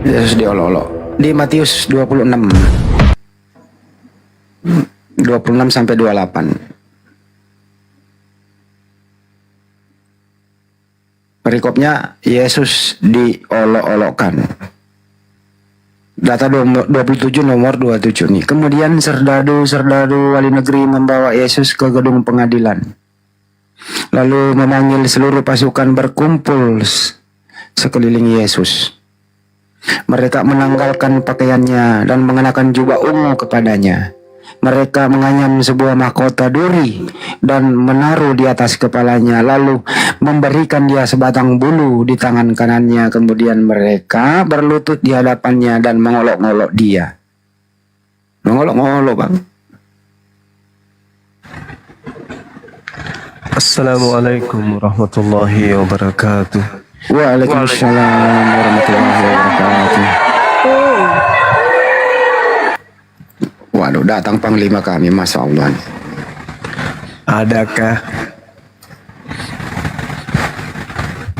Yesus diolok-olok. Di Matius 26. 26 sampai 28. Perikopnya Yesus diolok-olokkan. Data 27 nomor 27 nih. Kemudian serdadu-serdadu wali negeri membawa Yesus ke gedung pengadilan. Lalu memanggil seluruh pasukan berkumpul sekeliling Yesus. Mereka menanggalkan pakaiannya dan mengenakan jubah ungu kepadanya. Mereka menganyam sebuah mahkota duri dan menaruh di atas kepalanya, lalu memberikan dia sebatang bulu di tangan kanannya. Kemudian mereka berlutut di hadapannya dan mengolok-olok dia. Mengolok-olok, Bang. Assalamualaikum warahmatullahi wabarakatuh. Waalaikumsalam warahmatullahi wabarakatuh. Waduh, datang panglima kami, Masya Allah. Adakah?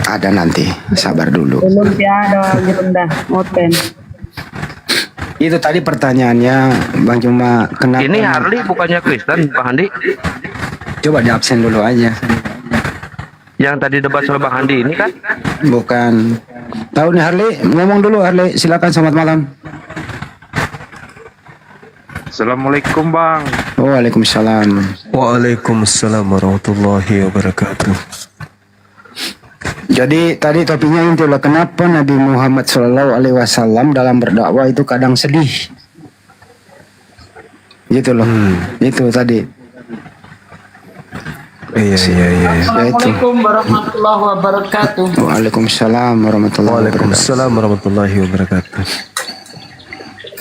Ada nanti, sabar dulu. Belum tiada rendah moten. Itu tadi pertanyaannya, Bang, cuma kenapa? Ini Harley bukannya Kristen, Bang Handi? Coba di absen dulu aja. Yang tadi debat sama Bang Handi ini kan? Bukan. Tahu nih Harley, ngomong dulu Harley, silakan, selamat malam. Assalamualaikum Bang. Waalaikumsalam. Waalaikumsalam warahmatullahi wabarakatuh. Jadi tadi topiknya intinya kenapa Nabi Muhammad SAW dalam berdakwah itu kadang sedih. Gitu loh. Itu tadi. Iya. Assalamualaikum warahmatullahi wabarakatuh. Waalaikumsalam warahmatullahi wabarakatuh. Waalaikumsalam warahmatullahi wabarakatuh.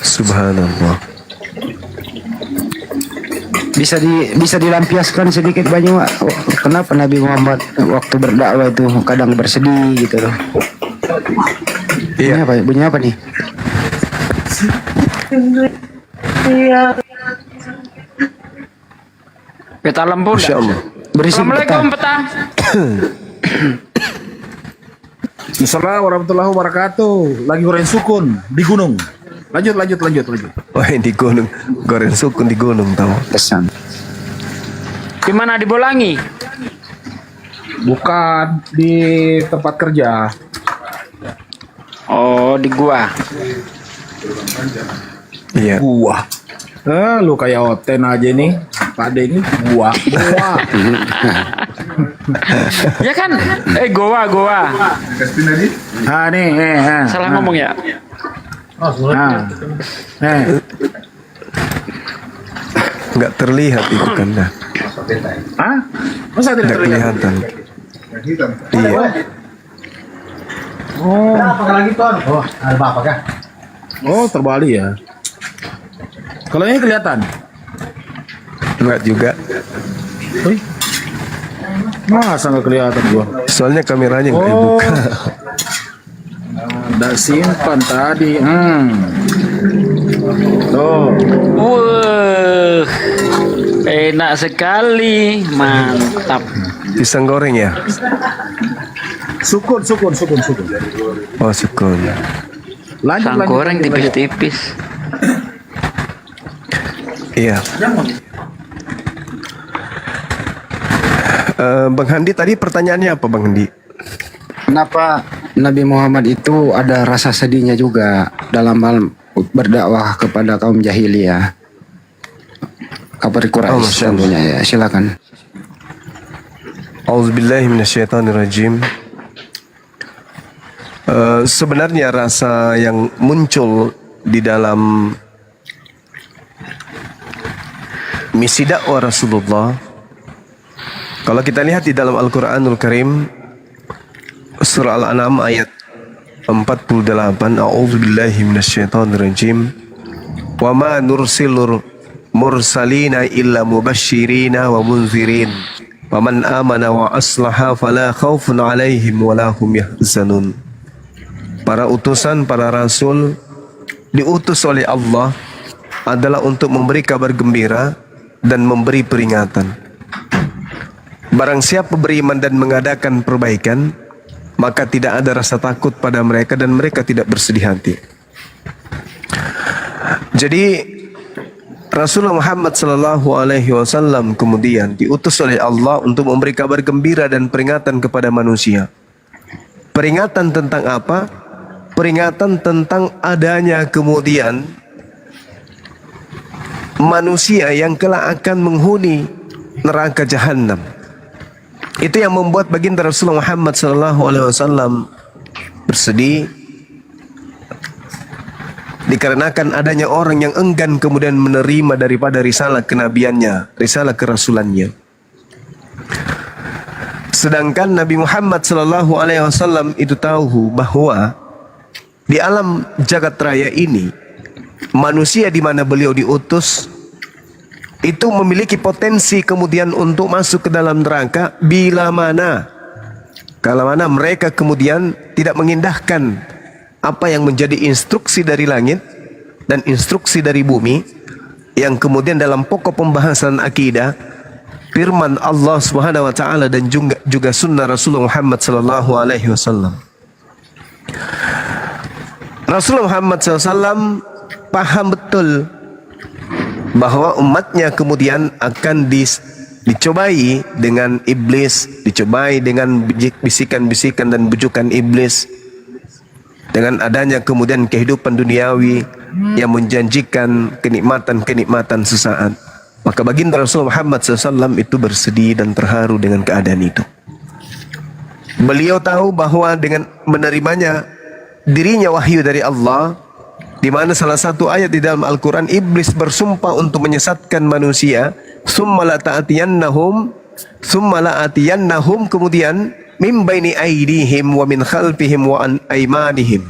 Subhanallah. Bisa dilampiaskan sedikit banyak, kenapa Nabi Muhammad waktu berdakwah itu kadang bersedih gitu loh. Iya. Bunyi apa nih? Iya. Peta lampu. Masya Allah. Berisik Assalamualaikum peta. Assalamualaikum warahmatullahi wabarakatuh. Lagi goreng sukun di gunung. Lanjut. Wah, di gunung. Goreng sukun di gunung tahu. Pesan. Di mana di Bolangi? Bukan di tempat kerja. Oh, di gua. Iya. Buah. Lu kayak Oten aja nih. Pade ini buah. Ya kan? Goa. Ah nih, Salah ngomong ya. Nggak terlihat itu kan dah. Hah? Masa tidak Tidak terlihat? kelihatan. Iya. Oh. Oh, ada apa kah? Oh, terbalik ya. Kalau ini kelihatan. Enggak juga. Wih. Masa nggak kelihatan gua? Soalnya kameranya nggak dibuka. Udah simpan tadi. Tuh. Wah, enak sekali, mantap. Pisang goreng ya? Sukun. Oh, sukun. Pisang goreng tipis-tipis. Iya. Bang Handi tadi pertanyaannya apa, Bang Handi? Kenapa Nabi Muhammad itu ada rasa sedihnya juga dalam hal berdakwah kepada kaum jahiliyah, kafir Quraisy tentunya ya. Silakan. Auzubillahi minasyaitonirrajim. Sebenarnya rasa yang muncul di dalam misi dakwah Rasulullah, kalau kita lihat di dalam Al-Quranul Karim, surah Al-An'am ayat 48, A'udzubillahi minasyaitonirrajim. Wa ma nursilur mursalina illa mubashshirina wa munzirin. Wa man amana wa aslaha fala khaufun alaihim wa la hum yahzanun. Para utusan, para rasul diutus oleh Allah adalah untuk memberi kabar gembira dan memberi peringatan. Barang siapa beriman dan mengadakan perbaikan, maka tidak ada rasa takut pada mereka dan mereka tidak bersedih hati. Jadi Rasulullah Muhammad sallallahu alaihi wasallam kemudian diutus oleh Allah untuk memberi kabar gembira dan peringatan kepada manusia. Peringatan tentang apa? Peringatan tentang adanya kemudian manusia yang kelak akan menghuni neraka jahanam. Itu yang membuat baginda Rasulullah Muhammad sallallahu alaihi wasallam bersedih, dikarenakan adanya orang yang enggan kemudian menerima daripada risalah kenabiannya, risalah kerasulannya. Sedangkan Nabi Muhammad sallallahu alaihi wasallam itu tahu bahwa di alam jagat raya ini manusia di mana beliau diutus itu memiliki potensi kemudian untuk masuk ke dalam neraka bila mana kalau mana mereka kemudian tidak mengindahkan apa yang menjadi instruksi dari langit dan instruksi dari bumi, yang kemudian dalam pokok pembahasan akidah firman Allah Subhanahu wa taala dan juga sunnah Rasulullah Muhammad sallallahu alaihi wasallam. Rasulullah Muhammad SAW paham betul bahwa umatnya kemudian akan dicobai dengan iblis, dicobai dengan bisikan-bisikan dan bujukan iblis, dengan adanya kemudian kehidupan duniawi yang menjanjikan kenikmatan-kenikmatan sesaat. Maka baginda Rasulullah Muhammad SAW itu bersedih dan terharu dengan keadaan itu. Beliau tahu bahwa dengan menerimanya dirinya wahyu dari Allah, di mana salah satu ayat di dalam Al-Quran iblis bersumpah untuk menyesatkan manusia, summa la atiyannahum kemudian min baini aydihim wa min khalfihim wa an aymanihim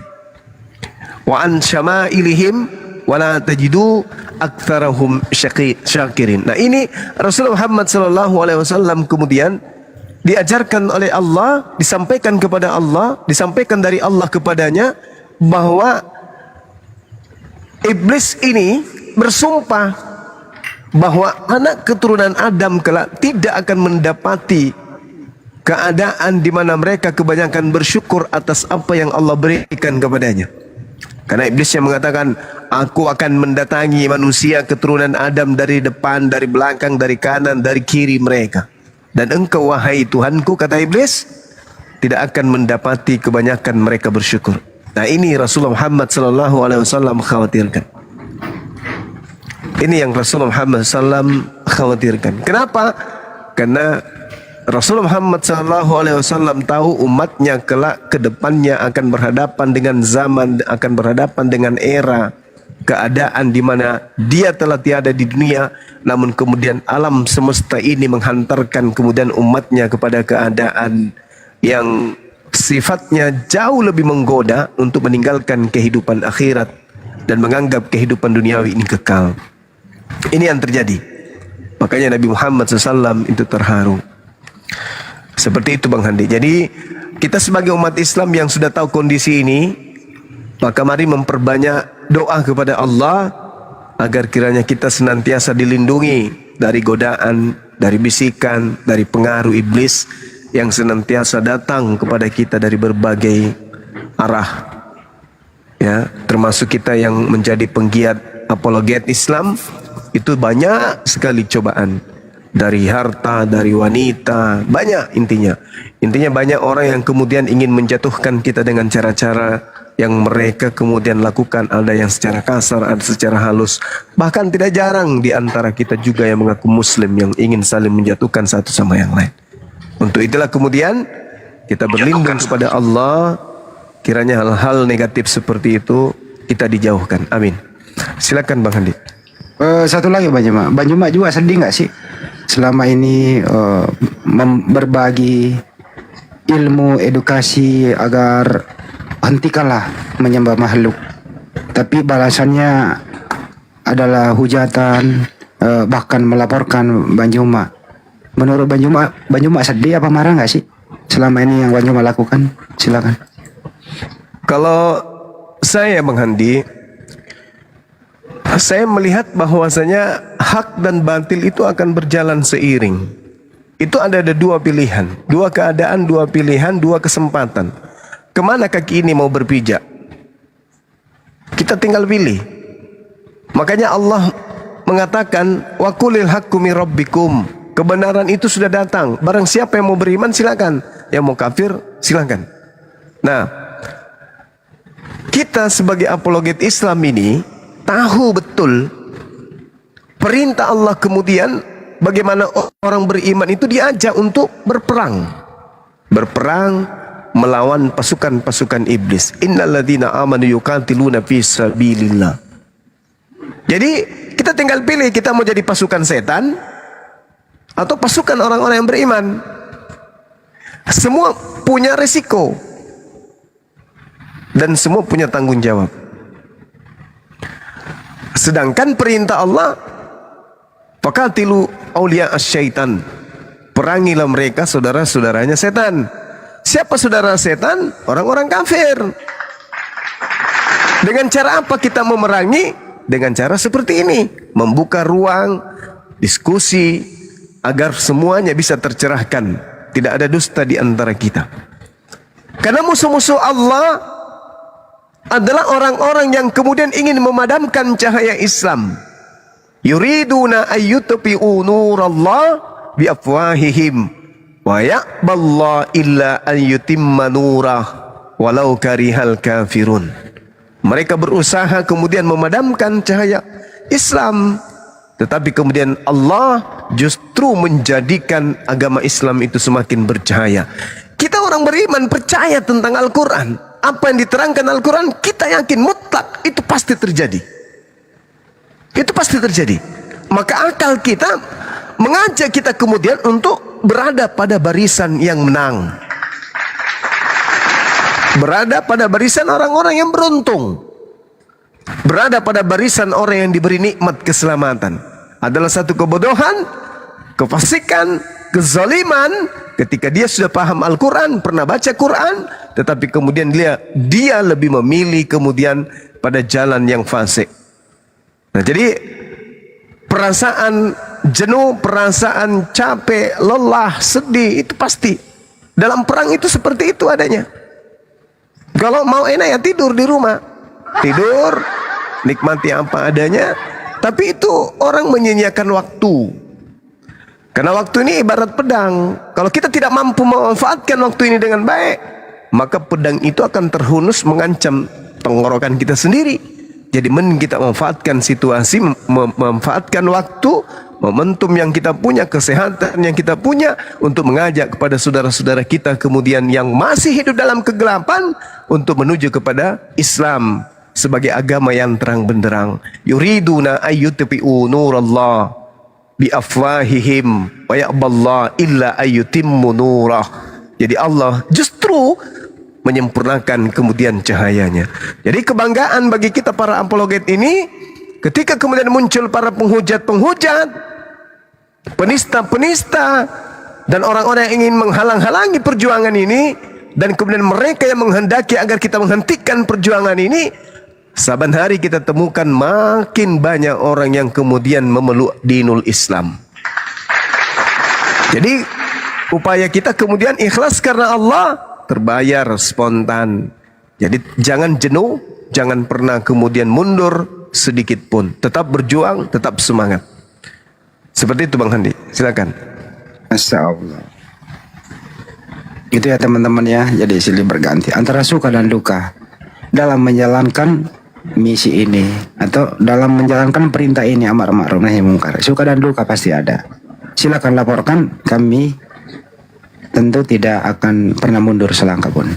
wa an syama'ilihim wa la tajidu aktsarahum syakirin. Nah, ini Rasulullah Muhammad sallallahu alaihi wasallam kemudian diajarkan oleh Allah, disampaikan kepada Allah, disampaikan dari Allah kepadanya bahwa iblis ini bersumpah bahwa anak keturunan Adam kelak tidak akan mendapati keadaan di mana mereka kebanyakan bersyukur atas apa yang Allah berikan kepadanya. Karena iblis yang mengatakan, aku akan mendatangi manusia keturunan Adam dari depan, dari belakang, dari kanan, dari kiri mereka. Dan engkau wahai Tuhanku, kata iblis, tidak akan mendapati kebanyakan mereka bersyukur. Nah, ini Rasulullah Muhammad SAW khawatirkan. Ini yang Rasulullah Muhammad SAW khawatirkan. Kenapa? Karena Rasulullah Muhammad SAW tahu umatnya kelak ke depannya akan berhadapan dengan zaman, akan berhadapan dengan era, keadaan di mana dia telah tiada di dunia, namun kemudian alam semesta ini menghantarkan kemudian umatnya kepada keadaan yang sifatnya jauh lebih menggoda untuk meninggalkan kehidupan akhirat dan menganggap kehidupan duniawi ini kekal. Ini yang terjadi. Makanya Nabi Muhammad SAW itu terharu. Seperti itu Bang Handi. Jadi kita sebagai umat Islam yang sudah tahu kondisi ini, maka mari memperbanyak doa kepada Allah agar kiranya kita senantiasa dilindungi dari godaan, dari bisikan, dari pengaruh iblis yang senantiasa datang kepada kita dari berbagai arah. Ya, termasuk kita yang menjadi penggiat apologet Islam, itu banyak sekali cobaan. Dari harta, dari wanita, banyak intinya. Intinya banyak orang yang kemudian ingin menjatuhkan kita dengan cara-cara yang mereka kemudian lakukan. Ada yang secara kasar, ada secara halus. Bahkan tidak jarang di antara kita juga yang mengaku muslim yang ingin saling menjatuhkan satu sama yang lain. Untuk itulah kemudian kita berlindung kepada Allah, kiranya hal-hal negatif seperti itu kita dijauhkan. Amin. Silakan Bang Handi. Satu lagi Bang Juma juga sedih nggak sih selama ini berbagi ilmu edukasi agar hentikanlah menyembah makhluk, tapi balasannya adalah hujatan, bahkan melaporkan Bang Juma. Menurut Bang Juma sedih apa marah nggak sih selama ini yang Bang Juma lakukan? Silakan. Kalau saya Bang Handi, saya melihat bahwasanya hak dan batil itu akan berjalan seiring. Itu ada dua pilihan, dua keadaan, dua pilihan, dua kesempatan. Kemana kaki ini mau berpijak? Kita tinggal pilih. Makanya Allah mengatakan wa qulil haqqu mir rabbikum. Kebenaran itu sudah datang. Barang siapa yang mau beriman silakan, yang mau kafir silakan. Nah, kita sebagai apologet Islam ini tahu betul perintah Allah, kemudian bagaimana orang beriman itu diajak untuk berperang. Berperang melawan pasukan-pasukan iblis. Innalladzina amanu yuqatiluna fi sabilillah. Jadi kita tinggal pilih, kita mau jadi pasukan setan atau pasukan orang-orang yang beriman. Semua punya resiko dan semua punya tanggung jawab. Sedangkan perintah Allah, faqatilu awliya asyaitan, perangilah mereka saudara-saudaranya setan. Siapa saudara setan? Orang-orang kafir. Dengan cara apa kita memerangi? Dengan cara seperti ini, membuka ruang diskusi agar semuanya bisa tercerahkan, tidak ada dusta di antara kita. Karena musuh-musuh Allah adalah orang-orang yang kemudian ingin memadamkan cahaya Islam. Yuriduna ayyutfi'u nurallah biafwahihim wa ya'ballahu illa an yutimma nurah walau karihal kafirun. Mereka berusaha kemudian memadamkan cahaya Islam, tetapi kemudian Allah justru menjadikan agama Islam itu semakin bercahaya. Kita orang beriman percaya tentang Al-Quran. Apa yang diterangkan Al-Quran, kita yakin mutlak itu pasti terjadi. Itu pasti terjadi. Maka akal kita mengajak kita kemudian untuk berada pada barisan yang menang, berada pada barisan orang-orang yang beruntung, berada pada barisan orang yang diberi nikmat keselamatan. Adalah satu kebodohan, kefasikan, kezaliman ketika dia sudah paham Al-Quran, pernah baca Quran, tetapi kemudian dia lebih memilih kemudian pada jalan yang fasik. Nah, jadi perasaan jenuh, perasaan capek, lelah, sedih itu pasti. Dalam perang itu seperti itu adanya. Kalau mau enak ya tidur di rumah, tidur, nikmati apa adanya. Tapi itu orang menyia-nyiakan waktu. Karena waktu ini ibarat pedang. Kalau kita tidak mampu memanfaatkan waktu ini dengan baik, maka pedang itu akan terhunus mengancam tenggorokan kita sendiri. Jadi mending kita memanfaatkan situasi, memanfaatkan waktu, momentum yang kita punya, kesehatan yang kita punya, untuk mengajak kepada saudara-saudara kita kemudian yang masih hidup dalam kegelapan untuk menuju kepada Islam sebagai agama yang terang benderang. Yuriduna ayyutfi'u nurallah biafwahihim wa ya'ballahu illa ayyutimmu nurah. Jadi Allah justru menyempurnakan kemudian cahayanya. Jadi kebanggaan bagi kita para apologet ini ketika kemudian muncul para penghujat-penghujat, penista-penista, dan orang-orang yang ingin menghalang-halangi perjuangan ini, dan kemudian mereka yang menghendaki agar kita menghentikan perjuangan ini. Saban hari kita temukan makin banyak orang yang kemudian memeluk dinul Islam. Jadi upaya kita kemudian ikhlas karena Allah, terbayar spontan. Jadi jangan jenuh, jangan pernah kemudian mundur sedikit pun. Tetap berjuang, tetap semangat. Seperti itu Bang Handi, silakan. Masya Allah. Itu ya teman-teman ya. Jadi silih berganti antara suka dan duka dalam menjalankan misi ini, atau dalam menjalankan perintah ini, amar ma'ruf nahi mungkar. Suka dan duka pasti ada. Silakan laporkan, kami tentu tidak akan pernah mundur selangkah pun.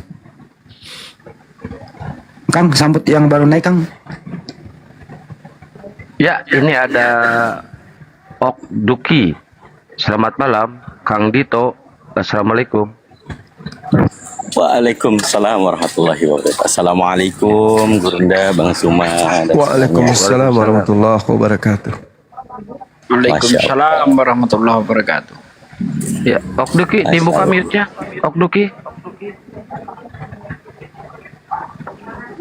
Kang, sambut yang baru naik Kang. Ya, ini ada Ok Duki. Selamat malam, Kang Dito. Assalamualaikum. Waalaikumsalam warahmatullahi wabarakatuh. Assalamualaikum Gurunda, Bang Suma. Waalaikumsalam warahmatullahi wabarakatuh. Waalaikumsalam warahmatullahi wabarakatuh. Ya, Ok Duki, dibuka mute-nya. Ok Duki.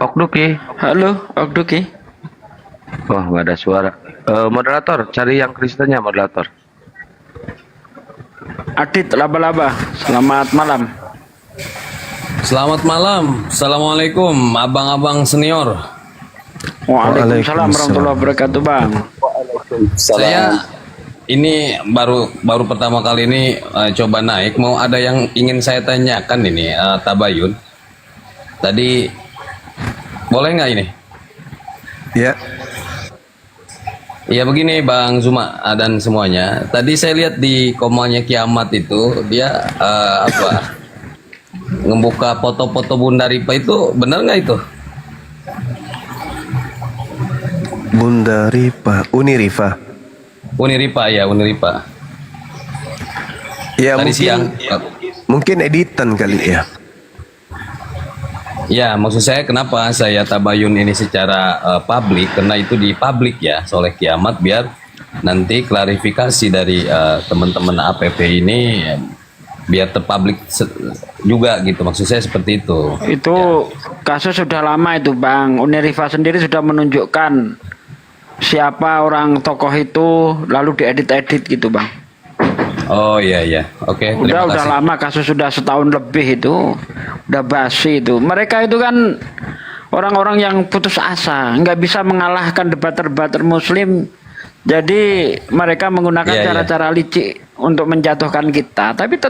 Ok Duki. Halo, Ok Duki. Oh, nggak ada suara. Moderator, cari yang Kristennya, moderator. Adit Laba-Laba, selamat malam. Selamat malam, assalamualaikum abang-abang senior. Waalaikumsalam warahmatullahi wabarakatuh, Bang. Saya ini baru pertama kali ini coba naik. Mau ada yang ingin saya tanyakan ini, Tabayun. Tadi boleh nggak ini? Ya. Ya begini Bang Zuma dan semuanya. Tadi saya lihat di komanya Kiamat itu dia ngebuka foto-foto Bunda Ripa itu benar nggak itu? Bunda Ripa, Uni Rifa. Uni Ripa ya, Uni Ripa. Ya Tadi mungkin siang. mungkin editan kali ya. Ya, maksud saya kenapa saya tabayun ini secara publik, karena itu di publik ya, oleh Kiamat, biar nanti klarifikasi dari teman-teman APP ini biar terpublik juga gitu, maksud saya seperti itu. Itu kasus sudah lama itu, Bang. Unirifa sendiri sudah menunjukkan siapa orang tokoh itu, lalu diedit-edit gitu, Bang. Oh iya iya, oke. Terima Udah kasih. lama, kasus sudah setahun lebih itu, udah basi itu. Mereka itu kan orang-orang yang putus asa, nggak bisa mengalahkan debater-debater Muslim. Jadi mereka menggunakan Iya, iya. cara-cara licik untuk menjatuhkan kita. Tapi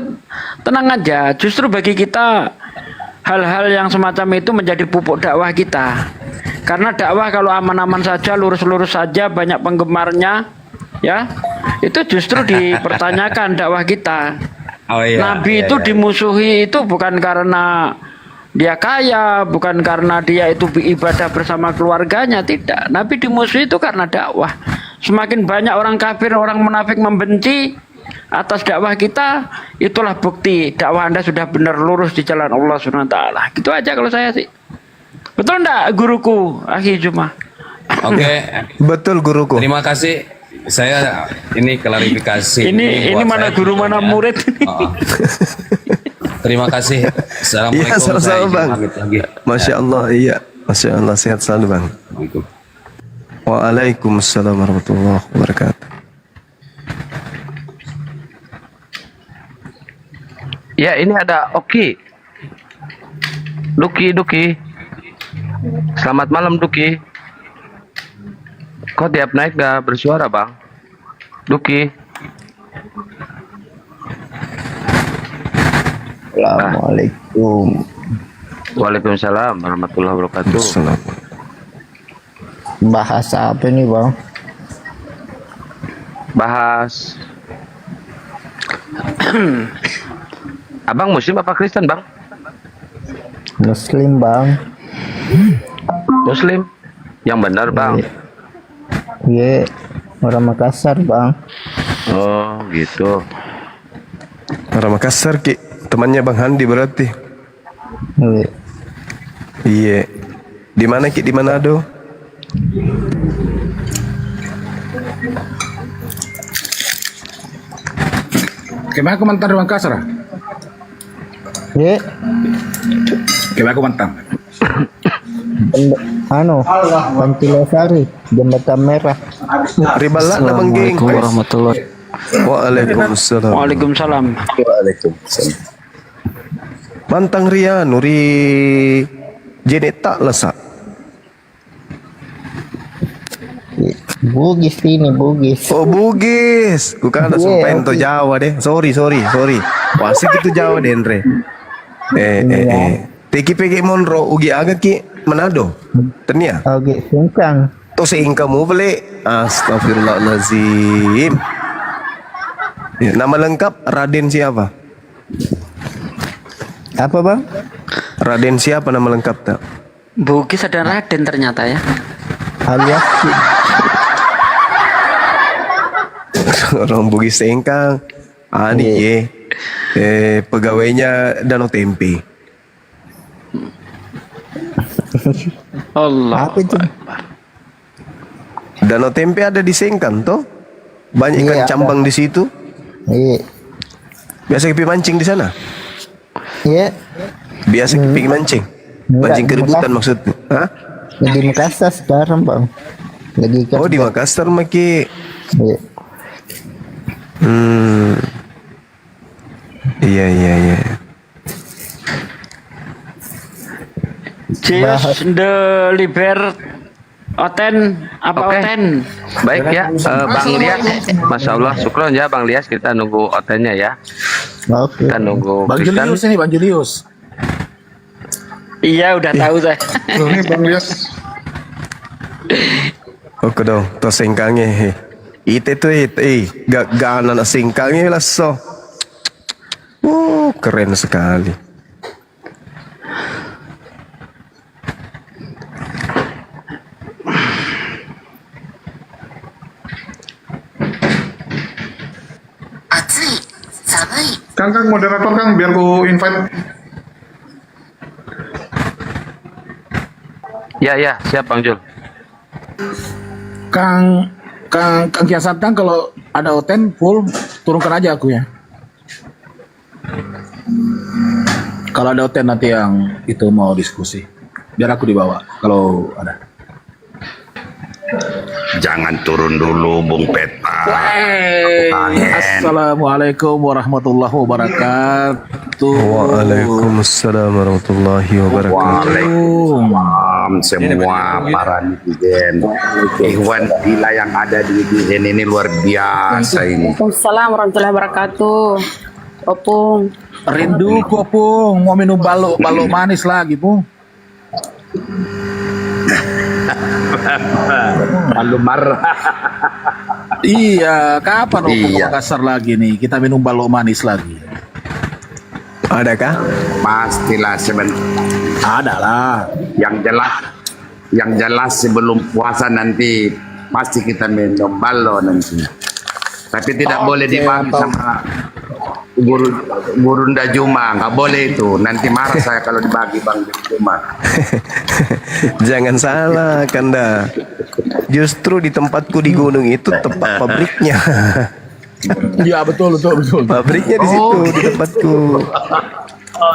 tenang aja, justru bagi kita hal-hal yang semacam itu menjadi pupuk dakwah kita. Karena dakwah kalau aman-aman saja, lurus-lurus saja, banyak penggemarnya, ya, itu justru dipertanyakan dakwah kita. Oh iya. Nabi iya, itu iya. dimusuhi itu bukan karena dia kaya, bukan karena dia itu ibadah bersama keluarganya, tidak. Nabi dimusuhi itu karena dakwah. Semakin banyak orang kafir, orang munafik membenci atas dakwah kita, itulah bukti dakwah Anda sudah benar lurus di jalan Allah Subhanahu wa taala. Gitu aja kalau saya sih. Betul enggak guruku, Akhi Juma? Oke. Betul guruku. Terima kasih. Saya ini klarifikasi. Ini buat mana saya guru gitu mana ya. murid. Oh. Terima kasih. Assalamualaikum. Iya, sama-sama, Saya izin Bang. pamit lagi. Masya Allah, iya. Masya Allah, sehat selalu Bang. Assalamualaikum. Waalaikumsalam warahmatullahi wabarakatuh. Ya, ini ada Oki. Duki. Selamat malam, Duki. Kok tiap naik gak bersuara, Bang? Duki. Assalamualaikum. Waalaikumsalam warahmatullahi wabarakatuh. Assalamualaikum. Bahasa apa nih bang? Bahas. Abang Muslim apa Kristen, Bang? Muslim bang. Muslim. Yang benar, Bang. Iya. Orang Makassar bang. Oh, gitu. Orang Makassar, Ki. Temannya Bang Handi berarti. Iya. Iya. Di mana Ki? Di Manado? Kemana komentar di Makassar? Iya. Kemana komentar? Pantilasari, Jembatan Merah. Ribala na Bang Geng. warahmatullahi Waalaikumsalam. Waalaikumsalam. Waalaikumsalam. Mantang ria nuri jeneta lesa. Bugis ini, Bugis. Oh Bugis. Bukan Iya, sumpah oke. itu Jawa deh. Sorry. Wasik itu Jawa deh Andre. Teki pegi monro ugi aga Ki Manado. Tenia. Oke, Singkang. To seingkamu beli. Astagfirullahalazim. Ya, nama lengkap Raden siapa? Apa bang? Raden siapa nama lengkap tak? Bugis ada Raden ternyata ya. Alias Orang Bugis Sengkang. Ani ye. Pegawainya Danau Tempe. Allah. apa itu? Danau Tempe ada di Sengkang toh? Banyak ikan Iya, ada. cambang di situ. Iya. Biasa pergi mancing di sana. Iya. Biasa pergi mancing. Mancing Enggak, keributan enggak. maksudnya. Hah? Lagi Makassar sekarang bang. Lagi kerja. Oh di Makassar Maki. Iya. Iya. Zeus de Oten apa Oke. oten? Baik ya, Bang Lias. Masya Allah, syukron ya Bang Lias. Kita nunggu otennya ya. Oke. Kita nunggu Bang Kristen. Julius ini, Bang Julius. Iya udah tahu saya. Ini Bang Julius. Oke dong, to singkangnya. Ite tuh gak anak singkangnya lah so. Keren sekali. Kang moderator Kang biar ku invite. Ya, siap Bang Jul. Kang Kian Santang, kalau ada Oten full turunkan aja aku ya. Kalau ada Oten nanti yang itu mau diskusi, biar aku dibawa kalau ada. Jangan turun dulu, Bung Peta. Assalamualaikum warahmatullahi wabarakatuh. Waalaikumsalam warahmatullahi wabarakatuh. Waalaikumsalam semua para netizen. Ikhwan gila yang ada di netizen ini luar biasa ini. Waalaikumsalam warahmatullahi wabarakatuh. Opung. Rindu kok Pung, mau minum balok manis lagi Pung. Lalu marah. Iya, kapan Opung ke Iya. Makassar lagi nih? Kita minum balok manis lagi. Adakah? Pastilah sebentar. Ada lah. Yang jelas sebelum puasa nanti pasti kita minum balo nanti. Tapi tidak boleh dibagi sama Gurunda Juma, nggak boleh itu. Nanti marah saya kalau dibagi Bang Juma. Jangan salah, Kanda. Justru di tempatku di gunung itu tempat pabriknya. Iya betul. Pabriknya di situ, di tempatku.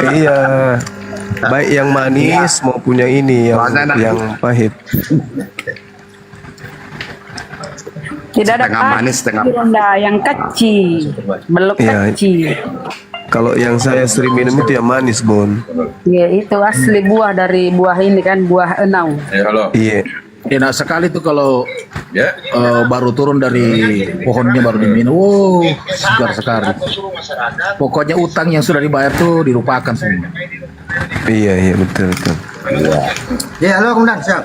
Iya. Baik yang manis maupun yang ini yang pahit. Tidak ada Setengah manis, setengah rendah yang kecil, belum Iya. kecil. Kalau yang saya sering minum itu yang manis, Bon. Ya itu asli buah dari buah ini kan, buah enau. Iya. Enak sekali tuh kalau baru turun dari pohonnya baru diminum. Wow, segar sekali. Pokoknya utang yang sudah dibayar tuh dilupakan semua. Iya, betul. Ya, halo Komandan, siap.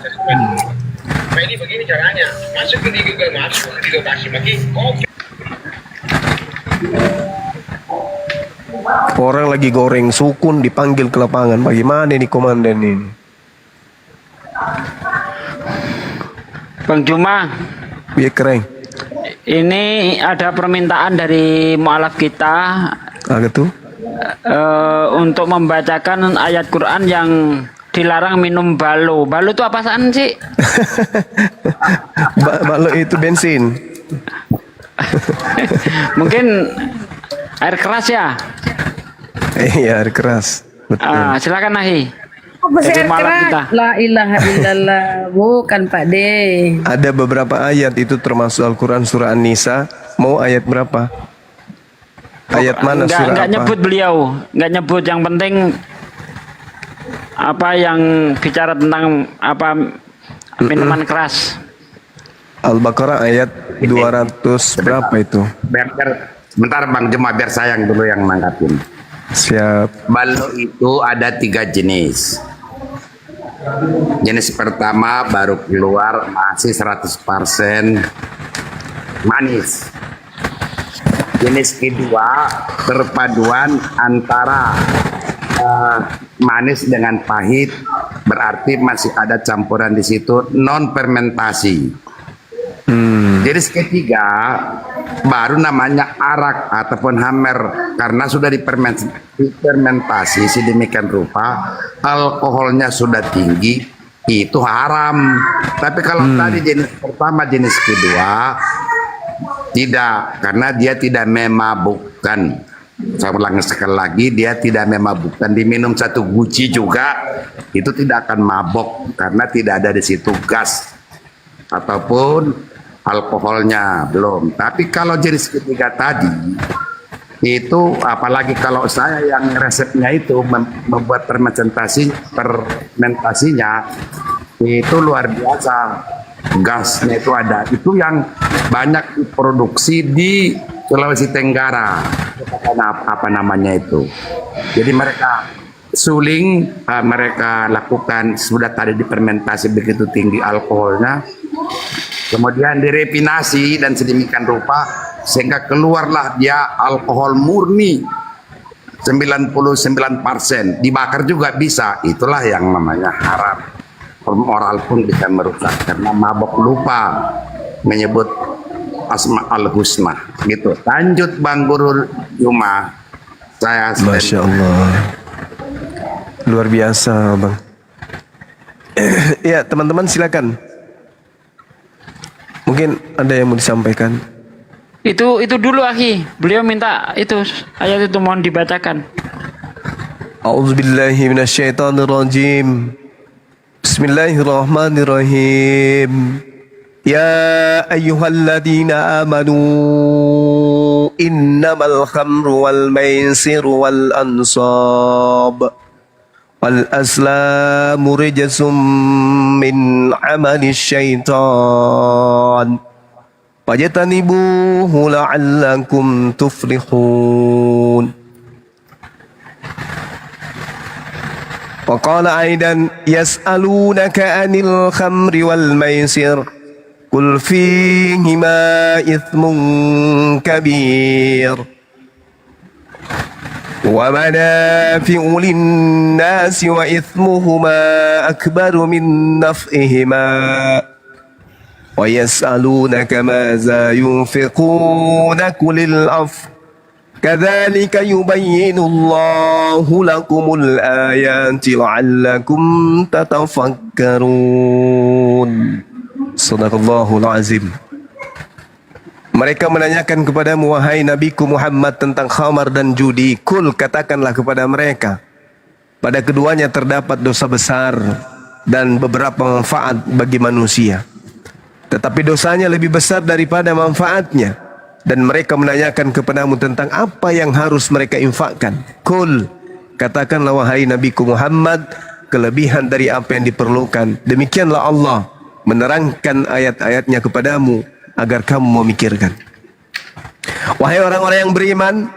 Ini begini caranya. Masuk ke Google Maps, di lokasi maki. Orang lagi goreng sukun dipanggil ke lapangan. Bagaimana ini komandan ini? Bang Juma, Iya keren. ini ada permintaan dari mualaf kita Agak tuh? untuk membacakan ayat Quran yang dilarang minum balo. Balo itu apaan sih? Balok itu bensin. Mungkin air keras ya? Iya, air keras. Betul. Silakan Nahi. Apa Jadi sih malam kita. La ilaha illallah. Bukan Pak D. Ada beberapa ayat itu termasuk Al-Quran surah An-Nisa. Mau ayat berapa? Ayat mana surah Enggak apa? nyebut beliau, enggak nyebut. Yang penting apa yang bicara tentang apa minuman keras. Al-Baqarah ayat 200 berapa itu? Sebentar Bang Juma, biar sayang dulu yang nanggapin. Siap. Balo itu ada 3 jenis. Jenis pertama baru keluar masih 100% manis. Jenis kedua perpaduan antara manis dengan pahit, berarti masih ada campuran di situ, non fermentasi. Jenis ketiga baru namanya arak ataupun hammer, karena sudah difermentasi sedemikian rupa, alkoholnya sudah tinggi, itu haram. Tapi kalau tadi jenis pertama, jenis kedua tidak, karena dia tidak memabukkan. Saya ulangi sekali lagi, dia tidak memabukkan. Diminum 1 guci juga itu tidak akan mabok, karena tidak ada di situ gas ataupun alkoholnya belum. Tapi kalau jenis ketiga tadi itu, apalagi kalau saya yang resepnya itu membuat fermentasinya itu luar biasa. Gasnya itu ada, itu yang banyak diproduksi di Sulawesi Tenggara. Apa namanya itu? Jadi mereka suling, mereka lakukan sudah tadi difermentasi begitu tinggi alkoholnya, kemudian direfinasi dan sedemikian rupa sehingga keluarlah dia alkohol murni 99%. Dibakar juga bisa, itulah yang namanya haram. Moral pun bisa merusak karena mabok lupa menyebut Asma al-Husna gitu. Lanjut Bang Guru Juma. Saya Masya Allah, luar biasa Bang. Ya teman-teman silakan. Mungkin ada yang mau disampaikan. Itu dulu akhi. Beliau minta itu ayat itu mohon dibacakan. A'udzubillahi minasyaitonirrajim. Bismillahirrahmanirrahim. Ya ayyuhalladzina amanu innamal khamru wal maisiru wal ansab wal azlamu rijsum min amali syaitan fajtanibuhu la'allakum tuflihun. وقال أيضا يسألونك عن الخمر والميسر قل فيهما إثم كبير ومنافع للناس وإثمهما أكبر من نفعهما ويسألونك ماذا ينفقون قل العفو كذلك يبين الله لكم الآيات لعلكم تتفكرون. Sadaqallahul azim. Mereka menanyakan kepadamu wahai Nabiku Muhammad tentang khamar dan judi. Kul, katakanlah kepada mereka, pada keduanya terdapat dosa besar dan beberapa manfaat bagi manusia, tetapi dosanya lebih besar daripada manfaatnya. Dan mereka menanyakan kepadamu tentang apa yang harus mereka infakkan. Kul, katakanlah wahai Nabiku Muhammad, kelebihan dari apa yang diperlukan. Demikianlah Allah menerangkan ayat-ayatnya kepadamu agar kamu memikirkan. Wahai orang-orang yang beriman,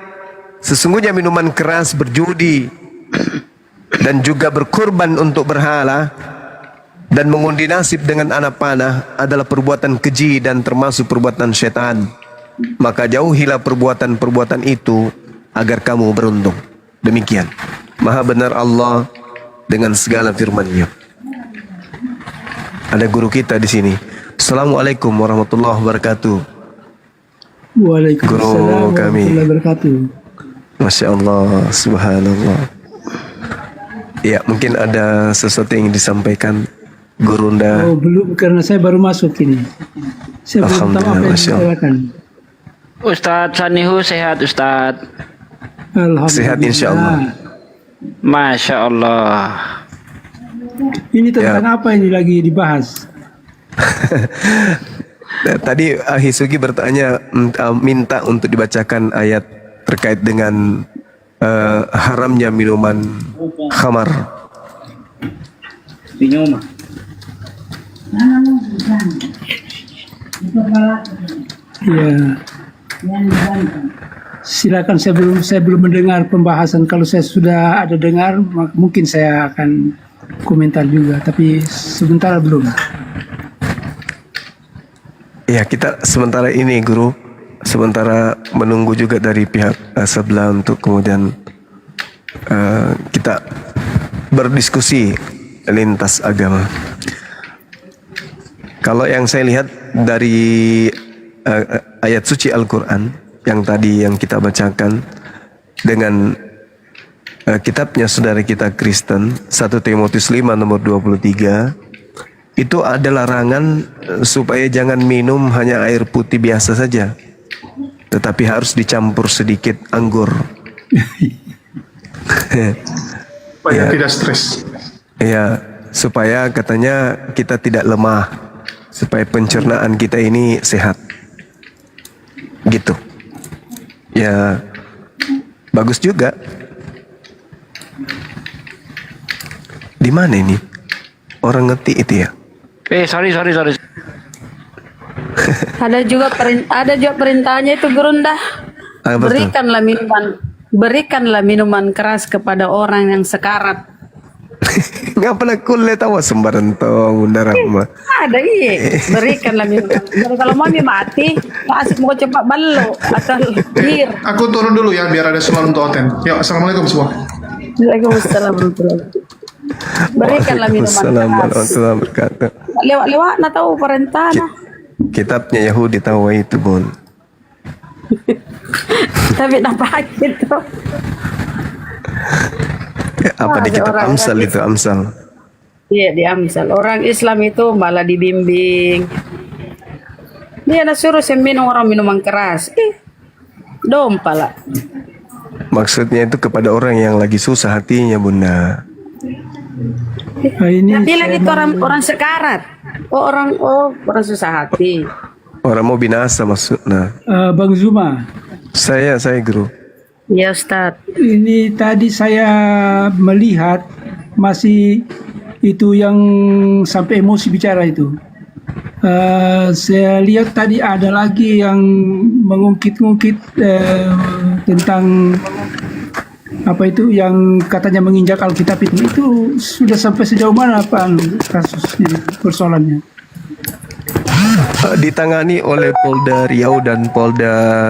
sesungguhnya minuman keras, berjudi, dan juga berkurban untuk berhala, dan mengundi nasib dengan anak panah adalah perbuatan keji dan termasuk perbuatan syaitan. Maka jauhilah perbuatan-perbuatan itu agar kamu beruntung. Demikian Maha benar Allah dengan segala firman-Nya. Ada guru kita di sini. Assalamualaikum warahmatullahi wabarakatuh. Waalaikumsalam guru kami. warahmatullahi wabarakatuh. Masya Allah, subhanallah. Ya, mungkin ada sesuatu yang disampaikan Gurunda. Oh, belum, karena saya baru masuk ini. Saya belum tahu apa yang dikatakan. Ustadz Sanihu sehat Ustadz. Alhamdulillah. Sehat insya Allah. Masya Allah. Ini tentang apa ini lagi dibahas? Tadi Hisugi bertanya, minta untuk dibacakan ayat terkait dengan haramnya minuman khamar. Ya. Silakan, saya belum mendengar pembahasan. Kalau saya sudah ada dengar, mungkin saya akan komentar juga. Tapi sebentar belum. Ya, kita sementara ini guru, sementara menunggu juga dari pihak sebelah untuk kemudian kita berdiskusi lintas agama. Kalau yang saya lihat dari ayat suci Al-Quran yang tadi yang kita bacakan dengan kitabnya saudara kita Kristen 1 Timotius 5 nomor 23, itu ada larangan supaya jangan minum hanya air putih biasa saja, tetapi harus dicampur sedikit anggur. Supaya tidak stres. Ya, supaya katanya kita tidak lemah, supaya pencernaan kita ini sehat. Gitu. Ya, bagus juga. Di mana ini? orang ngetik itu ya. Sorry. Ada juga perintahnya itu Gurunda. Apa tuh? Berikanlah minuman keras kepada orang yang sekarat. Nggak pernah kuliah tahu sembarang tong Bunda Rahma. Ada iya. Berikanlah minuman. Jadi kalau mami mati, asik mau cepat balo atau hir. Aku turun dulu ya biar ada suara untuk Oten. Yuk, assalamualaikum semua. Waalaikumsalam warahmatullahi. Berikanlah minuman Waalaikumsalam keras. warahmatullahi wabarakatuh. Lewat na tahu perintah nah. Kitabnya Yahudi tahu itu Bun. Tapi nampak gitu. Apa di kitab orang Amsal itu Amsal? Iya di Amsal. Orang Islam itu malah dibimbing. Dia nak suruh minum orang minuman keras. Dompa lah. Maksudnya itu kepada orang yang lagi susah hatinya Bunda. Ini bilang itu orang sekarat. Orang susah hati. Orang mau binasa maksudnya. Bang Zuma. Saya guru. Ya Ustaz. Ini tadi saya melihat masih itu yang sampai emosi bicara itu. Saya lihat tadi ada lagi yang mengungkit-ungkit tentang apa itu yang katanya menginjak Alkitab itu sudah sampai sejauh mana Pak kasusnya persoalannya? Ditangani oleh Polda Riau dan Polda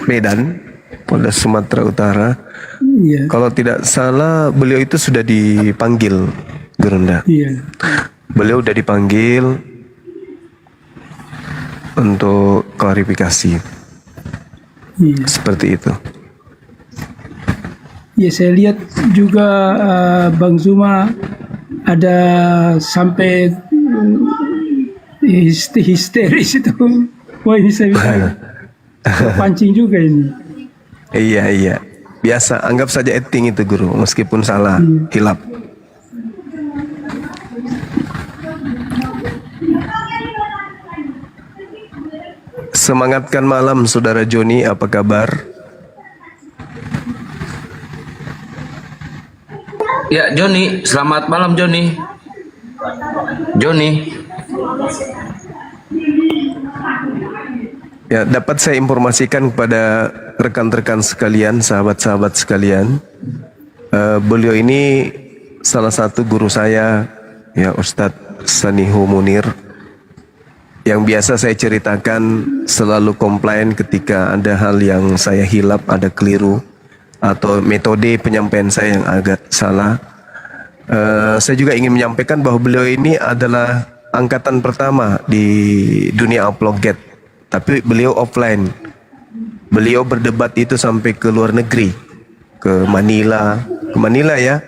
Medan, Polda Sumatera Utara. Iya. Kalau tidak salah beliau itu sudah dipanggil Gurunda. Iya. Beliau sudah dipanggil untuk klarifikasi. Iya. Seperti itu. Ya saya lihat juga Bang Zuma ada sampai histeris itu. Wah ini saya bisa pancing juga ini. Iya. Biasa, anggap saja acting itu guru, meskipun salah, hilap. Semangatkan malam Saudara Joni, apa kabar? Ya Joni, selamat malam Joni. Ya, dapat saya informasikan kepada rekan-rekan sekalian, sahabat-sahabat sekalian, beliau ini salah satu guru saya, ya Ustadz Sanihu Munir, yang biasa saya ceritakan selalu komplain ketika ada hal yang saya hilap, ada keliru, atau metode penyampaian saya yang agak salah. Saya juga ingin menyampaikan bahwa beliau ini adalah angkatan pertama di dunia apologet, tapi beliau offline. Beliau berdebat itu sampai ke luar negeri, ke Manila ya,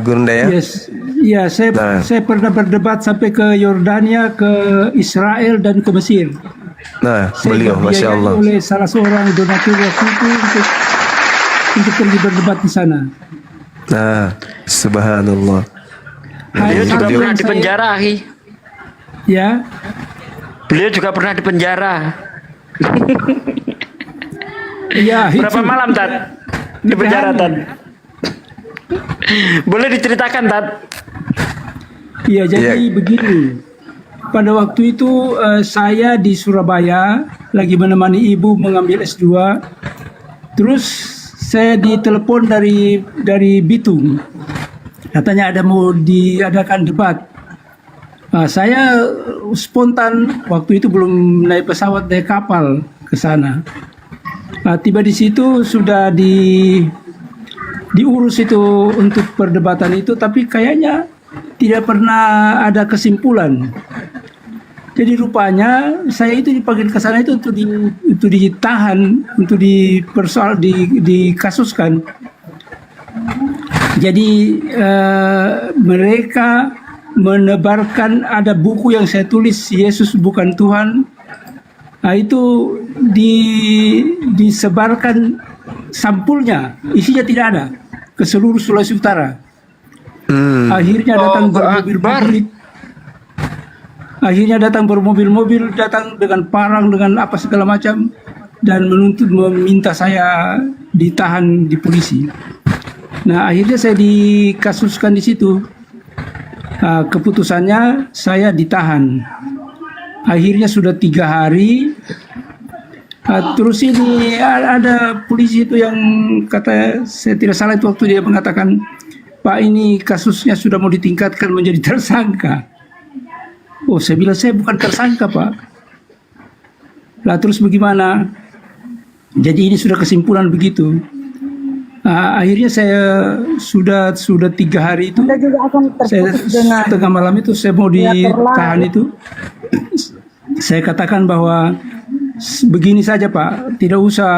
Gurunda ya. Yes. Ya, saya pernah berdebat sampai ke Yordania, ke Israel dan ke Mesir. Nah, beliau, masya Allah. Oleh salah seorang donatur waktu itu untuk pergi berdebat di sana. Nah, subhanallah. Beliau juga pernah di penjara, Akhi. Ya. Beliau juga pernah di penjara. Iya. Berapa malam, Tat? Di penjara, Tat? Boleh diceritakan, Tat? Iya, jadi begini. Pada waktu itu saya di Surabaya lagi menemani ibu mengambil S2. Terus saya ditelepon dari Bitung. Katanya mau diadakan debat. Saya spontan waktu itu belum naik pesawat, naik kapal ke sana. Tiba di situ sudah diurus itu untuk perdebatan itu, tapi kayaknya tidak pernah ada kesimpulan. Jadi rupanya saya itu dipanggil ke sana itu untuk ditahan, untuk dikasuskan. Jadi mereka menebarkan ada buku yang saya tulis, Yesus Bukan Tuhan. Nah, itu disebarkan sampulnya, isinya tidak ada, ke seluruh Sulawesi Utara. Akhirnya datang bermobil-mobil, datang dengan parang, dengan apa segala macam, dan meminta saya ditahan di polisi. Nah, akhirnya saya dikasuskan di situ. keputusannya saya ditahan. Akhirnya sudah 3 hari. Terus ini ada polisi itu yang kata saya tidak salah itu waktu dia mengatakan, Pak, ini kasusnya sudah mau ditingkatkan menjadi tersangka. Oh, saya bilang saya bukan tersangka, Pak. Lah terus bagaimana? Jadi ini sudah kesimpulan begitu. Akhirnya saya sudah 3 hari itu, saya tengah malam itu saya mau ditahan itu. Saya katakan bahwa begini saja, Pak, tidak usah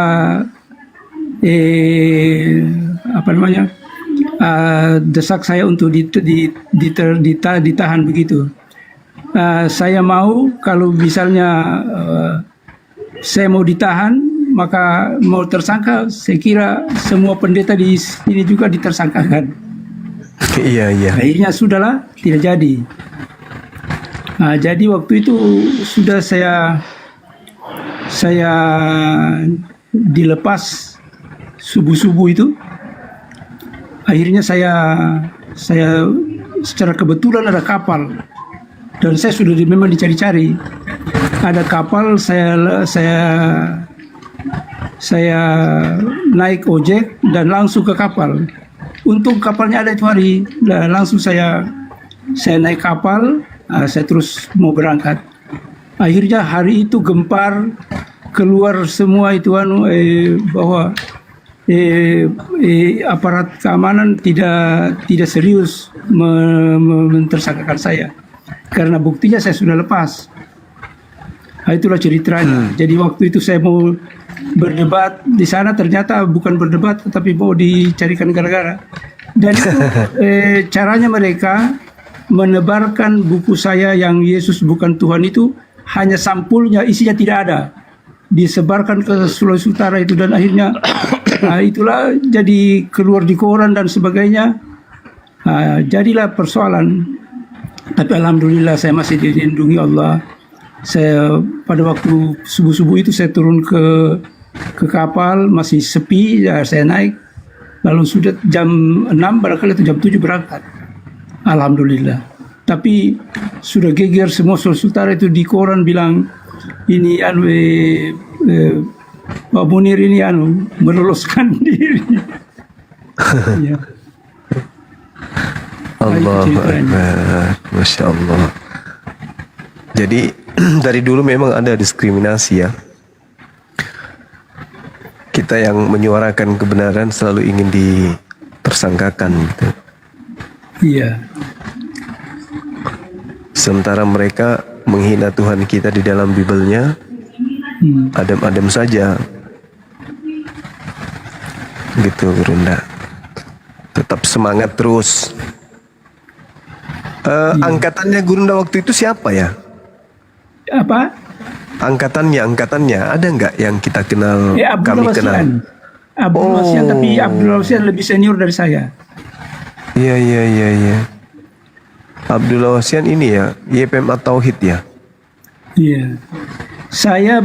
desak saya untuk ditahan begitu. Saya mau kalau misalnya saya mau ditahan, maka mau tersangka, saya kira semua pendeta di sini juga ditersangkakan. Iya. Akhirnya sudahlah, tidak jadi. Jadi waktu itu sudah saya dilepas subuh-subuh itu. Akhirnya saya secara kebetulan ada kapal dan saya sudah memang dicari-cari. Ada kapal, saya naik ojek dan langsung ke kapal. Untung kapalnya ada itu hari, dan langsung saya naik kapal, saya terus mau berangkat. Akhirnya hari itu gempar, keluar semua itu bahwa aparat keamanan tidak serius mentersangkakan saya karena buktinya saya sudah lepas. Itulah ceritanya. Jadi waktu itu saya mau berdebat di sana, ternyata bukan berdebat tetapi mau dicarikan gara-gara. Dan itu caranya mereka menebarkan buku saya yang Yesus bukan Tuhan itu, hanya sampulnya, isinya tidak ada, disebarkan ke Sulawesi Utara itu, dan akhirnya itulah jadi keluar di koran dan sebagainya. Jadilah persoalan. Tapi alhamdulillah saya masih dilindungi Allah. Saya pada waktu subuh-subuh itu saya turun ke kapal, masih sepi, ya saya naik. Lalu sudah jam 6 barangkali atau jam 7 berangkat. Alhamdulillah. Tapi sudah geger semua Sulawesi Utara itu di koran bilang ini Pak Munir ini meloloskan diri. Ya. Allahu Akbar, Masya Allah. Jadi dari dulu memang ada diskriminasi ya. Kita yang menyuarakan kebenaran selalu ingin ditersangkakan gitu. Iya. Sementara mereka menghina Tuhan kita di dalam Bibelnya, adem-adem saja. Gitu Gurunda. Tetap semangat terus. Angkatannya Gurunda waktu itu siapa ya? Apa? Angkatannya ada nggak yang kita kenal, kami kenal? Abdul Wasian, tapi Abdul Wasian lebih senior dari saya. Iya. Abdul Wasian ini ya, YPM Tauhid ya. Iya. Saya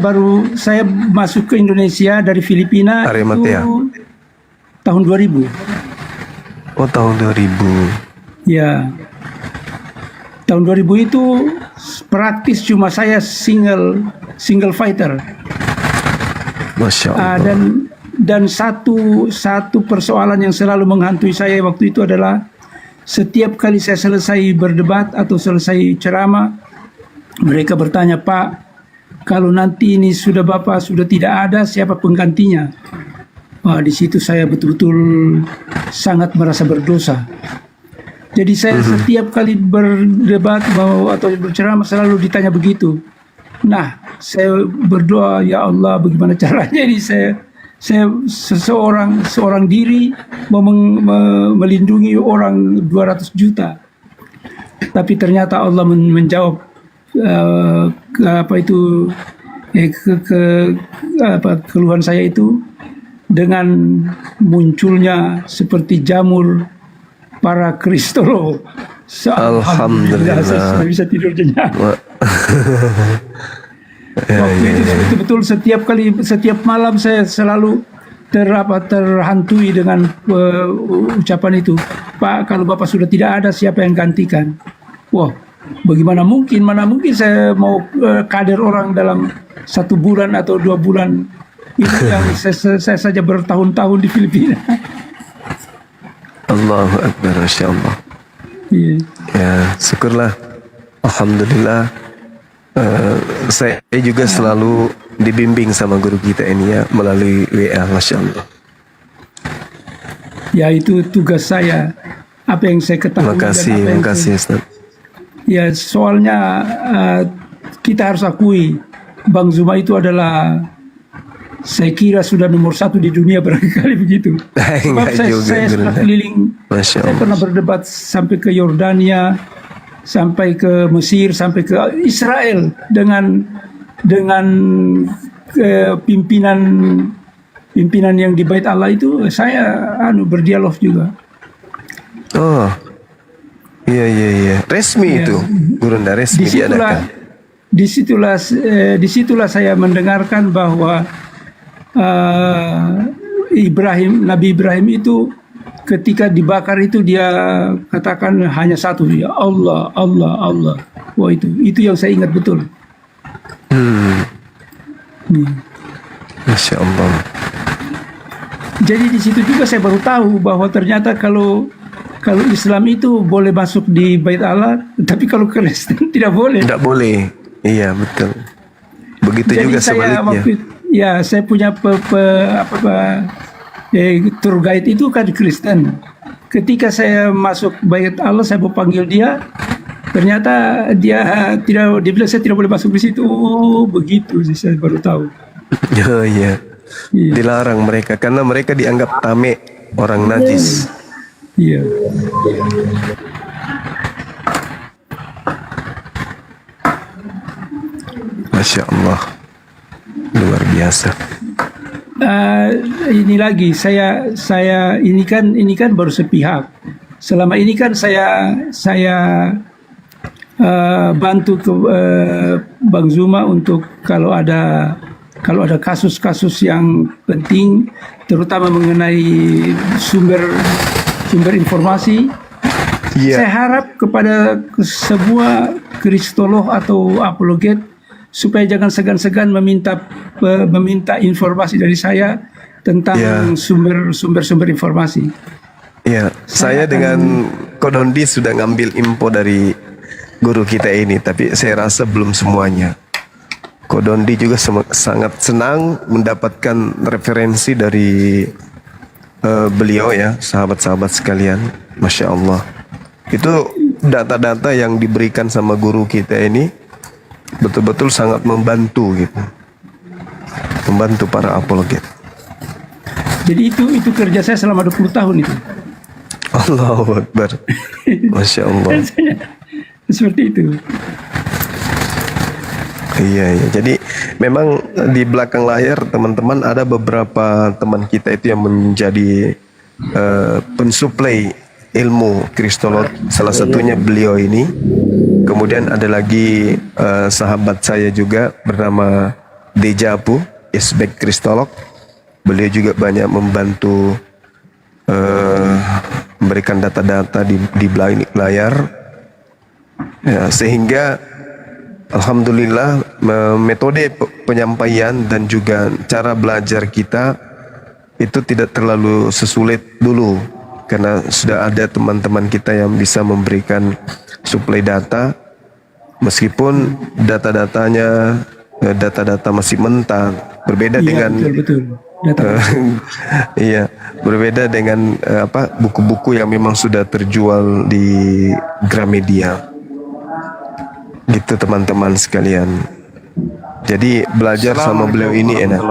masuk ke Indonesia dari Filipina itu tahun 2000. Oh, tahun 2000. Ya. Tahun 2000 itu praktis cuma saya single fighter. Masya Allah. Dan satu persoalan yang selalu menghantui saya waktu itu adalah setiap kali saya selesai berdebat atau selesai ceramah, mereka bertanya, Pak, kalau nanti ini Bapak sudah tidak ada, siapa penggantinya? Di situ saya betul-betul sangat merasa berdosa. Jadi saya setiap kali berdebat atau berceramah selalu ditanya begitu. Nah, saya berdoa, ya Allah, bagaimana caranya ini saya seorang diri melindungi orang 200 juta. Tapi ternyata Allah menjawab keluhan saya itu dengan munculnya seperti jamur para kristolog. Alhamdulillah. Saya bisa tidur nyenyak. Waktu itu betul-betul setiap malam saya selalu terhantui dengan ucapan itu. Pak, kalau Bapak sudah tidak ada, siapa yang gantikan? Wah, bagaimana mungkin? Mana mungkin saya mau kader orang dalam 1 bulan atau 2 bulan? Ini yang saya saja bertahun-tahun di Filipina. Allahu Akbar, Masya Allah. Iya. Ya, syukurlah. Alhamdulillah. Saya juga selalu dibimbing sama guru kita ini ya melalui WA, Masya Allah. Ya, itu tugas saya. Apa yang saya ketahui. Terima kasih Ustaz. Ya, soalnya kita harus akui Bang Zuma itu adalah, saya kira sudah nomor 1 di dunia barangkali begitu. Sebab saya sudah keliling, saya pernah berdebat sampai ke Yordania, sampai ke Mesir, sampai ke Israel dengan pimpinan yang di Bait Allah itu. Saya berdialog juga. Oh, iya. Resmi itu, Gurunda, resmi diadakan. Disitulah saya mendengarkan bahwa Nabi Ibrahim itu ketika dibakar itu dia katakan hanya satu, ya Allah, Allah, Allah. Wah, itu yang saya ingat betul. Masya Allah. Jadi di situ juga saya baru tahu bahwa ternyata kalau Islam itu boleh masuk di Bait Allah, tapi kalau Kristen tidak boleh. Tidak boleh. Iya, betul. Begitu jadi juga sebaliknya. Saya punya tour guide itu kan Kristen. Ketika saya masuk Bait Allah, saya mau panggil dia, ternyata dia bilang saya tidak boleh masuk di situ. Oh, begitu sih, saya baru tahu. Iya. Dilarang mereka karena mereka dianggap tame, orang najis. Iya. Masya Allah, luar biasa. Ini lagi saya ini kan baru sepihak. Selama ini kan saya bantu ke Bang Zuma untuk kalau ada kasus-kasus yang penting, terutama mengenai sumber informasi. Saya harap kepada sebuah kristolog atau apologet supaya jangan segan-segan meminta informasi dari saya tentang sumber informasi. Iya, saya dengan Kodondi sudah ngambil info dari guru kita ini, tapi saya rasa belum semuanya. Kodondi juga sangat senang mendapatkan referensi dari beliau ya, sahabat-sahabat sekalian. Masya Allah. Itu data-data yang diberikan sama guru kita ini betul-betul sangat membantu gitu. Membantu para apologet. Jadi itu kerja saya selama 20 tahun itu. Allahu Akbar. Masya Allah. Seperti itu. Iya. Jadi memang di belakang layar teman-teman ada beberapa teman kita itu yang menjadi pensuplai ilmu kristolog. Salah satunya beliau ini. Kemudian ada lagi sahabat saya juga bernama Dejapu, Isbek Kristolog. Beliau juga banyak membantu memberikan data-data di belakang layar, ya, sehingga alhamdulillah metode penyampaian dan juga cara belajar kita itu tidak terlalu sesulit dulu, karena sudah ada teman-teman kita yang bisa memberikan suplai data, meskipun data-datanya data-data masih mentah, berbeda dengan betul. Iya, berbeda dengan buku-buku yang memang sudah terjual di Gramedia. Gitu teman-teman sekalian. Jadi belajar sama beliau ini enak.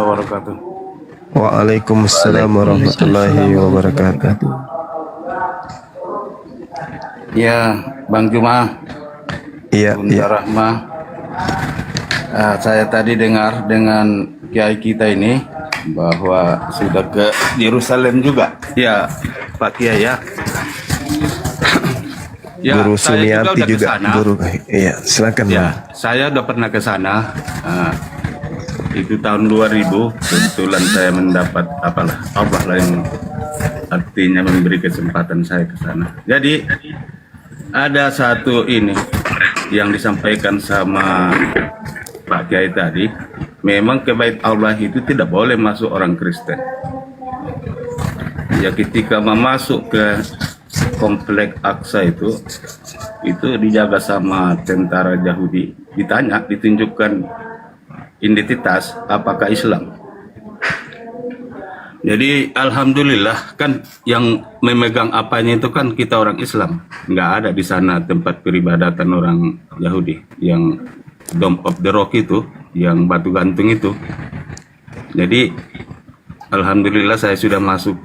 Waalaikumsalam warahmatullahi wabarakatuh. Ya, Bang Juma. Iya, Bunda Rahmah. Saya tadi dengar dengan kiai kita ini bahwa sudah ke Yerusalem juga. Ya, Pak Kiai ya. Ya, Guru saya Sumiati juga, guru. Iya, silakan. Ya, saya udah pernah ke sana. Itu tahun 2000, kebetulan saya mendapat Allah lah yang artinya memberi kesempatan saya ke sana. Jadi ada satu ini yang disampaikan sama Pak Kiai tadi, memang ke Bait Allah itu tidak boleh masuk orang Kristen. Ya ketika memasuk ke komplek Aqsa itu dijaga sama tentara Yahudi, ditanya, ditunjukkan identitas apakah Islam. Jadi alhamdulillah kan yang memegang apanya itu kan kita orang Islam. Nggak ada di sana tempat peribadatan orang Yahudi. Yang Dome of the Rock itu, yang batu gantung itu. Jadi alhamdulillah saya sudah masuk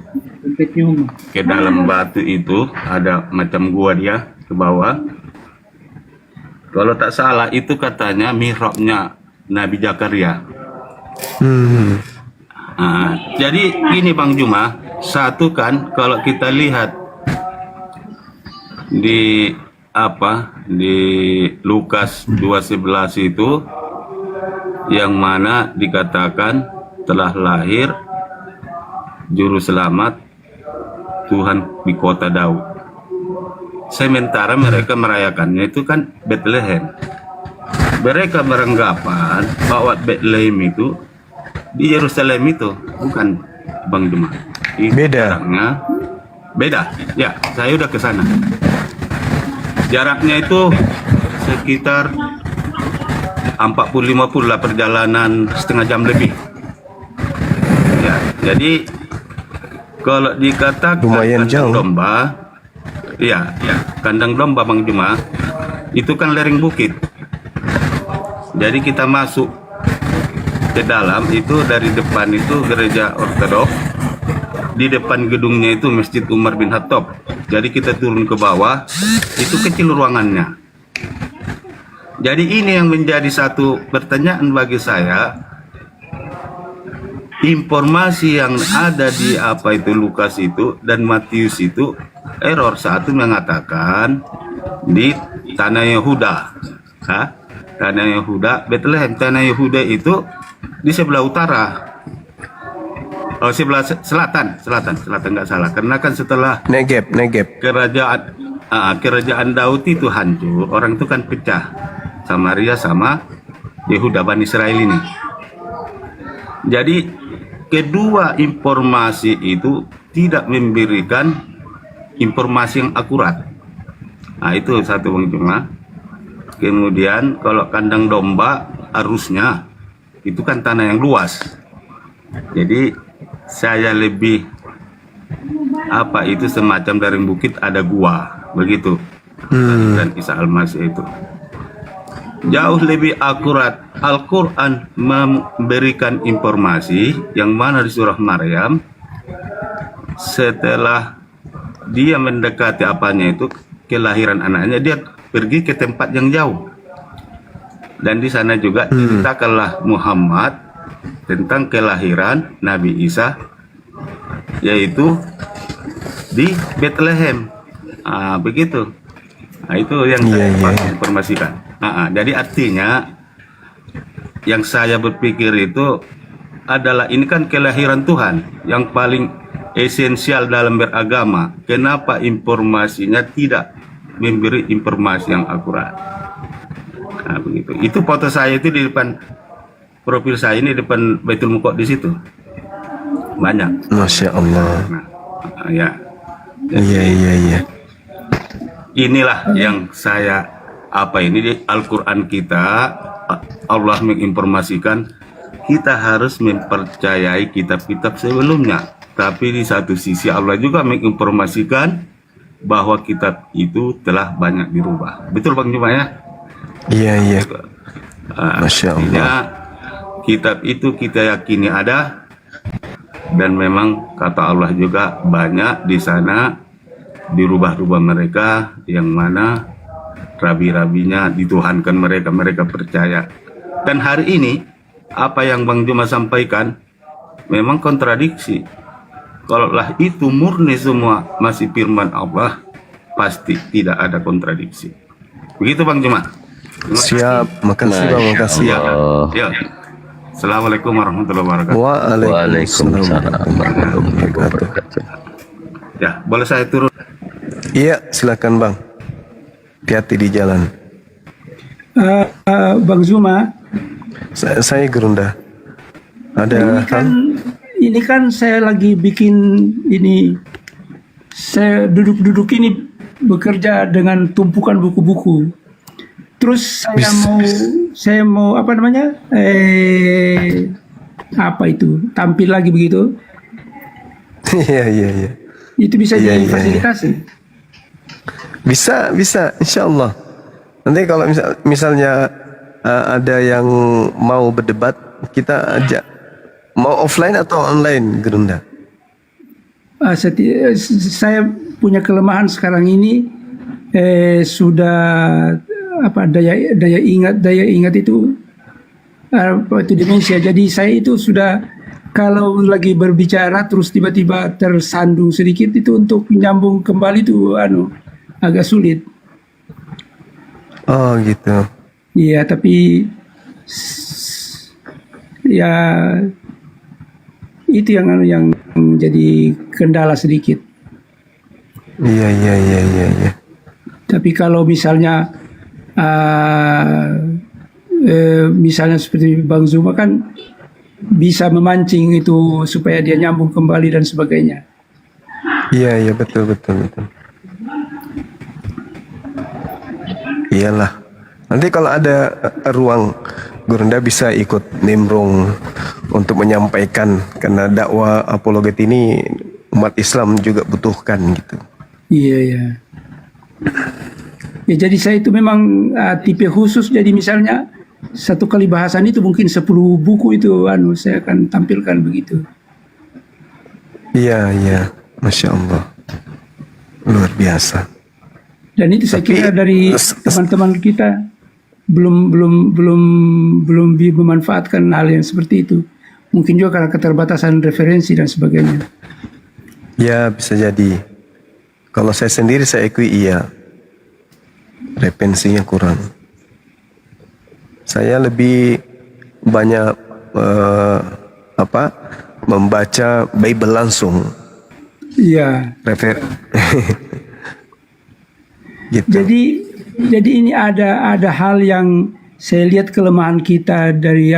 ke dalam batu itu, ada macam gua dia ke bawah. Kalau tak salah itu katanya mihrabnya Nabi Zakaria. Jadi gini Bang Juma, satu kan kalau kita lihat di Lukas 2:11 itu yang mana dikatakan telah lahir juru selamat Tuhan di kota Daud. Sementara mereka merayakannya itu kan Bethlehem. Mereka beranggapan bahwa Bethlehem itu di Yerusalem itu, bukan Bang Juma. Beda. Beda. Ya, saya udah ke sana. Jaraknya itu sekitar 40-50 lah perjalanan, setengah jam lebih. Ya, jadi kalau dikatakan lumayan jauh. Domba, ya, kandang domba Bang Juma, itu kan lereng bukit. Jadi kita masuk ke dalam itu, dari depan itu gereja Ortodoks, di depan gedungnya itu Masjid Umar bin Khattab. Jadi kita turun ke bawah, itu kecil ruangannya. Jadi ini yang menjadi satu pertanyaan bagi saya, informasi yang ada di Lukas itu dan Matius itu error. Satu mengatakan di tanah Yehuda, tanah Yehuda, Bethlehem. Tanah Yehuda itu di sebelah utara, sebelah selatan nggak salah, karena kan setelah Negeb kerajaan Daud itu hancur, orang itu kan pecah, Samaria sama Yehuda, Bani Israel ini. Jadi kedua informasi itu tidak memberikan informasi yang akurat. Nah itu satu Bang Juma. Kemudian kalau kandang domba arusnya itu kan tanah yang luas. Jadi saya lebih itu semacam dari bukit ada gua begitu. Dan Isa Al-Masih itu jauh lebih akurat. Al-Quran memberikan informasi yang mana di surah Maryam, setelah dia mendekati kelahiran anaknya, dia pergi ke tempat yang jauh. Dan di sana juga ceritakanlah Muhammad tentang kelahiran Nabi Isa, yaitu di Bethlehem. Begitu. Itu yang saya informasikan. Jadi artinya yang saya berpikir itu adalah ini kan kelahiran Tuhan yang paling esensial dalam beragama. Kenapa informasinya tidak memberi informasi yang akurat? Begitu. Itu foto saya itu di depan profil saya ini, depan Baitul Muqaddas di situ. Banyak. Masya Allah. Ya. Iya. Inilah yang saya di Al-Quran kita, Allah menginformasikan kita harus mempercayai kitab-kitab sebelumnya. Tapi di satu sisi Allah juga menginformasikan bahwa kitab itu telah banyak dirubah. Betul Bang Juma ya? Iya. Masya Allah. Kitab itu kita yakini ada, dan memang kata Allah juga banyak di sana dirubah-rubah mereka, yang mana rabi-rabinya dituhankan mereka percaya. Dan hari ini apa yang Bang Juma sampaikan memang kontradiksi. Kalaulah itu murni semua masih firman Allah, pasti tidak ada kontradiksi. Begitu Bang Juma. Siap, makasih Bang, makasih. Ya. Assalamualaikum warahmatullahi wabarakatuh. Waalaikumsalam warahmatullahi wabarakatuh. Ya, boleh saya turun? Iya, silakan Bang. hati-hati di jalan. Bang Zuma, Saya Gurunda. Ada ini kan saya lagi bikin ini, saya duduk ini bekerja dengan tumpukan buku-buku. Terus saya mau apa namanya? Apa itu? Tampil lagi begitu. Iya. Itu bisa difasilitasi. Bisa, insya Allah. Nanti kalau misalnya ada yang mau berdebat, kita ajak. Mau offline atau online, Gerunda? Saya punya kelemahan sekarang ini, sudah apa daya ingat itu itu demensia. Jadi saya itu sudah, kalau lagi berbicara terus tiba-tiba tersandung sedikit, itu untuk nyambung kembali itu agak sulit. Oh gitu. Iya, tapi ya itu yang jadi kendala sedikit. Iya. Tapi kalau misalnya misalnya seperti Bang Zuma kan bisa memancing itu supaya dia nyambung kembali dan sebagainya. Iya, betul. Iyalah. Nanti kalau ada ruang, Gurunda bisa ikut nimbrung untuk menyampaikan, karena dakwah apologet ini umat Islam juga butuhkan gitu. Iya. Ya, jadi saya itu memang tipe khusus. Jadi misalnya satu kali bahasan itu mungkin 10 buku itu saya akan tampilkan begitu. Iya, Masya Allah, luar biasa. Dan itu saya kira dari teman-teman kita belum memanfaatkan hal yang seperti itu. Mungkin juga karena keterbatasan referensi dan sebagainya. Ya, bisa jadi. Kalau saya sendiri saya akui iya, referensinya kurang. Saya lebih banyak membaca Bible langsung. Iya. Gitu. Jadi ini ada hal yang saya lihat kelemahan kita dari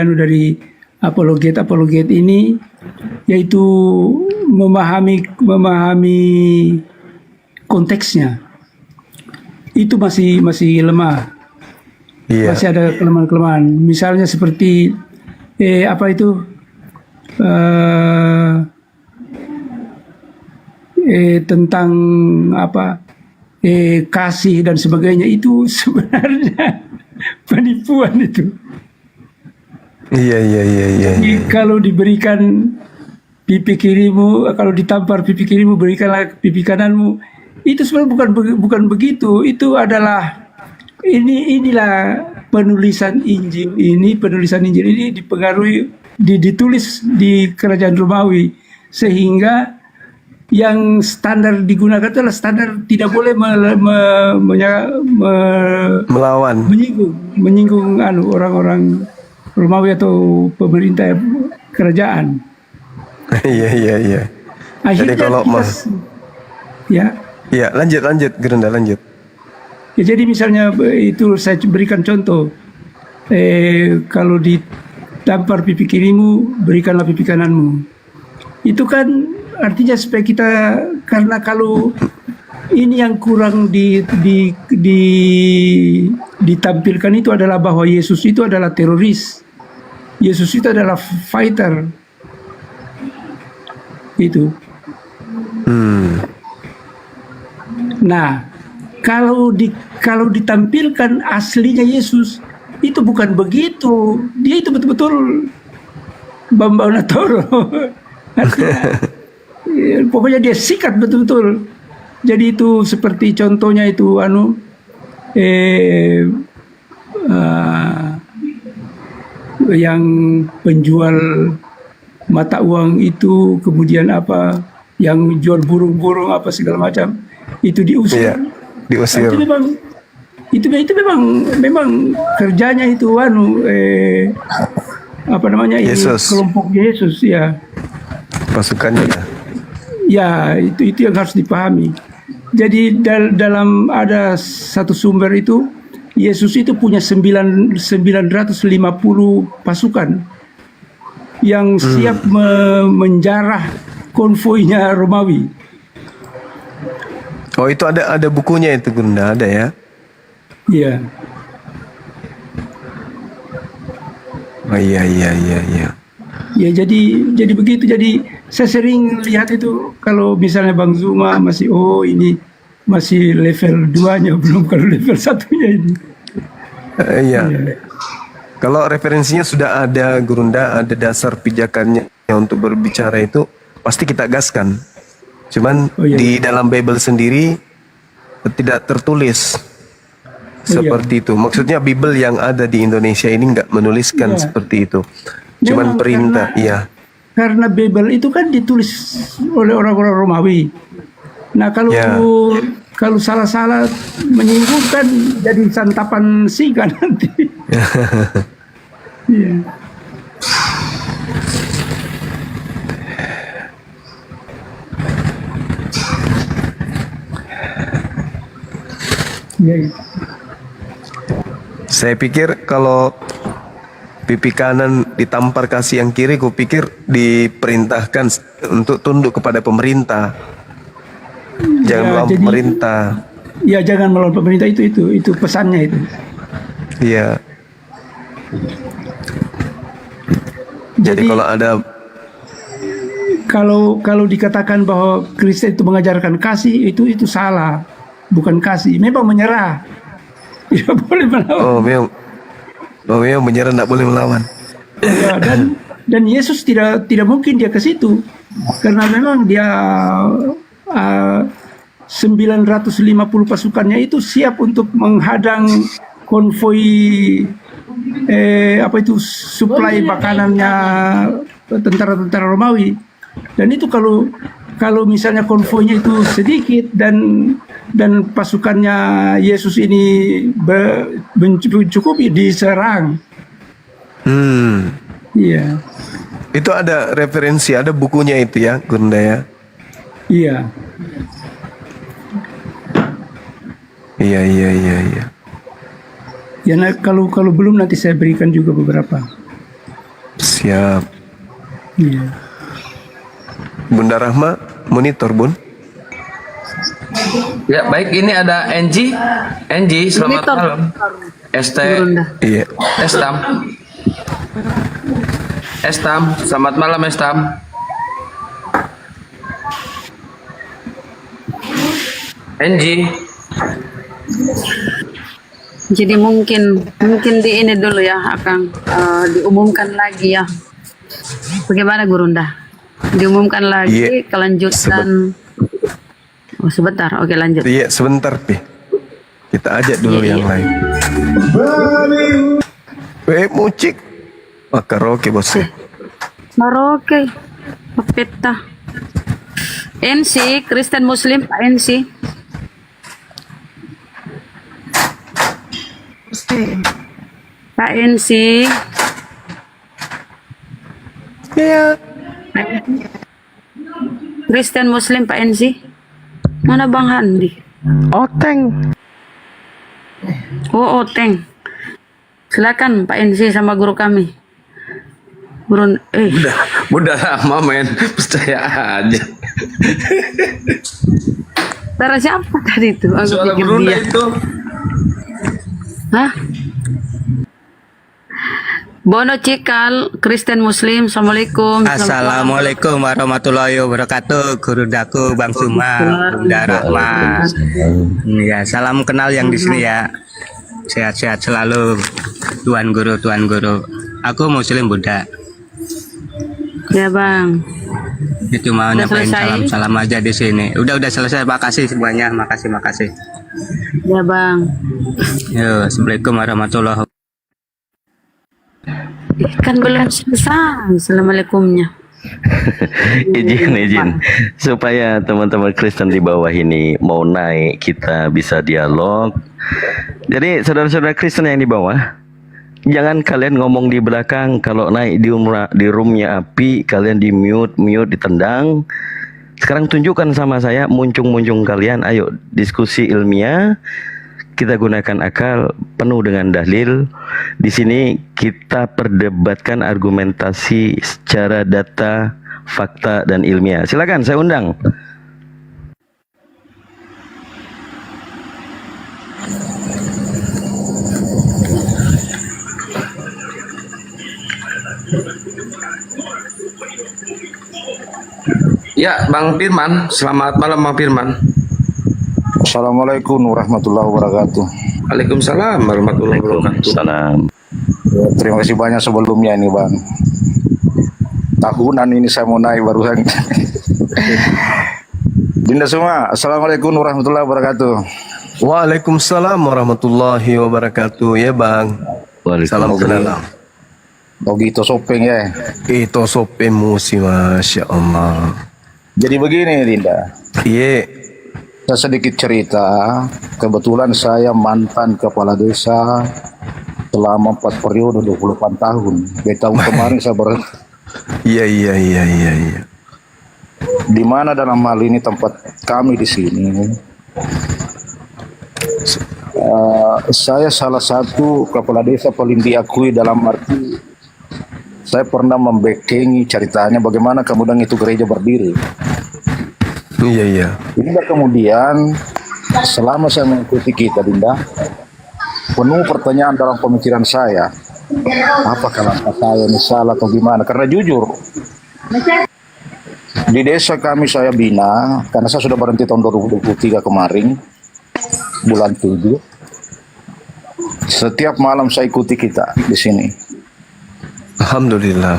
apologet ini, yaitu memahami konteksnya. Itu masih lemah. Iya. Masih ada kelemahan-kelemahan. Misalnya seperti tentang kasih dan sebagainya, itu sebenarnya penipuan itu. Iya. Kalau diberikan pipi kirimu, kalau ditampar pipi kirimu, berikanlah pipi kananmu. Itu sebenarnya bukan begitu. Itu adalah inilah penulisan Injil ini dipengaruhi, ditulis di kerajaan Romawi, sehingga yang standar digunakan adalah standar tidak boleh melawan, menyinggung orang-orang Romawi atau pemerintah kerajaan. Iya. Akhirnya jadi kalau lanjut Gerunda lanjut. Ya, jadi misalnya itu saya berikan contoh, kalau ditampar pipi kirimu, berikanlah pipi kananmu. Itu kan artinya supaya kita, karena kalau ini yang kurang ditampilkan itu adalah bahwa Yesus itu adalah teroris, Yesus itu adalah fighter. Itu. Nah, kalau ditampilkan aslinya Yesus, itu bukan begitu. Dia itu betul-betul Bambang Natoro. Artinya, pokoknya dia sikat betul-betul. Jadi itu seperti contohnya itu yang penjual mata uang itu, kemudian yang jual burung-burung segala macam, itu diusir. Iya, diusir. Itu memang kerjanya itu Yesus. Kelompok Yesus, ya. Pasukannya. Ya, itu yang harus dipahami. Jadi dalam ada satu sumber itu Yesus itu punya 950 pasukan yang siap menjarah konvoinya Romawi. Oh, itu ada bukunya itu Gunda, ada ya? Iya. Oh iya. Ya jadi begitu. Jadi saya sering lihat itu kalau misalnya Bang Zuma masih ini masih level 2-nya, belum kalau level 1-nya ini. Iya. Kalau referensinya sudah ada Gurunda, ada dasar pijakannya untuk berbicara itu pasti kita gaskan. Cuman di dalam Bible sendiri tidak tertulis seperti itu. Maksudnya Bible yang ada di Indonesia ini nggak menuliskan seperti itu. Cuman Memang perintah, karena Bible itu kan ditulis oleh orang-orang Romawi. Nah kalau salah-salah menyinggung kan jadi santapan singa nanti. Iya. Saya pikir kalau pipi kanan ditampar kasih yang kiri, ku pikir diperintahkan untuk tunduk kepada pemerintah. Jangan melawan pemerintah. Ya jangan melawan pemerintah, itu pesannya itu. Iya. Jadi kalau ada kalau dikatakan bahwa Kristen itu mengajarkan kasih, itu salah. Bukan kasih, memang menyerah. Tidak boleh melawan. Memang menyerah, tidak boleh melawan. Ya, dan Yesus tidak mungkin dia ke situ, karena memang dia 950 pasukannya itu siap untuk menghadang konvoi suplai makanannya tentara-tentara Romawi. Dan itu kalau misalnya konvoinya itu sedikit dan pasukannya Yesus ini mencukupi, diserang. Iya. Itu ada referensi, ada bukunya itu ya, Gunda ya. Iya. Iya. Ya, kalau belum nanti saya berikan juga beberapa. Siap. Iya. Bunda Rahma, monitor Bun. Ya baik, ini ada Enji, selamat malam. ST, iya. Estam, selamat malam Estam. Enji. Jadi mungkin di ini dulu ya akan diumumkan lagi ya. Bagaimana Gurunda? Diumumkan lagi kelanjutan. Sebentar, oke lanjut. Iya sebentar Pi. Kita ajak dulu yang lain. Mucik. Karaoke bos. Karaoke. Peta. NC, Kristen Muslim Pak NC. Pak NC. Iya. Kristen Muslim Pak NC. Mana Bang Handi? Oteng. Oh, Oteng. Silakan Pak NC sama guru kami. Udah lama men, percaya aja. Suara siapa tadi itu? Aku Suara pikir Gurunda dia. itu. Hah? Bono Cikal, Kristen Muslim, Assalamualaikum. Assalamualaikum warahmatullahi wabarakatuh. Guru Daku, Bang Suma, Bunda Rahma. Ya, salam kenal yang di sini ya. Sehat-sehat selalu, Tuan Guru. Aku Muslim Buddha. Ya Bang. Itu mau Udah nyampein selesai? salam aja di sini. Udah selesai. Makasih semuanya. Makasih. Ya Bang. Yo, Assalamualaikum warahmatullahi wabarakatuh. Kan belum selesai. Assalamualaikumnya. izin supaya teman-teman Kristen di bawah ini mau naik, kita bisa dialog. Jadi saudara-saudara Kristen yang di bawah, jangan kalian ngomong di belakang. Kalau naik di roomnya Api, kalian di mute, ditendang. Sekarang tunjukkan sama saya muncung-muncung kalian, ayo diskusi ilmiah. Kita gunakan akal penuh dengan dalil. Di sini kita perdebatkan argumentasi secara data, fakta dan ilmiah. Silakan, saya undang. Ya, Bang Firman. Selamat malam, Bang Firman. Assalamualaikum warahmatullahi wabarakatuh. Waalaikumsalam warahmatullahi wabarakatuh. Salam. Ya, terima kasih banyak sebelumnya ini Bang. Tahunan ini saya mau naik barusan. Dinda semua, Assalamualaikum warahmatullahi wabarakatuh. Waalaikumsalam warahmatullahi wabarakatuh. Ya Bang. Salam kenal. Begitu sopeng ya. Itu sopeng musi, Masya Allah. Jadi begini Dinda. Iya. Saya sedikit cerita. Kebetulan saya mantan kepala desa selama 4 periode 28 tahun. Dari tahun kemarin saya Iya. Di mana dalam hal ini tempat kami di sini. Saya salah satu kepala desa paling diakui dalam arti saya pernah membekengi ceritanya bagaimana kemudian itu gereja berdiri. Iya. Hingga kemudian selama saya mengikuti kita Dinda, penuh pertanyaan dalam pemikiran saya. Apakah langkah saya ini salah atau gimana? Karena jujur, di desa kami saya bina, karena saya sudah berhenti tahun 2023 kemarin, bulan 7. Setiap malam saya ikuti kita di sini. Alhamdulillah.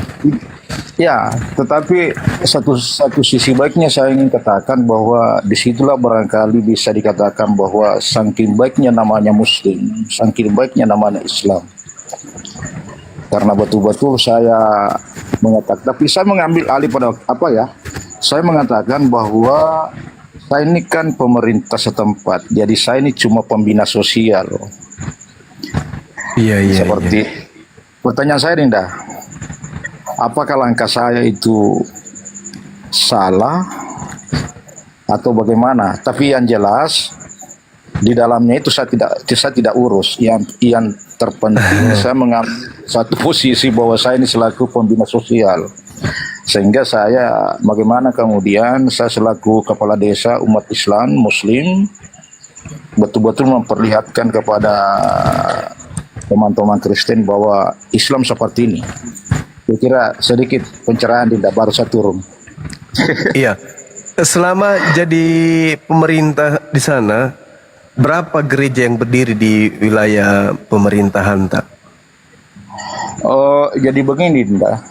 Ya, tetapi satu sisi baiknya saya ingin katakan bahwa disitulah barangkali bisa dikatakan bahwa saking baiknya namanya Muslim, saking baiknya namanya Islam. Karena betul-betul saya mengatakan, tapi saya mengambil alih pada apa ya? Saya mengatakan bahwa saya ini kan pemerintah setempat, jadi saya ini cuma pembina sosial. Iya. Seperti pertanyaan saya Dinda, apakah langkah saya itu salah atau bagaimana? Tapi yang jelas di dalamnya itu saya tidak urus. Yang terpenting saya mengambil satu posisi bahwa saya ini selaku pembina sosial, sehingga saya bagaimana kemudian saya selaku kepala desa umat Islam Muslim betul-betul memperlihatkan kepada teman-teman Kristen bahwa Islam seperti ini. Saya kira sedikit pencerahan Dinda baru saya turun. Iya. Selama jadi pemerintah di sana, berapa gereja yang berdiri di wilayah pemerintahan tak? Jadi begini Dinda,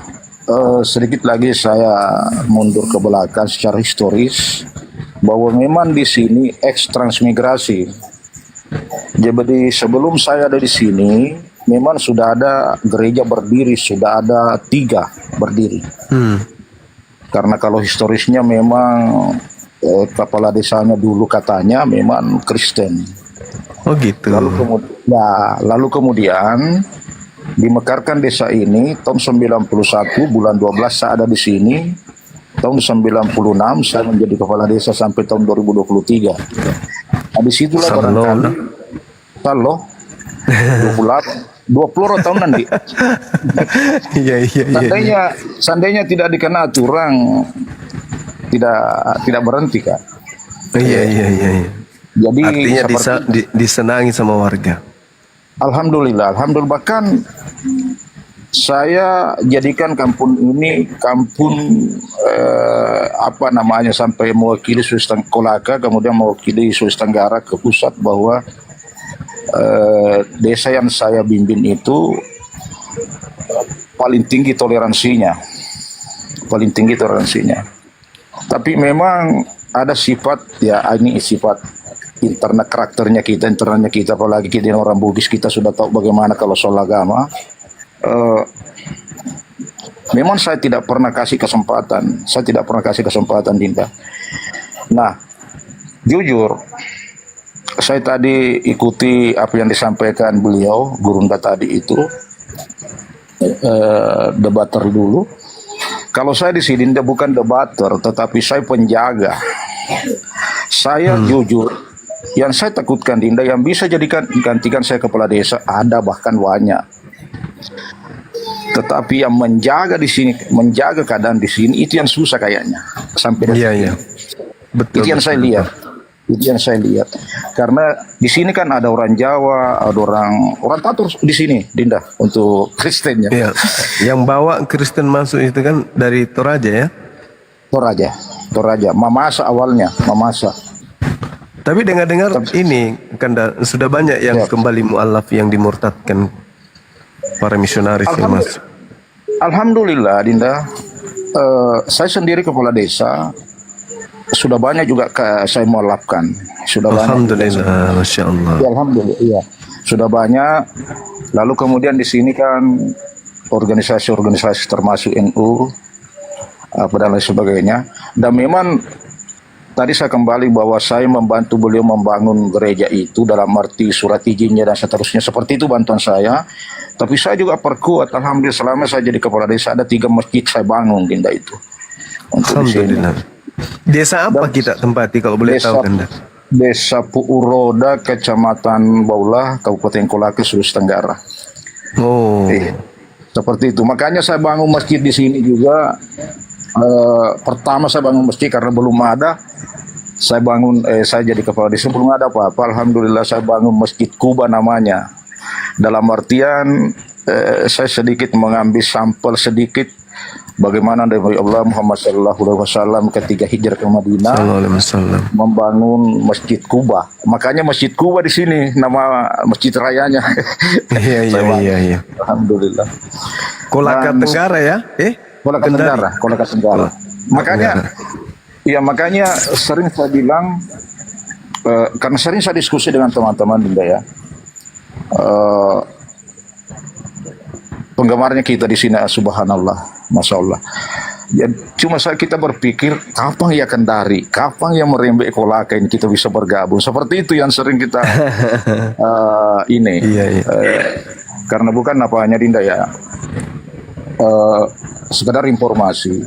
sedikit lagi saya mundur ke belakang secara historis bahwa memang di sini ex-transmigrasi. Jadi sebelum saya ada di sini, memang sudah ada gereja berdiri, sudah ada 3 berdiri. Karena kalau historisnya memang kepala desanya dulu katanya memang Kristen. Oh gitu. Lalu kemudian dimekarkan desa ini tahun 91 bulan 12 saya ada di sini. Tahun 96 saya menjadi kepala desa sampai tahun 2023. Nah, disitulah barangkali kalau 20 tahun nanti. Iya. Seandainya tidak dikenal aturan, tidak berhenti kan. Iya. Jadi artinya disenangi sama warga. Alhamdulillah. Bahkan saya jadikan kampung ini kampung sampai mewakili Sulawesi Kolaka, kemudian mewakili Sulawesi Tenggara ke pusat bahwa desa yang saya bimbing itu paling tinggi toleransinya. Tapi memang ada sifat internal karakternya internalnya kita, apalagi kita orang Bugis, kita sudah tahu bagaimana kalau soal agama. Memang saya tidak pernah kasih kesempatan Dinda. Nah, jujur saya tadi ikuti apa yang disampaikan beliau Gurunda tadi itu debater dulu. Kalau saya di sini bukan debater, tetapi saya penjaga. Saya jujur, yang saya takutkan Dinda, yang bisa gantikan saya kepala desa ada, bahkan banyak. Tetapi yang menjaga di sini, menjaga keadaan di sini, itu yang susah kayaknya. Sampai Iya. Betul. itu yang saya lihat. Itu yang saya lihat. Karena di sini kan ada orang Jawa, ada orang Tatur di sini, Dinda, untuk Kristennya. Iya. Yang bawa Kristen masuk itu kan dari Toraja ya? Toraja. Mamasa awalnya, Mamasa. Tapi dengar-dengar ini kan sudah banyak yang kembali mualaf yang dimurtadkan, para misionaris yang masuk. Alhamdulillah, Dinda. Saya sendiri kepala desa. Sudah banyak juga saya mualafkan. Sudah Alhamdulillah, banyak. Masya Allah. Ya, alhamdulillah, iya. Sudah banyak. Lalu kemudian di sini kan organisasi-organisasi termasuk NU, dan lain sebagainya. Dan memang tadi saya kembali bahwa saya membantu beliau membangun gereja itu dalam arti surat izinnya dan seterusnya. Seperti itu bantuan saya. Tapi saya juga perkuat. Alhamdulillah selama saya jadi kepala desa ada 3 masjid saya bangun, Dinda, itu. Untuk di sini. Desa apa kita tempati kalau boleh tahu Anda? Desa Puuroda, Kecamatan Baulah, Kabupaten Kolaka, Sulawesi Tenggara. Oh. Seperti itu. Makanya saya bangun masjid di sini juga. Pertama saya bangun masjid karena belum ada. Saya jadi kepala desa belum ada apa-apa. Alhamdulillah saya bangun Masjid Kuba namanya. Dalam artian saya sedikit mengambil sampel sedikit bagaimana Nabi Allah Muhammad SAW ketika hijrah ke Madinah membangun Masjid Kuba. Makanya Masjid Kuba di sini nama masjid rayanya. Iya. Alhamdulillah. Kolaka Tenggara ya? Kolaka Tenggara. Makanya sering saya bilang, karena sering saya diskusi dengan teman-teman Dinda ya. Penggemarnya kita di sini, subhanallah, masya Allah. Ya, cuma kita berpikir kapan ya Kendari, kapan ya merembek Kolaka ini kita bisa bergabung. Seperti itu yang sering kita karena bukan apanya Dinda ya. Sekedar informasi,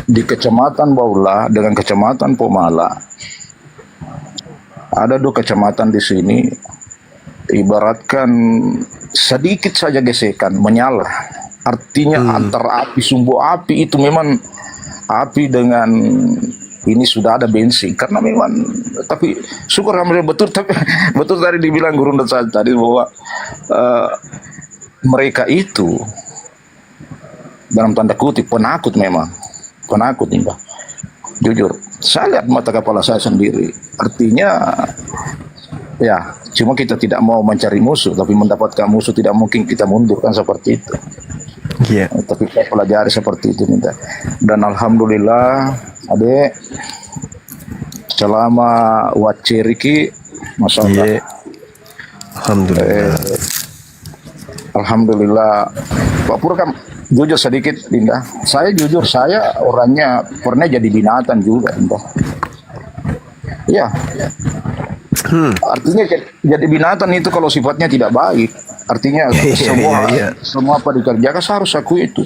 di Kecamatan Baulah dengan Kecamatan Pomala ada 2 kecamatan di sini. Ibaratkan sedikit saja gesekan menyala. Artinya antara api, sumbu api itu memang api dengan ini sudah ada bensin. Karena memang, tapi syukur alhamdulillah betul tadi dibilang Guru tadi bahwa mereka itu dalam tanda kutip penakut memang. Penakut nih, Mbak. Jujur, saya lihat mata kepala saya sendiri. Artinya ya, cuma kita tidak mau mencari musuh, tapi mendapatkan musuh tidak mungkin kita mundur kan seperti itu. Iya. Tapi saya pelajari seperti itu minta. Dan alhamdulillah, Adek, selama waceriki, masya Allah. Alhamdulillah. Alhamdulillah. Pak Pur kan jujur sedikit, Dinda. Saya jujur, saya orangnya pernah jadi binatang juga, Dinda. Iya. Artinya jadi binatang itu kalau sifatnya tidak baik. Artinya semua apa dikerjakan saya harus akui itu.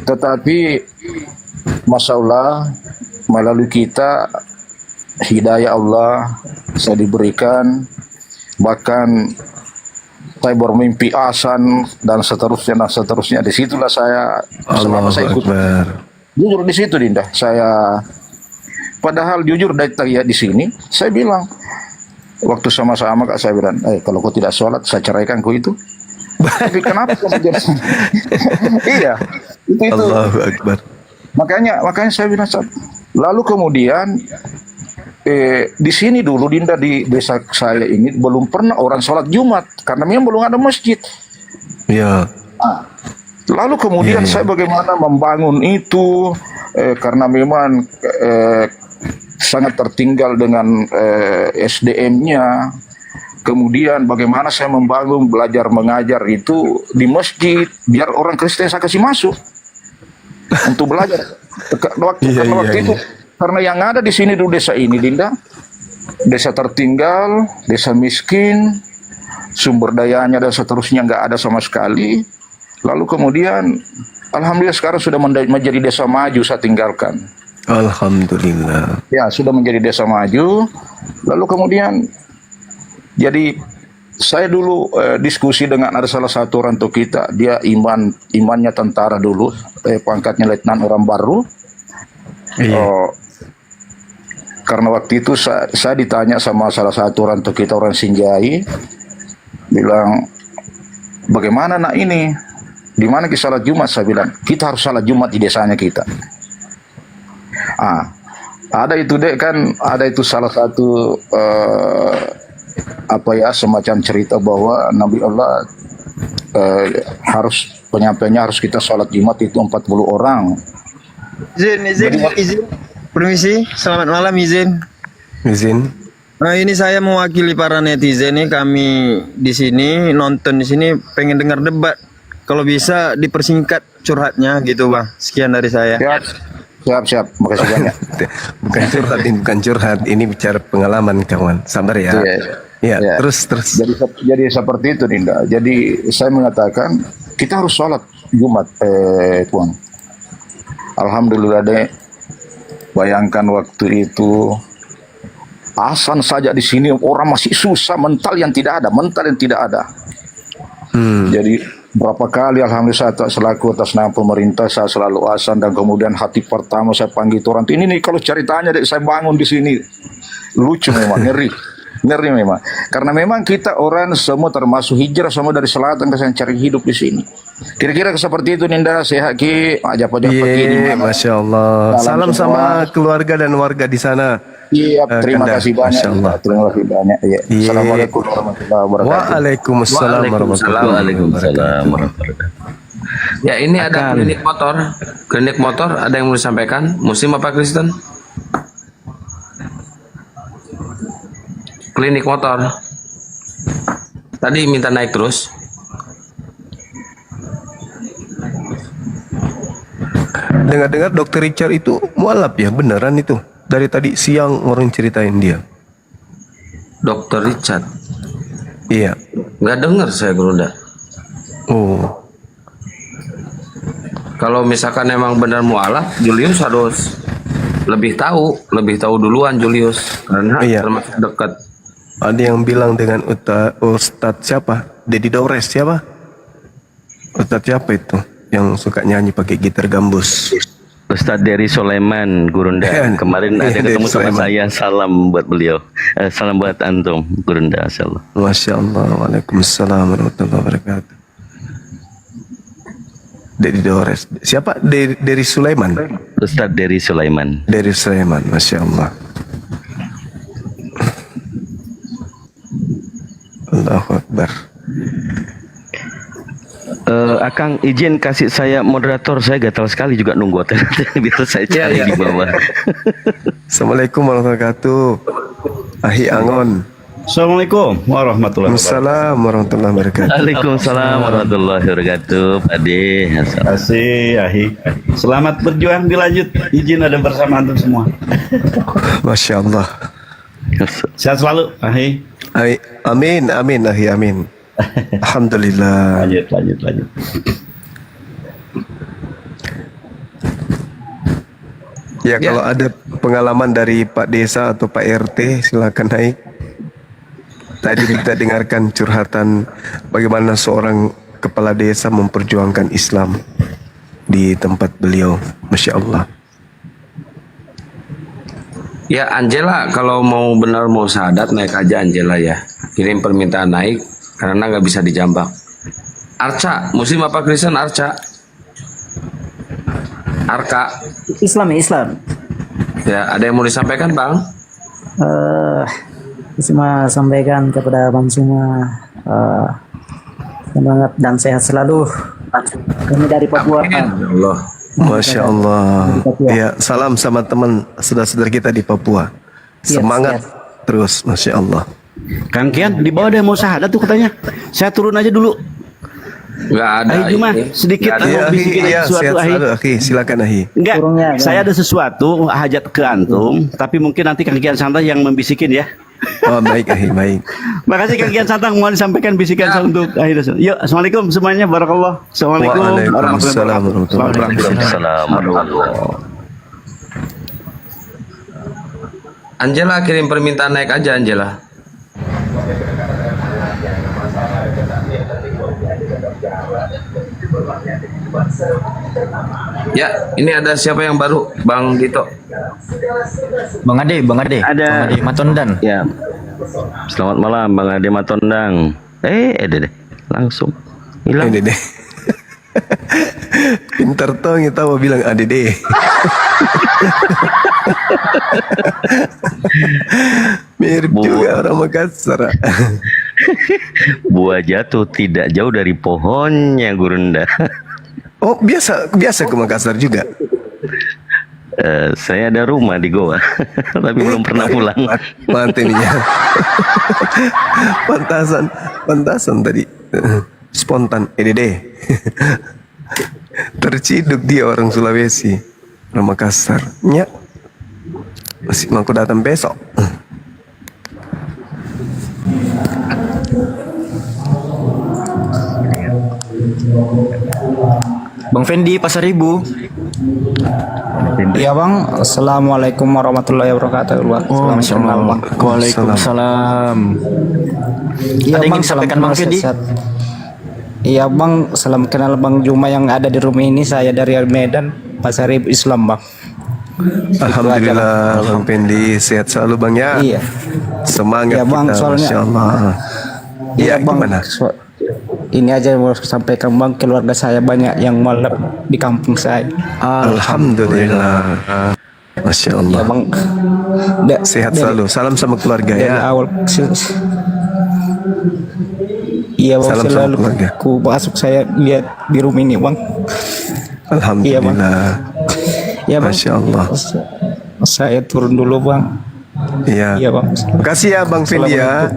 Tetapi masya Allah melalui kita hidayah Allah saya diberikan, bahkan saya bermimpi asan dan seterusnya. Disitulah saya selama saya ikut. Jujur di situ Dinda. Saya padahal jujur dari di sini saya bilang waktu sama-sama Kak saya bilang, kalau kau tidak sholat saya ceraikan kau itu. Tapi kenapa kemudian? Iya, itu. Allahu Akbar. Makanya saya bilang. Lalu kemudian di sini dulu Dinda di desa saya ini belum pernah orang sholat Jumat karena memang belum ada masjid. Iya. Lalu kemudian saya bagaimana membangun itu karena memang sangat tertinggal dengan SDM-nya. Kemudian bagaimana saya membangun belajar mengajar itu di masjid biar orang Kristen saya kasih masuk untuk belajar. Waktu itu karena yang ada di sini dulu desa ini Dinda, desa tertinggal, desa miskin, sumber dayanya dan seterusnya nggak ada sama sekali. Lalu kemudian alhamdulillah sekarang sudah menjadi desa maju saya tinggalkan. Alhamdulillah. Ya, sudah menjadi desa maju. Lalu kemudian jadi saya dulu diskusi dengan ada salah satu orang tua kita, dia imannya tentara dulu, pangkatnya letnan orang baru. Karena waktu itu saya ditanya sama salah satu orang tua kita, orang Sinjai, bilang, bagaimana nak ini? Di mana kita salat Jumat? Saya bilang, kita harus salat Jumat di desanya kita. Ada itu dek kan, ada itu salah satu semacam cerita bahwa Nabi Allah harus penyampainya harus kita salat Jumat itu 40 orang. Izin. Permisi, selamat malam izin. Nah, ini saya mewakili para netizen nih, kami di sini nonton di sini pengen dengar debat. Kalau bisa dipersingkat curhatnya gitu bang. Sekian dari saya. Siap. Makasih banyak. bukan curhat, ini bicara pengalaman kawan. Sabar ya. Ya. Terus. Jadi seperti itu Dinda. Jadi saya mengatakan kita harus sholat Jumat, Tuan. Alhamdulillah deh. Bayangkan waktu itu azan saja di sini orang masih susah, mental yang tidak ada. Jadi berapa kali alhamdulillah saya selaku atas nama pemerintah saya selalu azan, dan kemudian hati pertama saya panggil orang ini nih, kalau ceritanya dek saya bangun di sini lucu memang, ngeri memang, karena memang kita orang semua termasuk hijrah semua dari selatan ke cari hidup di sini. Kira-kira seperti itu Ninda, sehat ki, Masya Allah. Salam sama keluarga dan warga di sana. Iya, terima kasih banyak. Terima kasih banyak. Ya. Assalamualaikum warahmatullahi wabarakatuh. Waalaikumsalam warahmatullahi wabarakatuh. Ya, ini ada klinik motor. Ada yang mau disampaikan? Muslim apa Kristen? Klinik motor. Tadi minta naik terus. Dengar-dengar Dokter Richard itu mualaf ya, beneran itu? Dari tadi siang orang ceritain dia. Dokter Richard? Iya. Nggak dengar saya Gerunda. Oh. Kalau misalkan emang benar mualaf, Julius harus lebih tahu duluan Julius, karena termasuk dekat. Ada yang bilang dengan Ustadz siapa? Dedi Dores siapa? Ustadz siapa itu? Yang suka nyanyi pakai gitar gambus. Ustadz Dery Sulaiman Gurunda. Kemarin ada ketemu sama saya. Salam buat beliau. Salam buat antum Gurunda. Masya Allah. Waalaikumsalam warahmatullahi wabarakatuh. Dedi Dores. Siapa? Dery Sulaiman. Ustadz Dery Sulaiman. Dery Sulaiman. Masya Allah. Allahu Akbar. Akang izin kasih saya moderator, saya gatal sekali juga nunggu hotel biar saya cari di bawah. Assalamualaikum warahmatullahi wabarakatuh. Ahi Angon. Assalamualaikum warahmatullahi wabarakatuh. Warahmatullahi wabarakatuh. Waalaikumsalam warahmatullahi wabarakatuh. Pade. Terima kasih Ahi. Selamat berjuang, dilanjut. Izin ada bersama antum semua. Masya Allah. Sehat selalu Ahi. Amin Ahi amin. Alhamdulillah. Lanjut. Ya, kalau ada pengalaman dari Pak Desa atau Pak RT silakan naik. Tadi kita dengarkan curhatan bagaimana seorang kepala desa memperjuangkan Islam di tempat beliau. Masya Allah. Ya Angela, kalau mau syahadat naik aja Angela ya. Kirim permintaan naik karena nggak bisa dijambak. Arca, Muslim apa Kristen Arca? Arka. Islam. Ya, ada yang mau disampaikan Bang? Cuma sampaikan kepada Bang Suma semangat dan sehat selalu. Kami dari Papua. Allah. Masya Allah. Ya, salam sama teman saudara-saudara kita di Papua. Semangat terus, Masya Allah. Kang Kian, di bawah ada yang mau syahadat tuh katanya. Saya turun aja dulu. Nggak ada. Ahi cuma sedikit mau bisikin sesuatu Ahi. Silakan Ahi. Enggak, saya ada sesuatu hajat ke antum, tapi mungkin nanti Kang Kian Santai yang membisikin ya. Oh baik, baik. Makasih Kang Kian Santang, mohon disampaikan bisikan untuk akhir. Yuk, assalamualaikum semuanya, barakallah. Assalamualaikum Waalaikumsalam warahmatullahi Waalaikumsalam. Angela kirim permintaan naik aja Angela. Ya, ini ada siapa yang baru? Bang Dito. Bang Ade. Ada. Bang Ade Matondan. Ya. Selamat malam Bang Ade Matondang. Dede. Langsung hilang. Dede. Pinter toh kita mau bilang ADD. Mirip juga orang Makassar. Buah jatuh tidak jauh dari pohonnya Gurunda. Oh biasa ke Makassar juga. Saya ada rumah di Goa, tapi belum pernah pulang. Mantap nih ya. Pantasan tadi. Spontan, Dede. Terciduk dia orang Sulawesi, orang Makassar. Ya, masih mau datang besok. Bang Fendi Pasar Ibu. Iya Bang, assalamualaikum warahmatullahi wabarakatuh. Waalaikumsalam. Iya Ada Bang, ingin disampaikan Bang Fendi? Iya Bang, salam kenal Bang Juma yang ada di rumah ini. Saya dari Medan, Pasar Ibu Islam Bang. Alhamdulillah Bang Fendi, sehat selalu Bang ya. Iya. Semangat Iya Bang, kita, soalnya. Masya Allah. Iya Bang, gimana? ini aja yang mau sampaikan Bang, keluarga saya banyak yang malam di kampung saya. Alhamdulillah. Masya Allah. Iya Bang. Sehat selalu. Salam sama keluarga Dari ya. awal iya Bang, Salam sama selalu keluarga. ku masuk saya lihat di rumah ini Bang. Alhamdulillah. Iya Bang. Masya Allah. Saya turun dulu Bang. Iya. Iya Bang. Makasih ya Bang Fendi ya.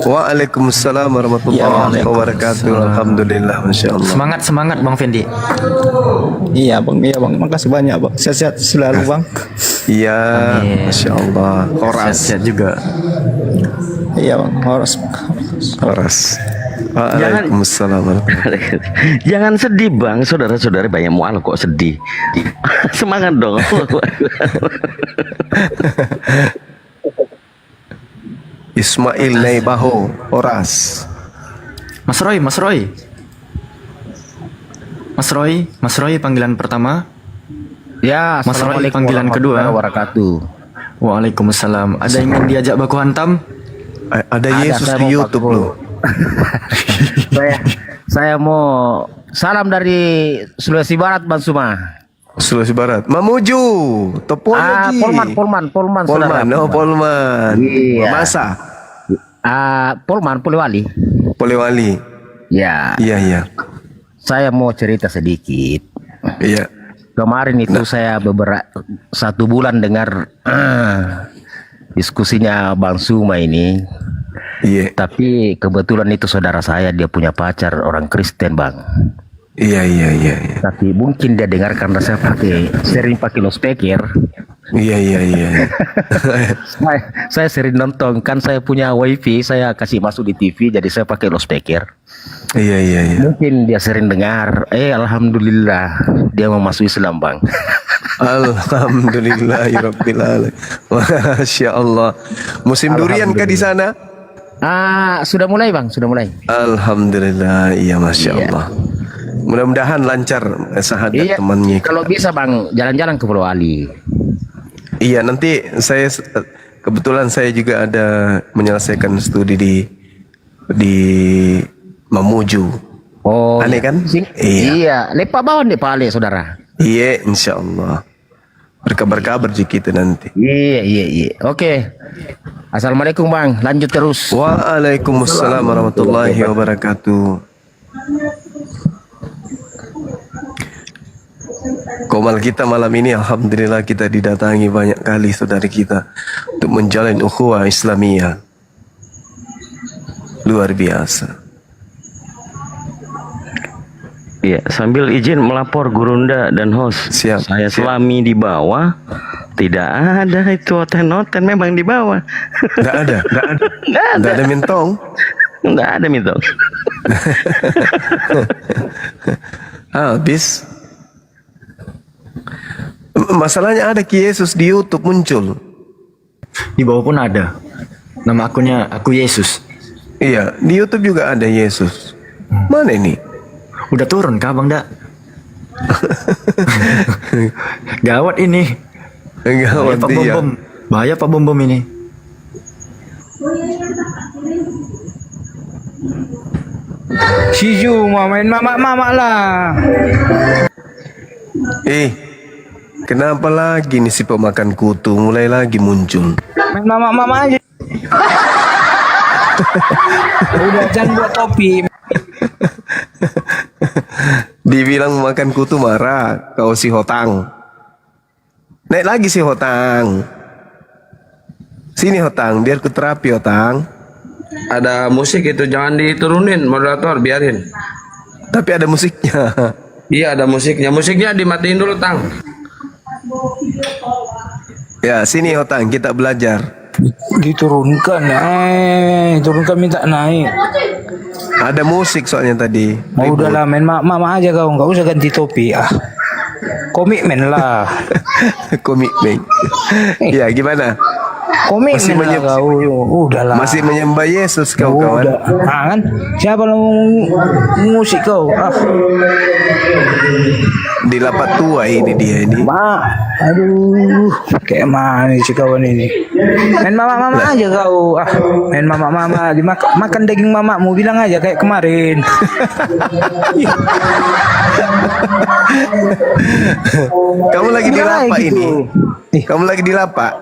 Waalaikumsalam warahmatullahi wabarakatuh. Alhamdulillah, Masya Allah. Semangat Bang Fendi. Iya Bang, makasih banyak Bang. Sehat selalu Bang. Iya, Masya Allah. Horas. Sehat juga. Iya Bang, horas. Waalaikumsalam. Jangan sedih Bang, saudara-saudara banyak mual kok sedih. Semangat dong. Ismail Naibaho, Horas. Mas Roy panggilan pertama. Ya, Mas Roy assalamualaikum panggilan kedua. warahmatullahi wabarakatuh. Waalaikumsalam. Ada ingin diajak baku hantam? Ada Yesus saya di mau YouTube paku. loh. Saya mau salam dari Sulawesi Barat Bang Suma. Sulawesi Barat. Mamuju, Topologi. Polman. Polman. Iya. Masa. Polman, Polewali. Ya. Iya. Saya mau cerita sedikit. Iya. Kemarin itu saya satu bulan dengar diskusinya Bang Suma ini. Iya. Tapi kebetulan itu saudara saya, dia punya pacar orang Kristen Bang. Iya. Tapi mungkin dia dengar karena saya sering pakai loudspeaker. Iya. Saya sering nonton, kan saya punya wifi, saya kasih masuk di TV, jadi saya pakai loudspeaker. Iya. Mungkin dia sering dengar. Alhamdulillah dia mau masuk Islam Bang. Alhamdulillahirabbil alamin. Masya Allah. Musim durian kah di sana? Sudah mulai Bang, sudah mulai. Alhamdulillah, iya Masya Allah. Mudah-mudahan lancar sahadat temannya. Kalau bisa Bang, jalan-jalan ke Pulau Ali. Iya, nanti kebetulan saya juga ada menyelesaikan studi di Mamuju. Oh, aneh kan? Iya, lepak bawah nih Pak Ali, saudara. Iya, insya Allah. Berkabar-kabar kita nanti. Iya. Oke. Assalamualaikum Bang, lanjut terus. Waalaikumsalam warahmatullahi wabarakatuh. Komal kita malam ini alhamdulillah kita didatangi banyak kali saudara kita untuk menjalin ukhuwah Islamiyah. Luar biasa. Iya, sambil izin melapor Gurunda dan host. Siap. Saya selami di bawah Tidak ada itu hoten-hoten, memang di bawah. Nggak ada. Nggak ada mentong. Nggak ada mentong. Habis. Masalahnya ada Ki Yesus di YouTube muncul. Di bawah pun ada. Nama akunnya Aku Yesus. Iya, di YouTube juga ada Yesus. Mana ini? Udah turun kah Bang Da? Gawat ini. Gawat, Bahaya Pak iya. Bom. Bahaya Pak Bom ini. Si Ju mau main mama-mama lah. Kenapa lagi nih si pemakan kutu mulai lagi muncul? Main mama-mama aja. Udah jangan buat topi. Dibilang makan kutu marah, kau si Hotang. Naik lagi si Hotang. Sini Hotang, biar ku terapi Hotang. Ada musik itu, jangan diturunin moderator, biarin. Tapi ada musiknya. Iya ada musiknya. Musiknya dimatiin dulu, Tang. Ya, sini Hotang, kita belajar. Diturunkan, turunkan minta naik. Ada musik soalnya tadi. Mau udahlah main mama aja kau, nggak usah ganti topi. Komitmen lah. Komitmen. Ya gimana? Komitmen lah kau. Udahlah. Masih menyembah Yesus kau kawan. Kan? Siapa yang musik kau? Di lapak tua ini dia ini. Aduh, kayak mana si kawan ini? Main mama-mama aja kau. Main mama-mama, makan daging mamamu, bilang aja kayak kemarin. Kamu lagi di lapak ini. Kamu lagi di lapak.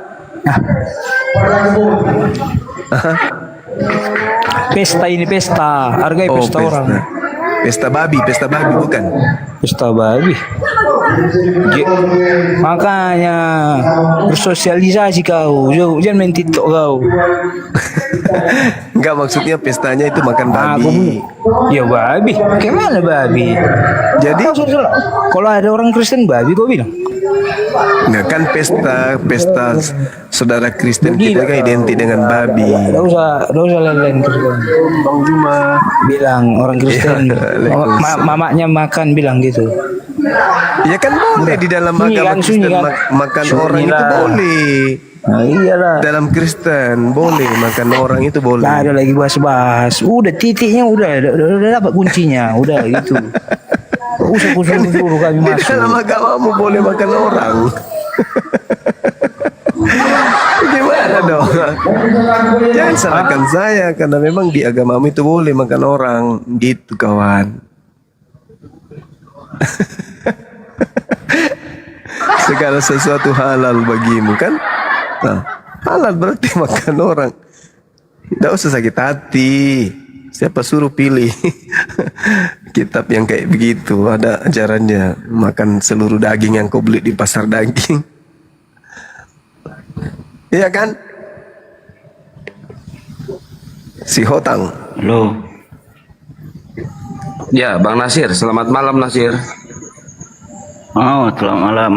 Pesta ini pesta, hargai pesta orang. Pesta babi bukan? Pesta babi. Makanya bersosialisasi kau, jangan main TikTok kau. Enggak, maksudnya pestanya itu makan babi. Ya babi, kayak mana babi? Jadi kalau ada orang Kristen babi kau bilang? Enggak kan pesta saudara Kristen kita kan identik dengan babi. Enggak usah lain Kristen. Bang Juma bilang orang Kristen. Mamanya makan bilang gitu. Ya kan boleh di dalam agama Kristen makan orang itu boleh. Nah, iyalah. Dalam Kristen boleh makan orang itu boleh. Nah, ada lagi bahas-bahas. Udah titiknya udah dapat kuncinya, udah gitu. Usah suruh kami masuk. Di dalam agamamu boleh makan orang. Gimana dong? Jangan salahkan saya karena memang di agamamu itu boleh makan orang, gitu kawan. Segala sesuatu halal bagimu kan? Nah, halal berarti makan orang. Tidak usah sakit hati. Siapa suruh pilih kitab yang kayak begitu? Ada ajarannya makan seluruh daging yang kau beli di pasar daging. Iya kan? Si Hotang. Halo. Ya, Bang Nasir. Selamat malam Nasir. Oh, selamat malam.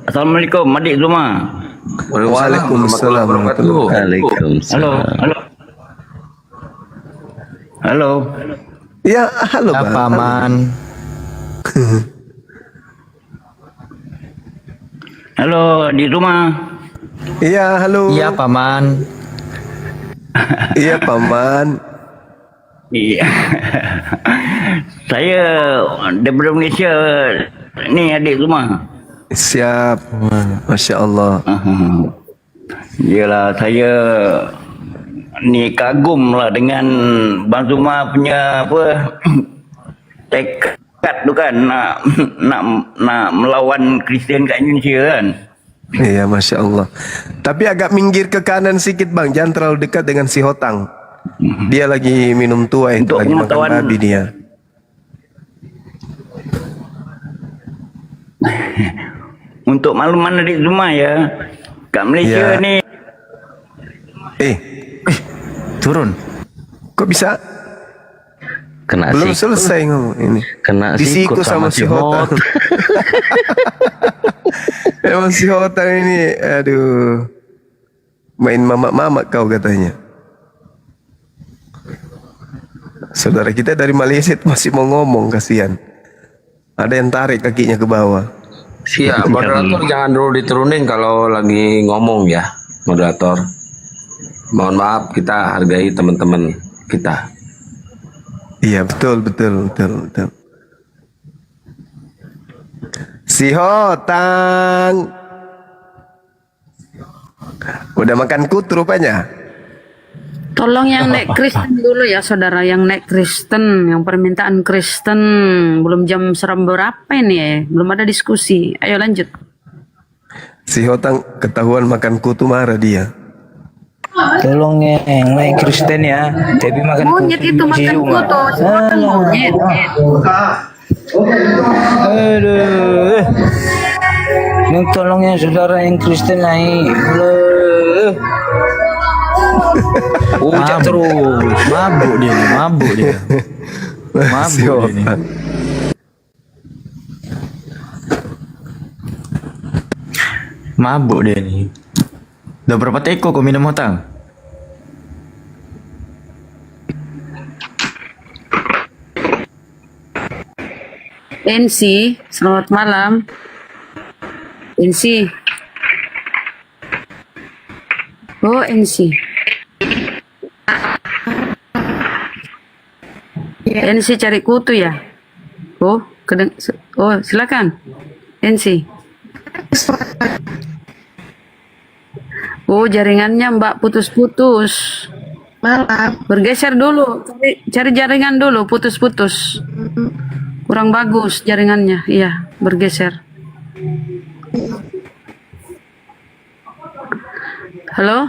Assalamualaikum, adik rumah. Waalaikumsalam warahmatullahi wabarakatuh. Halo. Ya, halo Bang. Paman. Halo, di rumah. Iya, halo. Iya, Paman. Iya, Paman. Iya. Saya dari Malaysia. Nih adik rumah. Siap. Masya Allah. Yalah, saya ni kagum lah dengan Bang Zuma punya apa tekad tu kan nak melawan Kristian kat Indonesia kan. Iya, Masya Allah. Tapi agak minggir ke kanan sedikit Bang, jangan terlalu dekat dengan si Hotang. Dia lagi minum tua itu, lagi makan babi dia. Untuk makluman adik Zuma ya, kat Malaysia Ya. ni turun. Kok bisa? Kena Belum siku. selesai ngomong ini. Kena Disiku sama si Hotang. Emang si Hotang ini, aduh, main mamak-mamak kau katanya. Saudara kita dari Malaysia masih mau ngomong, kasihan. Ada yang tarik kakinya ke bawah. Siap, moderator jangan dulu diturunin kalau lagi ngomong ya, moderator. Mohon maaf, kita hargai teman-teman kita. Iya, betul. Si Hotang. Udah makan kutu rupanya. Tolong yang naik Kristen dulu ya saudara, yang naik Kristen, yang permintaan Kristen. Belum jam seram berapa ini ya, belum ada diskusi. Ayo lanjut. Si Hotang ketahuan makan kutu, marah dia. Tolong yang naik Kristen ya, tapi makan Monyet itu makan kutu, makan monyet. Aduh. Yang tolong ya saudara yang Kristen naik. Ucap terus. Mabuk dia. Mabuk dia nih. Mabuk dia nih. Udah berapa teko kau minum, Hotang? NC, selamat malam. NC. Oh, NC. NC cari kutu ya? Oh, silakan. NC. Oh, jaringannya Mbak putus-putus. Malam. Bergeser dulu, cari jaringan dulu, putus-putus. Kurang bagus jaringannya, iya, bergeser. Halo?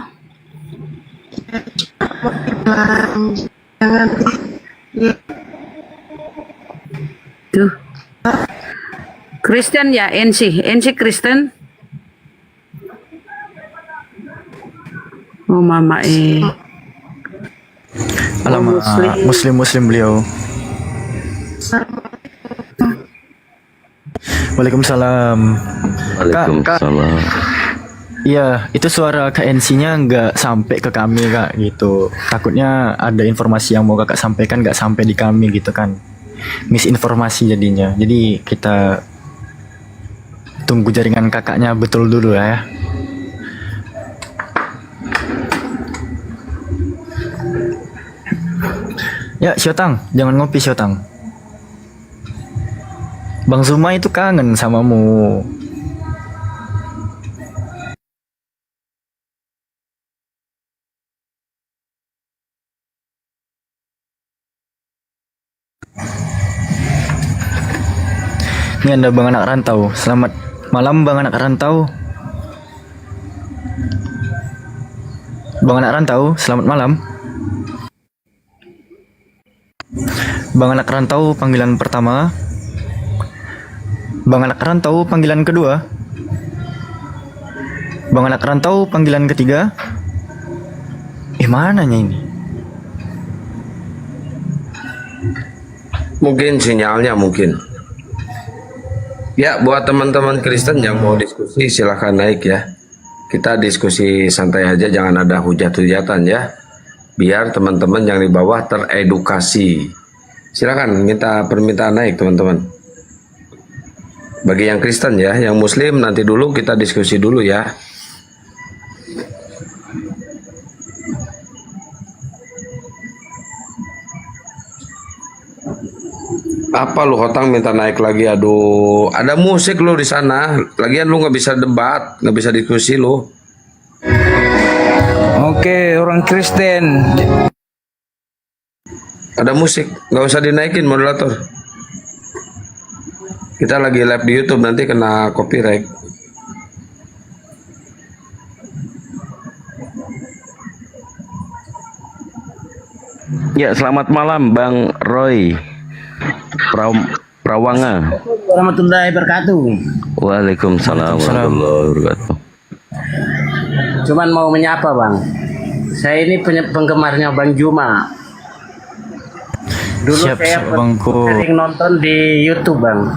Tuh. Kristen ya, NC Kristen. Oh mama Alamak, muslim beliau. Waalaikumsalam. Waalaikumsalam. Iya, itu suara KNC-nya nggak sampai ke kami kak gitu. Takutnya ada informasi yang mau kakak sampaikan nggak sampai di kami gitu kan. Misinformasi jadinya. Jadi kita tunggu jaringan kakaknya betul dulu ya. Ya, Syotang, jangan ngopi Syotang. Bang Zuma itu kangen samamu. Ini Anda Bang Anak Rantau. Selamat malam Bang Anak Rantau. Bang Anak Rantau, selamat malam. Bang Anak Rantau panggilan pertama. Bang Anak Rantau panggilan kedua. Bang Anak Rantau panggilan ketiga. Mananya ini? Mungkin sinyalnya mungkin. Ya, buat teman-teman Kristen yang mau diskusi silahkan naik ya. Kita diskusi santai aja, jangan ada hujat-hujatan ya. Biar teman-teman yang di bawah teredukasi. Silakan minta permintaan naik teman-teman. Bagi yang Kristen ya, yang Muslim nanti dulu kita diskusi dulu ya. Apa lu Hotang minta naik lagi? Aduh, ada musik lu di sana. Lagian lu nggak bisa debat, nggak bisa diskusi lu. Oke, orang Kristen. Ada musik, nggak usah dinaikin moderator. Kita lagi live di YouTube, nanti kena copyright. Ya, selamat malam Bang Roy Prawanga. Warahmatullahi wabarakatuh. Waalaikumsalam warahmatullahi wabarakatuh. Cuman mau menyapa Bang. Saya ini penggemarnya Bang Juma. Dulu Siap, saya Bangku. sering nonton di YouTube Bang.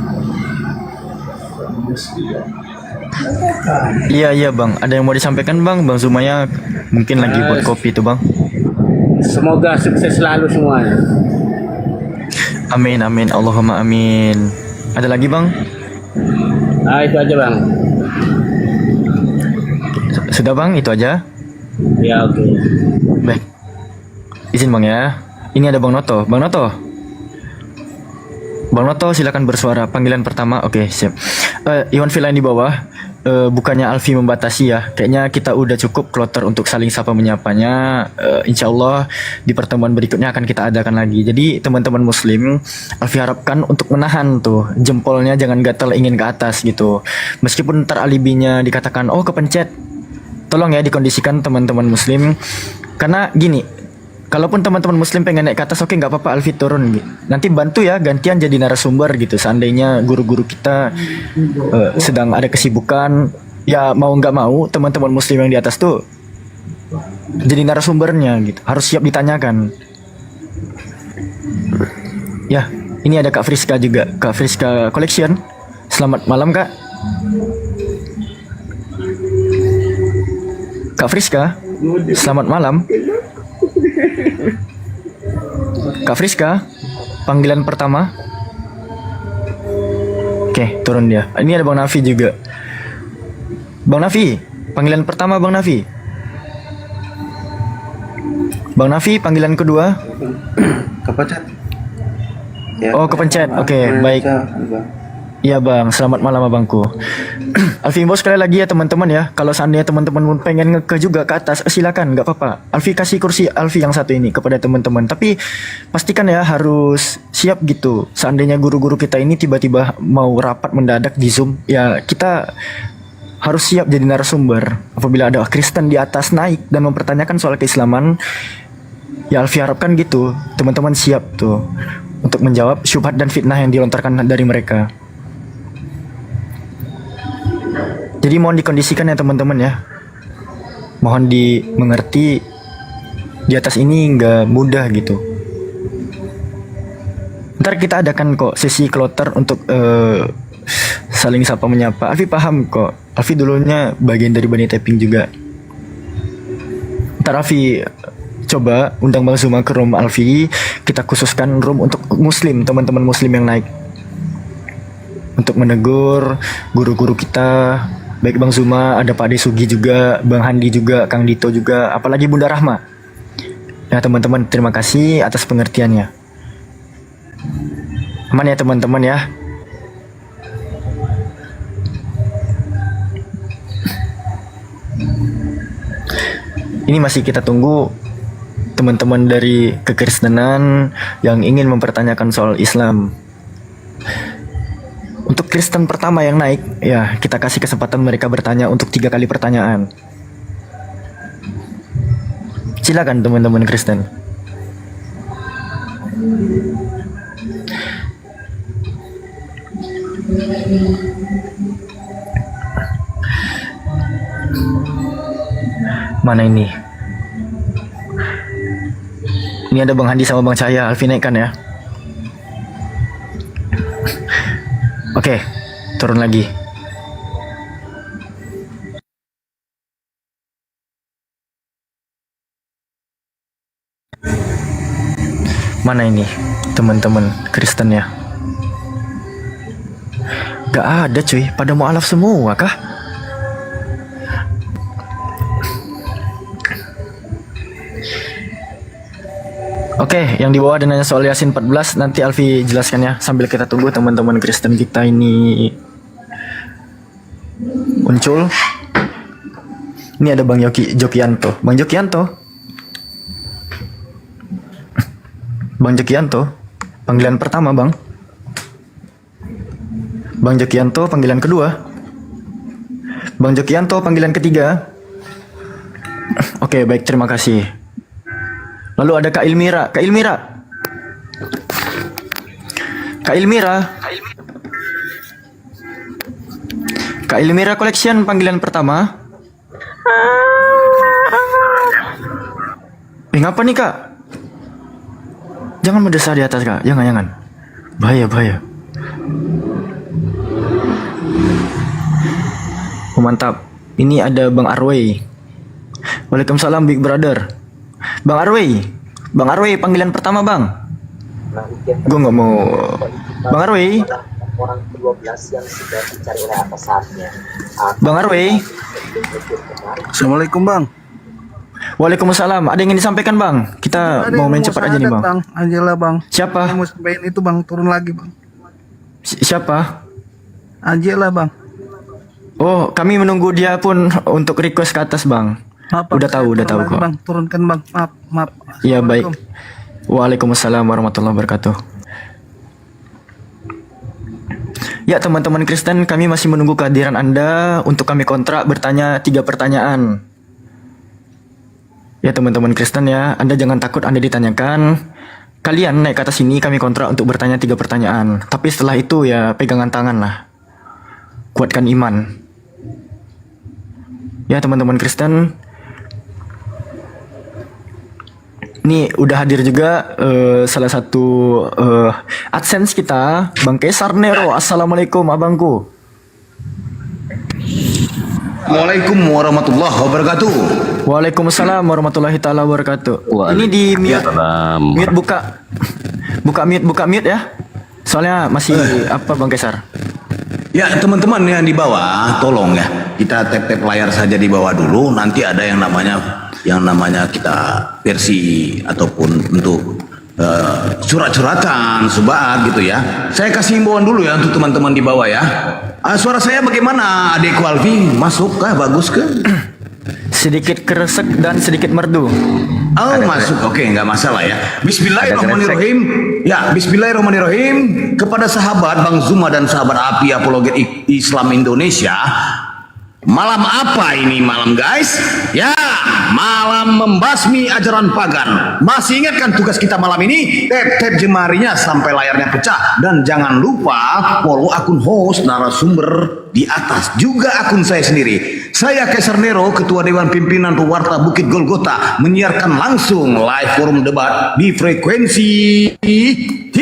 Iya bang, ada yang mau disampaikan bang? Bang Zumaya mungkin lagi buat kopi tuh bang. Semoga sukses selalu semuanya. Amin amin, Allahumma amin. Ada lagi bang? Itu aja bang. Sudah bang, itu aja. Ya oke. Baik, izin bang ya. Ini ada Bang Noto. Bang Noto. Bang Noto silakan bersuara. Panggilan pertama. Oke, siap. Iwan Filain di bawah. Bukannya Alfi membatasi ya. Kayaknya kita udah cukup kloter untuk saling sapa menyapanya. Insya Allah di pertemuan berikutnya akan kita adakan lagi. Jadi teman-teman muslim, Alfi harapkan untuk menahan tuh jempolnya, jangan gatal ingin ke atas gitu. Meskipun ntar alibinya dikatakan oh kepencet, tolong ya dikondisikan teman-teman muslim. Karena gini, kalaupun teman-teman muslim pengen naik ke atas, oke nggak apa-apa Alfi turun gitu. Nanti bantu ya gantian jadi narasumber gitu. Seandainya guru-guru kita sedang ada kesibukan, ya mau nggak mau teman-teman muslim yang di atas tuh jadi narasumbernya gitu. Harus siap ditanyakan. Ya, ini ada Kak Friska juga, Kak Friska Collection. Selamat malam Kak. Kak Friska, selamat malam. Kak Friska, panggilan pertama. Oke, turun dia. Ini ada Bang Nafi juga. Bang Nafi, panggilan pertama Bang Nafi. Bang Nafi, panggilan kedua. Kepencet. Oh, kepencet. Oke, baik. Iya bang, selamat malam abangku. Alfi imbau sekali lagi ya teman-teman ya. Kalau seandainya teman-teman pengen ngeke juga ke atas, silakan, nggak apa-apa. Alfi kasih kursi Alfi yang satu ini kepada teman-teman. Tapi pastikan ya harus siap gitu. Seandainya guru-guru kita ini tiba-tiba mau rapat mendadak di Zoom, ya kita harus siap jadi narasumber. Apabila ada Kristen di atas naik dan mempertanyakan soal keislaman, ya Alfi harapkan gitu. Teman-teman siap tuh untuk menjawab syubhat dan fitnah yang dilontarkan dari mereka. Jadi mohon dikondisikan ya teman-teman ya. Mohon dimengerti, di atas ini nggak mudah gitu. Ntar kita adakan kok sesi kloter untuk saling sapa menyapa. Alfi paham kok. Alfi dulunya bagian dari Bani Tapping juga. Ntar Alfi coba undang Bang Zuma ke room Alfi. Kita khususkan room untuk muslim, teman-teman muslim yang naik. Untuk menegur guru-guru kita. Baik Bang Zuma, ada Pak Desugi juga, Bang Handi juga, Kang Dito juga, apalagi Bunda Rahma. Ya teman-teman, terima kasih atas pengertiannya. Aman ya teman-teman ya. Ini masih kita tunggu teman-teman dari kekristenan yang ingin mempertanyakan soal Islam. Untuk Kristen pertama yang naik, ya kita kasih kesempatan mereka bertanya untuk 3 kali pertanyaan. Silakan teman-teman Kristen. Mana ini? Ini ada Bang Handi sama Bang Cahaya. Alfi naikkan ya. Oke, turun lagi. Mana ini teman-teman Kristen ya? Gak ada cuy, pada mualaf semua kah? Oke, yang di bawah ada nanya soal Yasin 14, nanti Alfi jelaskan ya sambil kita tunggu teman-teman Kristen kita ini muncul. Ini ada Bang Jokianto. Bang Jokianto. Bang Jokianto, panggilan pertama, Bang. Bang Jokianto, panggilan kedua. Bang Jokianto, panggilan ketiga. Oke, baik, terima kasih. Lalu ada Kak Ilmira. Kak Ilmira. Kak Ilmira. Kak Ilmira Collection, panggilan pertama. Ngapa nih Kak? Jangan mendesak di atas Kak. Jangan. Bahaya. mantap. Ini ada Bang Arway. Waalaikumsalam Big Brother. Bang Arway. Bang Arway panggilan pertama bang. Gue nggak mau. Bang Arway. Orang ke-12 yang sudah dicari oleh atasannya. Bang Arway. Assalamualaikum bang. Waalaikumsalam. Ada yang ingin disampaikan bang? Kita mau main cepat aja nih bang. Angela bang. Siapa? Saya mau sampaikan itu bang, turun lagi bang. Siapa? Angela bang. Oh, kami menunggu dia pun untuk request ke atas bang. Maaf, bang, udah tahu kok. Bang, turunkan bang. Maaf. Iya baik. Waalaikumsalam warahmatullahi wabarakatuh. Ya teman-teman Kristen, kami masih menunggu kehadiran Anda untuk kami kontrak bertanya 3 pertanyaan. Ya teman-teman Kristen ya, Anda jangan takut Anda ditanyakan. Kalian naik ke atas sini, kami kontrak untuk bertanya 3 pertanyaan. Tapi setelah itu ya pegangan tangan lah. Kuatkan iman. Ya teman-teman Kristen, ini udah hadir juga salah satu AdSense kita, Bang Kesar Nero. Assalamualaikum abangku. Waalaikumsalam warahmatullahi wabarakatuh. Waalaikumsalam warahmatullahi taala wabarakatuh. Ini di mute buka mute ya. Soalnya masih apa Bang Kesar? Ya teman-teman yang di bawah, tolong ya kita tap layar saja di bawah dulu. Nanti ada yang namanya kita versi ataupun untuk surat-suratan, subaat gitu ya. Saya kasih himbauan dulu ya untuk teman-teman di bawah ya. Suara saya bagaimana adekku Alfi? Masuk kah? Bagus kah? Sedikit keresek dan sedikit merdu. Oh masuk, oke nggak masalah ya. Bismillahirrahmanirrahim. Ya Bismillahirrahmanirrahim. Kepada sahabat Bang Zuma dan sahabat api apologet Islam Indonesia. Malam apa ini malam guys? Ya malam membasmi ajaran pagan. Masih ingatkan tugas kita malam ini? Tap jemarinya sampai layarnya pecah. Dan jangan lupa follow akun host narasumber di atas. Juga akun saya sendiri. Saya Kesar Nero, Ketua Dewan Pimpinan Pewarta Bukit Golgota, menyiarkan langsung live forum debat di frekuensi 3,1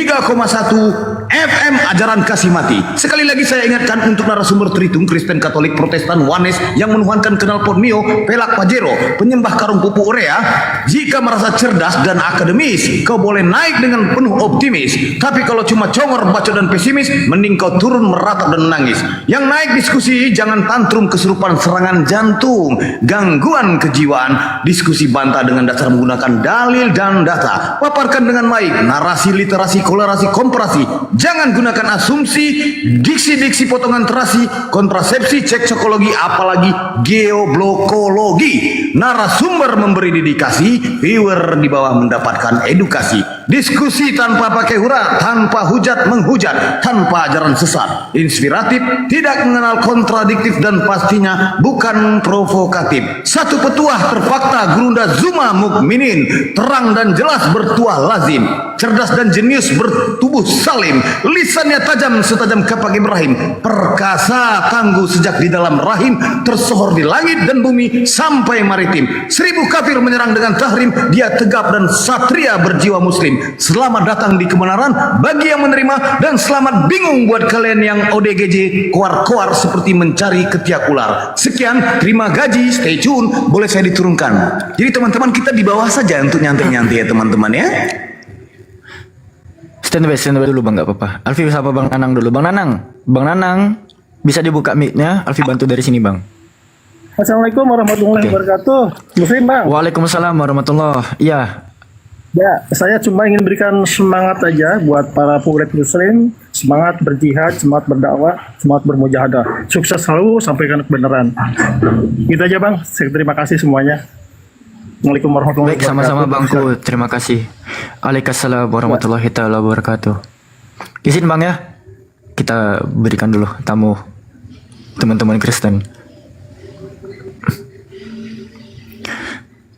FM Ajaran Kasih Mati. Sekali lagi saya ingatkan untuk narasumber Tritum, Kristen, Katolik, Protestan, Wanes yang menuhankan knalpot Mio, Pelak Pajero, penyembah karung pupuk urea. Jika merasa cerdas dan akademis, kau boleh naik dengan penuh optimis. Tapi kalau cuma congor, bacot dan pesimis, mending kau turun meratap dan menangis. Yang naik diskusi jangan tantrum kesurupan serangan jantung, gangguan kejiwaan. Diskusi bantah dengan dasar menggunakan dalil dan data. Paparkan dengan baik narasi, literasi, kolerasi, komparasi. Jangan gunakan asumsi, diksi-diksi potongan terasi, kontrasepsi, cekcokologi, apalagi geoblokologi. Narasumber memberi dedikasi, viewer di bawah mendapatkan edukasi. Diskusi tanpa pakai hura, tanpa hujat menghujat, tanpa ajaran sesat, inspiratif, tidak mengenal kontradiktif dan pastinya bukan provokatif. Satu petuah terfakta Gurunda Zuma Mukminin, terang dan jelas bertuah lazim, cerdas dan jenius bertubuh salim, lisannya tajam setajam kapak Ibrahim, perkasa tangguh sejak di dalam rahim, tersohor di langit dan bumi sampai maritim. 1000 kafir menyerang dengan tahrim, dia tegap dan satria berjiwa muslim. Selamat datang di kebenaran bagi yang menerima, dan selamat bingung buat kalian yang ODGJ koar-koar seperti mencari ketiak ular. Sekian, terima gaji, stay tune, boleh saya diturunkan. Jadi teman-teman kita di bawah saja untuk nyantai-nyantai ya teman-teman ya. Stand by dulu bang, nggak apa-apa. Alfi bisa apa Bang Nanang dulu. Bang Nanang bisa dibuka mic-nya. Alfi bantu dari sini bang. Assalamualaikum warahmatullahi wabarakatuh. Muslim bang. Waalaikumsalam warahmatullahi. Iya. Ya, saya cuma ingin berikan semangat aja buat para pengurus Muslim, semangat berjihad, semangat berdakwah, semangat bermujahadah. Sukses selalu, sampaikan kebenaran. Gitu aja bang. Saya terima kasih semuanya. Assalamualaikum warahmatullahi wabarakatuh. Baik, sama-sama bangku. Terima kasih. Waalaikumsalam warahmatullahi wabarakatuh. Izin bang ya, kita berikan dulu tamu teman-teman Kristen.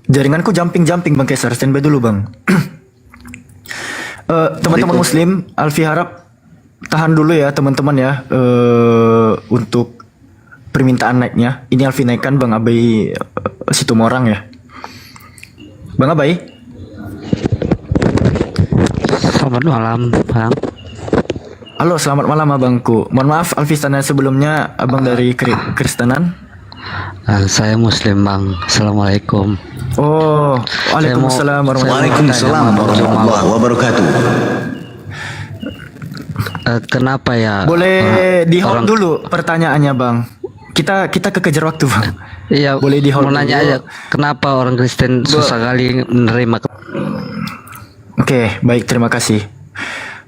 Jaringanku jumping Bang Kesar, standby dulu Bang. Teman-teman Muslim, Alfi harap tahan dulu ya teman-teman ya, untuk permintaan naiknya. Ini Alfi naikkan Bang Abai Situmorang ya. Bang Abai. Selamat malam Bang. Halo, selamat malam abangku. Mohon maaf Alfi tanya sebelumnya, abang dari Kristenan. Saya Muslim Bang. Assalamualaikum. Oh, waalaikumsalam warahmatullahi wabarakatuh. Kenapa ya? Boleh di hold dulu pertanyaannya Bang. Kita kekejar waktu Bang. Iya. Boleh di hold Mau nanya dulu. aja, kenapa orang Kristen susah kali menerima? Oke, baik, terima kasih.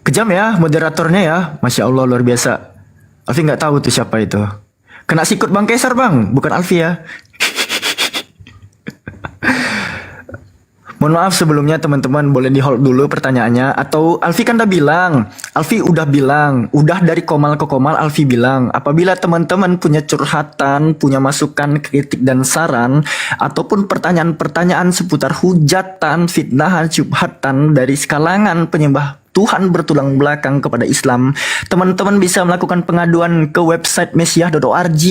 Kejam ya moderatornya ya, Masya Allah luar biasa. Alfi nggak tahu tuh siapa itu. Kena sikut Bang Kaisar Bang, bukan Alfi ya. Mohon maaf sebelumnya teman-teman, boleh di hold dulu pertanyaannya. Atau Alfi kan udah bilang, udah dari komal ke komal Alfi bilang, apabila teman-teman punya curhatan, punya masukan, kritik dan saran, ataupun pertanyaan-pertanyaan seputar hujatan, fitnahan, syubhatan dari kalangan penyembah Tuhan bertulang belakang kepada Islam, teman-teman bisa melakukan pengaduan ke website mesiah.org.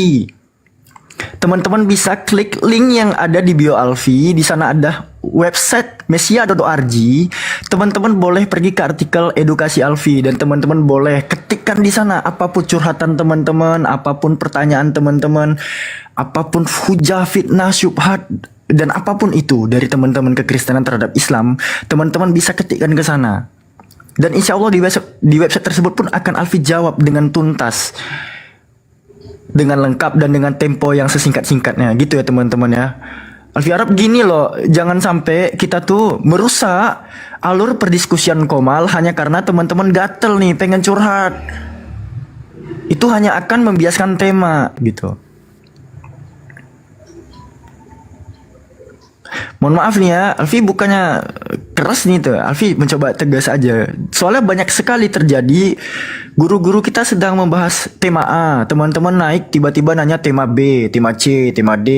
Teman-teman bisa klik link yang ada di bio Alfi. Di sana ada website mesiah.org. Teman-teman boleh pergi ke artikel edukasi Alfi dan teman-teman boleh ketikkan di sana apapun curhatan teman-teman, apapun pertanyaan teman-teman, apapun hujah, fitnah, syubhat dan apapun itu dari teman-teman kekristenan terhadap Islam, teman-teman bisa ketikkan ke sana. Dan insya Allah di website tersebut pun akan Alfi jawab dengan tuntas, dengan lengkap dan dengan tempo yang sesingkat-singkatnya gitu ya teman-teman ya. Alfi harap gini loh, jangan sampai kita tuh merusak alur perdiskusian Komal hanya karena teman-teman gatel nih pengen curhat. Itu hanya akan membiaskan tema gitu. Mohon maaf nih ya, Alfi bukannya keras nih tuh, Alfi mencoba tegas aja. Soalnya banyak sekali terjadi guru-guru kita sedang membahas tema A, teman-teman naik tiba-tiba nanya tema B, tema C, tema D.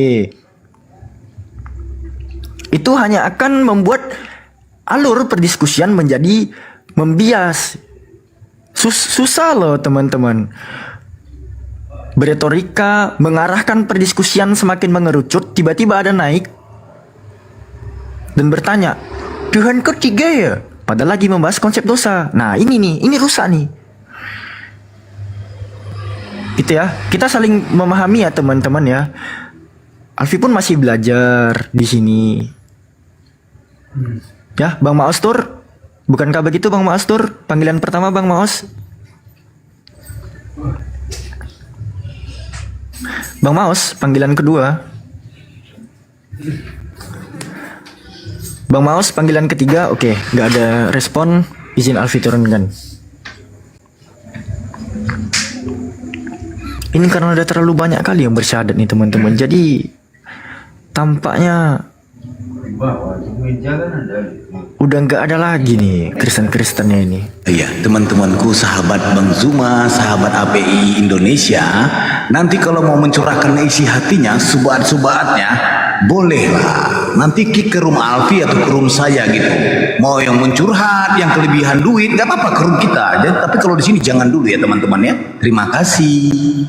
Itu hanya akan membuat alur perdiskusian menjadi membias. Susah loh teman-teman. Beretorika, mengarahkan perdiskusian semakin mengerucut, tiba-tiba ada naik dan bertanya, Tuhan ketiga ya? Padahal lagi membahas konsep dosa. Nah ini rusak nih. Gitu ya, kita saling memahami ya teman-teman ya. Alfi pun masih belajar di sini. Ya, Bang Maos Tur, bukankah begitu Bang Maos Tur? Panggilan pertama Bang Maos. Bang Maos, panggilan kedua. Bang Maos, panggilan ketiga. Oke, nggak ada respon. Izin Alfi turunkan. Ini karena udah terlalu banyak kali yang bersyahadat nih teman-teman. Jadi tampaknya udah nggak ada lagi nih Kristen-Kristennya ini. Iya, teman-temanku, sahabat Bang Zuma, sahabat API Indonesia, nanti kalau mau mencurahkan isi hatinya, subat-subatnya, bolehlah. Nanti kick ke rumah Alfi atau ke room saya gitu. Mau yang mencurhat, yang kelebihan duit, nggak apa-apa ke room kita aja. Tapi kalau di sini jangan dulu ya teman-teman ya. Terima kasih.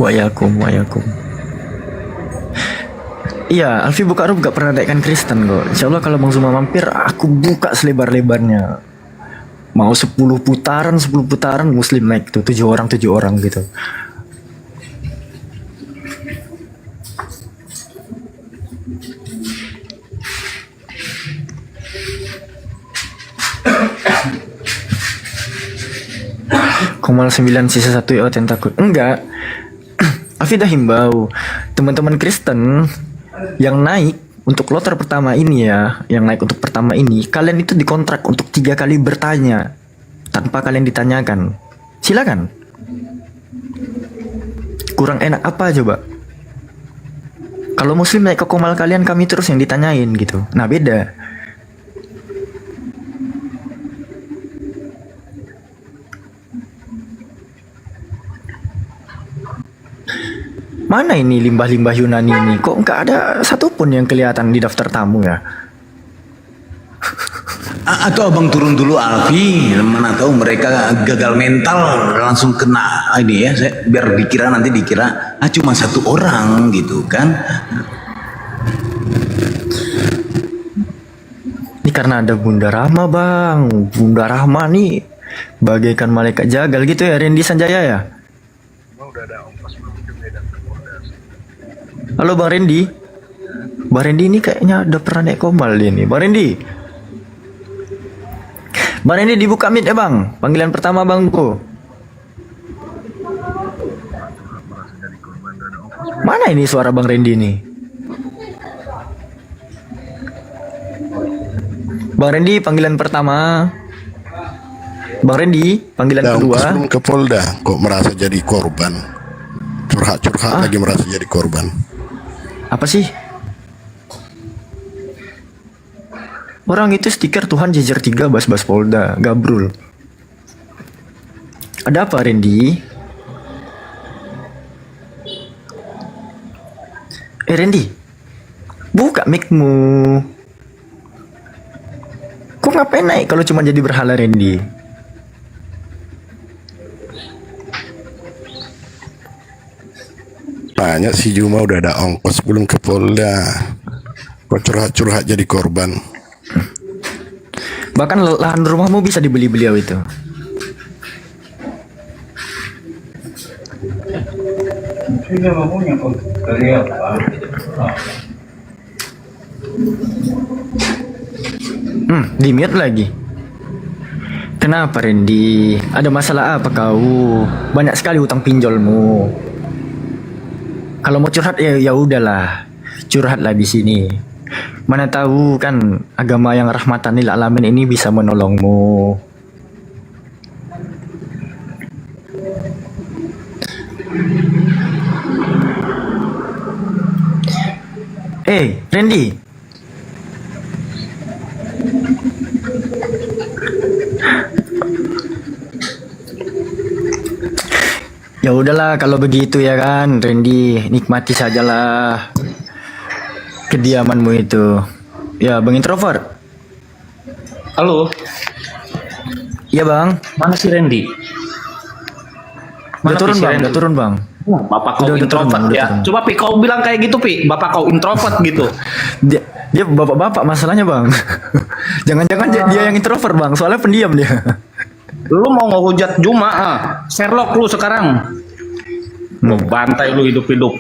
Wayakum. Iya, Alfi buka room gak pernah naikkan Kristen kok. Insya Allah kalau Bang Zuma mampir, aku buka selebar-lebarnya. Mau 10 putaran Muslim naik tuh 7 orang gitu. Komal 9 sisa 1 ya, yang takut. Enggak. Alfi dah himbau teman-teman Kristen yang naik untuk kloter pertama ini ya, yang naik untuk pertama ini, kalian itu dikontrak untuk 3 kali bertanya tanpa kalian ditanyakan. Silakan. Kurang enak apa coba? Kalau Muslim naik ke Komal kalian, kami terus yang ditanyain gitu. Nah beda. Mana ini limbah-limbah Yunani ini? Kok nggak ada satupun yang kelihatan di daftar tamu ya? Atau abang turun dulu Alfi, mana tahu mereka gagal mental langsung kena ini ya, biar nanti dikira cuma 1 orang gitu kan. Ini karena ada Bunda Rahma bang. Bunda Rahma nih bagaikan malaikat jagal gitu ya, Randy Sanjaya ya? Halo Bang Randy. Bang Randy ini kayaknya udah pernah naik komal dia nih. Bang Randy. Bang Randy dibuka mic ya Bang. Panggilan pertama Bangku. Mana ini suara Bang Randy nih? Bang Randy panggilan pertama. Bang Randy panggilan kedua. Sebelum ke Polda kok merasa jadi korban. Curhat-curhat lagi merasa jadi korban. Apa sih? Orang itu stiker Tuhan Jejer 3 Bas-Bas Polda, Gabrul. Ada apa Randy? Randy, buka mic-mu. Kok ngapain naik kalau cuma jadi berhala Randy? Banyak si Juma udah ada ongkos belum ke Polda. Kok curhat-curhat jadi korban. Bahkan lahan rumahmu bisa dibeli beliau itu. Di mute lagi. Kenapa Randy? Ada masalah apa kau? Banyak sekali utang pinjolmu. Kalau mau curhat ya udahlah, curhatlah di sini. Mana tahu kan agama yang rahmatan lil alamin ini bisa menolongmu. Randy. Ya udahlah kalau begitu ya kan, Randy, nikmati sajalah kediamanmu itu. Ya, Bang Introvert. Halo. Iya, Bang. Mana si Randy? Udah turun, Bang. Udah turun, Bang. Bapak kau Udah turun, introvert Bang, udah ya. turun. Coba Pi kau bilang kayak gitu Pi. Bapak kau introvert gitu. Dia bapak-bapak masalahnya, Bang. Jangan-jangan dia yang introvert, Bang. Soalnya pendiam dia. Lu mau ngehujat Juma Sherlock lu sekarang. Lu bantai lu hidup-hidup.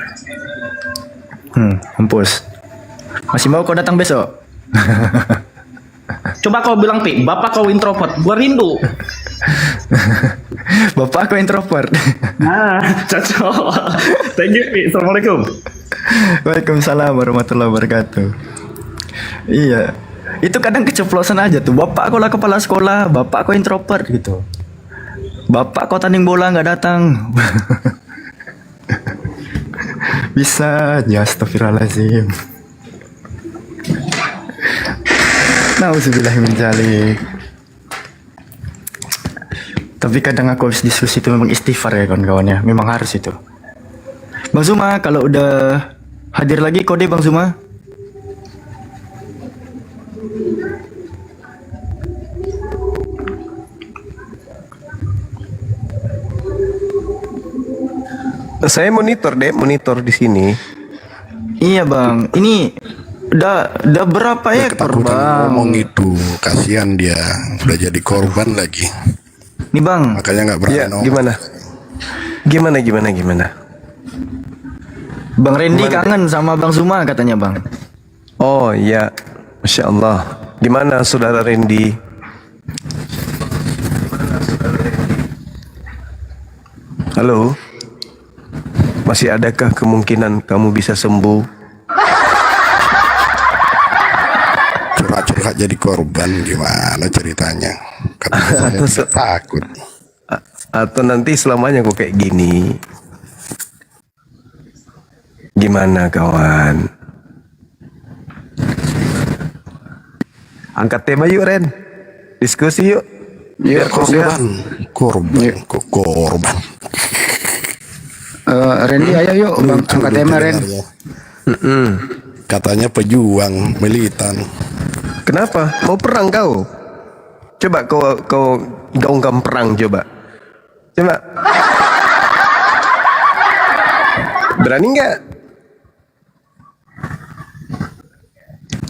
Mampus. Masih mau kau datang besok? Coba kau bilang Pi, bapak kau introvert. Gua rindu. Bapak kau introvert. Nah, cocok. Thank you Pi. Assalamualaikum. Waalaikumsalam warahmatullahi wabarakatuh. Iya. Itu kadang keceplosan aja tuh. Bapak kau lah kepala sekolah, bapak kau introvert gitu. Bapak kau tanding bola nggak datang. Bisa aja, astagfirullahaladzim. Nauzubillahi min dzalik. Tapi kadang aku habis diskusi itu memang istighfar ya kawan-kawan ya. Memang harus itu. Bang Zuma, kalau udah hadir lagi kode Bang Zuma. Saya monitor di sini. Iya Bang, ini udah berapa ekor Bang? Ngomong itu, kasihan dia udah jadi korban lagi. Nih Bang, makanya nggak berani. Ya, gimana? Bang Randy kangen sama Bang Zuma katanya Bang. Oh iya, Masya Allah. Gimana saudara Randy? Halo? Masih adakah kemungkinan kamu bisa sembuh? Curhat-curhat jadi korban gimana ceritanya? Katanya saya takut. Atau nanti selamanya kok kayak gini? Gimana kawan? Angkat tema yuk Ren. Diskusi yuk. Biar korban. Randy ayo yuk Bang, angkat tema Ren. Katanya pejuang militan. Kenapa? Mau perang kau? Coba kau gaungkan perang coba. Berani nggak?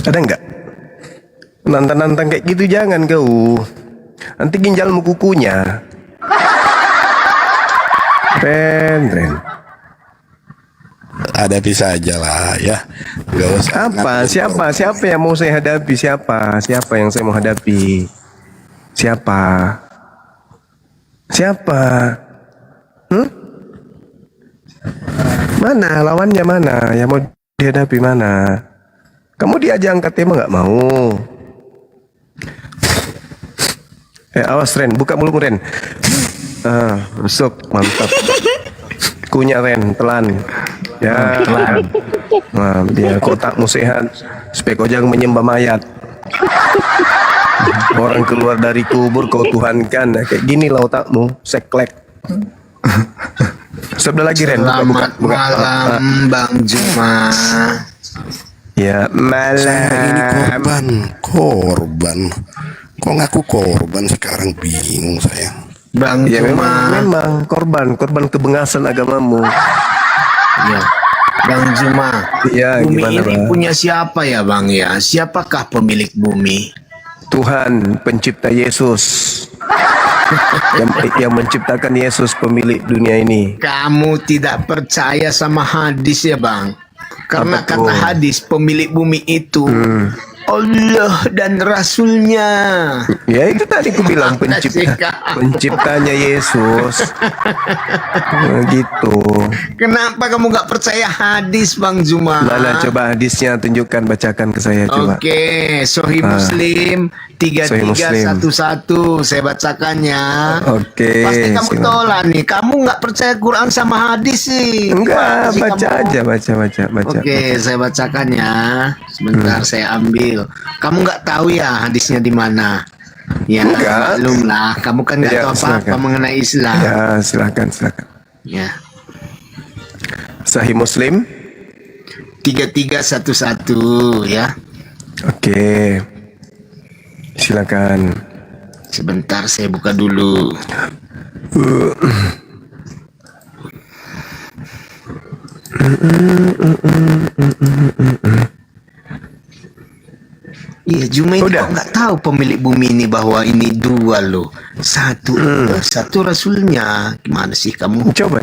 Ada nggak? Nantang-nantang kayak gitu jangan kau. Nanti ginjalmu kukunya. Ren. Hadapi saja lah ya. Gak usah. Apa? Siapa yang mau saya hadapi? Siapa yang saya mau hadapi? Siapa? Mana lawannya, mana yang mau dihadapi, mana? Kamu diajak angkat tema nggak mau? Awas Ren, buka mulutmu Ren. Rusuk, mantap. Kunyah Ren, telan. Ya, telan. Nah, biar kotakmu sehat, supaya kau jangan menyembah mayat. Orang keluar dari kubur kau tuhankan. Nah, kayak gini lah otakmu, seklek. Sabda lagi Ren, buka. Malam Bang Juma. Ya, malam. Ini korban. Kok ngaku korban sekarang, bingung saya. Bang Ya Juma. memang korban kebengasan agamamu. Ya. Bang Juma. Ya, Bumi gimana, ini Bang? punya siapa ya Bang ya? Siapakah pemilik bumi? Tuhan pencipta Yesus. yang menciptakan Yesus pemilik dunia ini. Kamu tidak percaya sama hadis ya Bang? Karena Apa tuh? kata hadis pemilik bumi itu Allah dan Rasulnya. Ya itu tadi aku bilang penciptanya Yesus. Gitu. Kenapa kamu nggak percaya hadis Bang Juma? Mana coba hadisnya, tunjukkan, bacakan ke saya coba. Oke, Sahih Muslim Sahih Muslim. 3311 saya bacakannya. Oke. Pasti kamu silakan. tolak nih. Kamu nggak percaya Quran sama hadis sih. Enggak, Gimana sih baca kamu? aja, baca. Oke, saya bacakannya. Sebentar saya ambil. Kamu nggak tahu ya hadisnya di mana? Ya, Enggak. maklum lah. Kamu kan nggak Ya, tahu apa-apa silakan. mengenai Islam. Ya, silakan. Ya. Sahih Muslim 3311 ya. Oke. Silakan. Sebentar saya buka dulu. Iya, Juma itu kok nggak tahu pemilik bumi ini bahwa ini dua loh. Satu Rasulnya. Gimana sih kamu? Coba.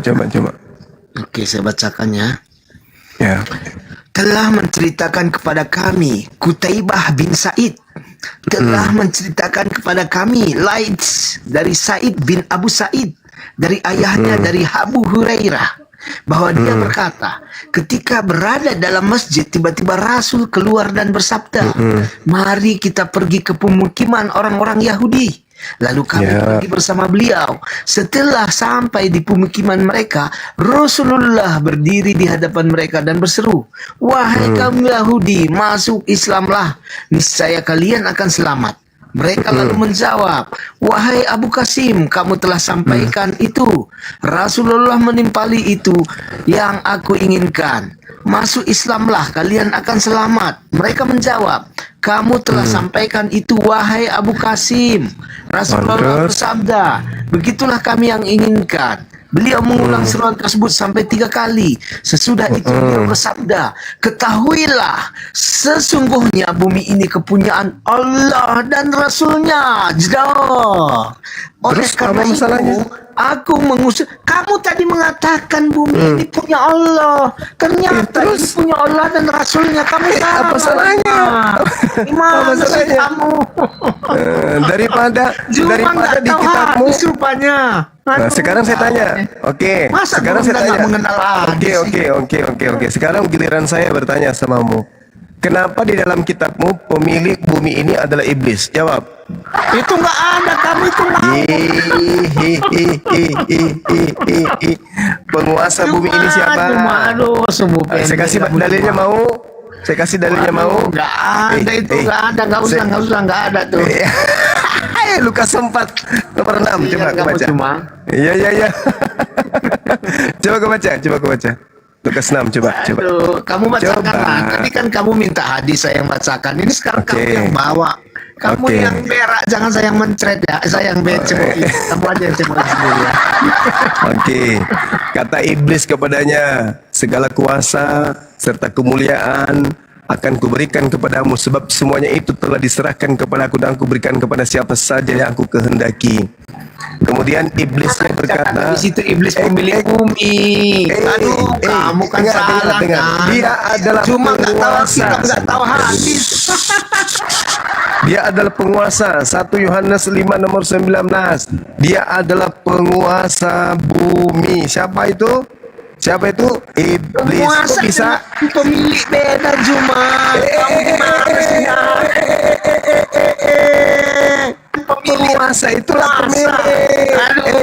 Oke, saya bacakannya. Ya. Telah menceritakan kepada kami Kutaibah bin Said, telah menceritakan kepada kami Laits dari Said bin Abu Said, dari ayahnya dari Abu Hurairah, bahwa dia berkata, ketika berada dalam masjid tiba-tiba Rasul keluar dan bersabda, mari kita pergi ke pemukiman orang-orang Yahudi. Lalu kami pergi bersama beliau. Setelah sampai di pemukiman mereka, Rasulullah berdiri di hadapan mereka dan berseru, wahai kaum Yahudi, masuk Islamlah, niscaya kalian akan selamat. Mereka lalu menjawab, wahai Abu Qasim, kamu telah sampaikan itu. Rasulullah menimpali itu yang aku inginkan. Masuk Islamlah, kalian akan selamat. Mereka menjawab, kamu telah sampaikan itu wahai Abu Qasim. Rasulullah bersabda, begitulah kami yang inginkan. Beliau mengulang seruan tersebut sampai 3 kali. Sesudah itu beliau bersabda, ketahuilah sesungguhnya bumi ini kepunyaan Allah dan Rasulnya. Jedar. Oleh karena itu, aku mengusir. Kamu tadi mengatakan bumi ini punya Allah. Ternyata ini punya Allah dan Rasulnya. Kamu salah. Apa salahnya? Gimana sih kamu? Daripada nggak di tahu kitabmu. hadis rupanya. Nah, sekarang saya tanya. Oke. Masa Sekarang saya Anda nggak tanya. mengenal hadis sih? Oke. Sekarang giliran saya bertanya samamu. Kenapa di dalam kitabmu pemilik bumi ini adalah iblis? Jawab. Itu nggak ada, kamu itu Penguasa bumi ini siapa? Aduh, Saya kasih dalilnya mau? Saya kasih dalilnya mau? Nggak ada itu, nggak ada, nggak usah, nggak ada tuh. Lukas 4 nomor 6 coba kamu baca. cuma. Iya. Coba kau baca. Lukas 6 coba. Aduh, kamu bacakan lah. Tadi kan kamu minta hadis, saya yang bacakan. Ini sekarang kamu yang bawa. Kamu yang berak, jangan saya yang mencret ya. Saya yang becek. Kamu aja yang cemooh sendiri ya. Oke. Kata iblis kepadanya, segala kuasa serta kemuliaan akan kuberikan kepadamu, sebab semuanya itu telah diserahkan kepadaku dan aku berikan kepada siapa saja yang aku kehendaki. Kemudian iblisnya berkata, di situ iblis pemilik bumi. Aduh, kamu kan salah kan? Dia adalah cuma penguasa. nggak tahu hadis. Dia adalah penguasa. 1 Yohanes 5 nomor 19. Dia adalah penguasa bumi. Siapa itu? Siapa itu? Iblis. Penguasa Kok bisa? Pemilik beda cuma. Kamu gimana sih? Penguasa itulah pemilik.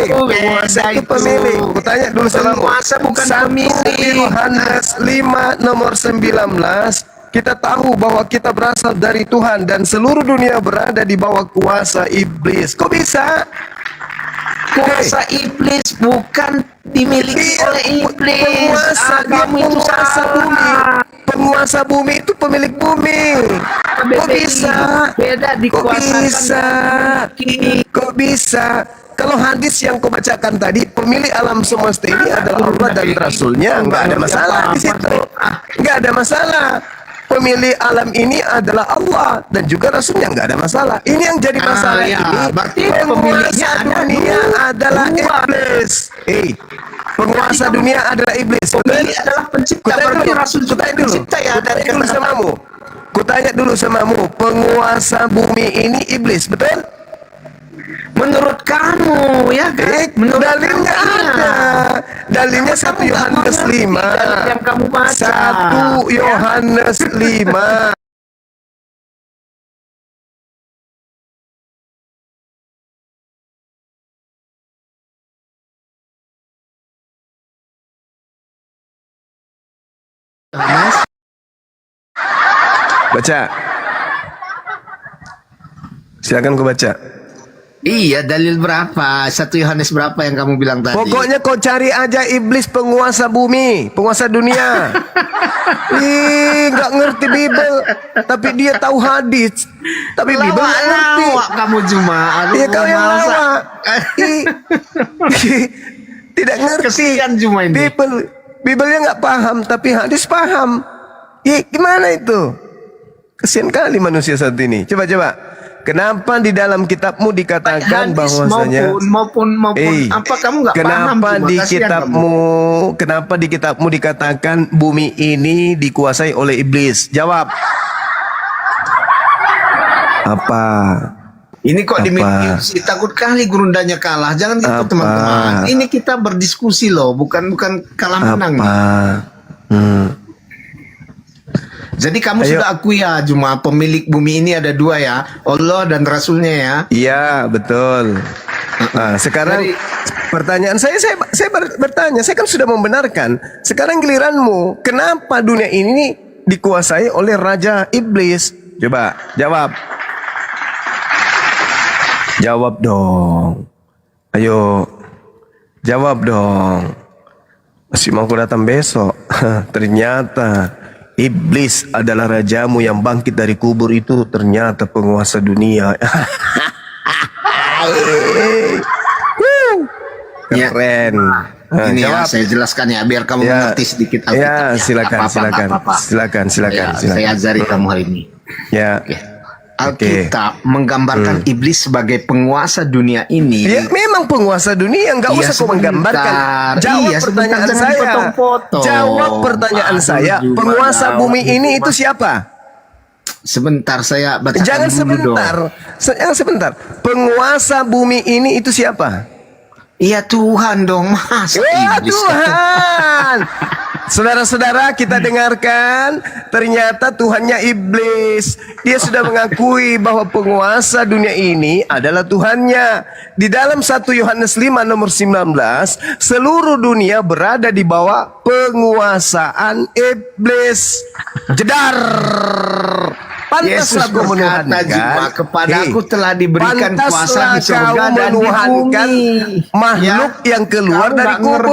Penguasa itu pemilik. Kutanya dulu sama Penguasa bukan pemilik. 1 Yohanes 5 nomor 19. Kita tahu bahwa kita berasal dari Tuhan dan seluruh dunia berada di bawah kuasa iblis. Kok bisa? Kuasa iblis bukan dimiliki oleh iblis. Penguasa, dia penguasa bumi. Penguasa bumi itu pemilik bumi. Kok bisa? Beda dikuasakan. Kok bisa? Kalau hadis yang kau bacakan tadi, pemilik alam semesta ini adalah Allah dan Rasulnya, nggak ada masalah di situ. Nggak ada masalah. Pemilik alam ini adalah Allah dan juga Rasulnya, nggak ada masalah. Ini yang jadi masalah ini. Berarti Penguasa dunia adalah iblis. Penguasa dunia adalah iblis. Pemilik adalah pencipta. Berarti Rasul juga pencipta ya. Kutanya dulu samamu. Kutanya dulu samamu. Penguasa bumi ini iblis, betul? Menurut kamu ya kan? Menurut dalilnya ada. Dalilnya 1 Yohanes 5. Yang kamu baca. 1 Yohanes 5. Baca. Silakan kau baca. Iya, dalil berapa? 1 Yohanes berapa yang kamu bilang tadi? Pokoknya kau cari aja iblis penguasa bumi, penguasa dunia. Nggak ngerti Bible, tapi dia tahu hadis. Tapi Bible nggak ngerti. Kamu cuma, Iya, kau yang lawak. Tidak ngerti. Kesian cuma ini. Bible-nya nggak paham, tapi hadis paham. Gimana itu? Kesian kali manusia saat ini. Coba. Kenapa di dalam kitabmu dikatakan bahwasanya maupun apa kamu nggak paham? Kenapa di kitabmu dikatakan bumi ini dikuasai oleh iblis? Jawab. Apa? Ini kok dimiliki? Takut kali gurundanya kalah. Jangan gitu teman-teman. Ini kita berdiskusi loh, bukan kalah menang. Jadi kamu sudah akui ya, cuma pemilik bumi ini ada dua ya, Allah dan Rasulnya ya. Iya, betul. Nah, sekarang pertanyaan saya bertanya, saya kan sudah membenarkan. Sekarang giliranmu, kenapa dunia ini dikuasai oleh Raja Iblis? Coba, jawab. Jawab dong. Ayo, jawab dong. Masih mau aku datang besok? Ternyata Iblis adalah rajamu yang bangkit dari kubur itu, ternyata penguasa dunia. Keren. Ini ya, saya jelaskan ya biar kamu mengerti sedikit Alkitab. Silakan. Saya ajari kamu hari ini. Ya. Alkitab menggambarkan iblis sebagai penguasa dunia ini. Ya, memang penguasa dunia, nggak usah kau menggambarkan. Jawab pertanyaan saya. Jawab pertanyaan saya. Penguasa bumi ini itu siapa? Sebentar, saya bacakan Jangan dulu sebentar. Penguasa bumi ini itu siapa? Iya Tuhan dong, Mas. Tuhan. Saudara-saudara, kita dengarkan, ternyata Tuhannya iblis. Dia sudah mengakui bahwa penguasa dunia ini adalah Tuhannya. Di dalam 1 Yohanes 5 nomor 19, seluruh dunia berada di bawah penguasaan iblis. Jedar. Pantaslah kau menuhankan kepadaku telah diberikan kuasa di surga dan di bumi. Makhluk yang keluar dari kubur.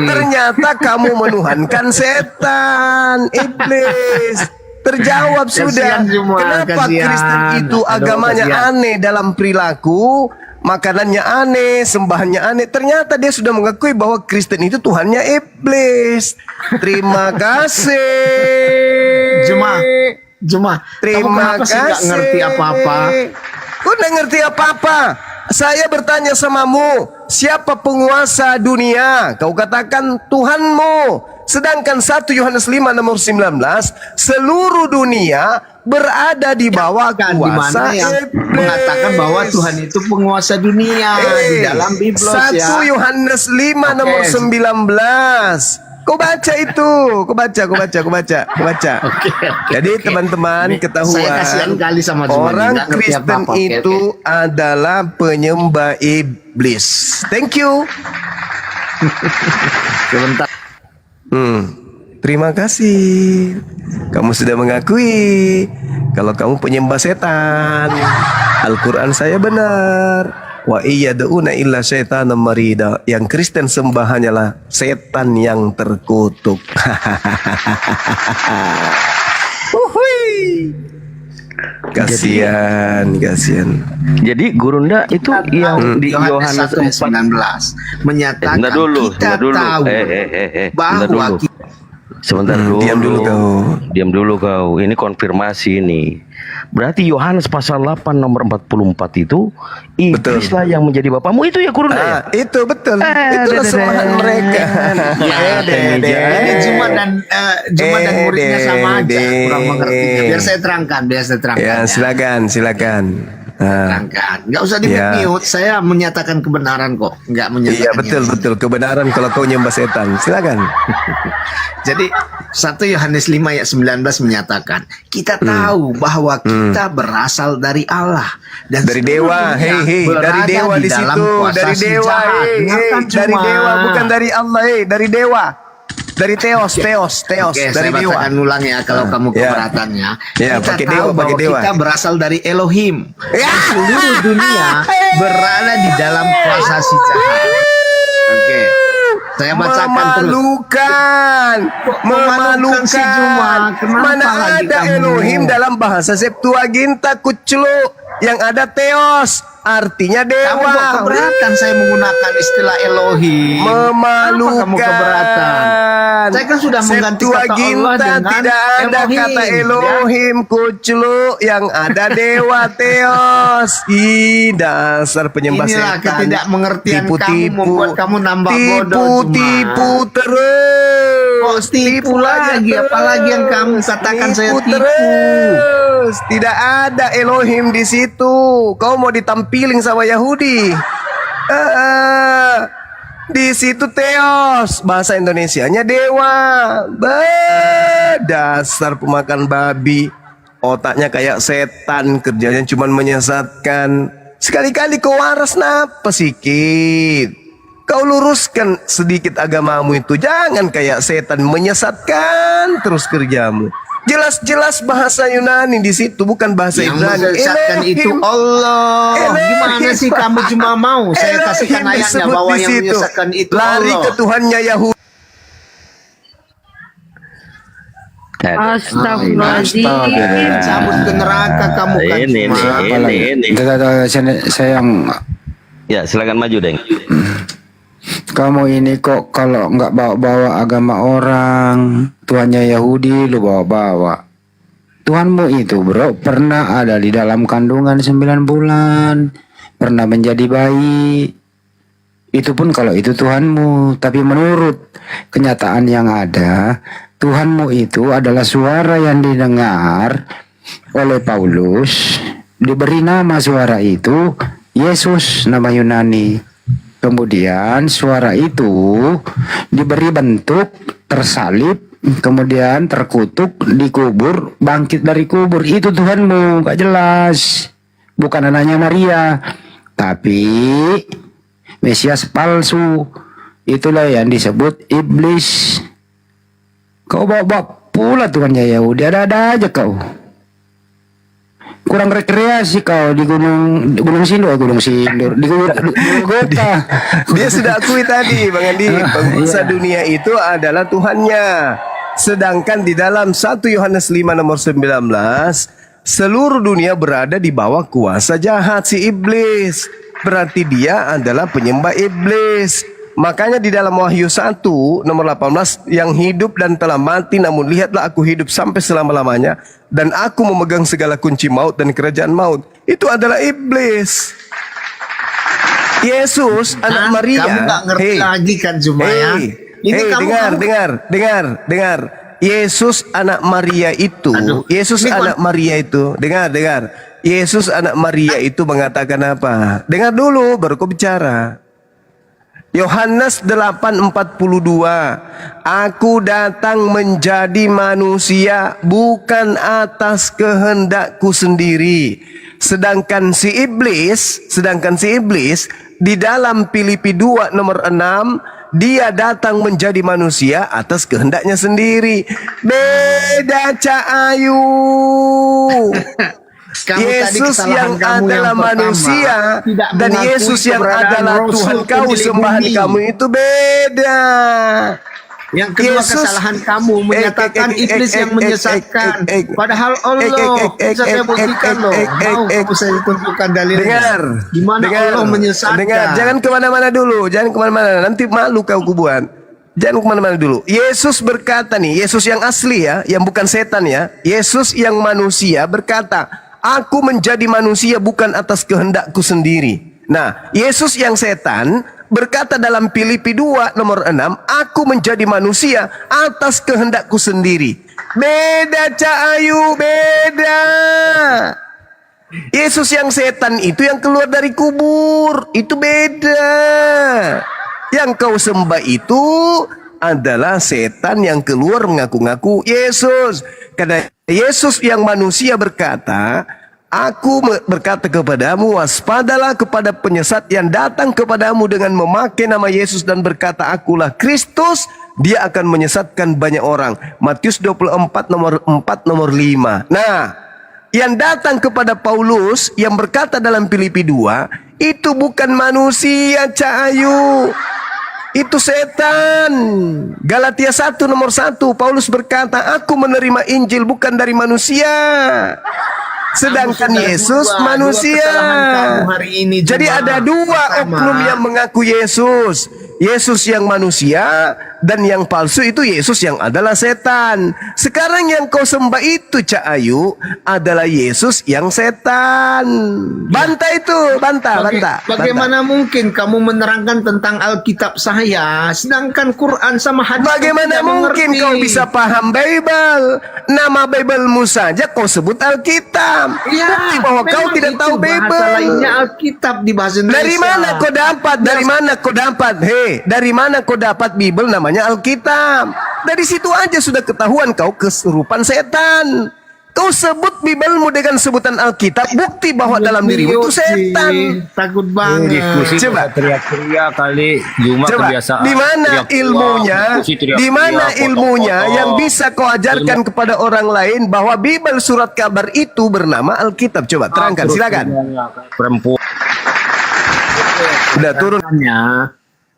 Ternyata kamu menuhankan setan, iblis. Terjawab sudah. Kenapa Kristen itu agamanya aneh dalam perilaku, makanannya aneh, sembahannya aneh. Ternyata dia sudah mengakui bahwa Kristen itu Tuhannya iblis. Terima kasih. Jemaah, kamu Terima kenapa sih nggak kasih. ngerti apa-apa? Kau nggak ngerti apa-apa. Saya bertanya samamu, siapa penguasa dunia? Kau katakan Tuhanmu. Sedangkan 1 Yohanes 5 nomor 19, seluruh dunia berada di bawah Di mana kuasa yang iblis. mengatakan bahwa Tuhan itu penguasa dunia di dalam Biblos 1 ya. Yohanes 5 nomor 19. Kau baca itu, kau baca. Jadi teman-teman Saya ketahuan kasihan kali sama Juman, orang nggak ngerti Kristen apa-apa. Oke, itu adalah penyembah iblis. Thank you. Sebentar. Terima kasih. Kamu sudah mengakui kalau kamu penyembah setan. Al-Quran saya benar. Wa iyyaduna illa syaitanan marida. Yang Kristen sembah hanyalah setan yang terkutuk. Kasihan. Jadi Gurunda itu yang di Yohanes Yohanes 1 ayat 19 menyatakan Sebentar dulu, kita sebentar dulu. tahu Sebentar bahwa dulu. Sebentar dulu. Diam dulu kau. Ini konfirmasi nih. Berarti Yohanes pasal 8 nomor 44 itu iblislah yang menjadi bapamu itu ya Gurunda ya? Itu betul. Itu kesalahan mereka. Ini Juma dan muridnya sama aja, kurang mengertinya. Biar saya terangkan. Ya, silakan. Terangkan. Nggak usah di-mute. Saya menyatakan kebenaran kok. Nggak menyatakan. Iya betul kebenaran kalau kau nyembah setan. Silakan. Jadi 1 Yohanes 5 ayat 19 menyatakan kita tahu bahwa kita berasal dari Allah dan dari dewa. Hei, dari dewa di situ. Dari dewa. Dari dewa bukan dari Allah. Dari dewa. Dari Theos. Oke, dari saya dewa. bacakan ulang ya kalau kamu keberatannya. Ya, Kita pakai tahu dewa, bahwa pakai dewa. kita berasal dari Elohim. Dan seluruh dunia berada di dalam kuasa si jahat. Oke. Saya bacakan Memalukan si Juma. Kenapa Mana lagi ada kamu? Elohim dalam bahasa Septuaginta kuclu yang ada Theos artinya dewa. Kamu kok keberatan saya menggunakan istilah Elohim? Memalukan. Kenapa kamu keberatan? Saya kan sudah mengganti kata Allah Septuaginta dengan tidak ada Elohim, kata ya. Elohim kuclu yang ada dewa Theos. Dasar penyembah Inilah setan. ketidakmengertian kamu membuat kamu nambah bodoh. Tipu terus. Kok tipu lagi? Apalagi yang kamu katakan saya tipu? Terus. Tidak ada Elohim di situ. Kau mau ditampiling sama Yahudi? Di situ Theos, bahasa Indonesianya dewa. Dasar pemakan babi. Otaknya kayak setan, kerjanya cuma menyesatkan. Sekali-kali kau waras napas sikit. Kau luruskan sedikit agamamu itu. Jangan kayak setan menyesatkan terus kerjamu. Jelas-jelas bahasa Yunani di situ, bukan bahasa Yang Ibrani. menyesatkan itu Allah. Gimana sih kamu cuma mau saya kasihkan ayatnya bahwa yang menyesatkan itu lari Allah. ke Tuhannya Yahudi. Astagfirullahaladzim. Cabut ke neraka kamu kan. Ini. Saya yang Ya, silakan maju, Deng. kamu ini kok kalau nggak bawa-bawa agama orang, Tuhannya Yahudi lu bawa-bawa. Tuhanmu itu bro pernah ada di dalam kandungan 9 bulan, pernah menjadi bayi. Itu pun kalau itu Tuhanmu, tapi menurut kenyataan yang ada, Tuhanmu itu adalah suara yang didengar oleh Paulus, diberi nama suara itu Yesus, nama Yunani. Kemudian suara itu diberi bentuk tersalib, kemudian terkutuk, dikubur, bangkit dari kubur. Itu Tuhanmu, gak jelas. Bukan anaknya Maria, tapi Mesias palsu. Itulah yang disebut iblis. Kau bawa pula Tuhannya Yahudi, ada-ada aja kau. Kurang rekreasi kau di Gunung Sindur, di Golgota. Dia sudah akui tadi, Bang Andi, penguasa dunia itu adalah Tuhannya. Sedangkan di dalam 1 Yohanes 5 nomor 19, seluruh dunia berada di bawah kuasa jahat si iblis. Berarti dia adalah penyembah iblis. Makanya di dalam Wahyu 1 nomor 18, yang hidup dan telah mati, namun lihatlah aku hidup sampai selama-lamanya, dan aku memegang segala kunci maut dan kerajaan maut. Itu adalah iblis. Yesus anak Maria. Kamu nggak ngerti lagi kan Juma ya? Ini kamu dengar. Yesus anak Maria itu, dengar. Yesus anak Maria itu mengatakan apa? Dengar dulu baru kau bicara. Yohanes 8:42, aku datang menjadi manusia bukan atas kehendakku sendiri. Sedangkan si iblis di dalam Filipi 2 nomor 6, dia datang menjadi manusia atas kehendaknya sendiri. Beda Cak Ayu. Yesus yang adalah manusia dan Yesus yang adalah Tuhan kau, sembahan kamu itu beda. Yang kedua, kesalahan kamu menyatakan iblis yang menyesatkan. Padahal Allah bisa saya buktikan loh. Mau saya tunjukkan dalilnya. Di mana Allah menyesatkan. Dengar, jangan kemana-mana dulu. Nanti malu kau kubuan. Jangan kemana-mana dulu. Yesus berkata nih, Yesus yang asli ya, yang bukan setan ya. Yesus yang manusia berkata, aku menjadi manusia bukan atas kehendakku sendiri. Nah, Yesus yang setan berkata dalam Filipi 2 nomor 6, aku menjadi manusia atas kehendakku sendiri. Beda Cak Ayu, beda. Yesus yang setan itu yang keluar dari kubur, itu beda. Yang kau sembah itu adalah setan yang keluar mengaku-ngaku Yesus. Karena Yesus yang manusia berkata, aku berkata kepadamu, waspadalah kepada penyesat yang datang kepadamu dengan memakai nama Yesus dan berkata, akulah Kristus. Dia akan menyesatkan banyak orang. Matius 24 nomor 4 nomor 5. Nah, yang datang kepada Paulus yang berkata dalam Filipi 2, itu bukan manusia Cak Ayu. Itu setan. Galatia 1 nomor 1, Paulus berkata, aku menerima Injil bukan dari manusia. Sedangkan Yesus manusia. Jadi ada dua oknum yang mengaku Yesus. Yesus yang manusia dan yang palsu itu Yesus yang adalah setan. Sekarang yang kau sembah itu Cak Ayu adalah Yesus yang setan. Bantah itu, bantah. Bagaimana mungkin kamu menerangkan tentang Alkitab saya, sedangkan Quran sama hadis? Bagaimana mungkin kau bisa paham Bible? Nama Biblemu saja kau sebut Alkitab. Bukti bahwa kau tidak tahu Bible. Bahasa lainnya Alkitab di bahasa Indonesia. Dari mana kau dapat? Dari mana kau dapat Bible namanya Alkitab? Dari situ aja sudah ketahuan kau kesurupan setan. Kau sebut Biblemu dengan sebutan Alkitab, bukti bahwa dalam dirimu itu setan. Takut banget. Coba teriak-teriak kali. Cuma kebiasaan. Di mana ilmunya yang bisa kau ajarkan kepada orang lain bahwa Bible surat kabar itu bernama Alkitab? Coba terangkan, silakan. Perempuan. Udah turun.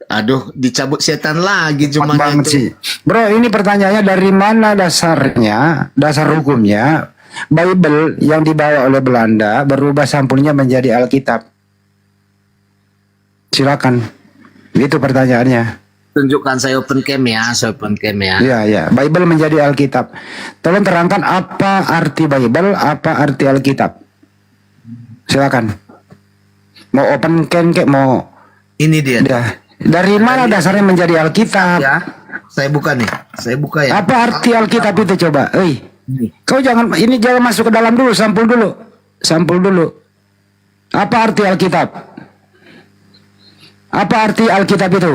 Aduh, dicabut setan lagi cuma banget sih. Bro, ini pertanyaannya dari mana dasarnya, dasar hukumnya Bible yang dibawa oleh Belanda berubah sampulnya menjadi Alkitab? Silakan. Itu pertanyaannya. Tunjukkan saya open cam ya. Iya. Bible menjadi Alkitab. Tolong terangkan apa arti Bible, apa arti Alkitab. Silakan. Mau open cam kek mau. Ini dia. Dari mana dasarnya menjadi Alkitab? Ya, saya buka ya. Apa arti Alkitab itu coba? Kau jangan masuk ke dalam dulu, sampul dulu. Apa arti Alkitab? Apa arti Alkitab itu?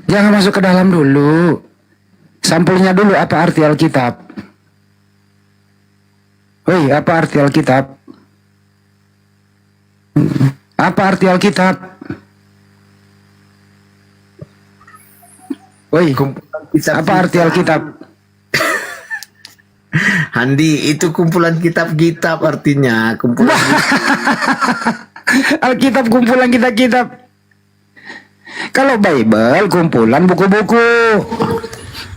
Jangan masuk ke dalam dulu. Sampulnya dulu apa arti Alkitab? Apa arti Alkitab? Apa arti Alkitab? Apa arti Alkitab? Handi, itu kumpulan kitab-kitab artinya. Kumpulan Alkitab kumpulan kitab-kitab. Kalau Bible kumpulan buku-buku.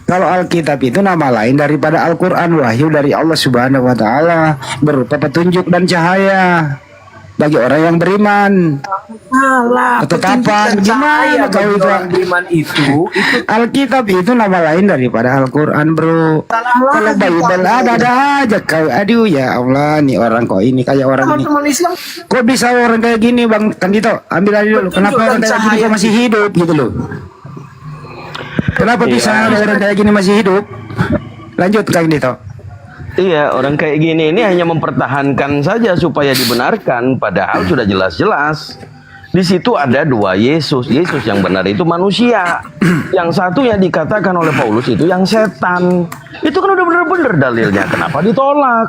Kalau Alkitab itu nama lain daripada Al-Quran, wahyu dari Allah Subhanahu wa Ta'ala berupa petunjuk dan cahaya. bagi orang yang beriman. Salah. Ketetapan gimana kau itu? Beriman itu Alkitab itu nama lain daripada Al-Quran, bro. Kalau Bible ada aja kau. Aduh ya Allah, nih orang kok ini kayak orang ini. teman-teman Islam Kok bisa orang kayak gini, Bang Kandito? Ambil aja dulu. Kenapa orang kayak gini kok masih hidup gitu loh? Kenapa bisa ada orang kayak gini masih hidup? Lanjut Kang Dito. Iya, orang kayak gini ini hanya mempertahankan saja supaya dibenarkan, padahal sudah jelas-jelas. Di situ ada dua Yesus. Yesus yang benar itu manusia. Yang satu yang dikatakan oleh Paulus itu yang setan. Itu kan udah benar-benar dalilnya. Kenapa ditolak?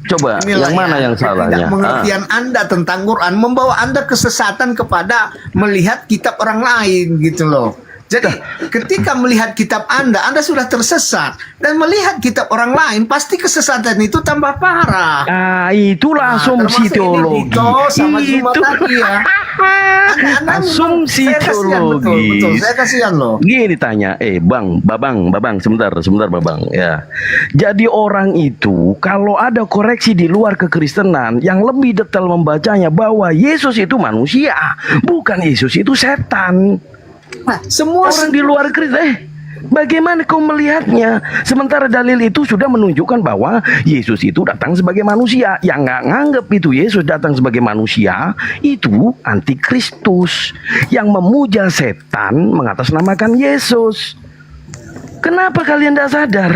Coba, Inilah yang mana yang salahnya? pengertian Anda tentang Quran membawa Anda kesesatan kepada melihat kitab orang lain gitu loh. Jadi ketika melihat kitab Anda sudah tersesat, dan melihat kitab orang lain pasti kesesatan itu tambah parah. Ah, itulah asumsi teologi. Sama Zuma Itu. tadi ya. Asumsi Saya kasihan, teologis. betul. Saya kasihan loh. Gini tanya, Babang, sebentar Babang ya. Jadi orang itu kalau ada koreksi di luar kekristenan yang lebih detail membacanya bahwa Yesus itu manusia, bukan Yesus itu setan. Nah, semua orang di luar Kristen, bagaimana kau melihatnya? Sementara dalil itu sudah menunjukkan bahwa Yesus itu datang sebagai manusia. Yang nggak nganggep itu Yesus datang sebagai manusia, itu antikristus yang memuja setan mengatasnamakan Yesus. Kenapa kalian tidak sadar?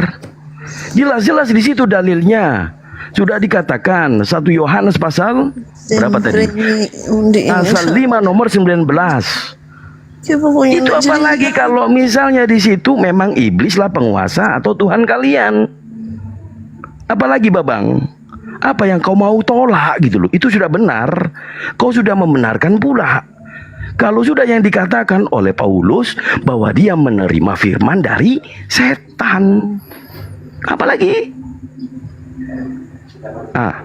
Jelas-jelas di situ dalilnya. Sudah dikatakan 1 Yohanes pasal berapa tadi? Pasal 5 nomor 19. Itu apalagi kalau misalnya di situ memang iblislah penguasa atau Tuhan kalian. Apalagi Babang, apa yang kau mau tolak gitu loh, itu sudah benar. Kau sudah membenarkan pula. Kalau sudah yang dikatakan oleh Paulus bahwa dia menerima firman dari setan. Apalagi?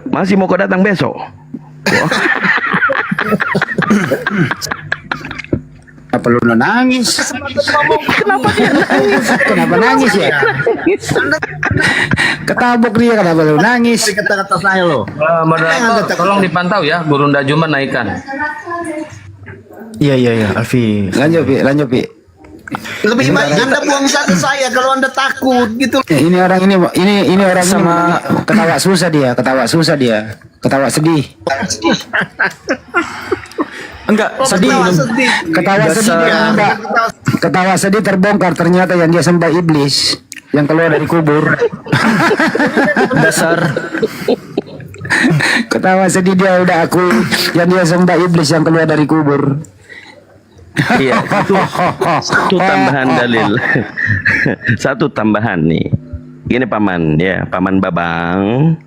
Masih mau kau datang besok? Apa lu nangis? Kenapa dia nangis? Kenapa nangis ya? Ketabok dia, kenapa lu nangis? Kata-kata saya loh. Moderator, tolong dipantau ya, Gurunda Juma naikkan. Iya, Alfi. Lanjut, Pi. Lebih baik Anda buang saja saya kalau Anda takut gitu. Ini orang ini orang sama ketawa susah dia. Ketawa sedih. Enggak, sedih. Ketawa sedih terbongkar ternyata yang dia sembah iblis yang keluar dari kubur. Dasar. Ketawa sedih dia udah aku yang dia sembah iblis yang keluar dari kubur. Iya, itu tambahan dalil. Satu tambahan nih. Gini Paman Babang.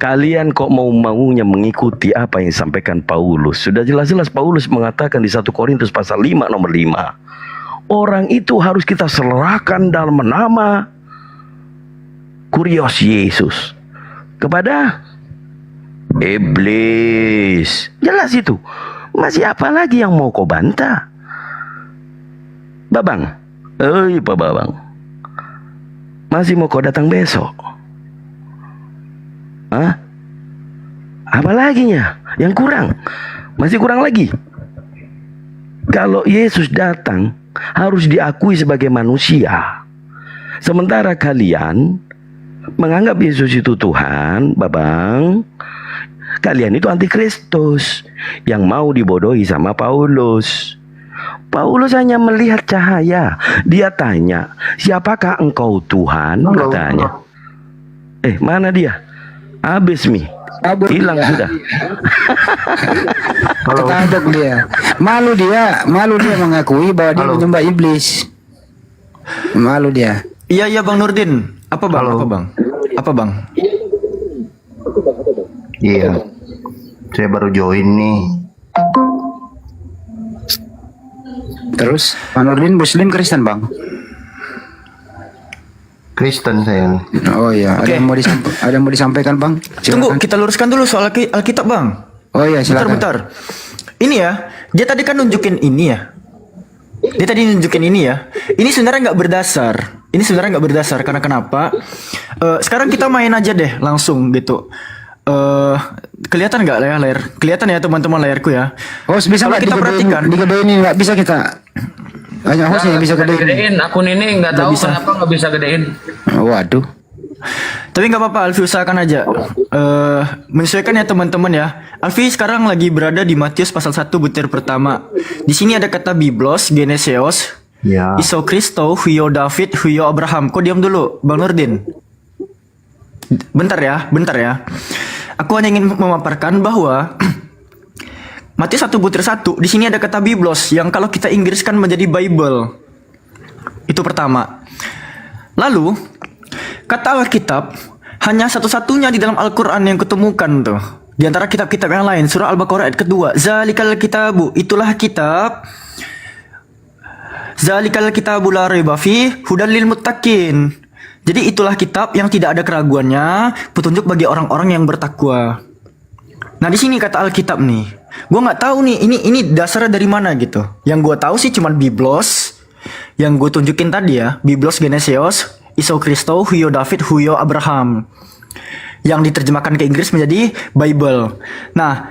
Kalian kok maunya mengikuti apa yang disampaikan Paulus? Sudah jelas-jelas Paulus mengatakan di 1 Korintus pasal 5 nomor 5. Orang itu harus kita serahkan dalam nama Kurios Yesus kepada iblis. Jelas itu. Masih apa lagi yang mau kau bantah? Babang. Pak Babang. Masih mau kau datang besok? Apa laginya? Yang kurang? Masih kurang lagi? Kalau Yesus datang harus diakui sebagai manusia. Sementara kalian menganggap Yesus itu Tuhan, Babang. Kalian itu antikristus yang mau dibodohi sama Paulus. Paulus hanya melihat cahaya. Dia tanya, siapakah engkau Tuhan? Katanya. Mana dia? Habis hilang sudah. Ketabok dia. Malu dia mengakui bahwa dia menyembah iblis. Malu dia. Iya Bang Nurdin. Apa bang? Iya. Saya baru join nih. Terus Bang Nurdin Muslim Kristen Bang? Kristen saya. Oh iya, Oke. ada yang mau disampaikan Bang? Tunggu, kita luruskan dulu soal Alkitab Bang. Oh iya, silakan. Bentar. Ini ya, dia tadi kan nunjukin ini ya. Ini sebenarnya nggak berdasar. Karena kenapa? Sekarang kita main aja deh langsung gitu. kelihatan nggak layar? Kelihatan ya teman-teman layarku ya. Host bisa Kalau nggak kita perhatikan, digedein ini nggak bisa kita. Hanya host yang bisa gedein. Gedein akun ini nggak tahu kenapa nggak bisa gedein. Waduh. tapi nggak apa-apa, Alfi usahakan aja. Menyesuaikan ya teman-teman ya. Alfi sekarang lagi berada di Matius pasal 1 butir pertama. Di sini ada kata Biblos, Geneseos, Ya. Iso Kristo, Huyo David, Huyo Abraham. Kok diam dulu, Bang Nurdin? Bentar ya. Aku hanya ingin memaparkan bahwa Matius 1 butir 1 di sini ada kata Biblos yang kalau kita Inggriskan menjadi Bible. Itu pertama. Lalu kata Alkitab hanya satu-satunya di dalam Al-Quran yang kutemukan tuh. Di antara kitab-kitab yang lain, surah Al-Baqarah ayat kedua, Zalikal kitabu, itulah kitab. Zalikal kitabu la raiba fi hudal lil muttaqin. Jadi itulah kitab yang tidak ada keraguannya, petunjuk bagi orang-orang yang bertakwa. Nah di sini kata Alkitab nih, gue nggak tahu nih ini dasarnya dari mana gitu. Yang gue tahu sih cuman Biblos, yang gue tunjukin tadi ya, Biblos Geneseos, Iso Kristo, Huyo David, Huyo Abraham, yang diterjemahkan ke Inggris menjadi Bible. Nah,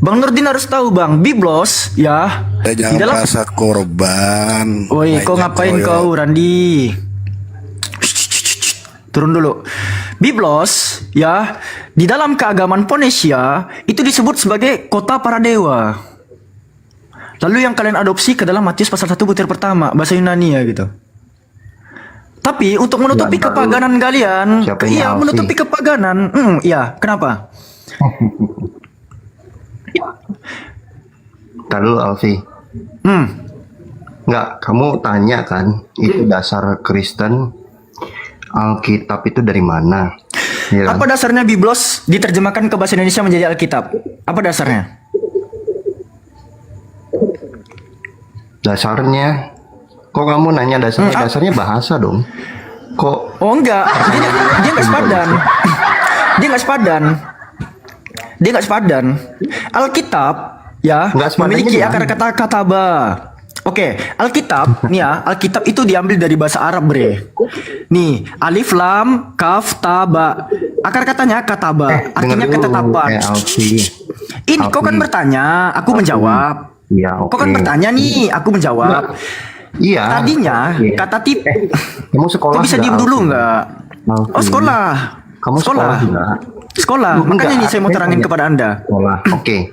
Bang Nurdin harus tahu Bang, Biblos ya. Jangan di dalam merasa korban. Woi, kau ngapain kau, Randi? Turun dulu. Biblos ya, di dalam keagamaan Ponesia itu disebut sebagai kota para dewa. Lalu yang kalian adopsi ke dalam Matius pasal 1 butir pertama, bahasa Yunani ya gitu. Tapi untuk menutupi kepaganan kalian, iya menutupi kepaganan, iya kenapa? Ntar dulu Alfi. Nggak, kamu tanya kan, itu dasar Kristen, Alkitab itu dari mana? Ya kan? Apa dasarnya Biblos diterjemahkan ke bahasa Indonesia menjadi Alkitab? Apa dasarnya? Dasarnya? Kok kamu nanya dasarnya? Dasarnya bahasa dong. Kok? Oh enggak, dia nggak sepadan. Dia nggak sepadan. Alkitab ya memiliki akar kata kataba. Oke, Alkitab nih ya, Alkitab itu diambil dari bahasa Arab, bre. Nih, alif lam kaf taba. Akar katanya kataba, artinya ketetapan. Ini kau kan bertanya, aku menjawab. Iya, Kau kan bertanya nih, aku menjawab. Iya. Tadinya kata tip. Kamu sekolah? Kau bisa diem dulu nggak? Oh sekolah. Kamu sekolah nggak? Sekolah. Makanya nih saya mau terangin kepada Anda. Sekolah. Oke.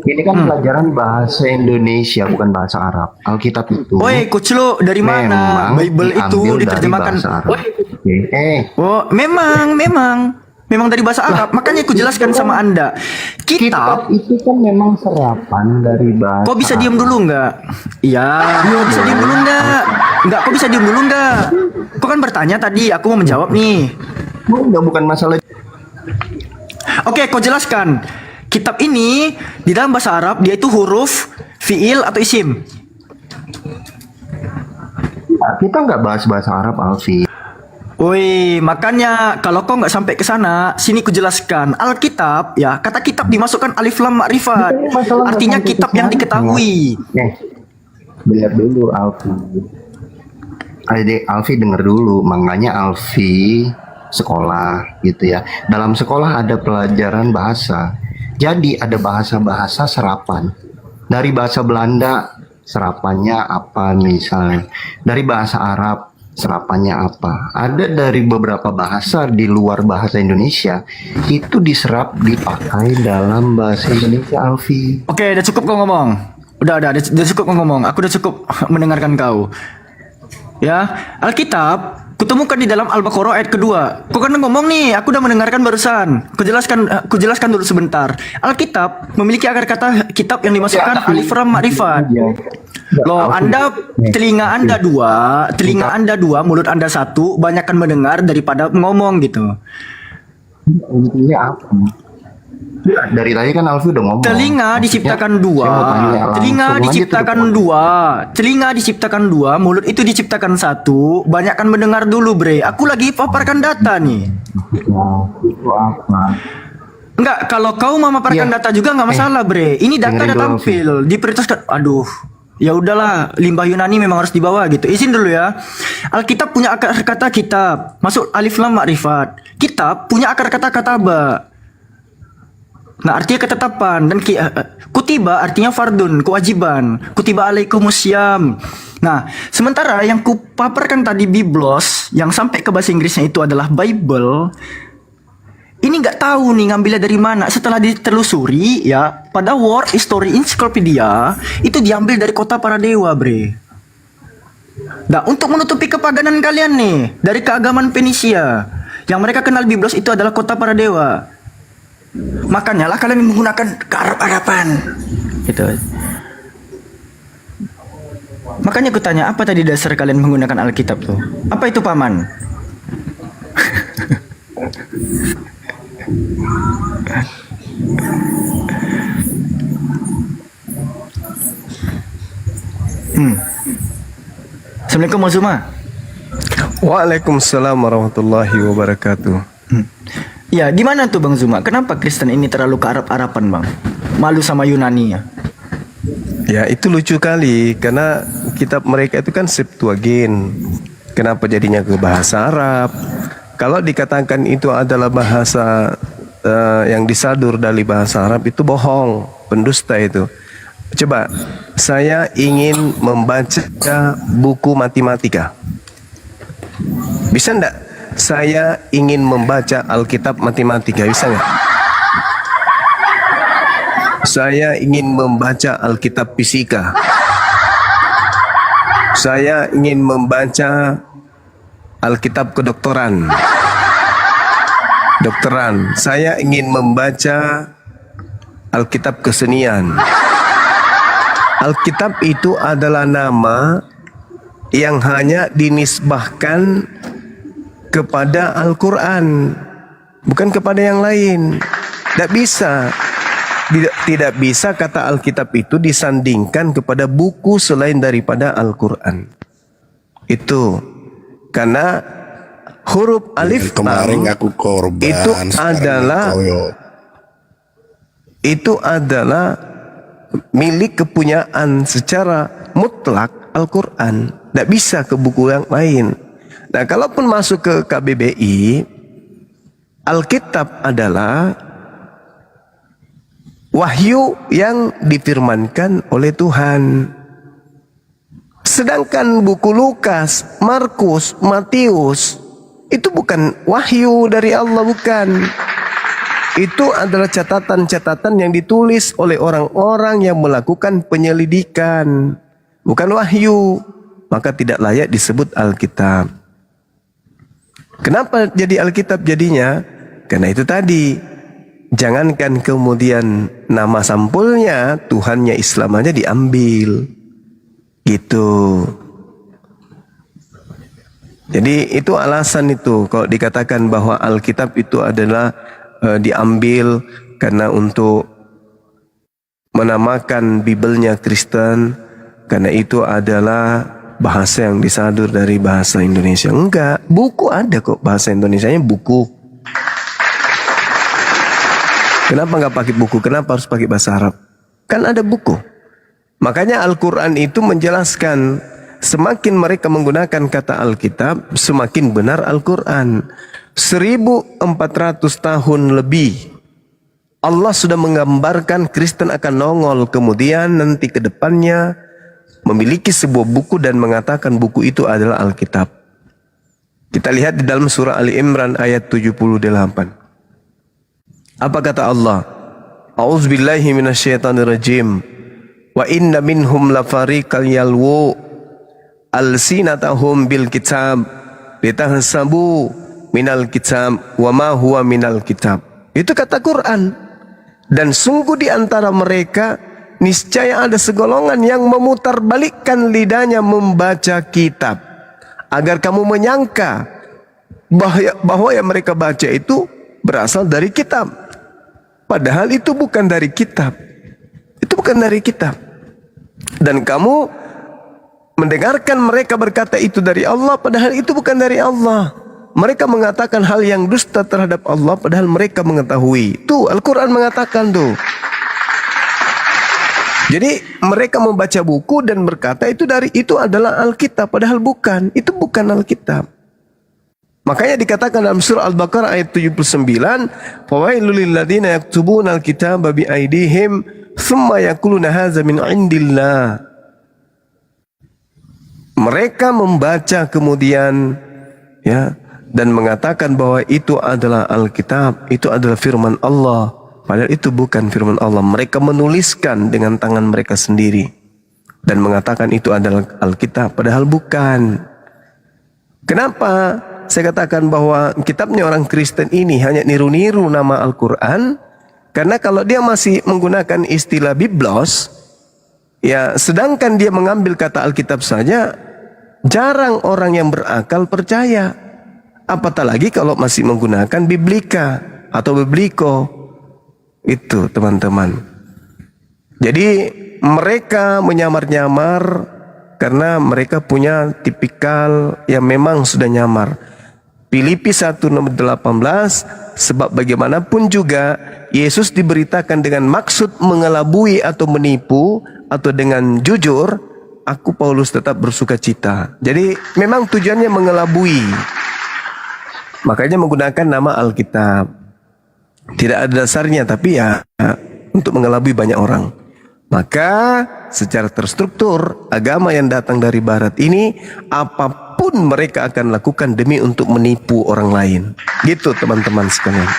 Ini kan pelajaran bahasa Indonesia bukan bahasa Arab. Alkitab itu. Woi, Kuclo dari mana? Bible itu diterjemahkan. Oh, memang dari bahasa Arab. Makanya aku jelaskan sama Anda. Kitab itu kan memang serapan dari bahasa. Kok bisa diem dulu nggak? Iya. Kok bisa diem dulu nggak? Nggak. Kok bisa diem dulu nggak? Kok kan bertanya tadi. Aku mau menjawab nih. Enggak, bukan masalah. Oke, kau jelaskan. Kitab ini di dalam bahasa Arab dia itu huruf, fiil atau isim. Kita nggak bahas bahasa Arab, Alfi. Woi, makanya kalau kau nggak sampai ke sana, sini ku jelaskan. Alkitab ya, kata kitab dimasukkan alif lam makrifat. Artinya kitab yang diketahui. Dengar dulu, Alfi. Alfi dengar dulu, makanya Alfi sekolah gitu ya. Dalam sekolah ada pelajaran bahasa. Jadi ada bahasa-bahasa serapan. Dari bahasa Belanda serapannya apa misalnya. Dari bahasa Arab serapannya apa. Ada dari beberapa bahasa di luar bahasa Indonesia itu diserap dipakai dalam bahasa Indonesia, Alfi. Oke, udah cukup kau ngomong. Udah cukup kau ngomong. Aku udah cukup mendengarkan kau. Ya, Alkitab kutemukan di dalam Al-Baqarah ayat kedua. Kau kan ngomong nih, aku udah mendengarkan barusan. Ku jelaskan dulu sebentar. Alkitab memiliki akar kata kitab yang dimasukkan alif lam makrifat. Loh, telinga Anda dua, mulut Anda satu, banyakkan mendengar daripada ngomong gitu. Intinya apa? Dari tadi kan Alfi udah ngomong. Telinga diciptakan dua, mulut itu diciptakan satu, banyakkan mendengar dulu, bre. Aku lagi paparkan data nih. Itu apa? Enggak, kalau kau memaparkan data juga nggak masalah, bre. Ini data udah tampil, diprioritaskan. Aduh. Ya udahlah, limbah Yunani memang harus dibawa gitu. Izin dulu ya. Alkitab punya akar kata kitab, masuk alif lam makrifat. Kitab punya akar kata kataba. Nah, artinya ketetapan dan kutiba artinya fardun, kewajiban. Kutiba alaikumusiyam. Nah, sementara yang kupaparkan tadi Biblos yang sampai ke bahasa Inggrisnya itu adalah Bible. Ini nggak tahu nih ngambilnya dari mana. Setelah ditelusuri ya, pada World History Encyclopedia itu diambil dari kota para dewa, bre. Nah, untuk menutupi kepaganan kalian nih dari keagamaan Fenisia, yang mereka kenal Biblos itu adalah kota para dewa. Makanya lah kalian menggunakan kearab-araban. Gitu. Makanya aku tanya, apa tadi dasar kalian menggunakan Alkitab tuh? Apa itu paman? Assalamualaikum Mas Zuma. Waalaikumsalam warahmatullahi wabarakatuh. Ya, gimana tuh Bang Zuma? Kenapa Kristen ini terlalu ke Arab-Araban, Bang? Malu sama Yunani ya? Ya, itu lucu kali karena kitab mereka itu kan Septuagint. Kenapa jadinya ke bahasa Arab? Kalau dikatakan itu adalah bahasa yang disadur dari bahasa Arab, itu bohong, pendusta itu. Coba, saya ingin membaca buku matematika. Bisa enggak? Saya ingin membaca Alkitab matematika, bisa nggak? Saya ingin membaca Alkitab fisika. Saya ingin membaca Alkitab kedokteran. Saya ingin membaca Alkitab kesenian. Alkitab itu adalah nama yang hanya dinisbahkan kepada Al-Quran, bukan kepada yang lain. Tidak bisa kata Alkitab itu disandingkan kepada buku selain daripada Al-Quran. Itu karena huruf alif kemarin aku korban, itu adalah milik kepunyaan secara mutlak Al-Quran. Tidak bisa ke buku yang lain. Nah, kalaupun masuk ke KBBI, Alkitab adalah wahyu yang difirmankan oleh Tuhan. Sedangkan buku Lukas, Markus, Matius itu bukan wahyu dari Allah, bukan. Itu adalah catatan-catatan yang ditulis oleh orang-orang yang melakukan penyelidikan, bukan wahyu. Maka tidak layak disebut Alkitab. Kenapa jadi Alkitab jadinya? Karena itu tadi, jangankan kemudian nama sampulnya, Tuhannya Islam aja diambil. Gitu. Jadi itu alasan itu, kalau dikatakan bahwa Alkitab itu adalah diambil karena untuk menamakan Bibelnya Kristen, karena itu adalah bahasa yang disadur dari bahasa Indonesia. Enggak, buku ada kok bahasa Indonesianya, buku. Kenapa enggak pakai buku? Kenapa harus pakai bahasa Arab? Kan ada buku. Makanya Al-Quran itu menjelaskan, semakin mereka menggunakan kata Alkitab, semakin benar Al-Quran. 1400 tahun lebih Allah sudah menggambarkan Kristen akan nongol, kemudian nanti ke depannya memiliki sebuah buku dan mengatakan buku itu adalah Alkitab. Kita lihat di dalam surah Ali Imran ayat 78. Apa kata Allah? A'udzubillahi minasyaitonirrajim. Wa inna minhum lafariqal yalwu alsinatahum bil kitab litahsabu minal kitab wa ma huwa minal kitab. Itu kata Quran. Dan sungguh di antara mereka niscaya ada segolongan yang memutarbalikkan lidahnya membaca kitab, agar kamu menyangka bahwa yang mereka baca itu berasal dari kitab. Padahal itu bukan dari kitab. Itu bukan dari kitab. Dan kamu mendengarkan mereka berkata itu dari Allah, padahal itu bukan dari Allah. Mereka mengatakan hal yang dusta terhadap Allah, padahal mereka mengetahui. Tuh, Al-Quran mengatakan tuh. Jadi mereka membaca buku dan berkata itu adalah Alkitab, padahal bukan. Itu bukan Alkitab. Makanya dikatakan dalam surah Al-Baqarah ayat 79, "Fawailul lil ladzina yaktubuna al-kitaba bi aydihim thumma yaquluna hadza min indillah." Mereka membaca kemudian ya dan mengatakan bahwa itu adalah Alkitab, itu adalah firman Allah, padahal itu bukan firman Allah. Mereka menuliskan dengan tangan mereka sendiri dan mengatakan itu adalah Alkitab, padahal bukan. Kenapa saya katakan bahwa kitabnya orang Kristen ini hanya niru-niru nama Al-Quran? Karena kalau dia masih menggunakan istilah biblos, ya sedangkan dia mengambil kata Alkitab saja, jarang orang yang berakal percaya. Apatah lagi kalau masih menggunakan biblika atau bibliko. Itu teman-teman. Jadi mereka menyamar-nyamar karena mereka punya tipikal yang memang sudah nyamar. Filipi 1:18, sebab bagaimanapun juga Yesus diberitakan dengan maksud mengelabui atau menipu atau dengan jujur, aku Paulus tetap bersuka cita. Jadi memang tujuannya mengelabui. Makanya menggunakan nama Alkitab. Tidak ada dasarnya, tapi ya untuk mengelabui banyak orang. Maka secara terstruktur agama yang datang dari barat ini apapun mereka akan lakukan demi untuk menipu orang lain. Gitu teman-teman sekalian.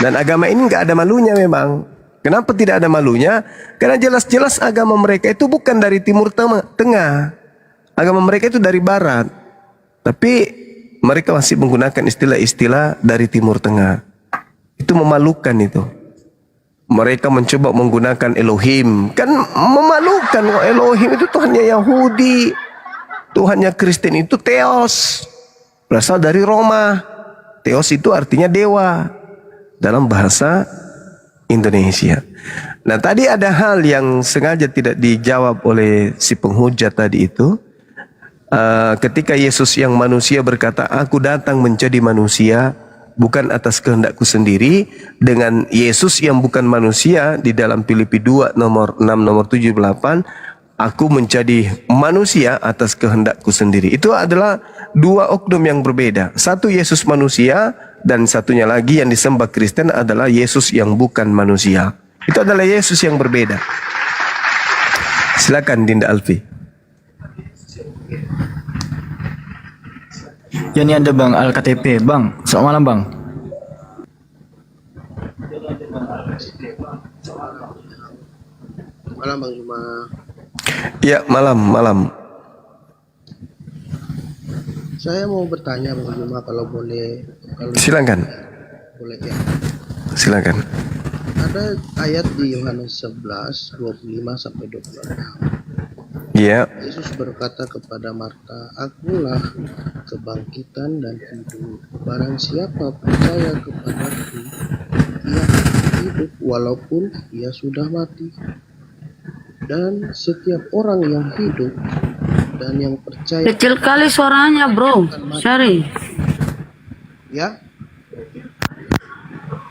Dan agama ini nggak ada malunya memang. Kenapa tidak ada malunya? Karena jelas-jelas agama mereka itu bukan dari Timur Tengah. Agama mereka itu dari barat. Tapi mereka masih menggunakan istilah-istilah dari Timur Tengah. Itu memalukan itu. Mereka mencoba menggunakan Elohim. Kan memalukan. Elohim itu Tuhannya Yahudi. Tuhannya Kristen itu Theos. Berasal dari Roma. Theos itu artinya dewa. Dalam bahasa Indonesia. Nah tadi ada hal yang sengaja tidak dijawab oleh si penghujat tadi itu. Ketika Yesus yang manusia berkata, aku datang menjadi manusia, bukan atas kehendakku sendiri, dengan Yesus yang bukan manusia di dalam Filipi 2 nomor 6 nomor 78, aku menjadi manusia atas kehendakku sendiri. Itu adalah dua oknum yang berbeda. Satu Yesus manusia dan satunya lagi yang disembah Kristen adalah Yesus yang bukan manusia. Itu adalah Yesus yang berbeda. Silakan Dinda Alfi. Ya ini ada Bang Al-KTP. Bang, selamat malam Bang. Malam Bang Zuma. Ya malam. Saya mau bertanya Bang Zuma kalau boleh. Silakan. Boleh ya. Silakan. Ada ayat di Yohanes 11 25 sampai 26. Iya. Yesus berkata kepada Marta, akulah kebangkitan dan hidup. Barang siapa percaya kepadaku, ia akan hidup walaupun ia sudah mati. Dan setiap orang yang hidup dan yang percaya. Kecil kali suaranya bro, sorry. Ya.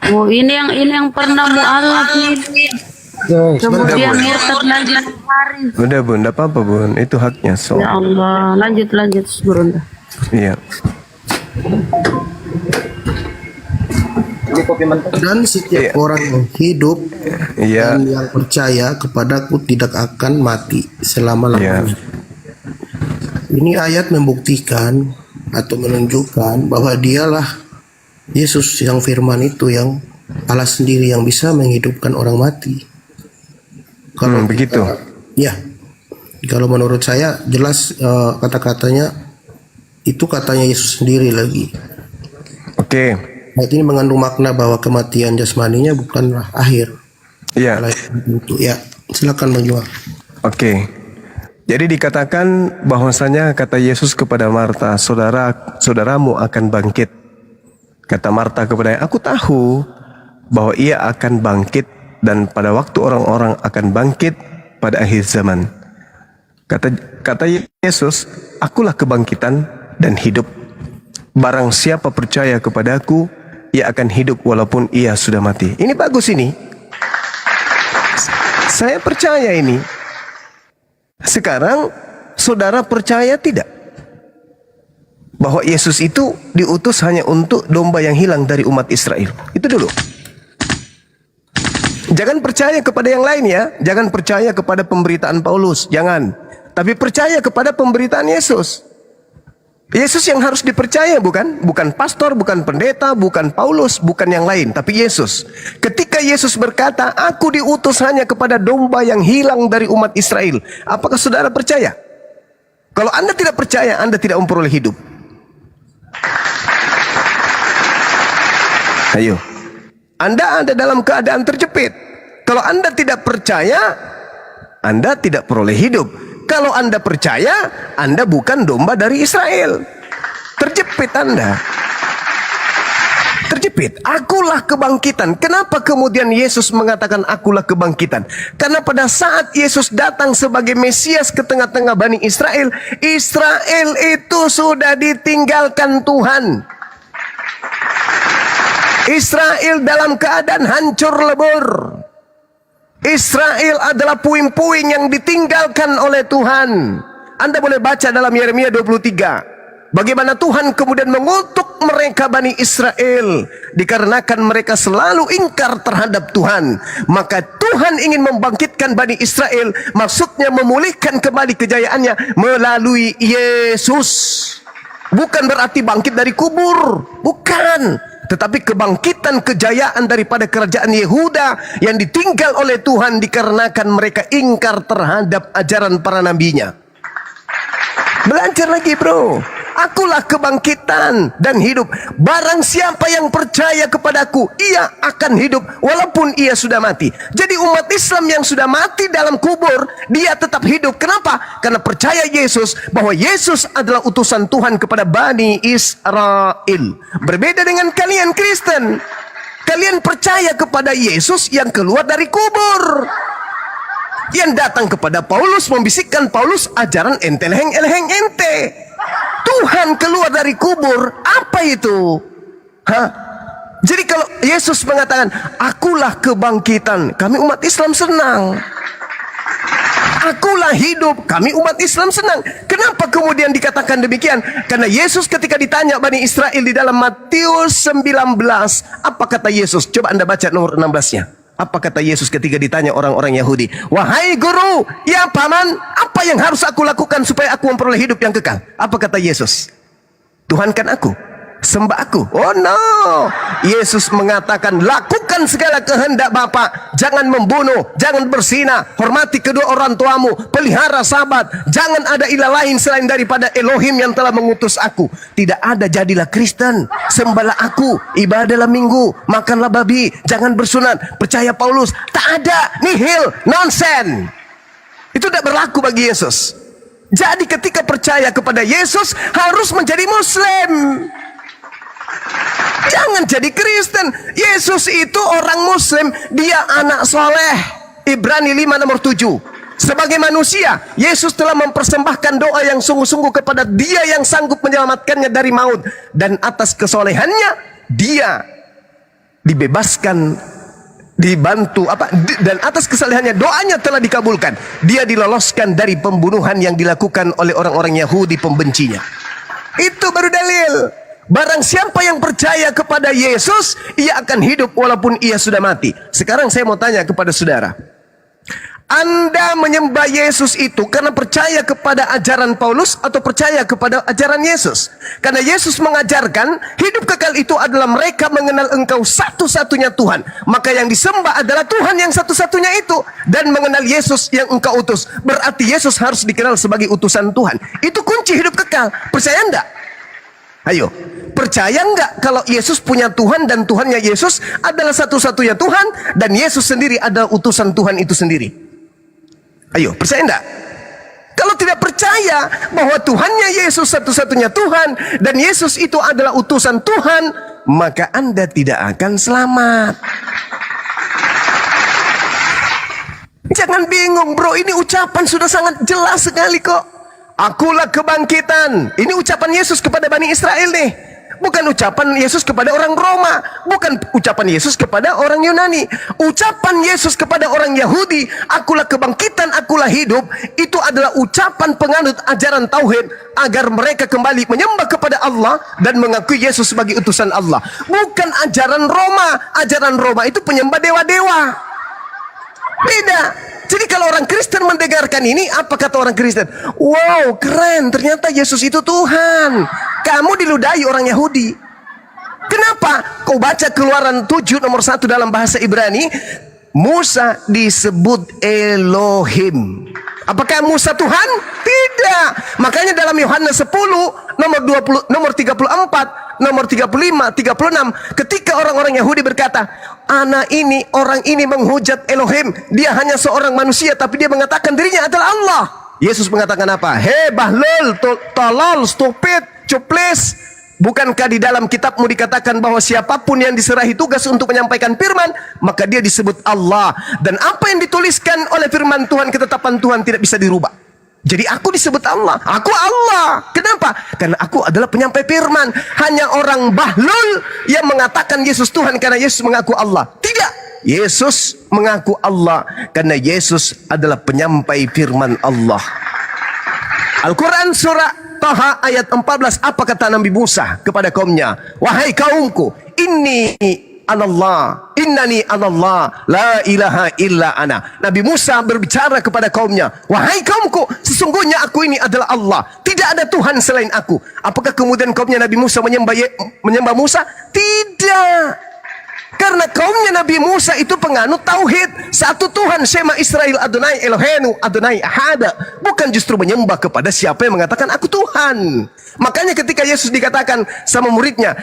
Oh ini yang pernah mu'alaf ini. Kemudian murtad lagi hari. Udah bun, tidak apa-apa bun, itu haknya. So. Ya Allah, lanjut Bunda. Iya. Dan setiap orang yang hidup dan yang percaya kepadaku tidak akan mati selama-lamanya. Ini ayat membuktikan atau menunjukkan bahwa dialah Yesus yang firman itu, yang Allah sendiri yang bisa menghidupkan orang mati. Kalau begitu. Ya. Kalau menurut saya jelas kata-katanya itu katanya Yesus sendiri lagi. Oke. Nah, ini mengandung makna bahwa kematian jasmaninya bukanlah akhir. Iya. Ya, silakan Bang Jual. Oke. Jadi dikatakan bahwasanya kata Yesus kepada Marta, saudaramu akan bangkit. Kata Marta kepadanya, aku tahu bahwa ia akan bangkit dan pada waktu orang-orang akan bangkit pada akhir zaman. Kata Yesus, akulah kebangkitan dan hidup. Barang siapa percaya kepadaku, ia akan hidup walaupun ia sudah mati. Ini bagus ini. Saya percaya ini. Sekarang saudara percaya tidak? bahwa Yesus itu diutus hanya untuk domba yang hilang dari umat Israel. Itu dulu. Jangan percaya kepada yang lain ya. Jangan percaya kepada pemberitaan Paulus. Jangan. Tapi percaya kepada pemberitaan Yesus. Yesus yang harus dipercaya, bukan? Bukan pastor, bukan pendeta, bukan Paulus, bukan yang lain, tapi Yesus. Ketika Yesus berkata, aku diutus hanya kepada domba yang hilang dari umat Israel. Apakah saudara percaya? Kalau Anda tidak percaya, Anda tidak memperoleh hidup. Ayo. Anda ada dalam keadaan terjepit. Kalau Anda tidak percaya, Anda tidak peroleh hidup. Kalau Anda percaya, Anda bukan domba dari Israel. Terjepit Anda. Terjepit. Akulah kebangkitan. Kenapa kemudian Yesus mengatakan akulah kebangkitan? Karena pada saat Yesus datang sebagai Mesias ke tengah-tengah Bani Israel, Israel itu sudah ditinggalkan Tuhan. Israel dalam keadaan hancur lebur. Israel adalah puing-puing yang ditinggalkan oleh Tuhan. Anda boleh baca dalam Yeremia 23. Bagaimana Tuhan kemudian mengutuk mereka Bani Israel. Dikarenakan mereka selalu ingkar terhadap Tuhan. Maka Tuhan ingin membangkitkan Bani Israel. Maksudnya memulihkan kembali kejayaannya melalui Yesus. Bukan berarti bangkit dari kubur. Bukan. Tetapi kebangkitan kejayaan daripada kerajaan Yehuda yang ditinggal oleh Tuhan dikarenakan mereka ingkar terhadap ajaran para nabinya. Belajar lagi bro. Akulah kebangkitan dan hidup. Barang siapa yang percaya kepadaku, ia akan hidup walaupun ia sudah mati. Jadi umat Islam yang sudah mati dalam kubur, dia tetap hidup. Kenapa? Karena percaya Yesus, bahwa Yesus adalah utusan Tuhan kepada Bani Israel. Berbeda dengan kalian Kristen. Kalian percaya kepada Yesus yang keluar dari kubur, yang datang kepada Paulus, membisikkan Paulus ajaran ente leheng ente. Tuhan keluar dari kubur, apa itu? Hah? Jadi kalau Yesus mengatakan, akulah kebangkitan, kami umat Islam senang. Akulah hidup, kami umat Islam senang. Kenapa kemudian dikatakan demikian? Karena Yesus ketika ditanya Bani Israel di dalam Matius 19, apa kata Yesus? Coba Anda baca nomor 16-nya. Apa kata Yesus ketika ditanya orang-orang Yahudi? Wahai guru, ya paman, apa yang harus aku lakukan supaya aku memperoleh hidup yang kekal? Apa kata Yesus? Tuhankan aku, sembah aku. Oh no. Yesus mengatakan, lakukan segala kehendak Bapa. Jangan membunuh, jangan berzina, hormati kedua orang tuamu, pelihara sabat, jangan ada ilah lain selain daripada Elohim yang telah mengutus aku. Tidak ada, jadilah Kristen, sembahlah aku, ibadahlah minggu, makanlah babi, jangan bersunat. Percaya Paulus, tak ada, nihil, nonsen. Itu tidak berlaku bagi Yesus. Jadi ketika percaya kepada Yesus harus menjadi Muslim. Jangan jadi Kristen. Yesus itu orang Muslim, dia anak soleh. Ibrani 5 nomor 7. Sebagai manusia, Yesus telah mempersembahkan doa yang sungguh-sungguh kepada Dia yang sanggup menyelamatkannya dari maut. Dan atas kesolehannya, Dia dibebaskan, dibantu dan atas kesalehannya doanya telah dikabulkan. Dia diloloskan dari pembunuhan yang dilakukan oleh orang-orang Yahudi pembencinya. Itu baru dalil. Barang siapa yang percaya kepada Yesus, ia akan hidup walaupun ia sudah mati. Sekarang saya mau tanya kepada saudara, Anda menyembah Yesus itu karena percaya kepada ajaran Paulus atau percaya kepada ajaran Yesus? Karena Yesus mengajarkan hidup kekal itu adalah mereka mengenal Engkau satu-satunya Tuhan. Maka yang disembah adalah Tuhan yang satu-satunya itu, dan mengenal Yesus yang Engkau utus. Berarti Yesus harus dikenal sebagai utusan Tuhan. Itu kunci hidup kekal. Percaya enggak? Ayo, percaya enggak kalau Yesus punya Tuhan dan Tuhannya Yesus adalah satu-satunya Tuhan dan Yesus sendiri adalah utusan Tuhan itu sendiri? Ayo, percaya enggak? Kalau tidak percaya bahwa Tuhannya Yesus satu-satunya Tuhan dan Yesus itu adalah utusan Tuhan, maka Anda tidak akan selamat. Jangan bingung bro, ini ucapan sudah sangat jelas sekali kok. Akulah kebangkitan. Ini ucapan Yesus kepada Bani Israel nih. Bukan ucapan Yesus kepada orang Roma, bukan ucapan Yesus kepada orang Yunani. Ucapan Yesus kepada orang Yahudi, akulah kebangkitan, akulah hidup, itu adalah ucapan penganut ajaran tauhid agar mereka kembali menyembah kepada Allah dan mengakui Yesus sebagai utusan Allah. Bukan ajaran Roma. Ajaran Roma itu penyembah dewa-dewa. Beda. Jadi kalau orang Kristen mendengarkan ini, apa kata orang Kristen? Wow, keren, ternyata Yesus itu Tuhan. Kamu diludahi orang Yahudi. Kenapa? Kau baca Keluaran 7 nomor 1 dalam bahasa Ibrani, Musa disebut Elohim. Apakah Musa Tuhan? Tidak. Makanya dalam Yohanes 10 nomor 20, nomor 34, nomor 35, 36, ketika orang-orang Yahudi berkata, anak ini, orang ini menghujat Elohim, dia hanya seorang manusia tapi dia mengatakan dirinya adalah Allah. Yesus mengatakan apa? Hei bahlul, tolol, stupid, cuplis, bukankah di dalam kitabmu dikatakan bahwa siapapun yang diserahi tugas untuk menyampaikan firman, maka dia disebut Allah. Dan apa yang dituliskan oleh firman Tuhan, ketetapan Tuhan tidak bisa dirubah. Jadi aku disebut Allah. Aku Allah. Kenapa? Karena aku adalah penyampai firman. Hanya orang bahlul yang mengatakan Yesus Tuhan karena Yesus mengaku Allah. Tidak. Yesus mengaku Allah karena Yesus adalah penyampai firman Allah. Al-Quran surah Taha ayat 14, apa kata Nabi Musa kepada kaumnya? Wahai kaumku, innani anallah, la ilaha illa ana. Nabi Musa berbicara kepada kaumnya, wahai kaumku, sesungguhnya aku ini adalah Allah, tidak ada Tuhan selain aku. Apakah kemudian kaumnya Nabi Musa menyembah Musa? Tidak. Karena kaumnya Nabi Musa itu penganut tauhid, satu Tuhan, Shema Israel Adonai Elohenu Adonai Ahada, bukan justru menyembah kepada siapa yang mengatakan aku Tuhan. Makanya ketika Yesus dikatakan sama muridnya,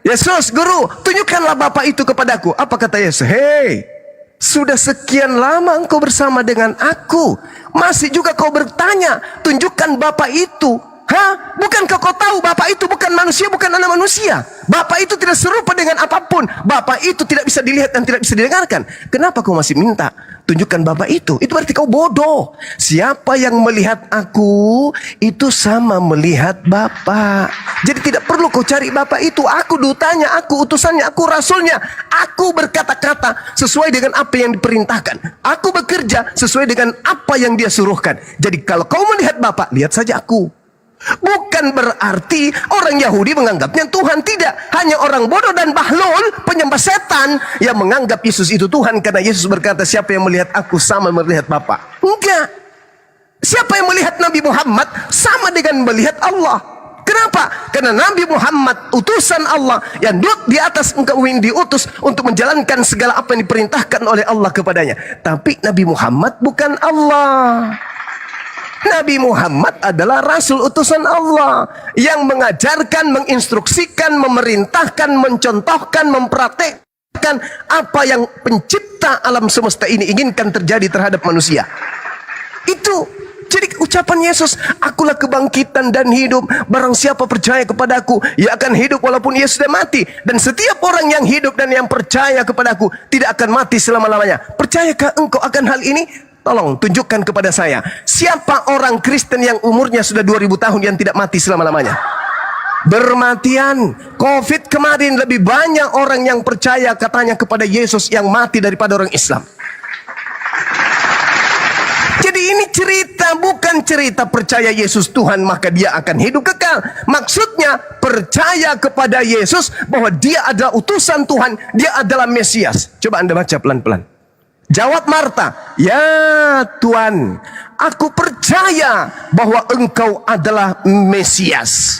Yesus guru, tunjukkanlah Bapa itu kepadaku. Apa kata Yesus? Hei, sudah sekian lama engkau bersama dengan aku, masih juga kau bertanya, tunjukkan Bapa itu. Hah? Bukankah kau tahu Bapa itu bukan manusia, bukan anak manusia? Bapa itu tidak serupa dengan apapun. Bapa itu tidak bisa dilihat dan tidak bisa didengarkan. Kenapa kau masih minta tunjukkan Bapa itu? Itu berarti kau bodoh. Siapa yang melihat aku, itu sama melihat Bapa. Jadi tidak perlu kau cari Bapa itu. Aku dutanya, aku utusannya, aku rasulnya. Aku berkata-kata sesuai dengan apa yang diperintahkan. Aku bekerja sesuai dengan apa yang dia suruhkan. Jadi kalau kau melihat Bapa, lihat saja aku. Bukan berarti orang Yahudi menganggapnya Tuhan, tidak. Hanya orang bodoh dan bahlul, penyembah setan, yang menganggap Yesus itu Tuhan karena Yesus berkata, siapa yang melihat aku sama melihat Bapa. Enggak. Siapa yang melihat Nabi Muhammad sama dengan melihat Allah. Kenapa? Karena Nabi Muhammad utusan Allah yang di atas engkau yang diutus untuk menjalankan segala apa yang diperintahkan oleh Allah kepadanya. Tapi Nabi Muhammad bukan Allah. Nabi Muhammad adalah Rasul utusan Allah yang mengajarkan, menginstruksikan, memerintahkan, mencontohkan, mempraktekkan apa yang pencipta alam semesta ini inginkan terjadi terhadap manusia. Itu jadi ucapan Yesus, akulah kebangkitan dan hidup. Barang siapa percaya kepadaku, ia akan hidup walaupun ia sudah mati. Dan setiap orang yang hidup dan yang percaya kepadaku tidak akan mati selama-lamanya. Percayakah engkau akan hal ini? Tolong tunjukkan kepada saya, siapa orang Kristen yang umurnya sudah 2000 tahun yang tidak mati selama-lamanya? Bermatian. Covid kemarin lebih banyak orang yang percaya katanya kepada Yesus yang mati daripada orang Islam. Jadi ini cerita, bukan cerita percaya Yesus Tuhan maka dia akan hidup kekal. Maksudnya percaya kepada Yesus bahwa dia adalah utusan Tuhan, dia adalah Mesias. Coba Anda baca pelan-pelan. Jawab Marta, ya Tuhan, aku percaya bahwa engkau adalah Mesias.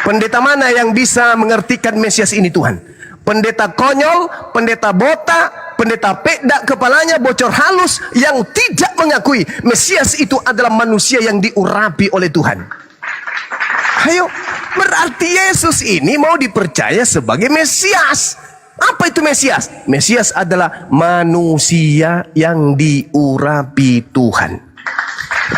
Pendeta mana yang bisa mengertikan Mesias ini Tuhan? Pendeta konyol, pendeta botak, pendeta pedak kepalanya bocor halus yang tidak mengakui Mesias itu adalah manusia yang diurapi oleh Tuhan. Ayo, berarti Yesus ini mau dipercaya sebagai Mesias. Apa itu Mesias? Mesias adalah manusia yang diurapi Tuhan.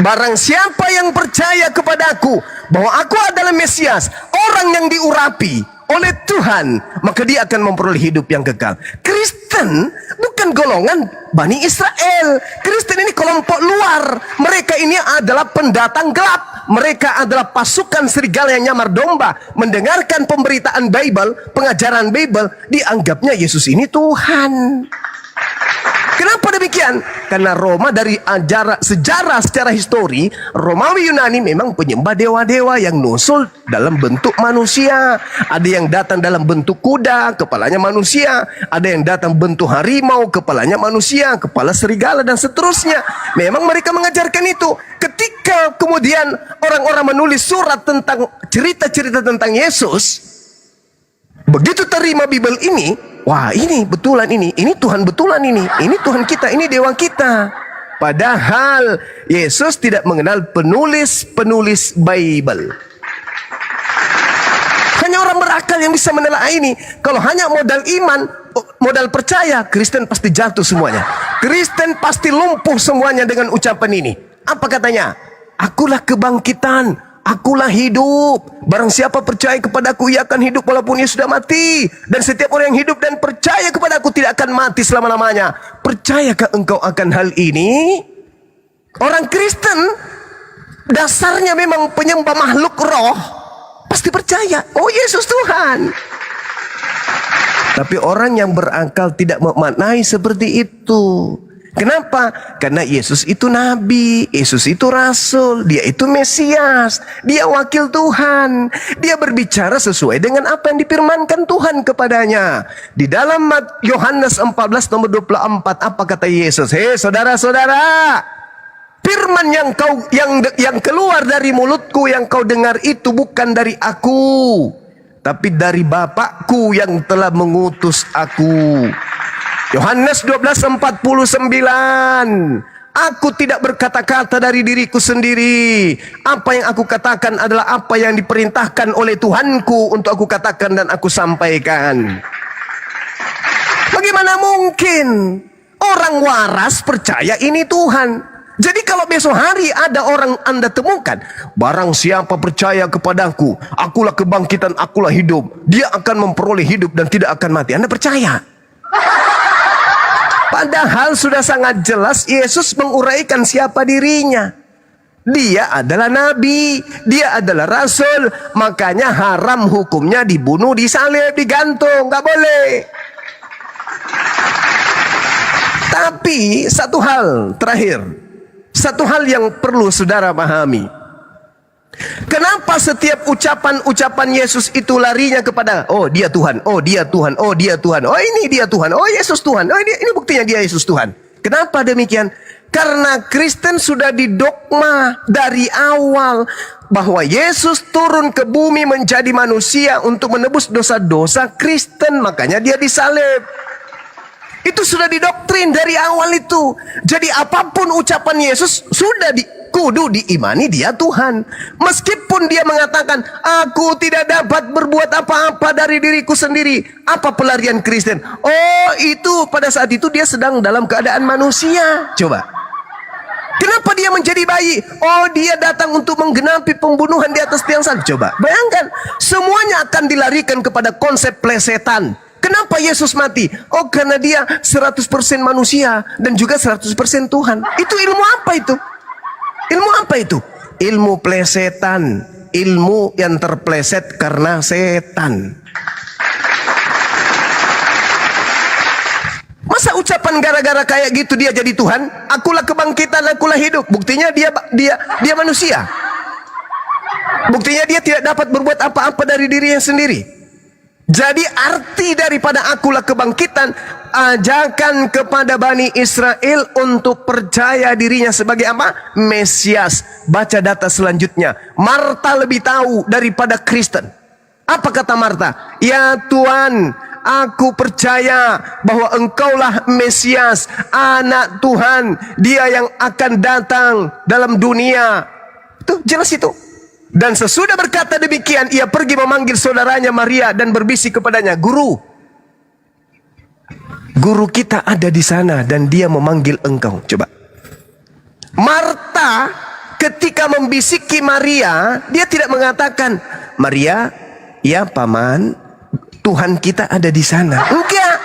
Barang siapa yang percaya kepadaku bahwa aku adalah Mesias, orang yang diurapi oleh Tuhan, maka dia akan memperoleh hidup yang kekal. Kristen Kristen bukan golongan Bani Israel. Kristen ini kelompok luar. Mereka ini adalah pendatang gelap. Mereka adalah pasukan serigala yang nyamar domba. Mendengarkan pemberitaan Bible, pengajaran Bible, dianggapnya Yesus ini Tuhan. Kenapa demikian? Karena Roma dari sejarah secara histori, Romawi Yunani memang penyembah dewa-dewa yang nusul dalam bentuk manusia. Ada yang datang dalam bentuk kuda, kepalanya manusia. Ada yang datang bentuk harimau, kepalanya manusia, kepala serigala, dan seterusnya. Memang mereka mengajarkan itu. Ketika kemudian orang-orang menulis surat tentang cerita-cerita tentang Yesus, begitu terima Bible ini, wah ini betulan ini Tuhan betulan ini Tuhan kita, ini dewa kita. Padahal Yesus tidak mengenal penulis Bible. Hanya orang berakal yang bisa menelaah ini. Kalau hanya modal iman, modal percaya, Kristen pasti jatuh semuanya. Kristen pasti lumpuh semuanya dengan ucapan ini. Apa katanya? Akulah kebangkitan, akulah hidup. Barang siapa percaya kepadaku, ia akan hidup walaupun ia sudah mati. Dan setiap orang yang hidup dan percaya kepadaku tidak akan mati selama-lamanya. Percayakah engkau akan hal ini? Orang Kristen dasarnya memang penyembah makhluk roh, pasti percaya, oh Yesus Tuhan. Tapi orang yang berakal tidak memaknai seperti itu. Kenapa? Karena Yesus itu nabi, Yesus itu rasul, dia itu Mesias, dia wakil Tuhan. Dia berbicara sesuai dengan apa yang difirmankan Tuhan kepadanya. Di dalam Yohanes 14 nomor 24, apa kata Yesus? Hei saudara-saudara, firman yang keluar dari mulutku yang kau dengar itu bukan dari aku, tapi dari Bapakku yang telah mengutus aku. Yohanes 12:49, aku tidak berkata-kata dari diriku sendiri. Apa yang aku katakan adalah apa yang diperintahkan oleh Tuhanku untuk aku katakan dan aku sampaikan. Bagaimana mungkin orang waras percaya ini Tuhan? Jadi kalau besok hari ada orang Anda temukan, barang siapa percaya kepadaku, akulah kebangkitan, akulah hidup, dia akan memperoleh hidup dan tidak akan mati. Anda percaya? Padahal sudah sangat jelas Yesus menguraikan siapa dirinya. Dia adalah nabi, dia adalah rasul, makanya haram hukumnya dibunuh, disalib, digantung, nggak boleh. Tapi satu hal terakhir, satu hal yang perlu saudara pahami. Kenapa setiap ucapan Yesus itu larinya kepada, oh dia Tuhan, oh dia Tuhan, oh dia Tuhan, oh ini dia Tuhan, oh Yesus Tuhan, oh ini buktinya dia Yesus Tuhan. Kenapa demikian? Karena Kristen sudah didogma dari awal bahwa Yesus turun ke bumi menjadi manusia untuk menebus dosa-dosa Kristen, makanya dia disalib. Itu sudah didoktrin dari awal itu. Jadi apapun ucapan Yesus sudah kudu diimani dia Tuhan. Meskipun dia mengatakan, aku tidak dapat berbuat apa-apa dari diriku sendiri. Apa pelarian Kristen? Oh itu pada saat itu dia sedang dalam keadaan manusia. Coba. Kenapa dia menjadi bayi? Oh dia datang untuk menggenapi pembunuhan di atas tiang salib. Coba. Bayangkan. Semuanya akan dilarikan kepada konsep plesetan. Kenapa Yesus mati? Oh karena dia 100% manusia dan juga 100% Tuhan. Itu ilmu apa itu? Ilmu apa itu? Ilmu plesetan. Ilmu yang terpleset karena setan. Masa ucapan gara-gara kayak gitu dia jadi Tuhan? Akulah kebangkitan, akulah hidup. Buktinya dia manusia. Buktinya dia tidak dapat berbuat apa-apa dari dirinya sendiri. Jadi arti daripada akulah kebangkitan, ajakan kepada Bani Israel untuk percaya dirinya sebagai apa? Mesias. Baca data selanjutnya. Marta lebih tahu daripada Kristen. Apa kata Marta? Ya Tuhan, aku percaya bahwa engkaulah Mesias, anak Tuhan, dia yang akan datang dalam dunia. Tuh jelas itu. Dan sesudah berkata demikian, ia pergi memanggil saudaranya Maria dan berbisik kepadanya, Guru kita ada di sana dan dia memanggil engkau. Coba. Marta ketika membisiki Maria, dia tidak mengatakan, Maria, ya paman, Tuhan kita ada di sana. Enggak.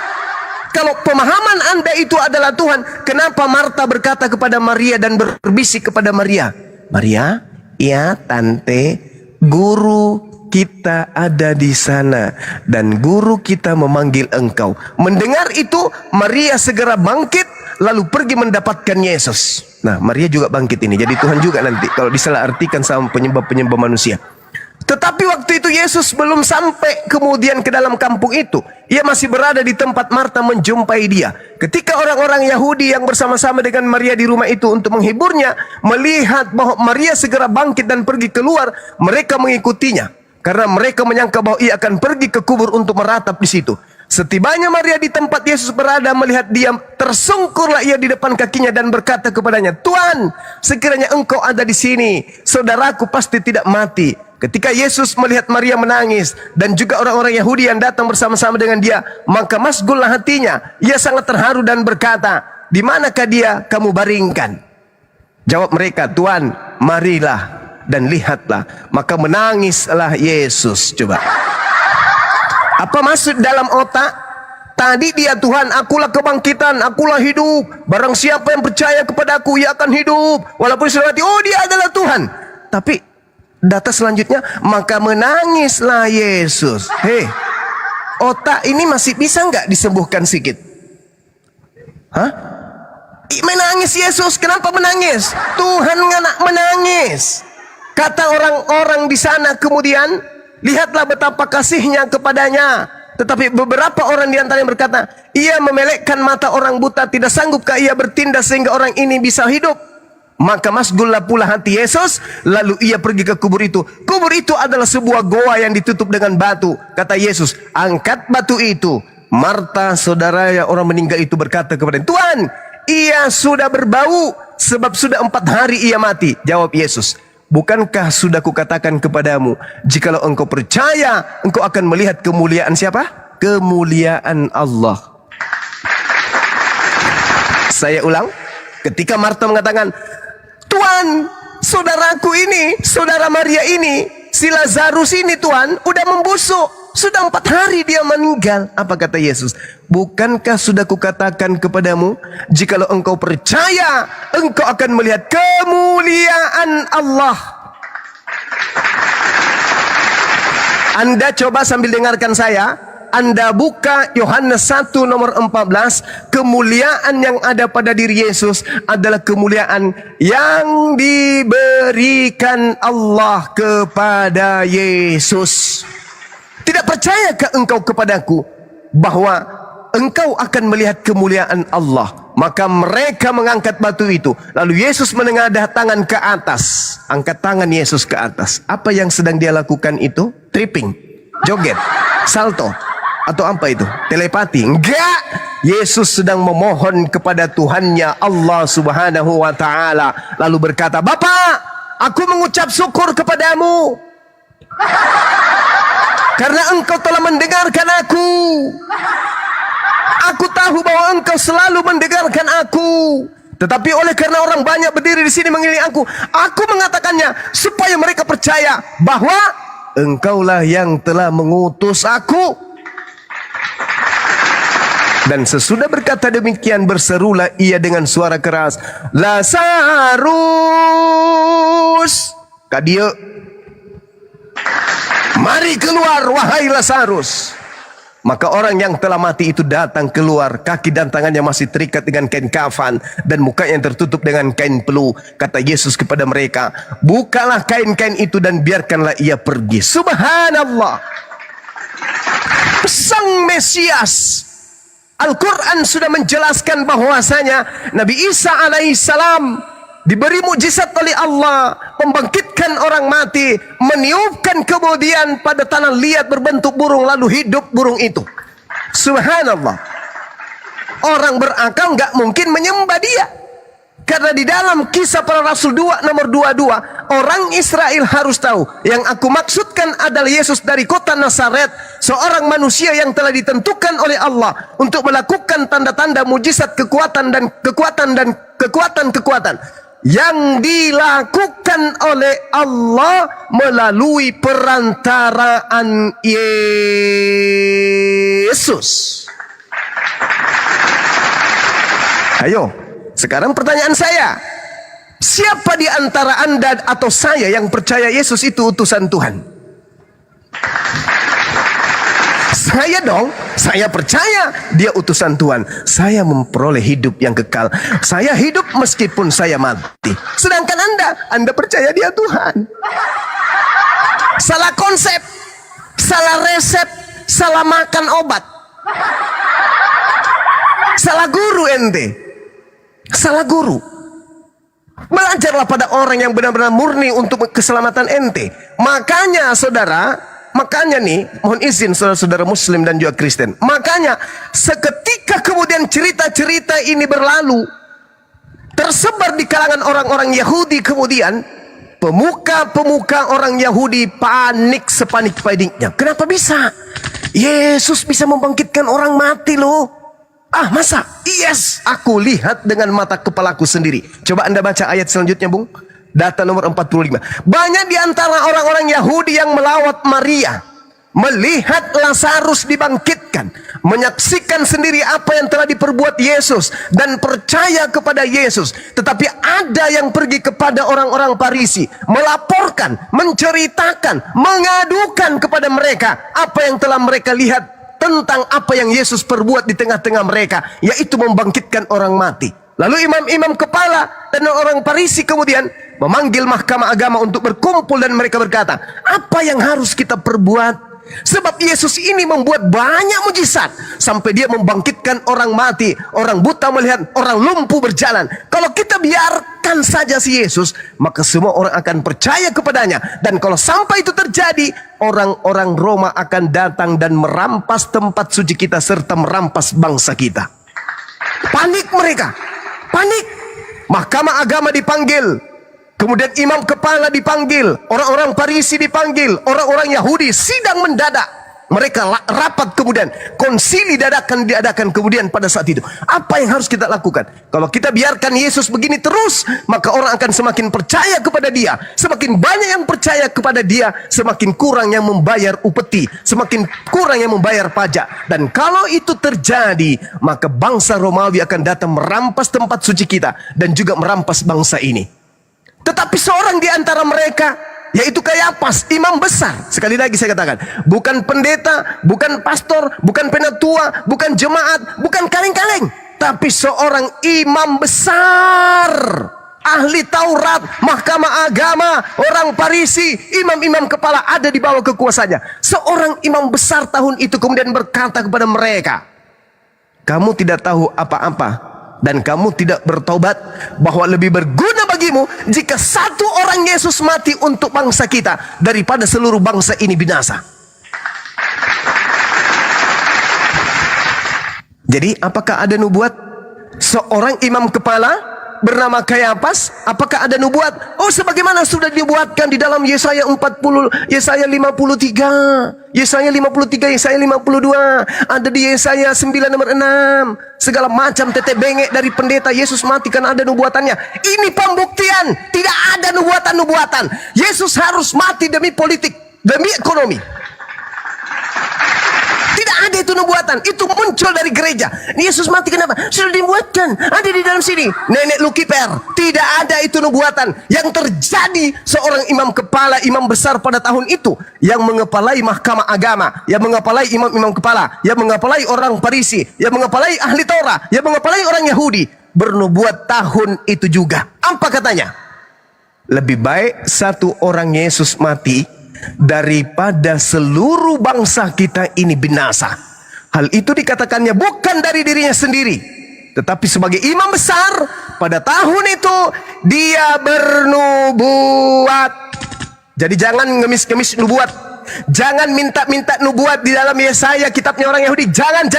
kalau pemahaman Anda itu adalah Tuhan, kenapa Marta berkata kepada Maria dan berbisik kepada Maria, Maria, ya tante, guru kita ada di sana dan guru kita memanggil engkau. Mendengar itu, Maria segera bangkit lalu pergi mendapatkan Yesus. Nah, Maria juga bangkit ini. Jadi Tuhan juga nanti kalau disalahartikan sama penyembah-penyembah manusia. Tetapi waktu itu Yesus belum sampai kemudian ke dalam kampung itu. Ia masih berada di tempat Marta menjumpai dia. Ketika orang-orang Yahudi yang bersama-sama dengan Maria di rumah itu untuk menghiburnya, melihat bahwa Maria segera bangkit dan pergi keluar, mereka mengikutinya. Karena mereka menyangka bahwa ia akan pergi ke kubur untuk meratap di situ. Setibanya Maria di tempat Yesus berada, melihat dia, tersungkurlah ia di depan kakinya dan berkata kepadanya, Tuhan, sekiranya engkau ada di sini, saudaraku pasti tidak mati. Ketika Yesus melihat Maria menangis dan juga orang-orang Yahudi yang datang bersama-sama dengan dia, maka masgullah hatinya. Ia sangat terharu dan berkata, di manakah dia kamu baringkan? Jawab mereka, Tuhan, marilah dan lihatlah. Maka menangislah Yesus. Coba, apa maksud dalam otak? Tadi dia, Tuhan, akulah kebangkitan, akulah hidup. Barang siapa yang percaya kepada aku, ia akan hidup walaupun sudah mati. Oh, dia adalah Tuhan. Tapi data selanjutnya, maka menangislah Yesus. Hei, otak ini masih bisa nggak disembuhkan sedikit? Hah? Menangis Yesus, kenapa menangis? Tuhan nggak menangis. Kata orang-orang di sana kemudian, lihatlah betapa kasihnya kepadanya. Tetapi beberapa orang di antaranya berkata, ia memelekkan mata orang buta, tidak sanggupkah ia bertindak sehingga orang ini bisa hidup? Maka masgullah pula hati Yesus, lalu ia pergi ke kubur itu. Kubur itu adalah sebuah goa yang ditutup dengan batu. Kata Yesus, angkat batu itu. Marta, saudaranya orang meninggal itu berkata kepada Tuhan, ia sudah berbau sebab sudah 4 hari ia mati. Jawab Yesus, bukankah sudah kukatakan kepadamu, jikalau engkau percaya, engkau akan melihat kemuliaan siapa? Kemuliaan Allah. Saya ulang, ketika Marta mengatakan, Tuhan, saudaraku ini, saudara Maria ini, si Lazarus ini Tuhan, udah membusuk. Sudah 4 hari dia meninggal. Apa kata Yesus? Bukankah sudah kukatakan kepadamu, jikalau engkau percaya, engkau akan melihat kemuliaan Allah. Anda coba sambil dengarkan saya, Anda buka Yohanes 1 nomor 14, kemuliaan yang ada pada diri Yesus adalah kemuliaan yang diberikan Allah kepada Yesus. Tidak percayakah engkau kepadaku bahwa engkau akan melihat kemuliaan Allah? Maka mereka mengangkat batu itu. Lalu Yesus menengadah tangan ke atas. Angkat tangan Yesus ke atas. Apa yang sedang dia lakukan itu? Tripping, joget, salto, atau apa itu? Telepati? Enggak. Yesus sedang memohon kepada Tuhannya Allah Subhanahu wa ta'ala. Lalu berkata, Bapa, aku mengucap syukur kepadamu karena engkau telah mendengarkan aku. Aku tahu bahwa engkau selalu mendengarkan aku. Tetapi oleh karena orang banyak berdiri di sini mengiringi aku mengatakannya supaya mereka percaya bahwa engkaulah yang telah mengutus aku. Dan sesudah berkata demikian, berserulah ia dengan suara keras, Lazarus, kadia, mari keluar wahai Lazarus. Maka orang yang telah mati itu datang keluar, kaki dan tangannya masih terikat dengan kain kafan dan mukanya yang tertutup dengan kain pelu. Kata Yesus kepada mereka, bukalah kain-kain itu dan biarkanlah ia pergi. Subhanallah. Sang Mesias, Al-Quran sudah menjelaskan bahwasanya Nabi Isa alaihissalam diberi mukjizat oleh Allah, membangkitkan orang mati, meniupkan kemudian pada tanah liat berbentuk burung, lalu hidup burung itu. Subhanallah. Orang berakal nggak mungkin menyembah dia. Karena di dalam Kisah Para Rasul 2 nomor 22, orang Israel harus tahu, yang aku maksudkan adalah Yesus dari kota Nazaret, seorang manusia yang telah ditentukan oleh Allah untuk melakukan tanda-tanda mujizat, kekuatan yang dilakukan oleh Allah melalui perantaraan Yesus. Ayo, sekarang pertanyaan saya. Siapa di antara Anda atau saya yang percaya Yesus itu utusan Tuhan? Saya dong, saya percaya dia utusan Tuhan. Saya memperoleh hidup yang kekal. Saya hidup meskipun saya mati. Sedangkan Anda percaya dia Tuhan. Salah konsep, salah resep, salah makan obat. Salah guru ente. Salah guru. Belajarlah pada orang yang benar-benar murni untuk keselamatan ente. Makanya saudara, makanya nih, mohon izin saudara-saudara muslim dan juga Kristen. Makanya seketika kemudian cerita-cerita ini berlalu, tersebar di kalangan orang-orang Yahudi, kemudian pemuka-pemuka orang Yahudi panik sepanik-paniknya. Kenapa bisa? Yesus bisa membangkitkan orang mati loh. Ah, masa? Yes, aku lihat dengan mata kepalaku sendiri. Coba Anda baca ayat selanjutnya, Bung. Data nomor 45. Banyak di antara orang-orang Yahudi yang melawat Maria, melihat Lazarus dibangkitkan, menyaksikan sendiri apa yang telah diperbuat Yesus, dan percaya kepada Yesus. Tetapi ada yang pergi kepada orang-orang Farisi, melaporkan, menceritakan, mengadukan kepada mereka apa yang telah mereka lihat tentang apa yang Yesus perbuat di tengah-tengah mereka, yaitu membangkitkan orang mati. Lalu imam-imam kepala dan orang Farisi kemudian memanggil mahkamah agama untuk berkumpul, dan mereka berkata, apa yang harus kita perbuat? Sebab Yesus ini membuat banyak mujizat, sampai dia membangkitkan orang mati, orang buta melihat, orang lumpuh berjalan. Kalau kita biarkan saja si Yesus, maka semua orang akan percaya kepadanya. Dan kalau sampai itu terjadi, orang-orang Roma akan datang dan merampas tempat suci kita serta merampas bangsa kita. Panik mereka, panik. Mahkamah agama dipanggil, kemudian imam kepala dipanggil, orang-orang Farisi dipanggil, orang-orang Yahudi sidang mendadak. Mereka rapat, kemudian konsili dadakan diadakan kemudian pada saat itu. Apa yang harus kita lakukan? Kalau kita biarkan Yesus begini terus, maka orang akan semakin percaya kepada dia. Semakin banyak yang percaya kepada dia, semakin kurang yang membayar upeti, semakin kurang yang membayar pajak. Dan kalau itu terjadi, maka bangsa Romawi akan datang merampas tempat suci kita dan juga merampas bangsa ini. Tetapi seorang di antara mereka, yaitu Kayafas, imam besar. Sekali lagi saya katakan, bukan pendeta, bukan pastor, bukan penatua, bukan jemaat, bukan kaleng-kaleng, tapi seorang imam besar, ahli Taurat, mahkamah agama, orang Farisi, imam-imam kepala ada di bawah kekuasaannya. Seorang imam besar tahun itu kemudian berkata kepada mereka, kamu tidak tahu apa-apa dan kamu tidak bertobat, bahwa lebih berguna bagimu jika satu orang Yesus mati untuk bangsa kita daripada seluruh bangsa ini binasa. Jadi apakah ada nubuat seorang imam kepala bernama Kayafas? Apakah ada nubuat? Oh, sebagaimana sudah dibuatkan di dalam Yesaya 40, Yesaya 53, Yesaya 53, Yesaya 52, ada di Yesaya 9 nomor 6. Segala macam tetek bengek dari pendeta Yesus mati karena ada nubuatannya. Ini pembuktian, tidak ada nubuatan-nubuatan. Yesus harus mati demi politik, demi ekonomi. Tidak ada itu nubuatan, itu muncul dari gereja. Yesus mati kenapa? Sudah dibuatkan, ada di dalam sini. Nenek Lukiper, tidak ada itu nubuatan. Yang terjadi, seorang imam kepala, imam besar pada tahun itu, yang mengepalai mahkamah agama, yang mengepalai imam-imam kepala, yang mengepalai orang Farisi, yang mengepalai ahli Taurat, yang mengepalai orang Yahudi, bernubuat tahun itu juga. Apa katanya? Lebih baik satu orang Yesus mati daripada seluruh bangsa kita ini binasa. Hal itu dikatakannya bukan dari dirinya sendiri, tetapi sebagai imam besar pada tahun itu dia bernubuat. Jadi jangan ngemis-ngemis nubuat, jangan minta-minta nubuat di dalam Yesaya, kitabnya orang Yahudi. Jangan.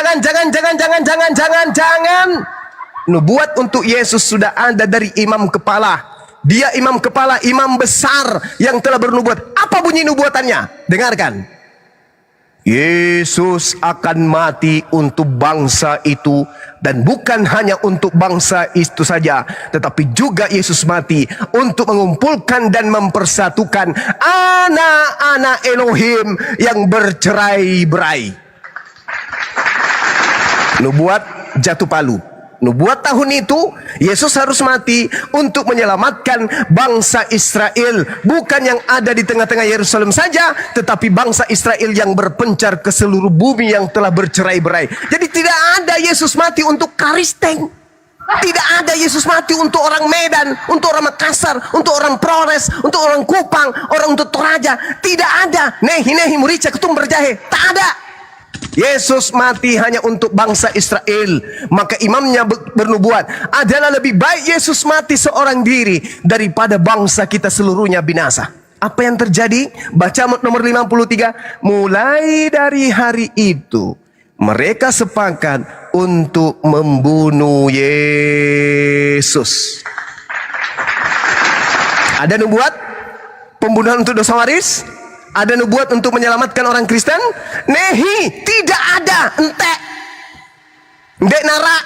Nubuat untuk Yesus sudah ada dari imam kepala. Dia imam kepala, imam besar yang telah bernubuat. Apa bunyi nubuatannya? Dengarkan. Yesus akan mati untuk bangsa itu, dan bukan hanya untuk bangsa itu saja, tetapi juga Yesus mati untuk mengumpulkan dan mempersatukan anak-anak Elohim yang bercerai-berai. Nubuat jatuh palu. Nubuat tahun itu, Yesus harus mati untuk menyelamatkan bangsa Israel. Bukan yang ada di tengah-tengah Yerusalem saja, tetapi bangsa Israel yang berpencar ke seluruh bumi yang telah bercerai-berai. Jadi tidak ada Yesus mati untuk Karisteng. Tidak ada Yesus mati untuk orang Medan, untuk orang Makassar, untuk orang Flores, untuk orang Kupang, orang untuk Toraja. Tidak ada. Nehi Murica Ketum Berjahe. Tak ada. Yesus mati hanya untuk bangsa Israel. Maka imamnya bernubuat, adalah lebih baik Yesus mati seorang diri daripada bangsa kita seluruhnya binasa. Apa yang terjadi? Baca nomor 53. Mulai dari hari itu mereka sepakat untuk membunuh Yesus. Ada nubuat pembunuhan untuk dosa waris? Ada nubuat untuk menyelamatkan orang Kristen? Nehi, tidak ada. Entek nara.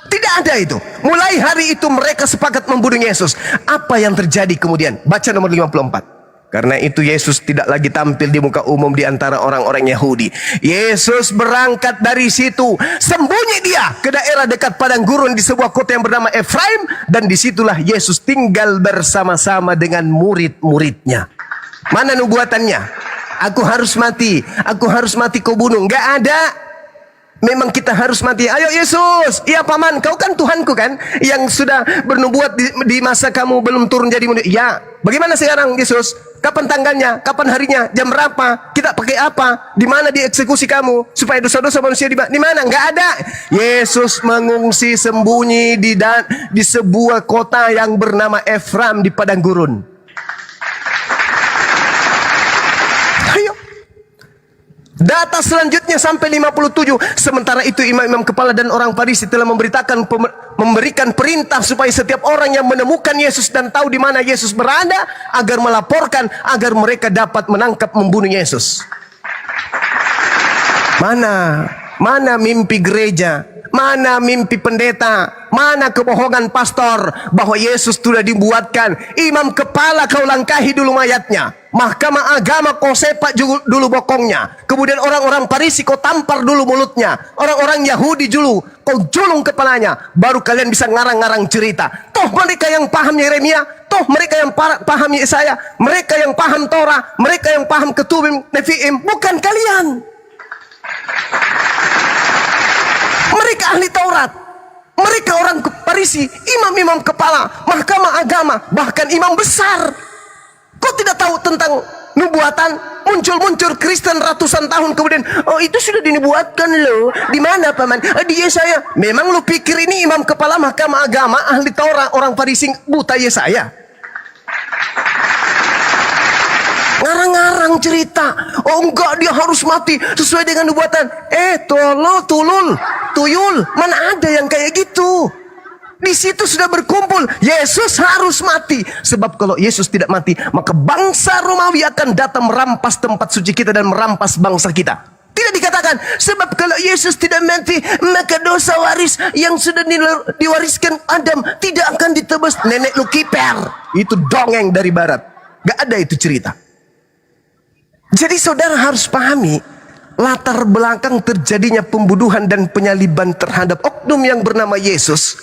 Tidak ada itu. Mulai hari itu mereka sepakat membunuh Yesus. Apa yang terjadi kemudian? Baca nomor 54. Karena itu Yesus tidak lagi tampil di muka umum di antara orang-orang Yahudi. Yesus berangkat dari situ. Sembunyi dia ke daerah dekat padang gurun di sebuah kota yang bernama Efraim. Dan disitulah Yesus tinggal bersama-sama dengan murid-muridnya. Mana nubuatannya? Aku harus mati. Aku harus mati kau bunuh. Enggak ada. Memang kita harus mati. Ayo Yesus. Iya paman, kau kan Tuhanku kan, yang sudah bernubuat di masa kamu belum turun jadi manusia. Ya. Bagaimana sekarang Yesus? Kapan tanggalnya? Kapan harinya? Jam berapa? Kita pakai apa? Di mana dieksekusi kamu? Supaya dosa-dosa manusia di mana? Enggak ada. Yesus mengungsi sembunyi di sebuah kota yang bernama Efraim di padang gurun. Data selanjutnya sampai 57. Sementara itu imam-imam kepala dan orang Farisi telah memberikan perintah supaya setiap orang yang menemukan Yesus dan tahu di mana Yesus berada agar melaporkan, agar mereka dapat menangkap membunuh Yesus. Mana mimpi gereja? Mana mimpi pendeta? Mana kebohongan pastor bahwa Yesus sudah dibuatkan? Imam kepala kau langkahi dulu mayatnya. Mahkamah agama kau sepak dulu bokongnya. Kemudian orang-orang Farisi kau tampar dulu mulutnya. Orang-orang Yahudi dulu kau julung kepalanya. Baru kalian bisa ngarang-ngarang cerita. Toh mereka yang paham Yeremia, toh mereka yang paham Yesaya, mereka yang paham Torah, mereka yang paham Ketubim, Nefiim, bukan kalian. Mereka ahli Taurat, mereka orang Farisi, imam-imam kepala, mahkamah agama, bahkan imam besar. Kau tidak tahu tentang nubuatan? Muncul Kristen ratusan tahun kemudian, oh itu sudah dinubuatkan loh. Di mana paman? Di Yesaya. Memang lu pikir ini imam kepala mahkamah agama, ahli Taurat, orang Farisi buta Yesaya? Ngarang-ngarang cerita. Oh enggak, dia harus mati sesuai dengan nubuatan. Tuyul. Mana ada yang kayak gitu? Di situ sudah berkumpul. Yesus harus mati. Sebab kalau Yesus tidak mati, maka bangsa Romawi akan datang merampas tempat suci kita dan merampas bangsa kita. Tidak dikatakan, sebab kalau Yesus tidak mati, maka dosa waris yang sudah diwariskan Adam tidak akan ditebus. Nenek lu kiper. Itu dongeng dari barat. Gak ada itu cerita. Jadi saudara harus pahami latar belakang terjadinya pembunuhan dan penyaliban terhadap oknum yang bernama Yesus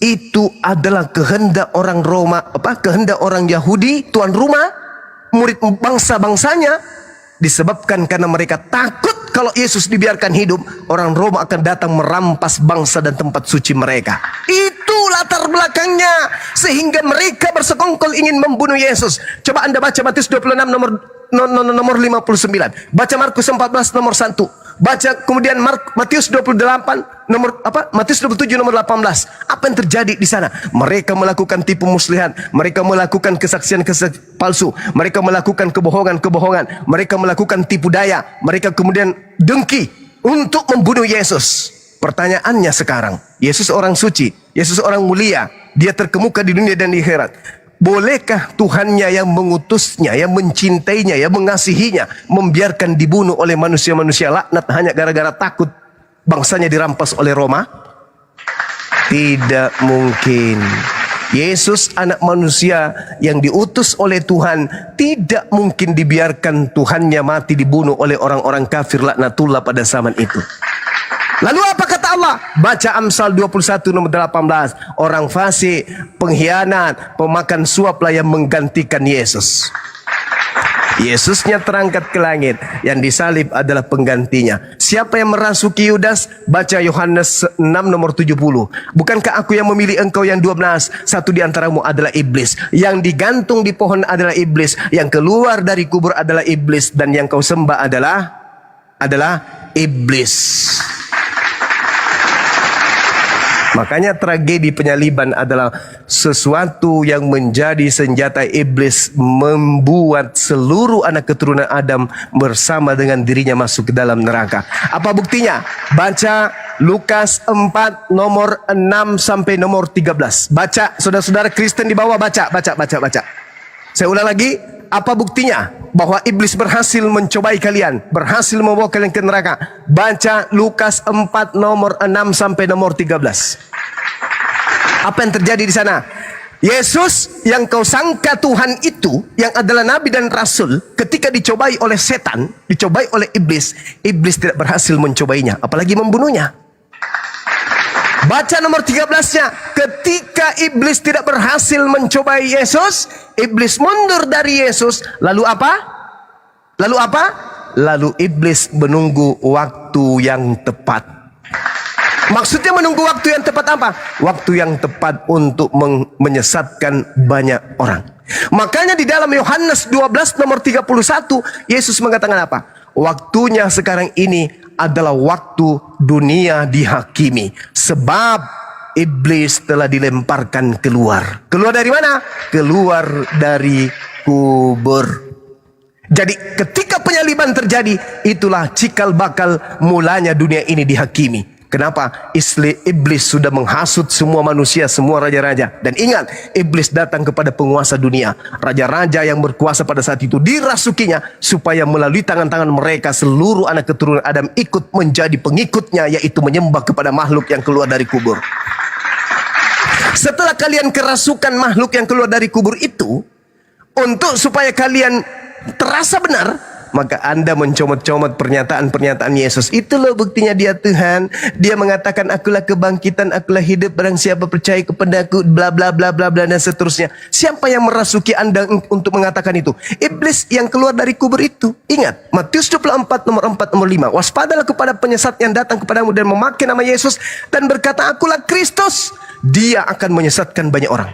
itu adalah kehendak orang kehendak orang Yahudi, tuan rumah, murid bangsa-bangsanya, disebabkan karena mereka takut kalau Yesus dibiarkan hidup, orang Roma akan datang merampas bangsa dan tempat suci mereka. Itu latar belakangnya sehingga mereka bersekongkol ingin membunuh Yesus. Coba Anda baca Matius 26 nomor 59. Baca Markus 14 nomor 1. Baca kemudian Matius 28 nomor Matius 27 nomor 18. Apa yang terjadi di sana? Mereka melakukan tipu muslihat, mereka melakukan kesaksian palsu, mereka melakukan kebohongan, mereka melakukan tipu daya, mereka kemudian dengki untuk membunuh Yesus. Pertanyaannya sekarang, Yesus orang suci, Yesus orang mulia, dia terkemuka di dunia dan di akhirat. Bolehkah Tuhannya yang mengutusnya, yang mencintainya, yang mengasihinya, membiarkan dibunuh oleh manusia-manusia laknat hanya gara-gara takut bangsanya dirampas oleh Roma? Tidak mungkin. Yesus anak manusia yang diutus oleh Tuhan, tidak mungkin dibiarkan Tuhannya mati dibunuh oleh orang-orang kafir laknatullah pada zaman itu. Lalu apa kata Allah? Baca Amsal 21 nomor 18. Orang fasik, pengkhianat, pemakan suaplah yang menggantikan Yesus. Yesusnya terangkat ke langit, yang disalib adalah penggantinya. Siapa yang merasuki Yudas? Baca Yohanes 6 nomor 70. Bukankah aku yang memilih engkau yang 12? Satu di antaramu adalah iblis. Yang digantung di pohon adalah iblis. Yang keluar dari kubur adalah iblis. Dan yang kau sembah adalah iblis. Makanya tragedi penyaliban adalah sesuatu yang menjadi senjata iblis, membuat seluruh anak keturunan Adam bersama dengan dirinya masuk ke dalam neraka. Apa buktinya? Baca Lukas 4 nomor 6 sampai nomor 13. Baca, saudara-saudara Kristen di bawah, baca. Saya ulang lagi, apa buktinya bahwa iblis berhasil mencobai kalian, berhasil membawa kalian ke neraka? Baca Lukas 4 nomor 6 sampai nomor 13. Apa yang terjadi di sana? Yesus yang kau sangka Tuhan itu, yang adalah nabi dan rasul, ketika dicobai oleh setan, dicobai oleh iblis, iblis tidak berhasil mencobainya, apalagi membunuhnya. Baca nomor 13-nya. Ketika iblis tidak berhasil mencobai Yesus, iblis mundur dari Yesus. Lalu apa? Lalu iblis menunggu waktu yang tepat. Maksudnya menunggu waktu yang tepat apa? Waktu yang tepat untuk menyesatkan banyak orang. Makanya di dalam Yohanes 12 nomor 31, Yesus mengatakan apa? Waktunya sekarang ini adalah waktu dunia dihakimi. Sebab iblis telah dilemparkan keluar. Keluar dari mana? Keluar dari kubur. Jadi ketika penyaliban terjadi, itulah cikal bakal mulanya dunia ini dihakimi. Kenapa? Iblis sudah menghasut semua manusia, semua raja-raja. Dan ingat, iblis datang kepada penguasa dunia. Raja-raja yang berkuasa pada saat itu dirasukinya, supaya melalui tangan-tangan mereka seluruh anak keturunan Adam ikut menjadi pengikutnya, yaitu menyembah kepada makhluk yang keluar dari kubur. Setelah kalian kerasukan makhluk yang keluar dari kubur itu, untuk supaya kalian terasa benar, maka Anda mencomot-comot pernyataan-pernyataan Yesus. Itulah buktinya dia Tuhan. Dia mengatakan, akulah kebangkitan, akulah hidup, barang siapa percaya kepadaku, bla bla bla bla bla, dan seterusnya. Siapa yang merasuki Anda untuk mengatakan itu? Iblis yang keluar dari kubur itu. Ingat, Matius 24 nomor 4 nomor 5. Waspadalah kepada penyesat yang datang kepadamu dan memakai nama Yesus dan berkata, akulah Kristus. Dia akan menyesatkan banyak orang.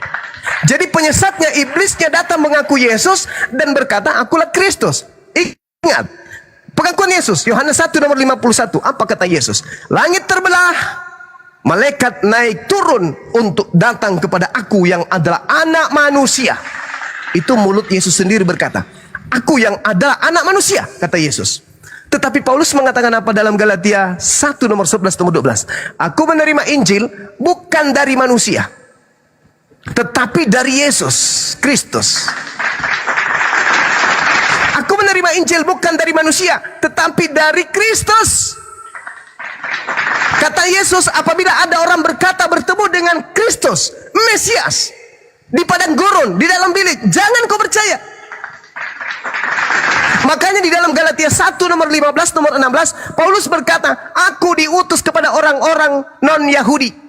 Jadi penyesatnya, iblisnya datang mengaku Yesus dan berkata, akulah Kristus. Ingat, pengakuan Yesus, Yohanes 1 nomor 51, apa kata Yesus? Langit terbelah, malaikat naik turun untuk datang kepada aku yang adalah anak manusia. Itu mulut Yesus sendiri berkata, aku yang adalah anak manusia, kata Yesus. Tetapi Paulus mengatakan apa dalam Galatia 1 nomor 11 nomor 12? Aku menerima Injil bukan dari manusia, tetapi dari Yesus Kristus. Aku menerima Injil bukan dari manusia, tetapi dari Kristus. Kata Yesus, apabila ada orang berkata bertemu dengan Kristus, Mesias, di padang gurun, di dalam bilik, jangan kau percaya. Makanya di dalam Galatia 1 nomor 15 nomor 16, Paulus berkata, aku diutus kepada orang-orang non-Yahudi.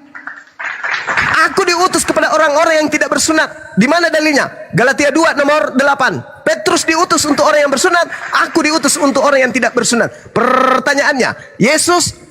Aku diutus kepada orang-orang yang tidak bersunat. Di mana dalilnya? Galatia 2 nomor 8. Petrus diutus untuk orang yang bersunat, aku diutus untuk orang yang tidak bersunat. Pertanyaannya,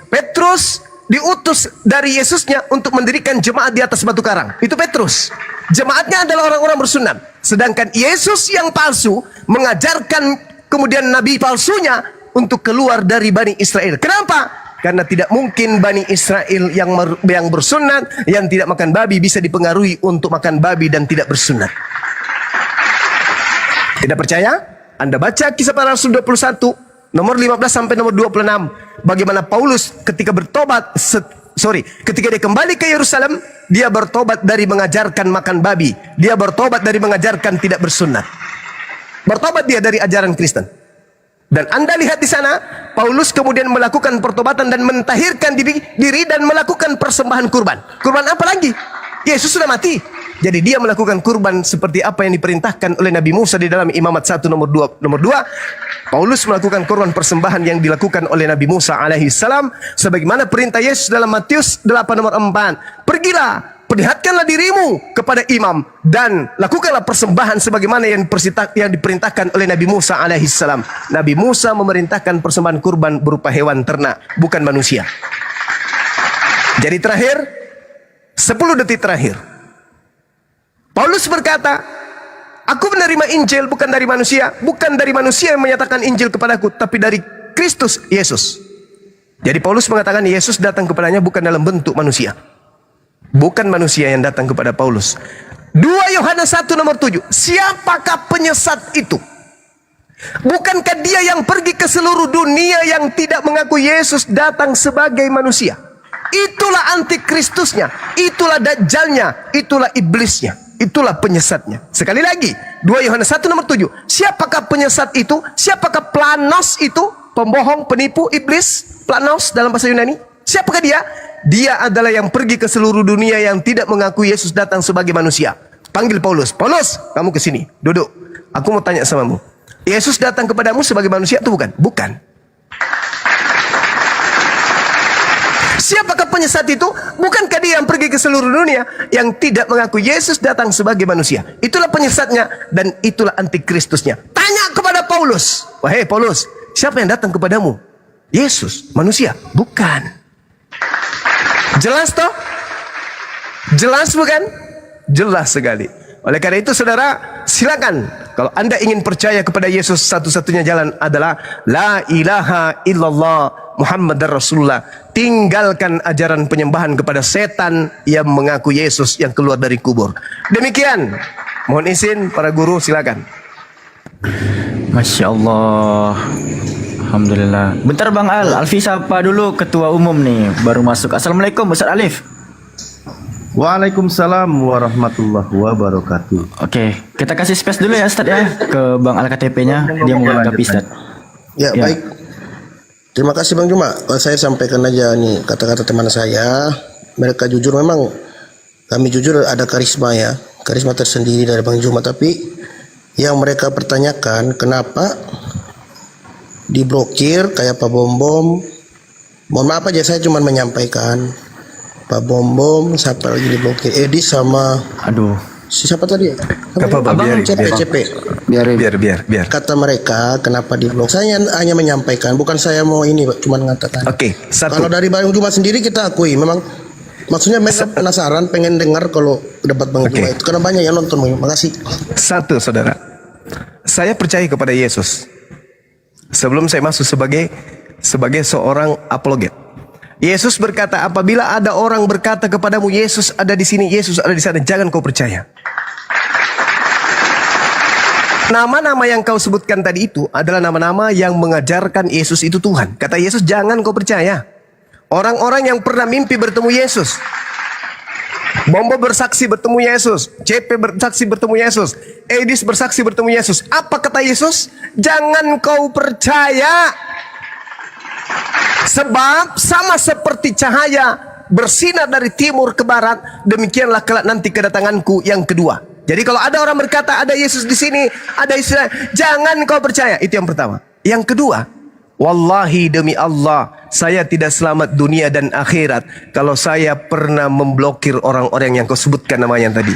Petrus diutus dari Yesusnya untuk mendirikan jemaat di atas batu karang. Itu Petrus. Jemaatnya adalah orang-orang bersunat. Sedangkan Yesus yang palsu mengajarkan kemudian nabi palsunya untuk keluar dari Bani Israel. Kenapa? Karena tidak mungkin Bani Israel yang bersunat, yang tidak makan babi, bisa dipengaruhi untuk makan babi dan tidak bersunat. Tidak percaya? Anda baca Kisah Para Rasul 21 nomor 15 sampai nomor 26. Bagaimana Paulus ketika ketika dia kembali ke Yerusalem, dia bertobat dari mengajarkan makan babi. Dia bertobat dari mengajarkan tidak bersunat. Bertobat dia dari ajaran Kristen. Dan Anda lihat di sana, Paulus kemudian melakukan pertobatan dan mentahirkan diri dan melakukan persembahan kurban. Kurban apa lagi? Yesus sudah mati. Jadi dia melakukan kurban seperti apa yang diperintahkan oleh Nabi Musa di dalam Imamat 1 nomor 2. Nomor 2, Paulus melakukan kurban persembahan yang dilakukan oleh Nabi Musa alaihi salam sebagaimana perintah Yesus dalam Matius 8 nomor 4. Pergilah, perlihatkanlah dirimu kepada imam dan lakukanlah persembahan sebagaimana yang diperintahkan oleh Nabi Musa alaihi salam. Nabi Musa memerintahkan persembahan kurban berupa hewan ternak, bukan manusia. Jadi terakhir, 10 detik terakhir, Paulus berkata, aku menerima Injil bukan dari manusia, bukan dari manusia yang menyatakan Injil kepadaku, tapi dari Kristus Yesus. Jadi Paulus mengatakan Yesus datang kepadanya bukan dalam bentuk manusia. Bukan manusia yang datang kepada Paulus. 2 Yohanes 1 nomor 7. Siapakah penyesat itu? Bukankah dia yang pergi ke seluruh dunia yang tidak mengaku Yesus datang sebagai manusia? Itulah antikristusnya, itulah dajjalnya, itulah iblisnya, itulah penyesatnya. Sekali lagi, 2 Yohanes 1 nomor 7. Siapakah penyesat itu? Siapakah planos itu? Pembohong, penipu, iblis, planos dalam bahasa Yunani. Siapakah dia? Dia adalah yang pergi ke seluruh dunia yang tidak mengaku Yesus datang sebagai manusia. Panggil Paulus. Paulus, kamu ke sini. Duduk. Aku mau tanya samamu. Yesus datang kepadamu sebagai manusia atau bukan? Bukan. Siapakah penyesat itu? Bukankah dia yang pergi ke seluruh dunia yang tidak mengaku Yesus datang sebagai manusia? Itulah penyesatnya dan itulah antikristusnya. Tanya kepada Paulus. Wahai Paulus, siapa yang datang kepadamu? Yesus, manusia? Bukan. Jelas toh? Jelas bukan? Jelas sekali. Oleh karena itu saudara, silakan. Kalau anda ingin percaya kepada Yesus, satu-satunya jalan adalah La ilaha illallah Muhammadar Rasulullah. Tinggalkan ajaran penyembahan kepada setan yang mengaku Yesus yang keluar dari kubur. Demikian. Mohon izin para guru, silakan. Masya Allah. Alhamdulillah. Bentar Bang Alfi sapa dulu ketua umum nih, baru masuk. Assalamualaikum Ustaz Alif. Waalaikumsalam warahmatullahi wabarakatuh. Oke, kita kasih space dulu ya Ustaz ya ke Bang Al KTP-nya, dia mau menanggapi Ustaz. Ya, baik. Terima kasih Bang Juma. Saya sampaikan aja nih kata-kata teman saya. Mereka jujur, memang kami jujur ada karisma ya, karisma tersendiri dari Bang Juma. Tapi yang mereka pertanyakan kenapa diblokir kayak Pak Bom. Mohon maaf aja, saya cuma menyampaikan Pak Bom, siapa lagi diblokir? Edi sama siapa tadi? CP. Biar. Kata mereka kenapa diblok? Saya hanya menyampaikan, bukan saya mau ini, Pak, cuma mengatakan. Oke, satu. Kalau dari Bang Juma sendiri kita akui memang maksudnya mereka penasaran, pengen dengar kalau debat Bang Juma itu karena banyak yang nonton. Makasih. Satu, saudara. Saya percaya kepada Yesus. Sebelum saya masuk sebagai seorang apologet. Yesus berkata, apabila ada orang berkata kepadamu Yesus ada di sini, Yesus ada di sana, jangan kau percaya. Nama-nama yang kau sebutkan tadi itu adalah nama-nama yang mengajarkan Yesus itu Tuhan. Kata Yesus, jangan kau percaya. Orang-orang yang pernah mimpi bertemu Yesus, Bombo bersaksi bertemu Yesus, CP bersaksi bertemu Yesus, Edis bersaksi bertemu Yesus. Apa kata Yesus? Jangan kau percaya. Sebab sama seperti cahaya bersinar dari timur ke barat, demikianlah kelak nanti kedatanganku yang kedua. Jadi kalau ada orang berkata ada Yesus di sini, ada Yesus, jangan kau percaya. Itu yang pertama. Yang kedua, wallahi demi Allah, saya tidak selamat dunia dan akhirat kalau saya pernah memblokir orang-orang yang kau sebutkan namanya tadi.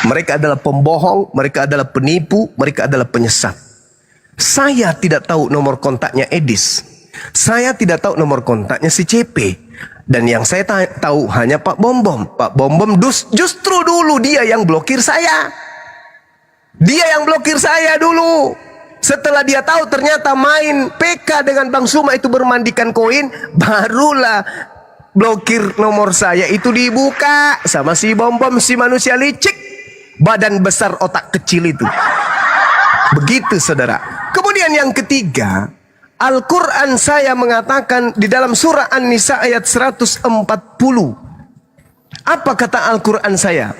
Mereka adalah pembohong, mereka adalah penipu, mereka adalah penyesat. Saya tidak tahu nomor kontaknya Edis. Saya tidak tahu nomor kontaknya si CP. Dan yang saya tahu hanya Pak Bom. Pak Bom justru dulu dia yang blokir saya. Dia yang blokir saya dulu. Setelah dia tahu ternyata main PK dengan Bang Suma itu bermandikan koin, barulah blokir nomor saya itu dibuka sama si Bom, si manusia licik, badan besar otak kecil itu. Begitu saudara. Kemudian yang ketiga, Al-Quran saya mengatakan di dalam surah An-Nisa ayat 140. Apa kata Al-Quran saya?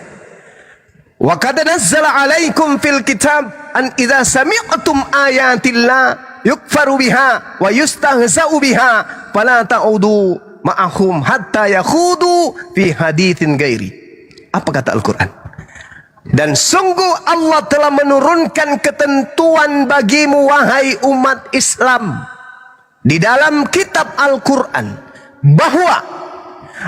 Wa qad nazzala 'alaikum fil kitab an idza sami'tum ayatillah yukfaru biha wa yustahza'u biha fala ta'udu ma'ahum hatta yakhudu fi haditsin ghairi. Apa kata Al-Quran? Dan sungguh Allah telah menurunkan ketentuan bagimu wahai umat Islam di dalam kitab Al-Quran, bahwa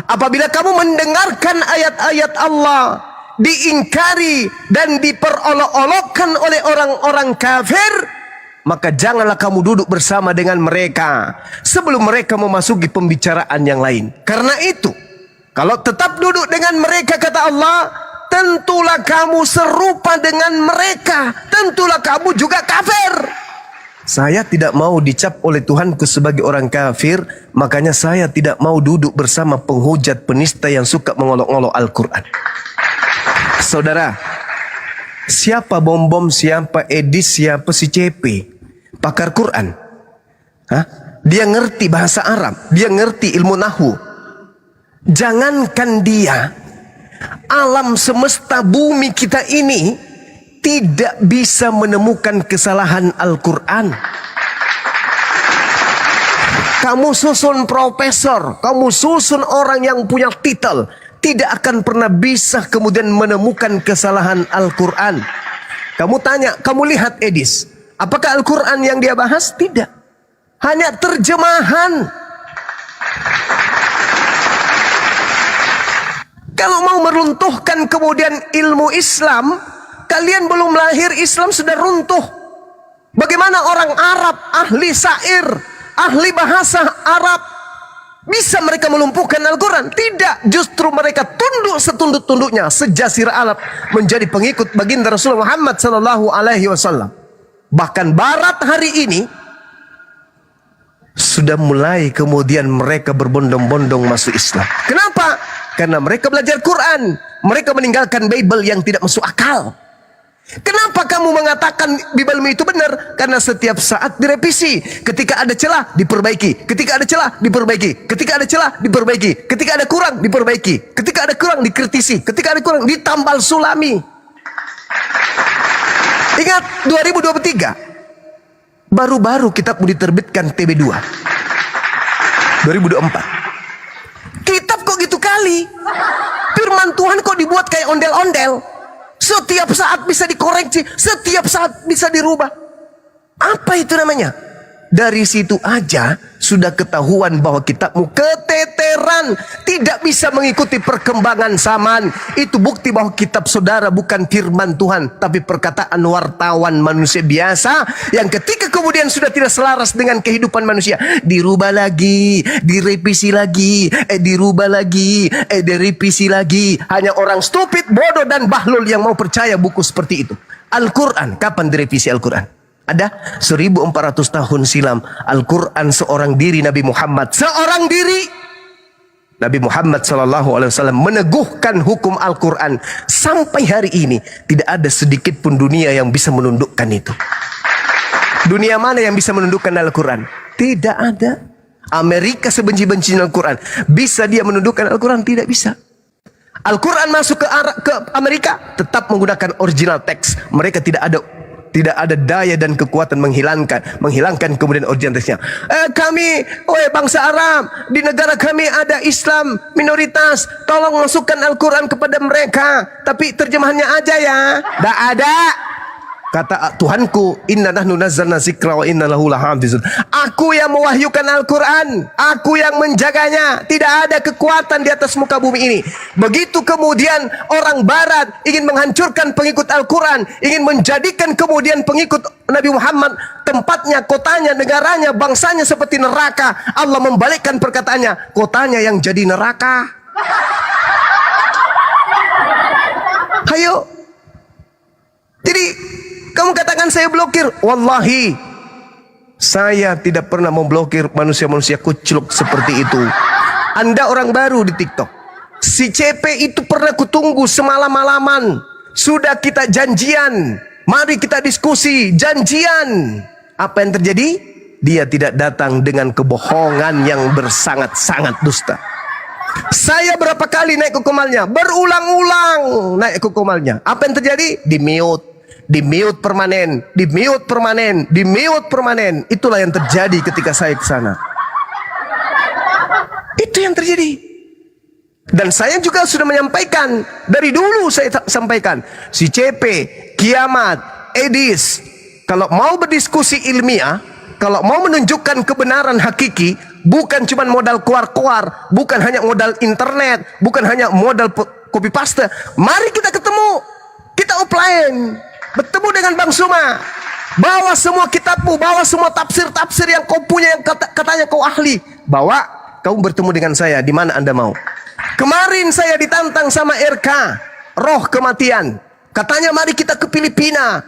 apabila kamu mendengarkan ayat-ayat Allah diingkari dan diperolok-olokkan oleh orang-orang kafir, maka janganlah kamu duduk bersama dengan mereka sebelum mereka memasuki pembicaraan yang lain. Karena itu, kalau tetap duduk dengan mereka, kata Allah, tentulah kamu serupa dengan mereka, tentulah kamu juga kafir. Saya tidak mau dicap oleh Tuhanku sebagai orang kafir, makanya saya tidak mau duduk bersama penghujat penista yang suka mengolok-olok Al-Quran. Saudara, siapa Bom-Bom, siapa Edis, siapa si CP? Pakar Quran. Hah? Dia ngerti bahasa Arab, dia ngerti ilmu nahu. Jangankan dia, alam semesta bumi kita ini tidak bisa menemukan kesalahan Al-Quran. Kamu susun profesor, kamu susun orang yang punya titel, tidak akan pernah bisa kemudian menemukan kesalahan Al-Quran. Kamu tanya, kamu lihat Edis, apakah Al-Quran yang dia bahas? Tidak, hanya terjemahan. Kalau mau meruntuhkan kemudian ilmu Islam, kalian belum lahir, Islam sudah runtuh. Bagaimana orang Arab, ahli syair, ahli bahasa Arab, bisa mereka melumpuhkan Al-Quran? Tidak, justru mereka tunduk setunduk-tunduknya sejazirah Arab menjadi pengikut baginda Rasulullah Muhammad SAW. Bahkan Barat hari ini sudah mulai kemudian mereka berbondong-bondong masuk Islam. Kenapa? Karena mereka belajar Quran, mereka meninggalkan Bible yang tidak masuk akal. Kenapa kamu mengatakan Bible itu benar? Karena setiap saat direvisi. Ketika ada celah, diperbaiki. Ketika ada celah, diperbaiki. Ketika ada celah, diperbaiki. Ketika ada kurang, diperbaiki. Ketika ada kurang, dikritisi. Ketika ada kurang, ditambal sulami. Ingat 2023, baru-baru kitab diterbitkan TB2 2024. Kitab kok gitu kali? Firman Tuhan kok dibuat kayak ondel-ondel? Setiap saat bisa dikoreksi, setiap saat bisa dirubah. Apa itu namanya? Dari situ aja sudah ketahuan bahwa kitabmu keteteran, tidak bisa mengikuti perkembangan zaman. Itu bukti bahwa kitab saudara bukan firman Tuhan, tapi perkataan wartawan manusia biasa yang ketika kemudian sudah tidak selaras dengan kehidupan manusia, dirubah lagi, direvisi lagi, dirubah lagi, direvisi lagi. Hanya orang stupid, bodoh dan bahlul yang mau percaya buku seperti itu. Al-Quran, kapan direvisi Al-Quran? Ada 1400 tahun silam Al-Quran seorang diri Nabi Muhammad, seorang diri Nabi Muhammad SAW meneguhkan hukum Al-Quran. Sampai hari ini tidak ada sedikit pun dunia yang bisa menundukkan itu. Dunia mana yang bisa menundukkan Al-Quran? Tidak ada. Amerika sebenci-bencinya Al-Quran, bisa dia menundukkan Al-Quran? Tidak bisa. Al-Quran masuk ke Amerika, tetap menggunakan original teks. Mereka tidak ada daya dan kekuatan menghilangkan kemudian original teksnya. Kami, bangsa Arab, di negara kami ada Islam minoritas, tolong masukkan Al-Quran kepada mereka, tapi terjemahannya aja ya. Tidak ada. Kata Tuhanku, inna nahnu nazzalna dzikra wa inna lahu lahafizun. Aku yang mewahyukan Al-Quran, aku yang menjaganya. Tidak ada kekuatan di atas muka bumi ini. Begitu kemudian orang Barat ingin menghancurkan pengikut Al-Quran, ingin menjadikan kemudian pengikut Nabi Muhammad tempatnya, kotanya, negaranya, bangsanya seperti neraka, Allah membalikkan perkataannya, kotanya yang jadi neraka. Ayo. Jadi kamu katakan saya blokir. Wallahi, saya tidak pernah memblokir manusia-manusia kucluk seperti itu. Anda orang baru di TikTok. Si CP itu pernah kutunggu semalam-malaman. Sudah kita janjian, mari kita diskusi, janjian. Apa yang terjadi? Dia tidak datang dengan kebohongan yang bersangat-sangat dusta. Saya berapa kali naik ke komalnya, berulang-ulang naik ke komalnya. Apa yang terjadi? Di-mute. Di-mute permanen, di-mute permanen, di-mute permanen. Itulah yang terjadi ketika saya ke sana. Itu yang terjadi. Dan saya juga sudah menyampaikan, dari dulu saya sampaikan, si CP, Kiamat, Edis, kalau mau berdiskusi ilmiah, kalau mau menunjukkan kebenaran hakiki, bukan cuma modal kuar-kuar, bukan hanya modal internet, bukan hanya modal copy paste. Mari kita ketemu, kita offline, bertemu dengan Bang Suma. Bawa semua kitabmu, bawa semua tafsir-tafsir yang kau punya, yang katanya kau ahli. Bawa, kau bertemu dengan saya, di mana Anda mau. Kemarin saya ditantang sama RK, roh kematian. Katanya mari kita ke Filipina.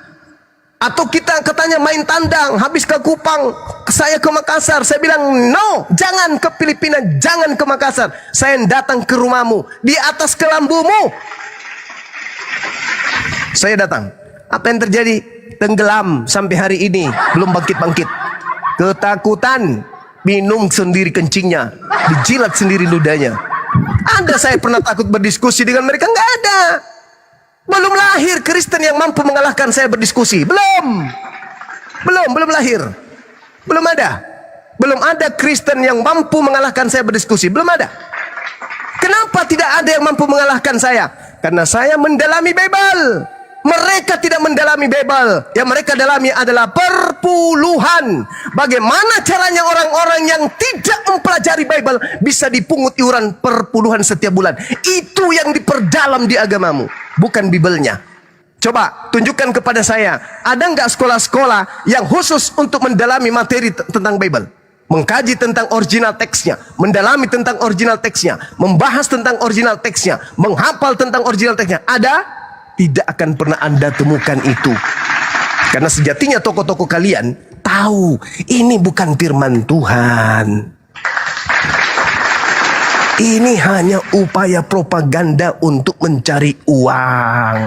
Atau kita katanya main tandang, habis ke Kupang, saya ke Makassar. Saya bilang, no, jangan ke Filipina, jangan ke Makassar. Saya datang ke rumahmu, di atas kelambumu. Saya datang. Apa yang terjadi? Tenggelam sampai hari ini, belum bangkit-bangkit. Ketakutan, minum sendiri kencingnya, dijilat sendiri ludahnya. Ada saya pernah takut berdiskusi dengan mereka? Enggak ada. Belum lahir Kristen yang mampu mengalahkan saya berdiskusi. Belum lahir. Belum ada. Belum ada Kristen yang mampu mengalahkan saya berdiskusi. Belum ada. Kenapa tidak ada yang mampu mengalahkan saya? Karena saya mendalami Bible. Mereka tidak mendalami Bible. Yang mereka dalami adalah perpuluhan. Bagaimana caranya orang-orang yang tidak mempelajari Bible bisa dipungut iuran perpuluhan setiap bulan. Itu yang diperdalam di agamamu, bukan Bible-nya. Coba tunjukkan kepada saya, ada nggak sekolah-sekolah yang khusus untuk mendalami materi tentang Bible? Mengkaji tentang original teksnya, mendalami tentang original teksnya, membahas tentang original teksnya, menghafal tentang original teksnya. Ada? Tidak akan pernah Anda temukan itu. Karena sejatinya tokoh-tokoh kalian tahu ini bukan firman Tuhan. Ini hanya upaya propaganda untuk mencari uang.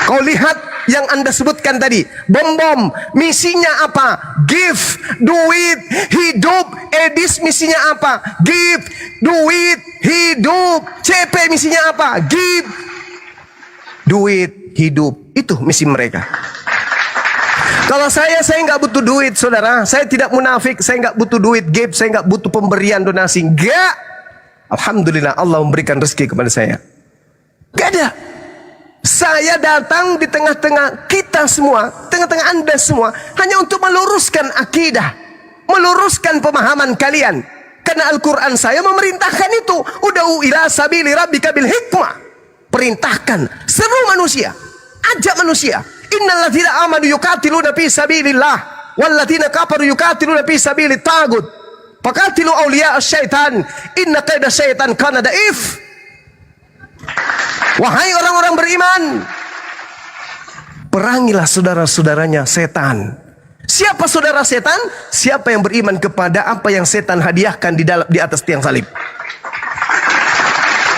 Kau lihat yang Anda sebutkan tadi, bom-bom, misinya apa? Give, duit, hidup. Edis misinya apa? Give, duit, hidup. CP misinya apa? Give, duit, hidup. Itu misi mereka. Kalau saya nggak butuh duit, saudara. Saya tidak munafik. Saya nggak butuh duit, give. Saya nggak butuh pemberian donasi. Enggak. Alhamdulillah Allah memberikan rezeki kepada saya. Gak ada. Saya datang di tengah-tengah kita semua, tengah-tengah Anda semua, hanya untuk meluruskan akidah, meluruskan pemahaman kalian. Karena Al-Quran saya memerintahkan itu. Ud'u ila sabili rabbika bil hikmah. Perintahkan, seru manusia, ajak manusia. Innal ladzina amanu yuqatiluna fi sabilillah wal ladzina kafaru yuqatiluna fi sabilit tagut. Faqatilu awliya asy-syaitan inna kaida syaitan kana daif. Wahai orang-orang beriman, perangilah saudara-saudaranya setan. Siapa saudara setan? Siapa yang beriman kepada apa yang setan hadiahkan di atas tiang salib.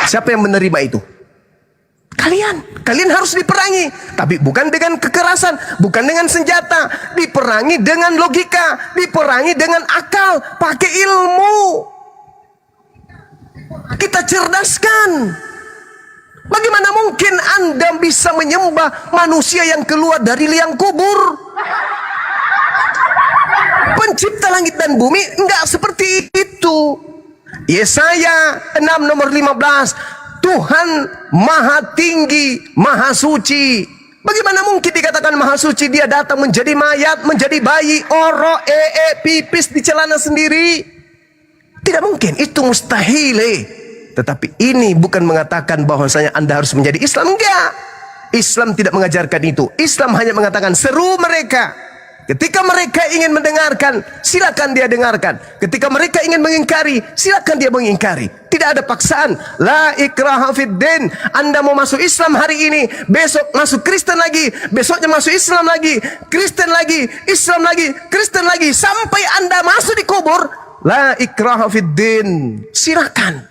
Siapa yang menerima itu? Kalian harus diperangi, tapi bukan dengan kekerasan, bukan dengan senjata, diperangi dengan logika, diperangi dengan akal, pakai ilmu. Kita cerdaskan. Bagaimana mungkin Anda bisa menyembah manusia yang keluar dari liang kubur? Pencipta langit dan bumi enggak seperti itu. Yesaya 6 nomor 15. Tuhan maha tinggi, maha suci. Bagaimana mungkin dikatakan maha suci? Dia datang menjadi mayat, menjadi bayi, orok, pipis di celana sendiri. Tidak mungkin, itu mustahil. Tetapi ini bukan mengatakan bahwasanya Anda harus menjadi Islam. Enggak. Islam tidak mengajarkan itu. Islam hanya mengatakan seru mereka. Ketika mereka ingin mendengarkan, silakan dia dengarkan. Ketika mereka ingin mengingkari, silakan dia mengingkari. Tidak ada paksaan. La ikraha fid din. Anda mau masuk Islam hari ini, besok masuk Kristen lagi, besoknya masuk Islam lagi, Kristen lagi, Islam lagi, Kristen lagi, sampai Anda masuk di kubur. La ikraha fid din. Silakan.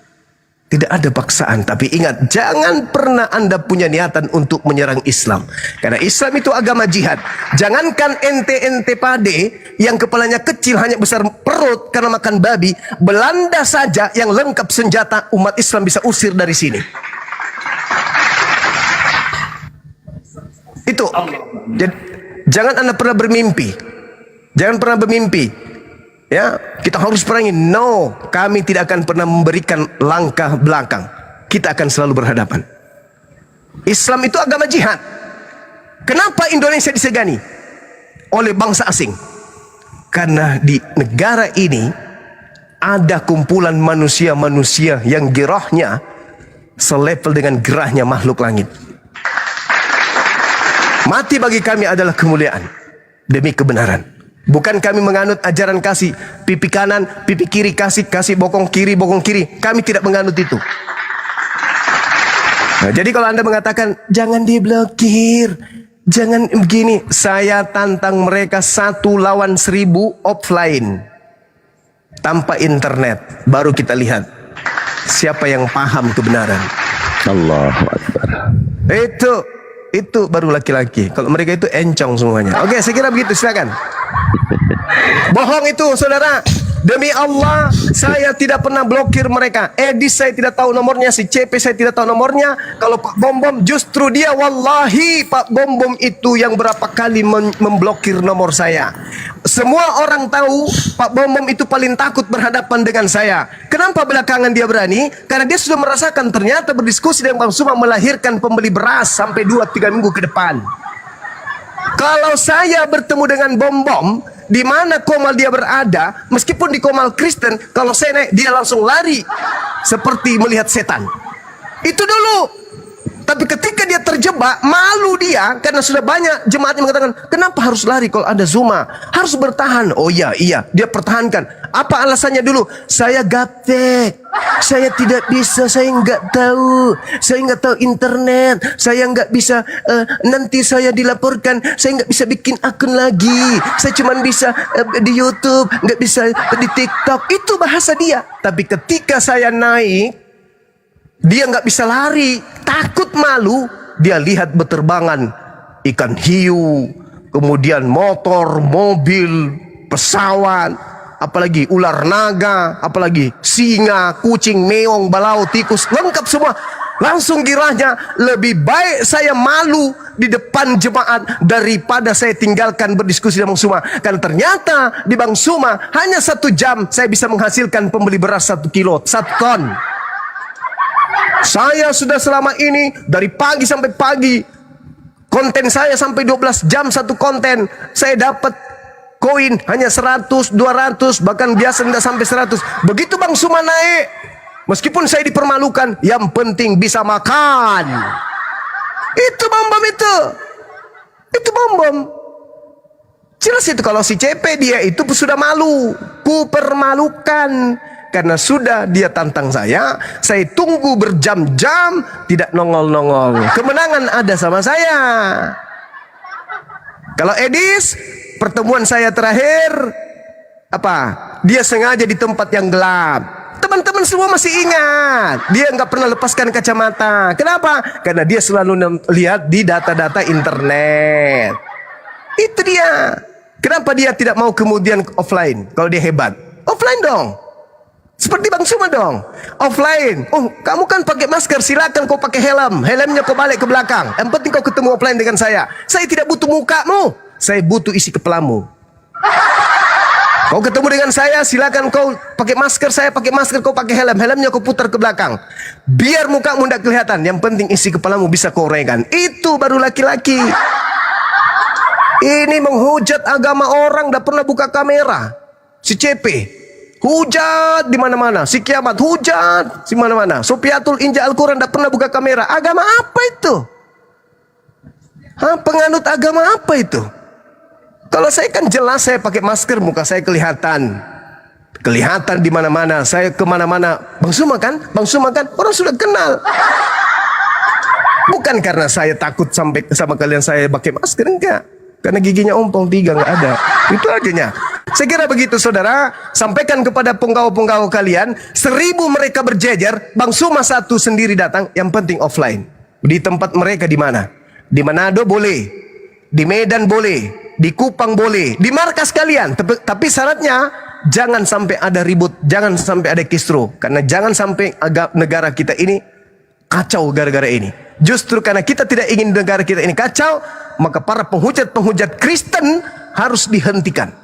Tidak ada paksaan. Tapi ingat, jangan pernah Anda punya niatan untuk menyerang Islam. Karena Islam itu agama jihad. Jangankan ente pade yang kepalanya kecil hanya besar perut karena makan babi. Belanda saja yang lengkap senjata umat Islam bisa usir dari sini. Itu. Jangan Anda pernah bermimpi. Jangan pernah bermimpi Ya, kita harus perangi. No, kami tidak akan pernah memberikan langkah belakang. Kita akan selalu berhadapan. Islam itu agama jihad. Kenapa Indonesia disegani oleh bangsa asing? Karena di negara ini ada kumpulan manusia-manusia yang gerahnya selevel dengan gerahnya makhluk langit. Mati bagi kami adalah kemuliaan demi kebenaran. Bukan kami menganut ajaran kasih pipi kanan, pipi kiri, kasih bokong kiri, bokong kiri. Kami tidak menganut itu. Nah, jadi kalau Anda mengatakan jangan diblokir, jangan begini, saya tantang mereka 1 lawan 1000 offline tanpa internet. Baru kita lihat siapa yang paham kebenaran. Allahu Akbar. Itu baru laki-laki. Kalau mereka itu encong semuanya. Oke, saya kira begitu. Silakan. Bohong itu, saudara. Demi Allah, saya tidak pernah blokir mereka. Edis saya tidak tahu nomornya, si CP saya tidak tahu nomornya. Kalau Pak Bom Bom, justru dia, wallahi Pak Bom Bom itu yang berapa kali memblokir nomor saya. Semua orang tahu Pak Bom Bom itu paling takut berhadapan dengan saya. Kenapa belakangan dia berani? Karena dia sudah merasakan ternyata berdiskusi dengan Bang Suma melahirkan pembeli beras sampai 2-3 minggu ke depan. Kalau saya bertemu dengan Bom Bom, di mana komal dia berada, meskipun di komal Kristen, kalau saya naik dia langsung lari seperti melihat setan. Itu dulu. Tapi ketika dia terjebak, malu dia karena sudah banyak jemaat yang mengatakan, kenapa harus lari kalau ada Zuma? Harus bertahan. Oh iya, dia pertahankan. Apa alasannya dulu? Saya gaptek, saya tidak bisa, saya nggak tahu internet, saya nggak bisa, nanti saya dilaporkan, saya nggak bisa bikin akun lagi, saya cuma bisa di YouTube, nggak bisa di TikTok. Itu bahasa dia. Tapi ketika saya naik, dia nggak bisa lari, takut malu. Dia lihat beterbangan ikan hiu, kemudian motor, mobil, pesawat, apalagi ular naga, apalagi singa, kucing, meong, balau, tikus, lengkap semua. Langsung girahnya, lebih baik saya malu di depan jemaat daripada saya tinggalkan berdiskusi dengan Bang Suma. Karena ternyata di Bang Suma hanya 1 jam saya bisa menghasilkan pembeli beras 1 kilo, 1 ton. Saya sudah selama ini dari pagi sampai pagi, konten saya sampai 12 jam 1 konten, saya dapat koin hanya 100, 200, bahkan biasa tidak sampai 100. Begitu Bang Suma naik, meskipun saya dipermalukan, yang penting bisa makan. Itu Bom Bom itu Bom Bom. Jelas itu. Kalau si CP dia itu sudah malu, ku permalukan. Karena sudah dia tantang saya tunggu berjam-jam tidak nongol-nongol. Kemenangan ada sama saya. Kalau Edis, pertemuan saya terakhir dia sengaja di tempat yang gelap. Teman-teman semua masih ingat, dia nggak pernah lepaskan kacamata. Kenapa? Karena dia selalu lihat di data-data internet. Itu dia. Kenapa dia tidak mau kemudian offline? Kalau dia hebat, offline dong. Seperti Bang Suma dong, offline. Oh, kamu kan pakai masker, silakan kau pakai helm. Helmnya kau balik ke belakang. Yang penting kau ketemu offline dengan saya. Saya tidak butuh mukamu, saya butuh isi kepalamu. Kau ketemu dengan saya, silakan kau pakai masker, saya pakai masker, kau pakai helm. Helmnya kau putar ke belakang. Biar mukamu tidak kelihatan. Yang penting isi kepalamu bisa kau uraikan. Itu baru laki-laki. Ini menghujat agama orang, tidak pernah buka kamera. Si CP hujat di mana-mana, si Kiamat hujat di mana-mana, Sofiatul Inja Al-Quran tidak pernah buka kamera. Agama apa itu? Penganut agama apa itu? Kalau saya kan jelas, saya pakai masker, muka saya kelihatan di mana-mana, saya kemana-mana. Bang Suma kan orang sudah kenal. Bukan karena saya takut sampai sama kalian saya pakai masker, enggak. Karena giginya ompong 3 nggak ada. Itu aja. Saya kira begitu, saudara. Sampaikan kepada penggawa-penggawa kalian, 1000 mereka berjejer, Bang Suma 1 sendiri datang. Yang penting offline. Di tempat mereka di mana? Di Manado boleh, di Medan boleh, di Kupang boleh, di markas kalian. Tapi syaratnya jangan sampai ada ribut, jangan sampai ada kisruh. Karena jangan sampai negara kita ini kacau gara-gara ini. Justru karena kita tidak ingin negara kita ini kacau, maka para penghujat-penghujat Kristen harus dihentikan.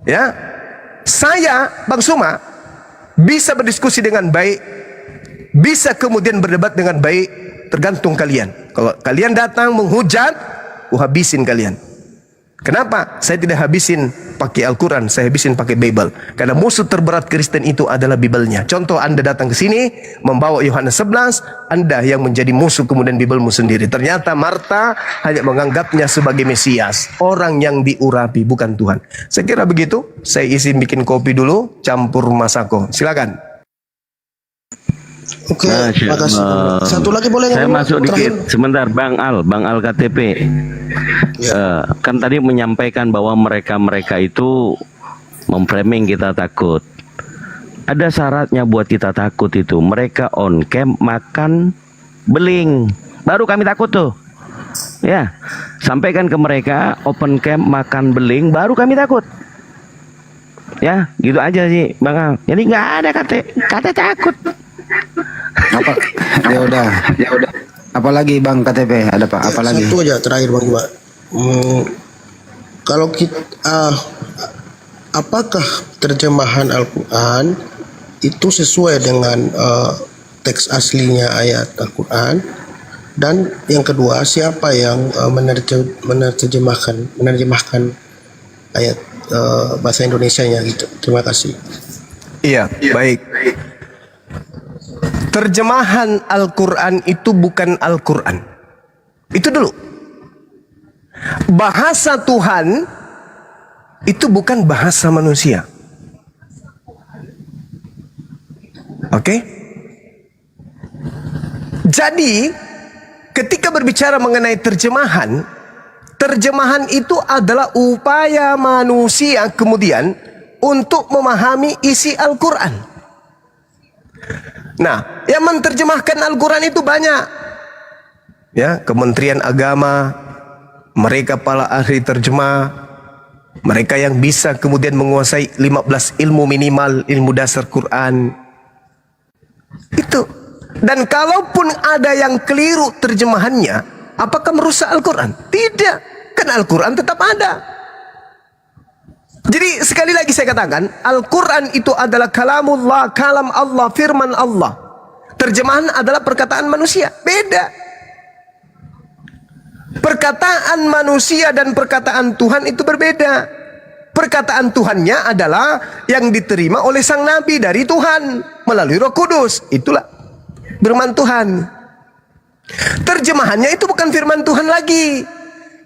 Ya, Saya, Bang Suma, bisa berdiskusi dengan baik, bisa kemudian berdebat dengan baik, tergantung kalian. Kalau kalian datang menghujat, habisin kalian. Kenapa? Saya tidak habisin pakai Al-Quran, saya habisin pakai Bible. Karena musuh terberat Kristen itu adalah Bible-nya. Contoh, Anda datang ke sini membawa Yohanes 11, Anda yang menjadi musuh kemudian Bible-mu sendiri. Ternyata Marta hanya menganggapnya sebagai Mesias, orang yang diurapi, bukan Tuhan. Saya kira begitu. Saya izin bikin kopi dulu, campur Masako. Silakan. Oke, makasih. Satu lagi boleh Saya nggak, masuk terakhir? dikit, sebentar, Bang Al KTP. Kan tadi menyampaikan bahwa mereka itu memframing kita takut. Ada syaratnya buat kita takut itu. Mereka on cam makan beling, baru kami takut tuh. Ya, sampaikan ke mereka open cam makan beling, baru kami takut. Ya, gitu aja sih, Bang Al. Jadi nggak ada kata takut. Apa? Ya udah. Apalagi Bang KTP, ada Pak? Apalagi? Satu aja terakhir Bang Iba. Kalau kita, apakah terjemahan Al-Quran itu sesuai dengan teks aslinya ayat Al-Quran? Dan yang kedua, siapa yang menerjemahkan ayat bahasa Indonesianya gitu? Terima kasih. Iya, baik. Terjemahan Al-Quran itu bukan Al-Quran. Itu dulu. Bahasa Tuhan itu bukan bahasa manusia. Oke? Jadi, ketika berbicara mengenai terjemahan, terjemahan itu adalah upaya manusia kemudian untuk memahami isi Al-Quran. Nah, yang menerjemahkan Al-Quran itu banyak. Ya, Kementerian Agama, mereka para ahli terjemah, mereka yang bisa kemudian menguasai 15 ilmu minimal, ilmu dasar Quran. Itu. Dan kalaupun ada yang keliru terjemahannya, apakah merusak Al-Quran? Tidak. Kan Al-Quran tetap ada. Jadi sekali lagi saya katakan, Al-Quran itu adalah kalamullah, kalam Allah, firman Allah. Terjemahan adalah perkataan manusia. Beda. Perkataan manusia dan perkataan Tuhan itu berbeda. Perkataan Tuhannya adalah yang diterima oleh sang Nabi dari Tuhan melalui Roh Kudus. Itulah firman Tuhan. Terjemahannya itu bukan firman Tuhan lagi.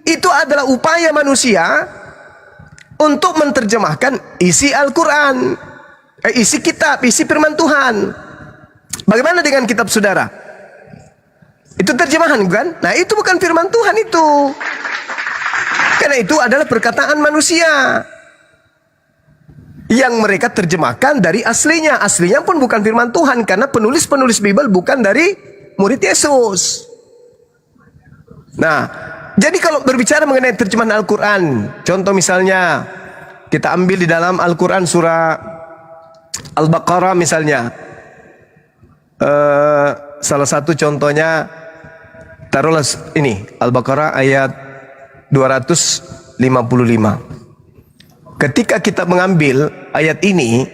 Itu adalah upaya manusia untuk menerjemahkan isi Al-Quran, isi kitab, isi firman Tuhan. Bagaimana dengan kitab saudara? Itu terjemahan bukan? Nah, itu bukan firman Tuhan itu. Karena itu adalah perkataan manusia yang mereka terjemahkan dari aslinya. Aslinya pun bukan firman Tuhan, karena penulis-penulis Bible bukan dari murid Yesus. Nah, jadi kalau berbicara mengenai terjemahan Al-Quran, contoh misalnya kita ambil di dalam Al-Quran surah Al-Baqarah misalnya, salah satu contohnya, taruhlah ini Al-Baqarah ayat 255. Ketika kita mengambil ayat ini,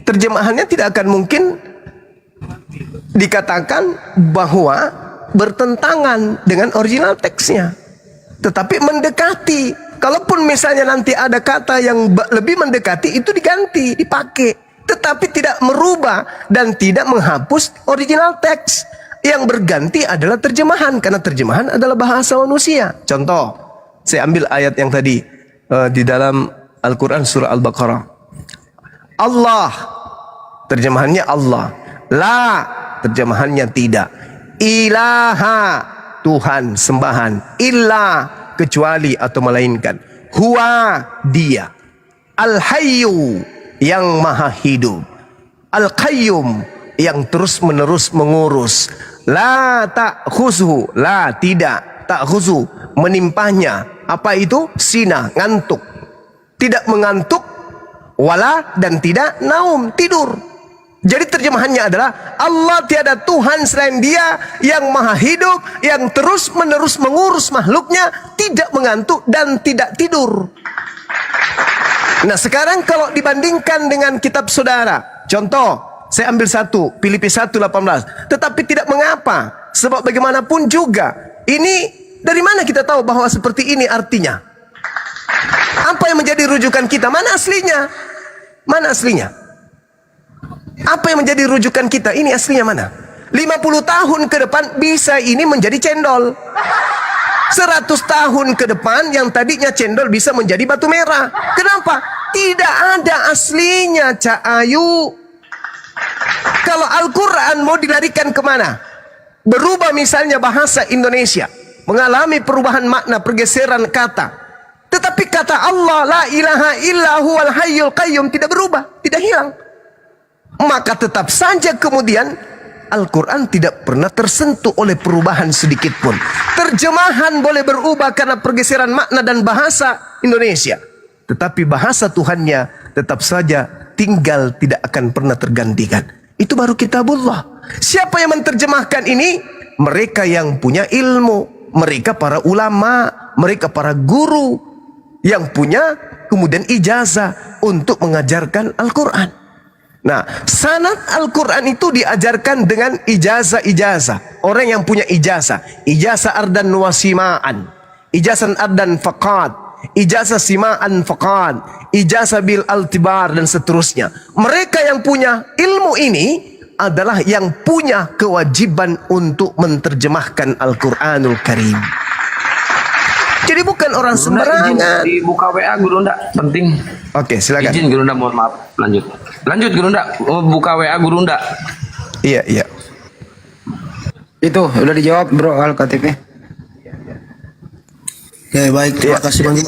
terjemahannya tidak akan mungkin dikatakan bahwa bertentangan dengan original teksnya, tetapi mendekati. Kalaupun misalnya nanti ada kata yang lebih mendekati, itu diganti, dipakai, tetapi tidak merubah dan tidak menghapus original teks. Yang berganti adalah terjemahan, karena terjemahan adalah bahasa manusia. Contoh, saya ambil ayat yang tadi di dalam Al-Quran surah Al-Baqarah. Allah, terjemahannya Allah. La, terjemahannya tidak. Ilaha, Tuhan, sembahan. Illa, kecuali atau melainkan. Huwa, dia. Al-Hayyu, yang maha hidup. Al-Qayyum, yang terus menerus mengurus. La ta'khuzuhu, la tidak, ta'khuzu, menimpahnya. Apa itu? Sina, ngantuk. Tidak mengantuk, wala, dan tidak naum, tidur. Jadi terjemahannya adalah Allah tiada Tuhan selain Dia yang maha hidup, yang terus menerus mengurus makhluknya, tidak mengantuk dan tidak tidur. Nah sekarang kalau dibandingkan dengan kitab saudara, contoh, saya ambil satu, Filipi 1:18. Tetapi tidak mengapa, sebab bagaimanapun juga, ini dari mana kita tahu bahwa seperti ini artinya? Apa yang menjadi rujukan kita? Mana aslinya? Mana aslinya? Apa yang menjadi rujukan kita? Ini aslinya mana? 50 tahun ke depan bisa ini menjadi cendol. 100 tahun ke depan yang tadinya cendol bisa menjadi batu merah. Kenapa? Tidak ada aslinya, Cak Ayu. Kalau Al-Quran mau dilarikan kemana? Berubah misalnya bahasa Indonesia, mengalami perubahan makna, pergeseran kata. Tetapi kata Allah, la ilaha illa huwal hayyul qayyum, tidak berubah, tidak hilang. Maka tetap saja kemudian Al-Quran tidak pernah tersentuh oleh perubahan sedikit pun. Terjemahan boleh berubah karena pergeseran makna dan bahasa Indonesia, tetapi bahasa Tuhannya tetap saja tinggal, tidak akan pernah tergantikan. Itu baru kitabullah. Siapa yang menerjemahkan ini? Mereka yang punya ilmu, mereka para ulama, mereka para guru yang punya kemudian ijazah untuk mengajarkan Al-Quran. Nah, sanad Al-Quran itu diajarkan dengan ijazah-ijazah. Orang yang punya ijazah, ijazah ardan wasima'an, ijazah ardan faqad, ijazah sima'an faqad, ijazah bil altibar, dan seterusnya. Mereka yang punya ilmu ini adalah yang punya kewajiban untuk menerjemahkan Al-Quranul Karim. Jadi bukan orang sembarangan. Dibuka WA Guru Nda, penting. Oke, silakan. Izin Guru Nda, mohon maaf. Lanjut. Lanjut Guru Nda, buka WA Guru Nda. Iya, iya. Itu udah dijawab bro Al-Khatib. Oke, baik, terima kasih Bang.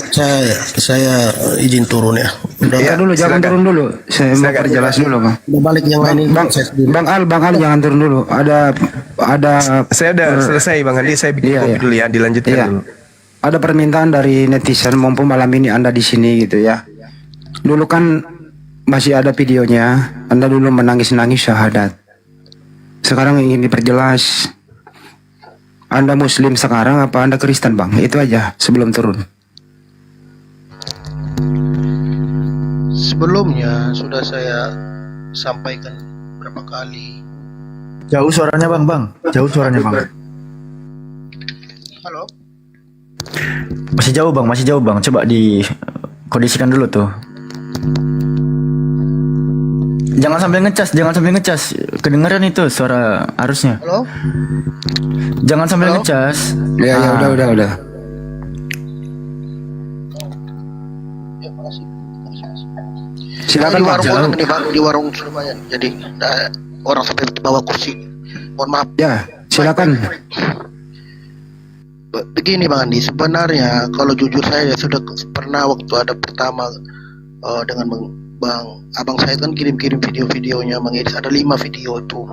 Saya izin turun ya. Udah Ya dulu, jangan turun dulu. Saya mau perjelas dulu Bang. Udah balik yang lain. Bang Al jangan turun dulu. Ada saya udah selesai Bang Andi, saya bikin kopi dulu ya, dilanjutkan dulu. Ada permintaan dari netizen, mumpung malam ini Anda di sini gitu ya. Dulu kan masih ada videonya, Anda dulu menangis-nangis syahadat. Sekarang ingin diperjelas, Anda Muslim sekarang apa Anda Kristen Bang? Itu aja sebelum turun. Sebelumnya sudah saya sampaikan berapa kali. Jauh suaranya Bang. Jauh suaranya Bang. Halo. Masih jauh Bang. Coba dikondisikan dulu tuh. Jangan sambil ngecas. Kedengeran itu suara arusnya. Halo. Jangan sambil ngecas. Ya, udah. Silakan di warung Surabaya. Jadi orang sampai bawa kursi. Mohon maaf. Ya, silakan. Begini Bang Andi, sebenarnya kalau jujur saya sudah pernah waktu ada pertama dengan abang saya kan kirim-kirim video-videonya mengedit, ada 5 video itu.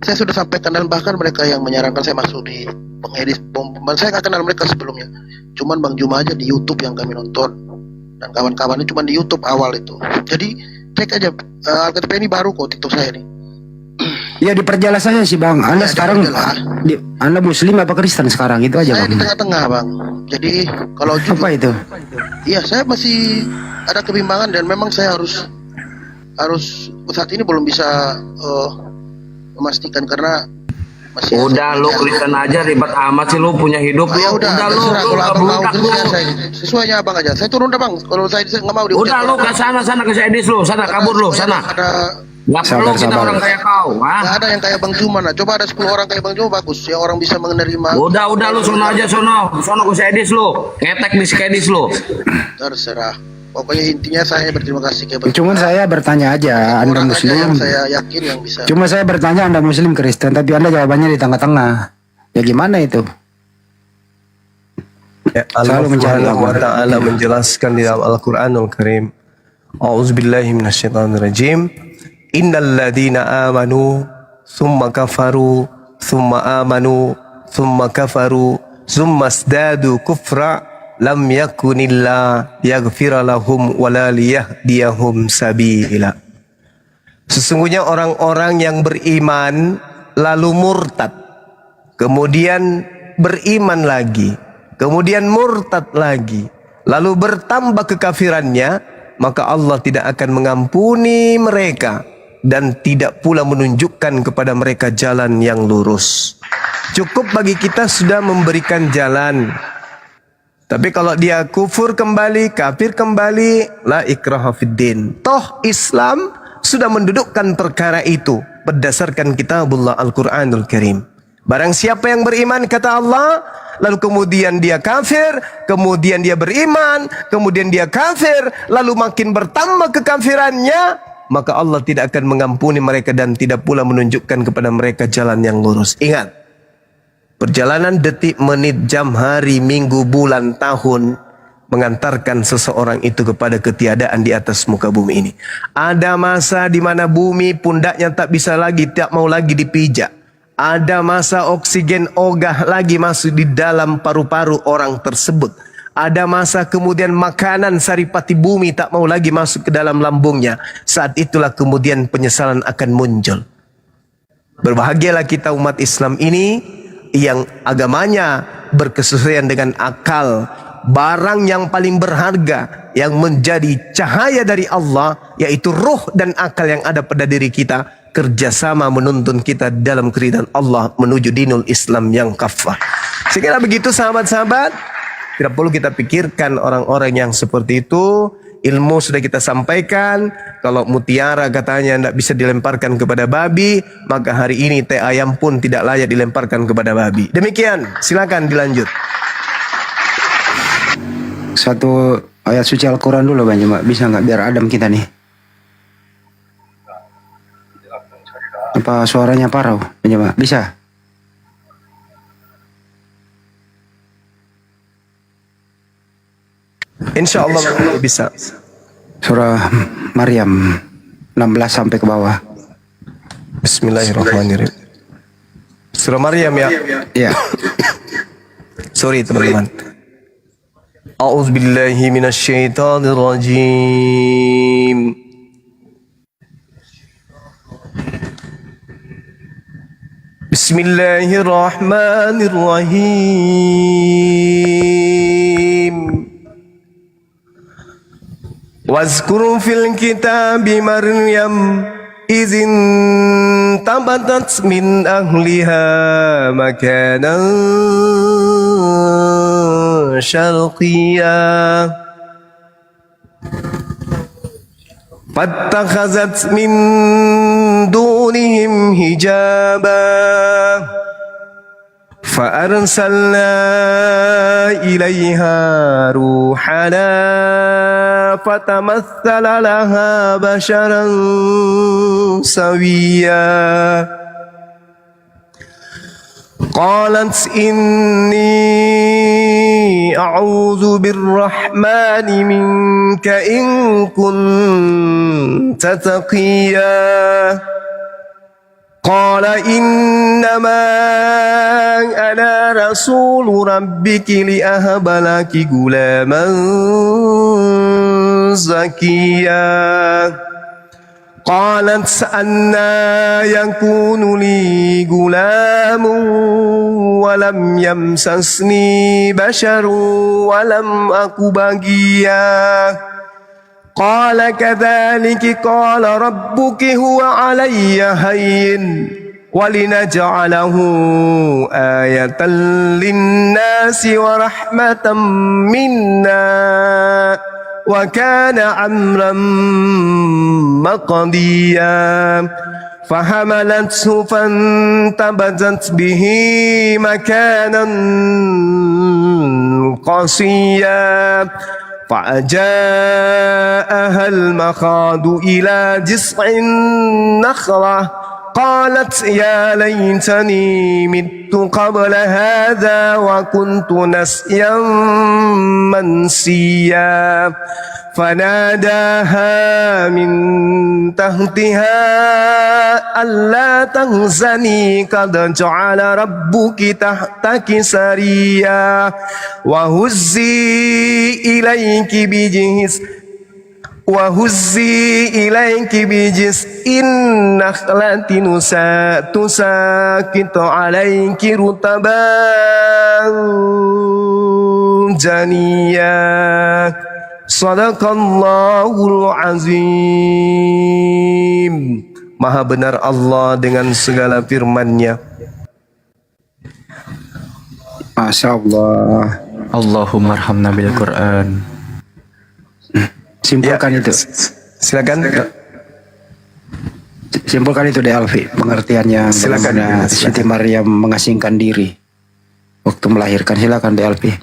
Saya sudah sampaikan dan bahkan mereka yang menyarankan saya masuk di pengedit saya nggak kenal mereka sebelumnya. Cuman Bang Juma aja di YouTube yang kami nonton dan kawan-kawannya cuma di YouTube awal itu. Jadi cek aja Al-Khatib ini baru kok TikTok saya nih. Ya diperjelas saja sih Bang. Anda sekarang Anda Muslim apa Kristen sekarang, itu aja Saya Bang. di tengah-tengah Bang. Jadi kalau apa itu? Iya, saya masih ada kebimbangan dan memang saya harus saat ini belum bisa memastikan karena masih. Udah lu Kristen aja, ribet amat sih lu, punya hidup lu. Ya udah lu kalau abang mau kerja saya sesuainya abang aja. Saya turun dah Bang. Kalau saya nggak mau Udah lu ke sana ke Sedis lu, sana kabur lu, sana. Nggak perlu kita orang kayak kau, Nggak ada yang kayak Bang Juma. Coba ada 10 orang kayak Bang Juma bagus, yang orang bisa menerima. Udah lu sono aja sono ke Sedis lu, ngetek di Sedis lu. Terserah. Pokoknya intinya saya berterima kasih ke Bang. Cuman saya bertanya aja, Anda Muslim. Yang saya yakin yang bisa. Cuma saya bertanya Anda Muslim Kristen, tapi Anda jawabannya di tengah-tengah. Ya gimana itu? Ya, Allah Subhanahu wa ta'ala menjelaskan di dalam Al-Quranul Karim. A'udzubillahi minasyaitonirrajim. Innal ladzina amanu summa kafaru summa amanu summa kafaru summa zdadu kufra lam yakunillah yaghfira lahum wala liyahdiyahum sabila. Sesungguhnya orang-orang yang beriman lalu murtad, kemudian beriman lagi, kemudian murtad lagi, lalu bertambah kekafirannya, maka Allah tidak akan mengampuni mereka dan tidak pula menunjukkan kepada mereka jalan yang lurus. Cukup bagi kita sudah memberikan jalan. Tapi kalau dia kufur kembali, kafir kembali, la ikraha fiddin. Toh Islam sudah mendudukkan perkara itu berdasarkan kitabullah Al-Quranul Karim. Barang siapa yang beriman, kata Allah, lalu kemudian dia kafir, kemudian dia beriman, kemudian dia kafir, lalu makin bertambah kekafirannya, maka Allah tidak akan mengampuni mereka dan tidak pula menunjukkan kepada mereka jalan yang lurus. Ingat, perjalanan detik, menit, jam, hari, minggu, bulan, tahun mengantarkan seseorang itu kepada ketiadaan di atas muka bumi ini. Ada masa di mana bumi pundaknya tak bisa lagi, tak mau lagi dipijak. Ada masa oksigen ogah lagi masuk di dalam paru-paru orang tersebut. Ada masa kemudian makanan saripati bumi tak mau lagi masuk ke dalam lambungnya. Saat itulah kemudian penyesalan akan muncul. Berbahagialah kita umat Islam ini yang agamanya berkesesuaian dengan akal. Barang yang paling berharga yang menjadi cahaya dari Allah, yaitu ruh dan akal yang ada pada diri kita, kerjasama menuntun kita dalam keridhaan Allah menuju dinul Islam yang kafah. Sekira begitu sahabat-sahabat, tidak perlu kita pikirkan orang-orang yang seperti itu. Ilmu sudah kita sampaikan. Kalau mutiara katanya tidak bisa dilemparkan kepada babi, maka hari ini teh ayam pun tidak layak dilemparkan kepada babi. Demikian, silakan dilanjut. Satu ayat suci Al-Quran dulu Bang Jemaah, bisa nggak biar adem kita nih? Apa suaranya parau Bang Jemaah? Bisa? Insya Allah bisa. Surah Maryam 16 sampai ke bawah. Bismillahirrahmanirrahim. Surah Maryam ya? Ya. Sorry teman-teman. A'udzubillahi minasyaitonirrajim. Bismillahirrahmanirrahim. Wazkur fil kitabi Maryam izin tabatat min ahliha makanan syarqiyya fattakhazat min dunihim hijaba فأرسلنا إليها روحنا فتمثل لها بشرا سويا قالت إني أعوذ بالرحمن منك إن كنت تقيا قال إنما أنا رسول ربك لأهب لك غلاما زكيا قالت أنى يكون لي غلام ولم يمسسني بشر ولم أك بغيا قال كذلك قال ربك هو علي هين ولنجعله آية للناس ورحمة منا وكان أمرا مقضيا فحملته فانتبذت به مكانا قصيا فأجاءها المخاض إلى جذع النخلة قالت يا ليتني مت قبل هذا وكنت نسيا منسيا فناداها من تحتها ألا تحزني قد جعل ربك تحتك سريا وهزي إليك بجزء النخلة تساقط عليك رطبا جنيا Sadaqallahul azim. Maha benar Allah dengan segala firman-Nya. Masya Allah. Allahumma arhamna bil Quran. Simpulkan itu. Silakan. Simpulkan itu deh Alfi, pengertiannya bagaimana Siti Maryam mengasingkan diri waktu melahirkan. Silakan deh Alfi.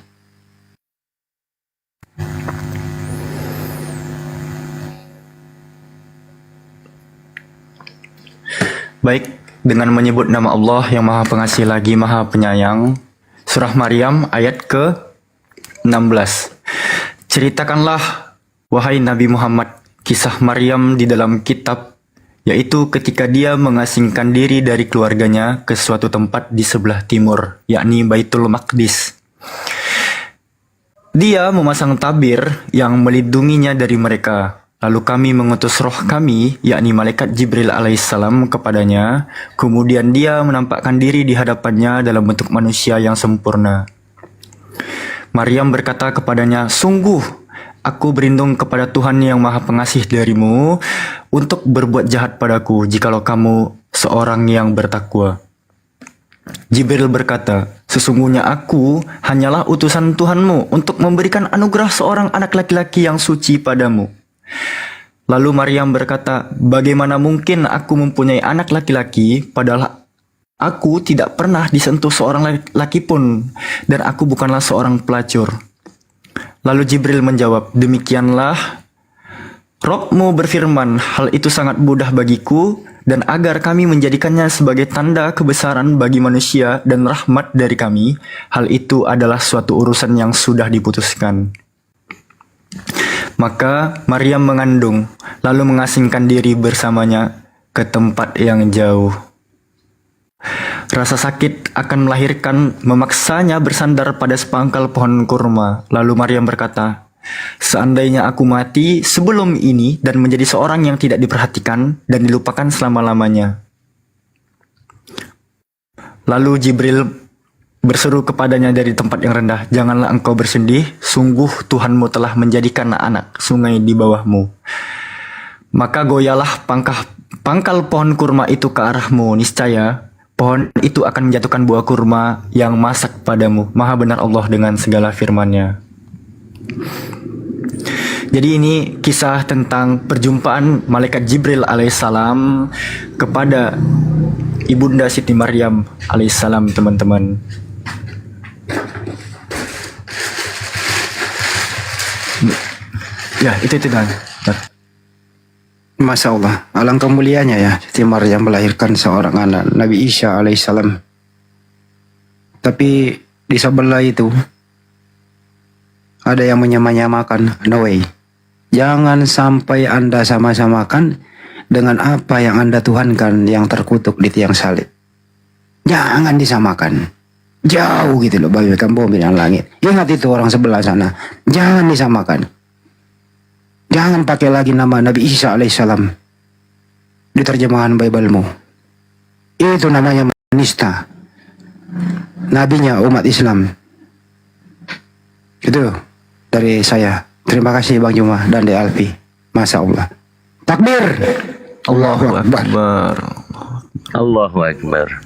Baik, dengan menyebut nama Allah yang Maha Pengasih lagi Maha Penyayang. Surah Maryam ayat ke-16. Ceritakanlah wahai Nabi Muhammad kisah Maryam di dalam kitab, yaitu ketika dia mengasingkan diri dari keluarganya ke suatu tempat di sebelah timur, yakni Baitul Maqdis. Dia memasang tabir yang melindunginya dari mereka. Lalu kami mengutus roh kami, yakni malaikat Jibril alaihissalam kepadanya. Kemudian dia menampakkan diri di hadapannya dalam bentuk manusia yang sempurna. Maryam berkata kepadanya, "Sungguh, aku berlindung kepada Tuhan yang Maha Pengasih darimu untuk berbuat jahat padaku jikalau kamu seorang yang bertakwa." Jibril berkata, "Sesungguhnya aku hanyalah utusan Tuhanmu untuk memberikan anugerah seorang anak laki-laki yang suci padamu." Lalu Maryam berkata, "Bagaimana mungkin aku mempunyai anak laki-laki padahal aku tidak pernah disentuh seorang laki pun dan aku bukanlah seorang pelacur." Lalu Jibril menjawab, "Demikianlah Rabbmu berfirman, hal itu sangat mudah bagiku dan agar kami menjadikannya sebagai tanda kebesaran bagi manusia dan rahmat dari kami, hal itu adalah suatu urusan yang sudah diputuskan." Maka Maryam mengandung, lalu mengasingkan diri bersamanya ke tempat yang jauh. Rasa sakit akan melahirkan memaksanya bersandar pada sepangkal pohon kurma. Lalu Maryam berkata, "Seandainya aku mati sebelum ini dan menjadi seorang yang tidak diperhatikan dan dilupakan selama-lamanya." Lalu Jibril berseru kepadanya dari tempat yang rendah, "Janganlah engkau bersedih, sungguh Tuhanmu telah menjadikan anak sungai di bawahmu." Maka goyalah pangkal pohon kurma itu ke arahmu, niscaya pohon itu akan menjatuhkan buah kurma yang masak padamu. Maha benar Allah dengan segala firman-Nya. Jadi ini kisah tentang perjumpaan malaikat Jibril alaihissalam kepada Ibunda Siti Maryam alaihissalam, teman-teman. Ya, itu dan. Masya Allah, alangkah mulianya ya Siti Maryam melahirkan seorang anak, Nabi Isa alaihissalam. Tapi di sebelah itu ada yang menyamakan, no way. Jangan sampai Anda sama-samakan dengan apa yang Anda tuhankan yang terkutuk di tiang salib. Jangan disamakan. Jauh gitu loh, bagaikan bumi dan langit. Ingat itu orang sebelah sana. Jangan disamakan. Jangan pakai lagi nama Nabi Isa alaihissalam di terjemahan Bible-mu. Itu namanya menista. Nabinya umat Islam. Itu dari saya. Terima kasih Bang Juma dan De Alfi. Masya Allah. Takbir. Allahu Akbar. Allahu Akbar.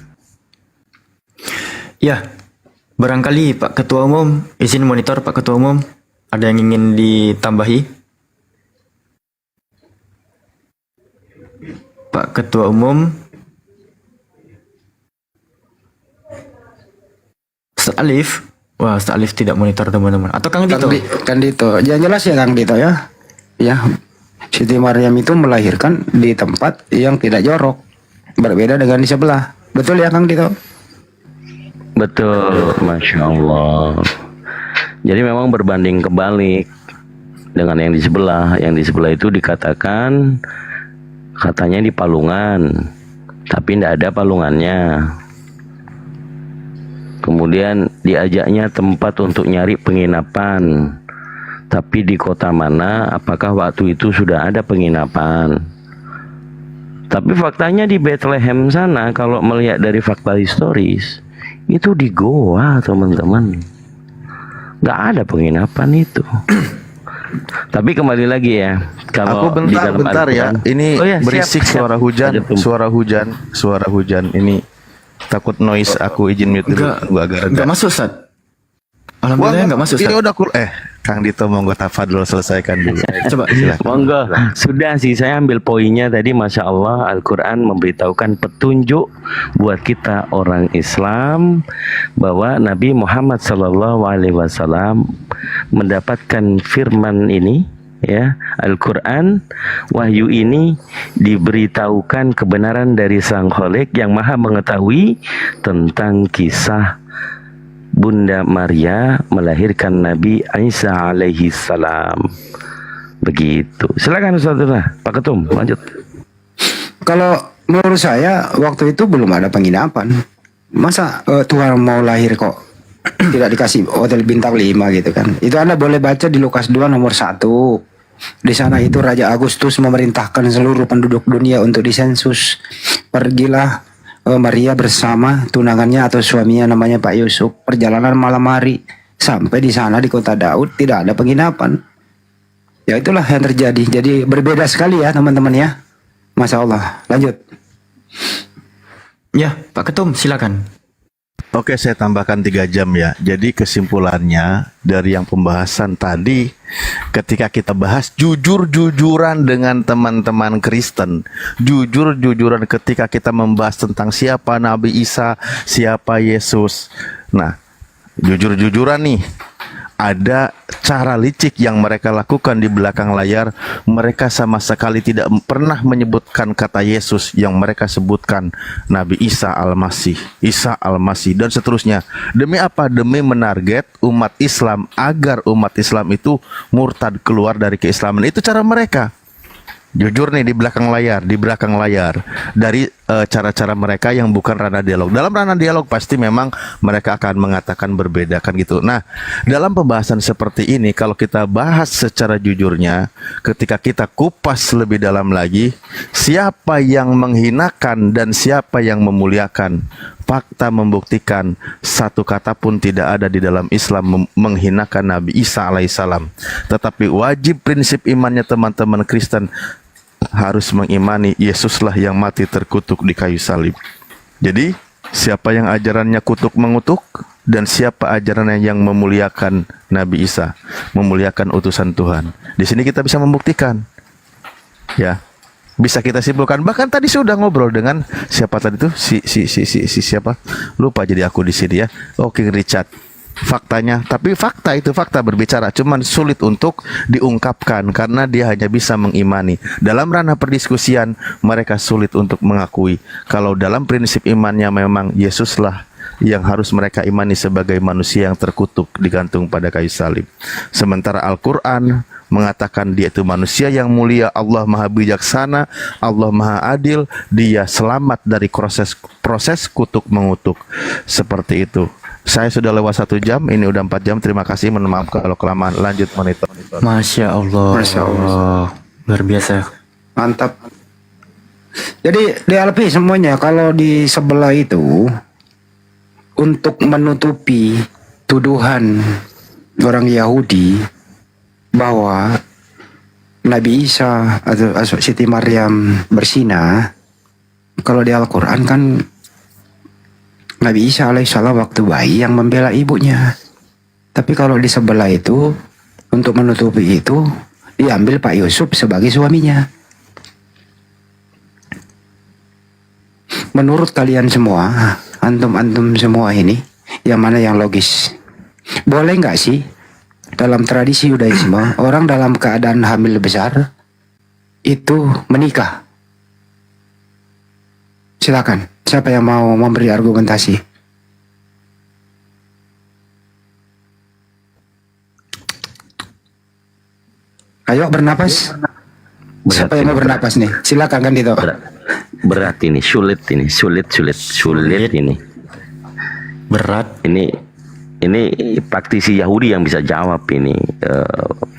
Ya, barangkali Pak Ketua Umum, izin monitor Pak Ketua Umum, ada yang ingin ditambahi? Pak Ketua Umum. Ustaz Alif. Wah, Ustaz Alif tidak monitor, teman-teman. Atau Kang Dito? Kang Dito. Yang jelas ya Kang Dito ya. Ya, Siti Maryam itu melahirkan di tempat yang tidak jorok. Berbeda dengan di sebelah. Betul ya Kang Dito? Betul, Masya Allah. Jadi memang berbanding kebalik dengan yang di sebelah. Yang di sebelah itu dikatakan katanya di palungan, tapi tidak ada palungannya. Kemudian diajaknya tempat untuk nyari penginapan, tapi di kota mana, apakah waktu itu sudah ada penginapan. Tapi faktanya di Bethlehem sana, kalau melihat dari fakta historis, itu di goa, teman-teman. Nggak ada penginapan itu. Tapi kembali lagi ya, kalau Aku di dalam bentar ya. Al-Quran- Ini Oh ya, berisik siap. suara hujan, Ada tuh. suara hujan. Ini takut noise. Aku izin mute dulu. Gua agak reda. Enggak masuk, Ustaz. Alhamdulillah enggak masuk, Ini Ustaz. udah Kang Dito monggo tafadhol selesaikan dulu. Coba Monggo, sudah sih saya ambil poinnya tadi. Masya Allah, Al-Quran memberitahukan petunjuk buat kita orang Islam bahwa Nabi Muhammad SAW mendapatkan firman ini, ya, Al-Quran, wahyu ini diberitahukan kebenaran dari Sang Khalik yang Maha mengetahui tentang kisah Bunda Maria melahirkan Nabi Isa alaihi salam. Begitu. Silakan Ustazah, Pak Ketum, lanjut. Kalau menurut saya waktu itu belum ada penginapan. Masa Tuhan mau lahir kok tidak dikasih hotel bintang 5 gitu kan. Itu Anda boleh baca di Lukas 2 nomor 1. Di sana itu Raja Agustus memerintahkan seluruh penduduk dunia untuk disensus. Pergilah Maria bersama tunangannya atau suaminya namanya Pak Yusuf. Perjalanan malam hari sampai di sana di kota Daud tidak ada penginapan. Ya itulah yang terjadi. Jadi berbeda sekali ya teman-teman ya. Masya Allah. Lanjut. Ya, Pak Ketum, silakan. Oke, saya tambahkan 3 jam ya. Jadi kesimpulannya dari yang pembahasan tadi, ketika kita bahas jujur-jujuran dengan teman-teman Kristen, jujur-jujuran ketika kita membahas tentang siapa Nabi Isa, siapa Yesus. Nah, jujur-jujuran nih, ada cara licik yang mereka lakukan di belakang layar. Mereka sama sekali tidak pernah menyebutkan kata Yesus, yang mereka sebutkan Nabi Isa Al-Masih, Isa Al-Masih, dan seterusnya. Demi apa? Demi menarget umat Islam, agar umat Islam itu murtad, keluar dari keislaman. Itu cara mereka. Jujur nih, di belakang layar dari cara-cara mereka yang bukan ranah dialog. Dalam ranah dialog pasti memang mereka akan mengatakan berbeda kan gitu. Nah, dalam pembahasan seperti ini kalau kita bahas secara jujurnya, ketika kita kupas lebih dalam lagi, siapa yang menghinakan dan siapa yang memuliakan, fakta membuktikan satu kata pun tidak ada di dalam Islam menghinakan Nabi Isa alaihissalam. Tetapi wajib prinsip imannya teman-teman Kristen harus mengimani Yesuslah yang mati terkutuk di kayu salib. Jadi siapa yang ajarannya kutuk mengutuk dan siapa ajarannya yang memuliakan Nabi Isa, memuliakan utusan Tuhan. Di sini kita bisa membuktikan. Ya. Bisa kita simpulkan. Bahkan tadi sudah ngobrol dengan siapa tadi tuh? Si siapa? Lupa jadi aku di sini ya. Oh, King Richard. Faktanya, tapi fakta berbicara, cuman sulit untuk diungkapkan karena dia hanya bisa mengimani. Dalam ranah perdiskusian mereka sulit untuk mengakui kalau dalam prinsip imannya memang Yesuslah yang harus mereka imani sebagai manusia yang terkutuk digantung pada kayu salib. Sementara Al-Quran mengatakan dia itu manusia yang mulia, Allah maha bijaksana, Allah maha adil, dia selamat dari proses kutuk mengutuk. Seperti itu. Saya sudah lewat 1 jam, ini udah 4 jam. Terima kasih, mohon maaf kalau kelamaan. Lanjut monitor. Masya Allah. Masya Allah. Luar biasa. Mantap. Jadi DLP semuanya kalau di sebelah itu untuk menutupi tuduhan orang Yahudi bahwa Nabi Isa atau Siti Maryam berzina, kalau di Al-Quran kan Nabi Isa alaihissalam waktu bayi yang membela ibunya. Tapi kalau di sebelah itu untuk menutupi itu diambil Pak Yusuf sebagai suaminya. Menurut kalian semua, antum-antum semua ini, yang mana yang logis? Boleh nggak sih dalam tradisi Yudaisme orang dalam keadaan hamil besar itu menikah? Silakan. Siapa yang mau memberi argumentasi? Ayo bernapas. Siapa yang mau bernapas nih? Silakan kan Dito. Berat ini, sulit ini. Berat. Ini praktisi Yahudi yang bisa jawab ini,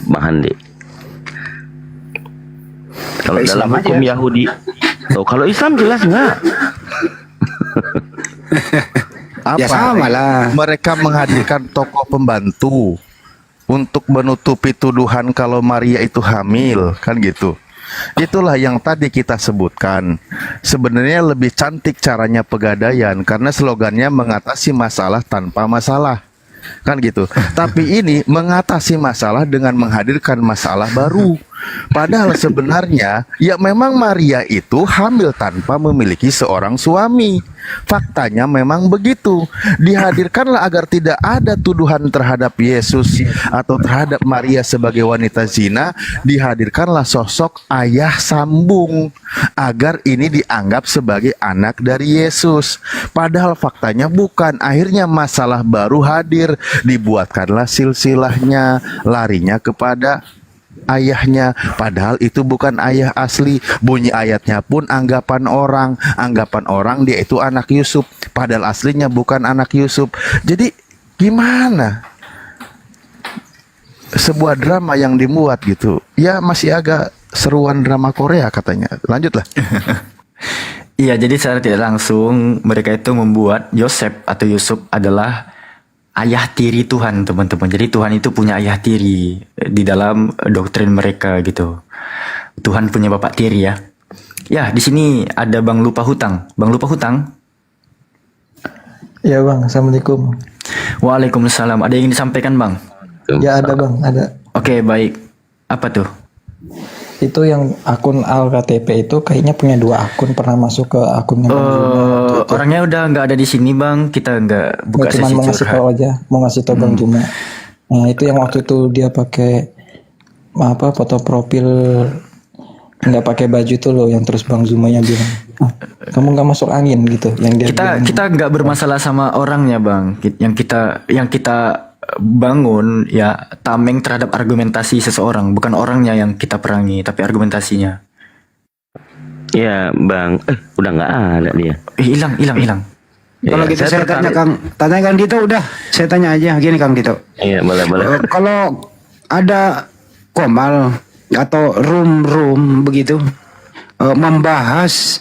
Bang Handi. Kalau dalam hukum Yahudi, kalau Islam jelas enggak. Apa? Ya sama lah. Mereka menghadirkan tokoh pembantu. untuk menutupi tuduhan kalau Maria itu hamil, kan gitu. Itulah yang tadi kita sebutkan. Sebenarnya lebih cantik caranya Pegadaian karena slogannya mengatasi masalah tanpa masalah, kan gitu. Tapi ini mengatasi masalah dengan menghadirkan masalah baru. Padahal sebenarnya ya memang Maria itu hamil tanpa memiliki seorang suami. Faktanya memang begitu. Dihadirkanlah agar tidak ada tuduhan terhadap Yesus atau terhadap Maria sebagai wanita zina. Dihadirkanlah sosok ayah sambung agar ini dianggap sebagai anak dari Yesus. Padahal faktanya bukan. Akhirnya masalah baru hadir. Dibuatkanlah silsilahnya, larinya kepada ayahnya, padahal itu bukan ayah asli. Bunyi ayatnya pun anggapan orang dia itu anak Yusuf, padahal aslinya bukan anak Yusuf. Jadi gimana? Sebuah drama yang dimuat gitu. Ya masih agak seruan drama Korea katanya. Lanjutlah. Iya, jadi secara tidak langsung mereka itu membuat Yosef atau Yusuf adalah ayah tiri Tuhan, teman-teman. Jadi Tuhan itu punya ayah tiri di dalam doktrin mereka gitu. Tuhan punya bapak tiri ya. Ya, di sini ada Bang Lupa Hutang. Bang Lupa Hutang. Ya Bang, Assalamualaikum. Waalaikumsalam. Ada yang ingin disampaikan Bang? Ya ada Bang, ada. Oke, baik. Apa tuh? Itu yang akun AlKTP itu kayaknya punya 2 akun, pernah masuk ke akunnya Bang Juma. Orangnya udah nggak ada di sini Bang, kita nggak buka Cuma sesi mau ngasih curhat. tahu aja, mau ngasih tahu Bang Juma. Nah itu yang waktu itu dia pakai foto profil nggak pakai baju tuh loh, yang terus Bang Zumanya bilang, kamu nggak masuk angin gitu. Yang dia Kita nggak bermasalah sama orangnya Bang. Yang kita bangun ya tameng terhadap argumentasi seseorang, bukan orangnya yang kita perangi, tapi argumentasinya. Ya Bang, udah nggak ada dia. Hilang. Kalau gitu saya tanya Kang Dito, udah saya tanya aja gini Kang Dito. Iya boleh. Kalau ada komal atau room begitu membahas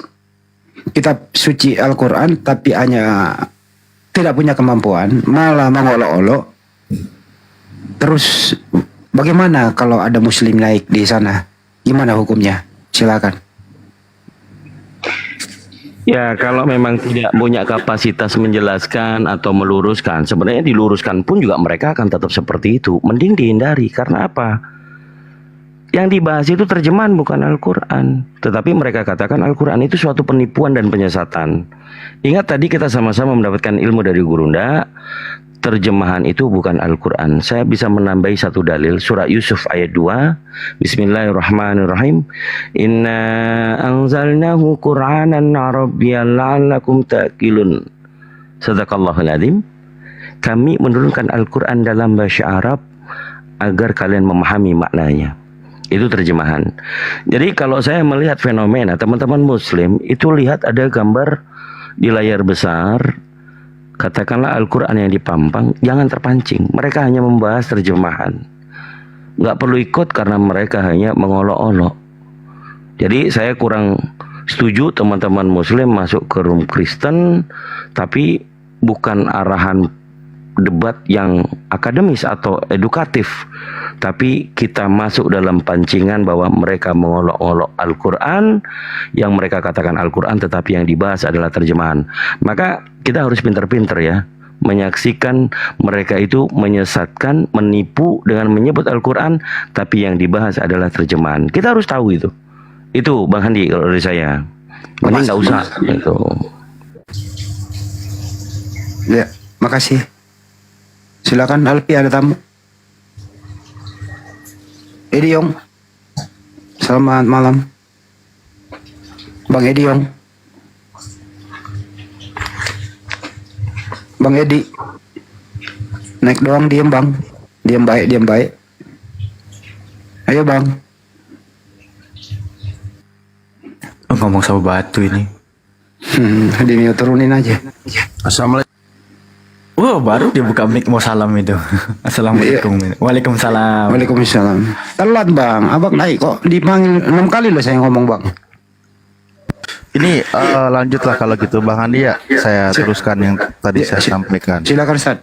kitab suci Al-Quran tapi hanya tidak punya kemampuan, malah mengolok-olok. Terus bagaimana kalau ada muslim naik di sana? Gimana hukumnya? Silakan. Ya kalau memang tidak punya kapasitas menjelaskan atau meluruskan, sebenarnya diluruskan pun juga mereka akan tetap seperti itu. Mending dihindari. Karena apa? Yang dibahas itu terjemahan bukan Al-Quran. Tetapi mereka katakan Al-Quran itu suatu penipuan dan penyesatan. Ingat tadi kita sama-sama mendapatkan ilmu dari Gurunda. Terjemahan itu bukan Al-Quran. Saya bisa menambahi satu dalil. Surah Yusuf ayat 2. Bismillahirrahmanirrahim. Inna anzalnahu Qur'anan Arabiyyan la'allakum ta'qilun. Sadaqallahul adzim. Kami menurunkan Al-Quran dalam bahasa Arab agar kalian memahami maknanya. Itu terjemahan. Jadi kalau saya melihat fenomena teman-teman muslim itu, lihat ada gambar di layar besar, katakanlah Al-Quran yang dipampang, jangan terpancing. Mereka hanya membahas terjemahan. Nggak perlu ikut karena mereka hanya mengolok-olok. Jadi saya kurang setuju teman-teman muslim masuk ke room Kristen, tapi bukan arahan debat yang akademis atau edukatif, tapi kita masuk dalam pancingan bahwa mereka mengolok-olok Al-Quran, yang mereka katakan Al-Quran tetapi yang dibahas adalah terjemahan. Maka kita harus pintar-pintar ya menyaksikan mereka itu menyesatkan, menipu dengan menyebut Al-Quran tapi yang dibahas adalah terjemahan. Kita harus tahu itu. Itu Bang Handi kalau dari saya. Mending nggak usah gitu. Ya, makasih. Silakan Alpi, ada tamu. Ediong. Selamat malam. Bang Ediong. Bang Edi. Naik doang, diem Bang. Diem baik. Ayo Bang. Ngomong sama batu ini. Dimio turunin aja. Assalamualaikum. Wow, baru dia buka mic mau salam itu. Assalamualaikum. Waalaikumsalam. Waalaikumsalam. Telat Bang, abang naik kok dipanggil 6 kali loh saya ngomong Bang. Ini lanjutlah kalau gitu Bang Andi ya. Saya teruskan yang tadi saya sampaikan. Silakan Ustaz.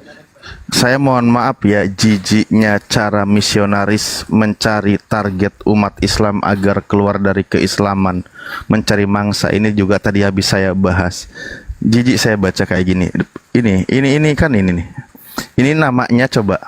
Saya mohon maaf ya, jijiknya cara misionaris mencari target umat Islam agar keluar dari keislaman, mencari mangsa, ini juga tadi habis saya bahas. Jijik saya baca kayak gini. Ini kan ini nih. Ini namanya coba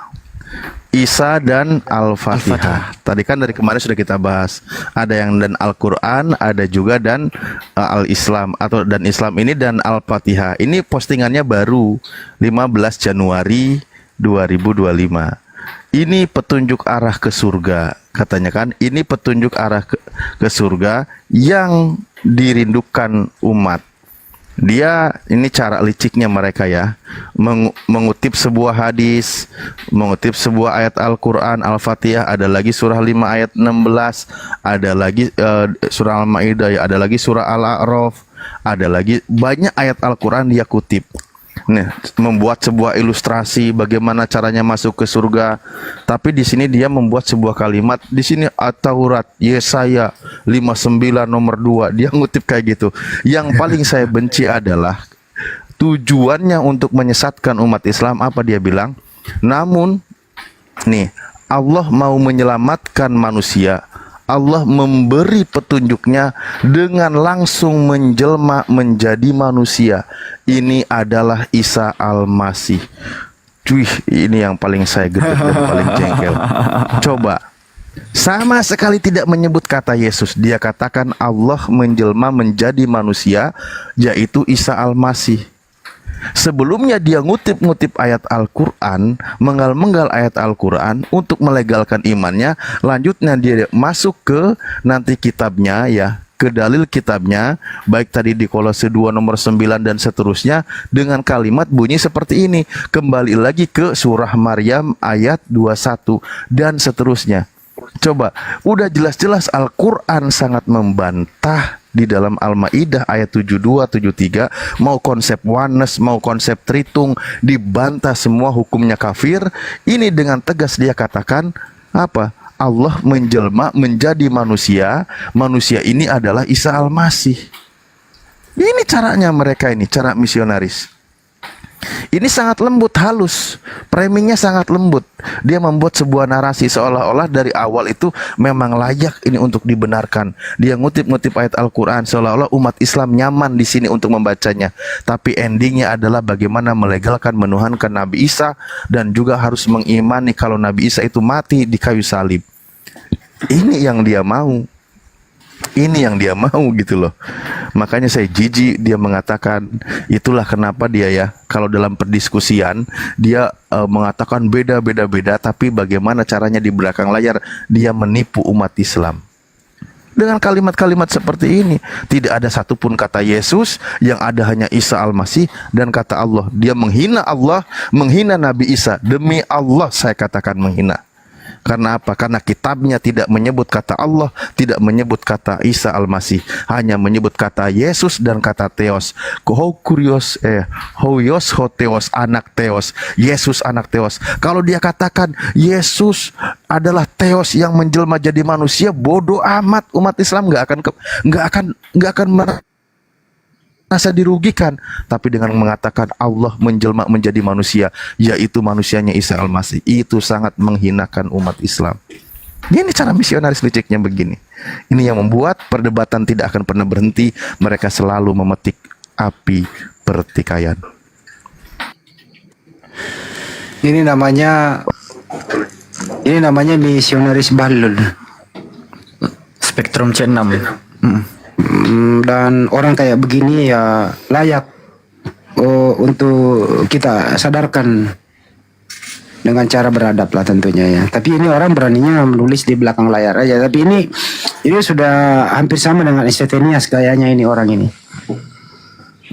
Isa dan Al-Fatihah. Tadi kan dari kemarin sudah kita bahas. Ada yang dan Al-Quran, ada juga dan Al-Islam atau dan Islam ini dan Al-Fatihah. Ini postingannya baru 15 Januari 2025. Ini petunjuk arah ke surga, katanya kan. Ini petunjuk arah ke surga yang dirindukan umat. Dia ini cara liciknya mereka ya, mengutip sebuah hadis, mengutip sebuah ayat Al-Quran, Al-Fatihah, ada lagi surah 5 ayat 16, ada lagi surah Al-Ma'idah, ada lagi surah Al-A'raf, ada lagi banyak ayat Al-Quran dia kutip. Nah, membuat sebuah ilustrasi bagaimana caranya masuk ke surga. Tapi di sini dia membuat sebuah kalimat. Di sini At-Taurat, Yesaya 59 nomor 2. Dia ngutip kayak gitu. Yang paling saya benci adalah tujuannya untuk menyesatkan umat Islam. Apa dia bilang? Namun nih, Allah mau menyelamatkan manusia. Allah memberi petunjuknya dengan langsung menjelma menjadi manusia. Ini adalah Isa Al-Masih. Cuy, ini yang paling saya gedek dan paling jengkel. Coba, sama sekali tidak menyebut kata Yesus. Dia katakan Allah menjelma menjadi manusia, yaitu Isa Al-Masih. Sebelumnya dia ngutip-ngutip ayat Al-Quran, menggal-menggal ayat Al-Quran untuk melegalkan imannya. Lanjutnya dia masuk ke nanti kitabnya ya, ke dalil kitabnya, baik tadi di Kolose 2 nomor 9 dan seterusnya, dengan kalimat bunyi seperti ini. Kembali lagi ke surah Maryam ayat 21 dan seterusnya. Coba, udah jelas-jelas Al-Quran sangat membantah di dalam Al-Ma'idah ayat 72, 73, mau konsep oneness, mau konsep tritung, dibantah semua, hukumnya kafir. Ini dengan tegas dia katakan, apa? Allah menjelma menjadi manusia, manusia ini adalah Isa Al-Masih. Ini caranya mereka ini, cara misionaris. Ini sangat lembut, halus, framingnya sangat lembut. Dia membuat sebuah narasi seolah-olah dari awal itu memang layak ini untuk dibenarkan. Dia ngutip-ngutip ayat Al-Quran seolah-olah umat Islam nyaman di sini untuk membacanya. Tapi endingnya adalah bagaimana melegalkan, menuhankan Nabi Isa, dan juga harus mengimani kalau Nabi Isa itu mati di kayu salib. Ini yang dia mau. Ini yang dia mau gitu loh. Makanya saya jijik dia mengatakan. Itulah kenapa dia ya, kalau dalam perdiskusian dia mengatakan beda, tapi bagaimana caranya di belakang layar dia menipu umat Islam. Dengan kalimat-kalimat seperti ini, tidak ada satupun kata Yesus, yang ada hanya Isa Al-Masih dan kata Allah. Dia menghina Allah, menghina Nabi Isa. Demi Allah saya katakan menghina. Karena apa? Karena kitabnya tidak menyebut kata Allah, tidak menyebut kata Isa Al-Masih, hanya menyebut kata Yesus dan kata Theos. Hoios ho Theos, anak Theos, Yesus anak Theos. Kalau dia katakan Yesus adalah Theos yang menjelma jadi manusia, bodoh amat, umat Islam nggak akan merasa dirugikan. Tapi dengan mengatakan Allah menjelma menjadi manusia, yaitu manusianya Isa Al-Masih, itu sangat menghinakan umat Islam. Ini cara misionaris liciknya begini. Ini yang membuat perdebatan tidak akan pernah berhenti. Mereka selalu memetik api pertikaian. Ini namanya misionaris balul. Spektrum C6. Dan orang kayak begini ya layak untuk kita sadarkan dengan cara beradab lah tentunya ya. Tapi ini orang beraninya menulis di belakang layar aja. Tapi ini sudah hampir sama dengan Estefanias kayaknya ini orang ini.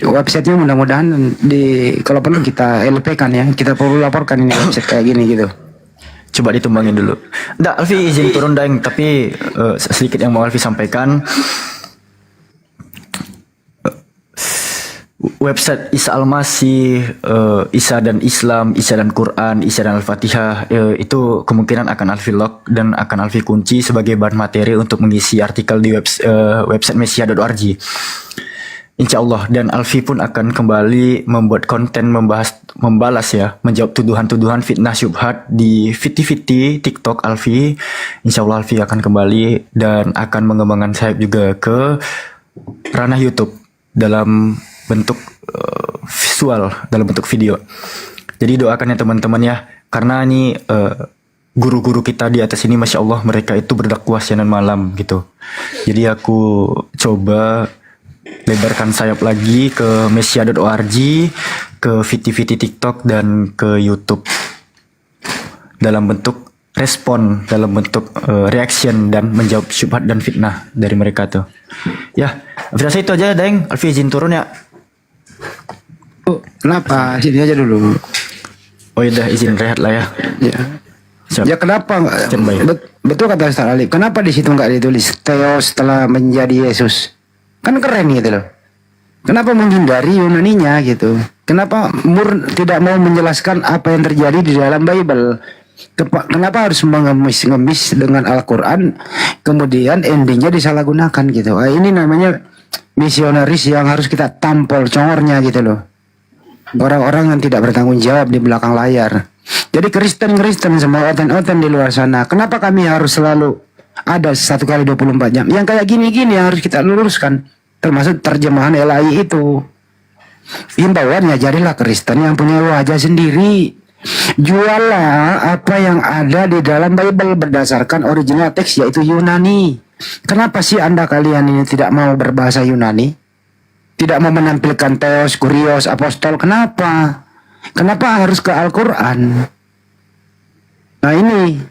Websitenya mudah-mudahan kalau perlu kita LP kan ya. Kita perlu laporkan ini website kayak gini gitu. Coba ditumbangin dulu. Nggak, Alfi izin turun Daeng, tapi sedikit yang mau Alfi sampaikan. Website Isa Al-Masih, Isa dan Islam, Isa dan Quran, Isa dan Al-Fatihah, itu kemungkinan akan Alfi lock dan akan Alfi kunci sebagai bahan materi untuk mengisi artikel di website mesia.org. Insya Allah, dan Alfi pun akan kembali membuat konten membahas membalas ya, menjawab tuduhan-tuduhan fitnah syubhat di Fiti TikTok Alfi. Insya Allah Alfi akan kembali dan akan mengembangkan sayap juga ke ranah YouTube dalam bentuk visual, dalam bentuk video. Jadi doakan ya teman-teman ya, karena ini guru-guru kita di atas ini Masya Allah mereka itu berdakwah siang dan malam gitu. Jadi aku coba lebarkan sayap lagi ke mesia.org, ke Fiti TikTok dan ke YouTube dalam bentuk respon, dalam bentuk reaction dan menjawab syubhat dan fitnah dari mereka tuh. Ya, aku rasa itu aja, Deng. Alfi izin turun ya. Kenapa? Sini aja dulu. Oh ya udah, izin rehat lah ya. Ya. Siap. Ya kenapa? Betul kata Ustaz Alif. Kenapa di situ nggak ditulis Theos telah menjadi Yesus? Kan keren gitu loh. Kenapa menghindari Yunaninya gitu? Kenapa tidak mau menjelaskan apa yang terjadi di dalam Bible? Kenapa harus mengemis-ngemis dengan Al-Quran, kemudian endingnya disalahgunakan gitu? Ini namanya misionaris yang harus kita tampol congornya gitu loh. Orang-orang yang tidak bertanggung jawab di belakang layar. Jadi Kristen semua oten-oten di luar sana. Kenapa kami harus selalu ada 1 kali 24 jam? Yang kayak gini-gini yang harus kita luruskan. Termasuk terjemahan LAI itu. Himbauannya jadilah Kristen yang punya wajah sendiri. Juallah apa yang ada di dalam Bible berdasarkan original teks yaitu Yunani. Kenapa sih Anda kalian ini tidak mau berbahasa Yunani? Tidak mau menampilkan Theos, Kurios, Apostol. Kenapa? Kenapa harus ke Al-Quran? Nah ini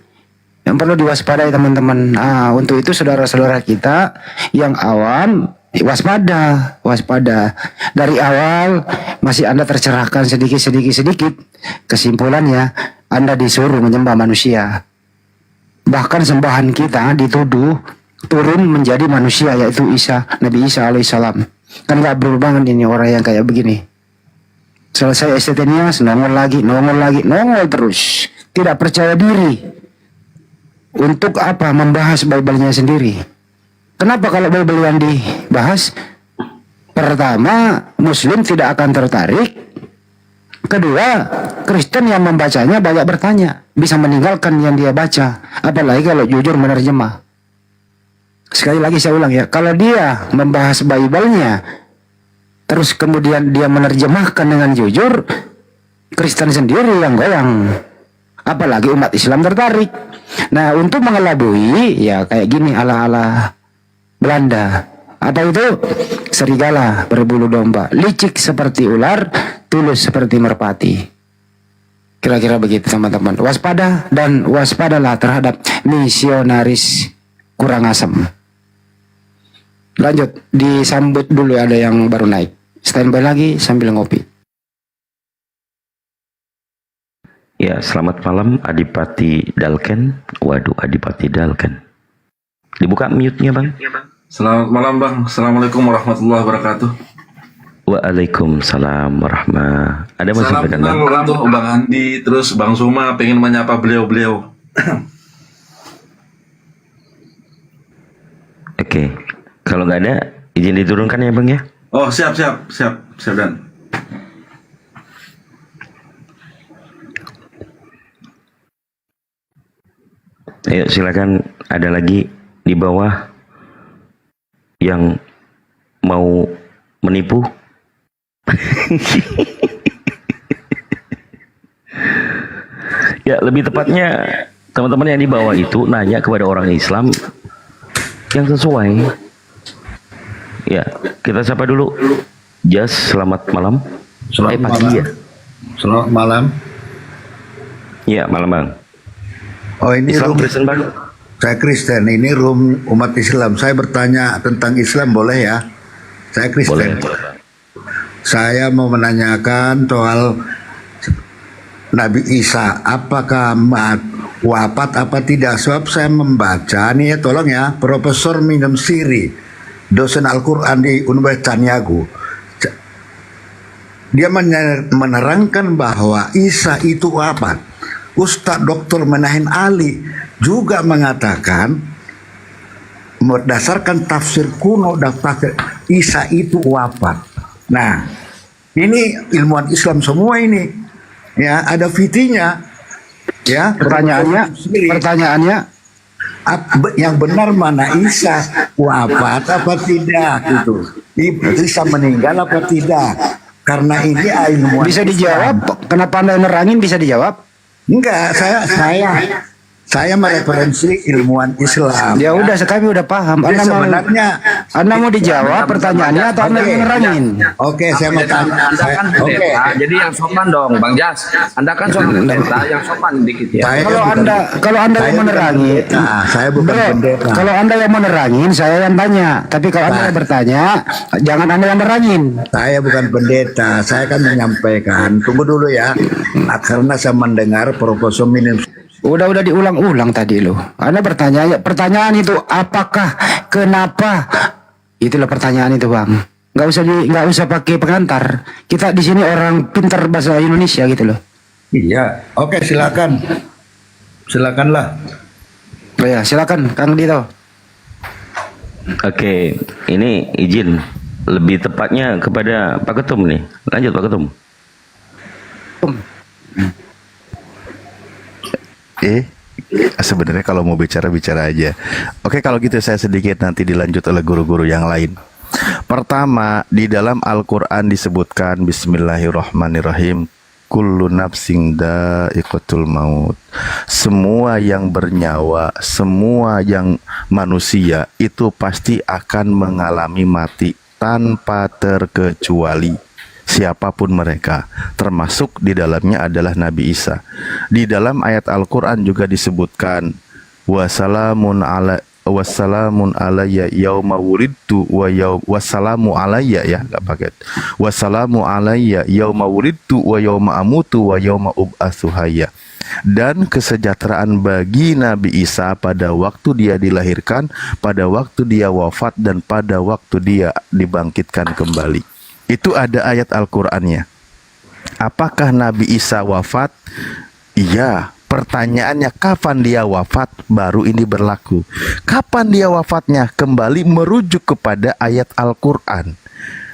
yang perlu diwaspadai teman-teman. Untuk itu saudara-saudara kita yang awam, waspada. Dari awal masih Anda tercerahkan sedikit. Kesimpulannya Anda disuruh menyembah manusia. Bahkan sembahan kita dituduh turun menjadi manusia, yaitu Nabi Isa alaihissalam. Kan gak berubah ini orang yang kayak begini. Selesai STT-nya nongol lagi terus. Tidak percaya diri. Untuk apa? Membahas Bible-nya sendiri. Kenapa kalau Bible yang dibahas? Pertama, Muslim tidak akan tertarik. Kedua, Kristen yang membacanya banyak bertanya, bisa meninggalkan yang dia baca. Apalagi kalau jujur menerjemah. Sekali lagi saya ulang ya, kalau dia membahas Bible-nya, terus kemudian dia menerjemahkan dengan jujur, Kristen sendiri yang goyang. Apalagi umat Islam tertarik. Nah, untuk mengelabui, ya kayak gini ala-ala Belanda. Apa itu? Serigala berbulu domba, licik seperti ular, tulus seperti merpati. Kira-kira begitu teman-teman. Waspada dan waspadalah terhadap misionaris kurang asem. Lanjut, disambut dulu ada yang baru naik. Standby lagi sambil ngopi. Ya, selamat malam Adipati Dalken. Waduh, Adipati Dalken. Dibuka mute-nya, Bang. Selamat malam, Bang. Assalamualaikum warahmatullahi wabarakatuh. Waalaikumsalam warahmatullahi. Ada mau sampaikan, Bang? Salam untuk Bang Andi, terus Bang Suma pengen menyapa beliau-beliau. Oke. Kalau nggak ada, izin diturunkan ya, Bang ya? Oh, siap Dan. Ayo silakan, ada lagi di bawah yang mau menipu. Ya, lebih tepatnya teman-teman yang di bawah itu nanya kepada orang Islam yang sesuai. Ya, kita sapa dulu. Jas, selamat malam. Selamat pagi malam. ya. Selamat malam. Iya, malam, Bang. Oh, ini Islam room Kristen, Bang. Saya Kristen, ini room umat Islam. Saya bertanya tentang Islam boleh ya? Saya Kristen. Boleh. Saya mau menanyakan soal Nabi Isa, apakah wafat apa tidak? Sebab saya membaca nih ya, tolong ya, Profesor Minum Siri, dosen Al-Quran di Universitas Niago, dia menerangkan bahwa Isa itu wafat. Ustadz Dr. Menahin Ali juga mengatakan berdasarkan tafsir kuno dan tafsir Isa itu wafat. Nah, ini ilmuwan Islam semua ini. Ya, ada fitinya. Ya, pertanyaannya yang benar mana Isa wafat apa tidak gitu. Isa meninggal apa tidak? Karena ini ilmuwan Bisa dijawab? Kenapa Anda nerangin bisa dijawab? Enggak, saya mereferensi ilmuwan Islam. Ya udah, kami udah paham. Jadi Anda mau dijawab pertanyaannya atau Anda yang nerangin? Oke, saya mau tanya. Anda kan pendeta, jadi yang sopan dong, Bang Jas. Anda kan seorang pendeta, yang sopan dikit ya. Kalau anda yang menerangin, saya bukan pendeta. Kalau Anda yang menerangin, saya yang tanya. Tapi kalau Anda yang bertanya, jangan Anda yang nerangin. Saya bukan pendeta, saya kan menyampaikan. Tunggu dulu ya, karena saya mendengar Profesor Minim. Udah diulang-ulang tadi loh. Anda bertanya, pertanyaan itu apakah, kenapa? Itulah pertanyaan itu, Bang. Nggak usah pakai pengantar. Kita di sini orang pintar bahasa Indonesia gitu loh. Iya, oke, silakanlah. Oh ya, silakan Kang Dito. Oke, ini izin lebih tepatnya kepada Pak Ketum nih. Lanjut Pak Ketum. Sebenarnya kalau mau bicara aja. Oke, kalau gitu saya sedikit nanti dilanjut oleh guru-guru yang lain. Pertama, di dalam Al-Quran disebutkan Bismillahirrahmanirrahim, kullu nafsin dha'iqatul maut. Semua yang bernyawa, semua yang manusia itu pasti akan mengalami mati tanpa terkecuali. Siapapun mereka, termasuk di dalamnya adalah Nabi Isa. Di dalam ayat Al-Quran juga disebutkan wassalamun alayya yauma wulidtu wassalamu alayya, ya enggak pakai wassalamu alayya yauma wulidtu wa yauma amutu wa yauma ub'atsu hayya. Dan kesejahteraan bagi Nabi Isa pada waktu dia dilahirkan, pada waktu dia wafat, dan pada waktu dia dibangkitkan kembali. Itu ada ayat Al-Qur'annya. Apakah Nabi Isa wafat? Iya. Pertanyaannya kapan dia wafat, baru ini berlaku. Kapan dia wafatnya? Kembali merujuk kepada ayat Al-Qur'an.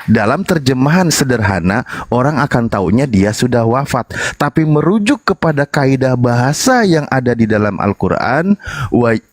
Dalam terjemahan sederhana, orang akan taunya dia sudah wafat. Tapi merujuk kepada kaidah bahasa yang ada di dalam Al-Quran,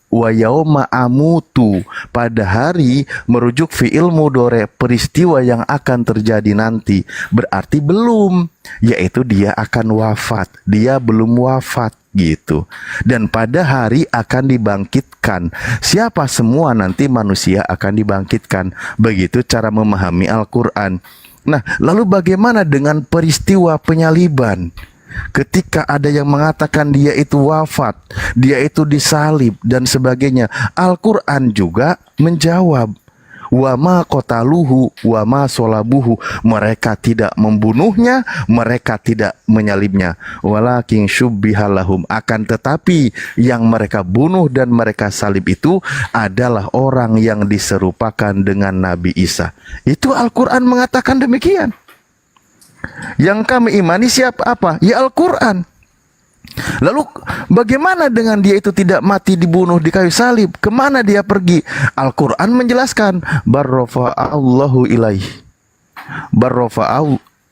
wa yauma amutu, pada hari, merujuk fi'il mudhari, peristiwa yang akan terjadi nanti. Berarti belum, yaitu dia akan wafat. Dia belum wafat gitu. Dan pada hari akan dibangkitkan. Siapa semua nanti manusia akan dibangkitkan. Begitu cara memahami Al-Quran. Nah, lalu bagaimana dengan peristiwa penyaliban? Ketika ada yang mengatakan dia itu wafat, dia itu disalib dan sebagainya, Al-Quran juga menjawab, wa ma qataluhu wa ma solabuhu, mereka tidak membunuhnya, mereka tidak menyalibnya, walakin syubbihalahum, akan tetapi yang mereka bunuh dan mereka salib itu adalah orang yang diserupakan dengan Nabi Isa. Itu Al-Quran mengatakan demikian. Yang kami imani siapa apa? Ya Al-Quran. Lalu bagaimana dengan dia itu tidak mati dibunuh di kayu salib? Kemana dia pergi? Al-Quran menjelaskan barrofa'allahu ilaih,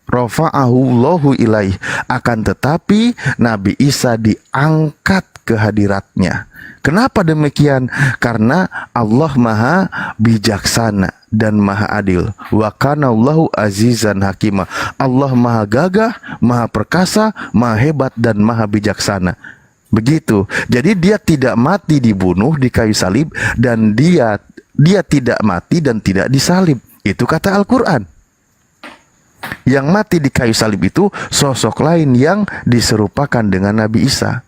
rafa'ahullahu ilaih, akan tetapi Nabi Isa diangkat ke hadiratnya. Kenapa demikian? Karena Allah maha bijaksana dan maha adil. Wa kana Allahu azizan hakima. Allah maha gagah, maha perkasa, maha hebat dan maha bijaksana. Begitu. Jadi dia tidak mati dibunuh di kayu salib, dan dia tidak mati dan tidak disalib. Itu kata Al-Quran. Yang mati di kayu salib itu sosok lain yang diserupakan dengan Nabi Isa.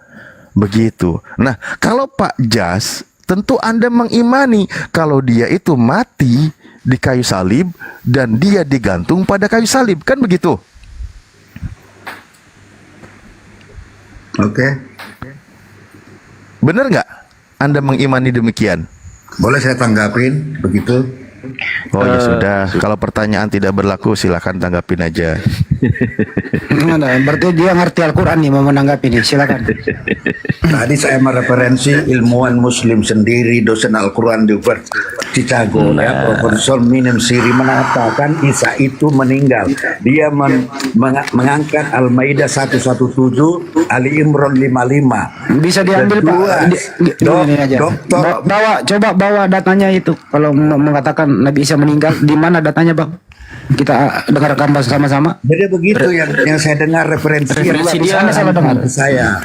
Begitu. Nah, kalau Pak Jas, tentu Anda mengimani kalau dia itu mati di kayu salib dan dia digantung pada kayu salib, kan begitu? Oke. Benar nggak Anda mengimani demikian? Boleh saya tanggapin begitu? Oh ya sudah, kalau pertanyaan tidak berlaku silakan tanggapin aja. Berarti dia ngerti Al-Quran nih, mau menanggapi nih, silakan. Tadi saya mereferensi ilmuwan muslim sendiri, dosen Al-Quran di Chicago, ya, Profesor Minem Siri mengatakan Isa itu meninggal. Dia mengangkat Al-Maidah 117, Ali Imran 55. Bisa diambil Pak. Gini aja. Coba bawa datanya itu. Kalau mengatakan Nabi Isa meninggal, di mana datanya Bang? Kita dengarkan bersama-sama. Jadi begitu yang saya dengar referensi dia salah dengar. Saya.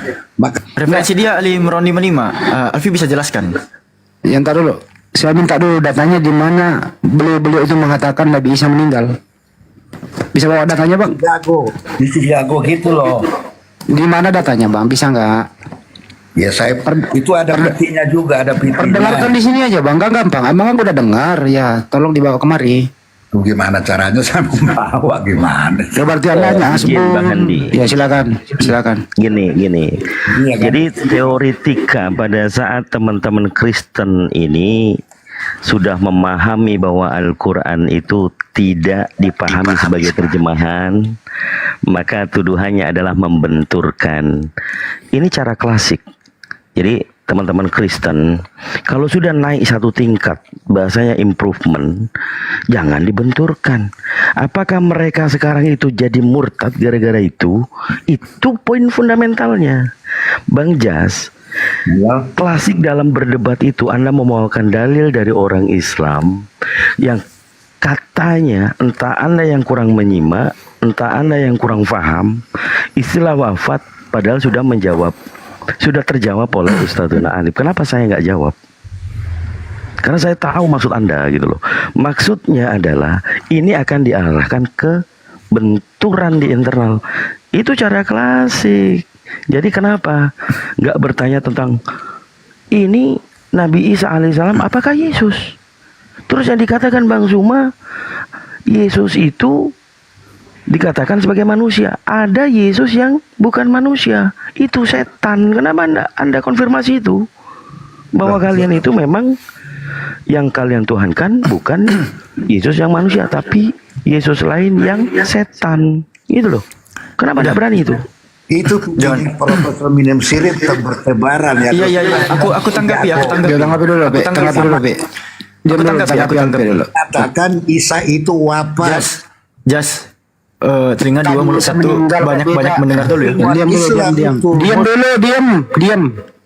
Referensi dia Ali Imran 55. Alfi bisa jelaskan? Yang ntar dulu. Saya minta dulu datanya di mana beliau itu mengatakan Nabi Isa meninggal. Bisa bawa datanya Bang? Di Chicago gitu loh. Di mana datanya Bang? Bisa nggak? Ya saya itu ada petinya juga, ada petinya. Perdengarkan di sini aja Bang, gampang. Emang aku udah dengar ya, tolong dibawa kemari. Gimana caranya saya membawa gimana? Ya berarti Anda Bang Andi. Ya silakan. Gini. Iya, kan? Jadi teoretika pada saat teman-teman Kristen ini sudah memahami bahwa Al-Quran itu tidak dipahami sebagai terjemahan, maka tuduhannya adalah membenturkan. Ini cara klasik. Jadi teman-teman Kristen, kalau sudah naik satu tingkat, bahasanya improvement, jangan dibenturkan. Apakah mereka sekarang itu jadi murtad gara-gara itu? Itu poin fundamentalnya. Bang Jas, klasik dalam berdebat itu Anda membawakan dalil dari orang Islam yang katanya entah Anda yang kurang menyimak, entah Anda yang kurang paham, istilah wafat padahal sudah terjawab oleh Ustadzuna Alif. Kenapa saya nggak jawab? Karena saya tahu maksud Anda gitu loh. Maksudnya adalah ini akan diarahkan ke benturan di internal. Itu cara klasik. Jadi kenapa nggak bertanya tentang ini Nabi Isa alaihissalam apakah Yesus? Terus yang dikatakan Bang Zuma, Yesus itu dikatakan sebagai manusia. Ada Yesus yang bukan manusia, itu setan. Kenapa anda konfirmasi itu? Bahwa kalian itu memang yang kalian tuhankan bukan Yesus yang manusia, tapi Yesus lain yang setan. Itu loh. Kenapa tidak berani itu? Itu Profesor Minem Siri bertebaran ya. Iya. Aku tanggapi. Tanggapi dulu, Be. Tanggapi dulu. Katakan Isa itu wafat. Jas. Telinga dua mulut satu, banyak mendengar dulu ya.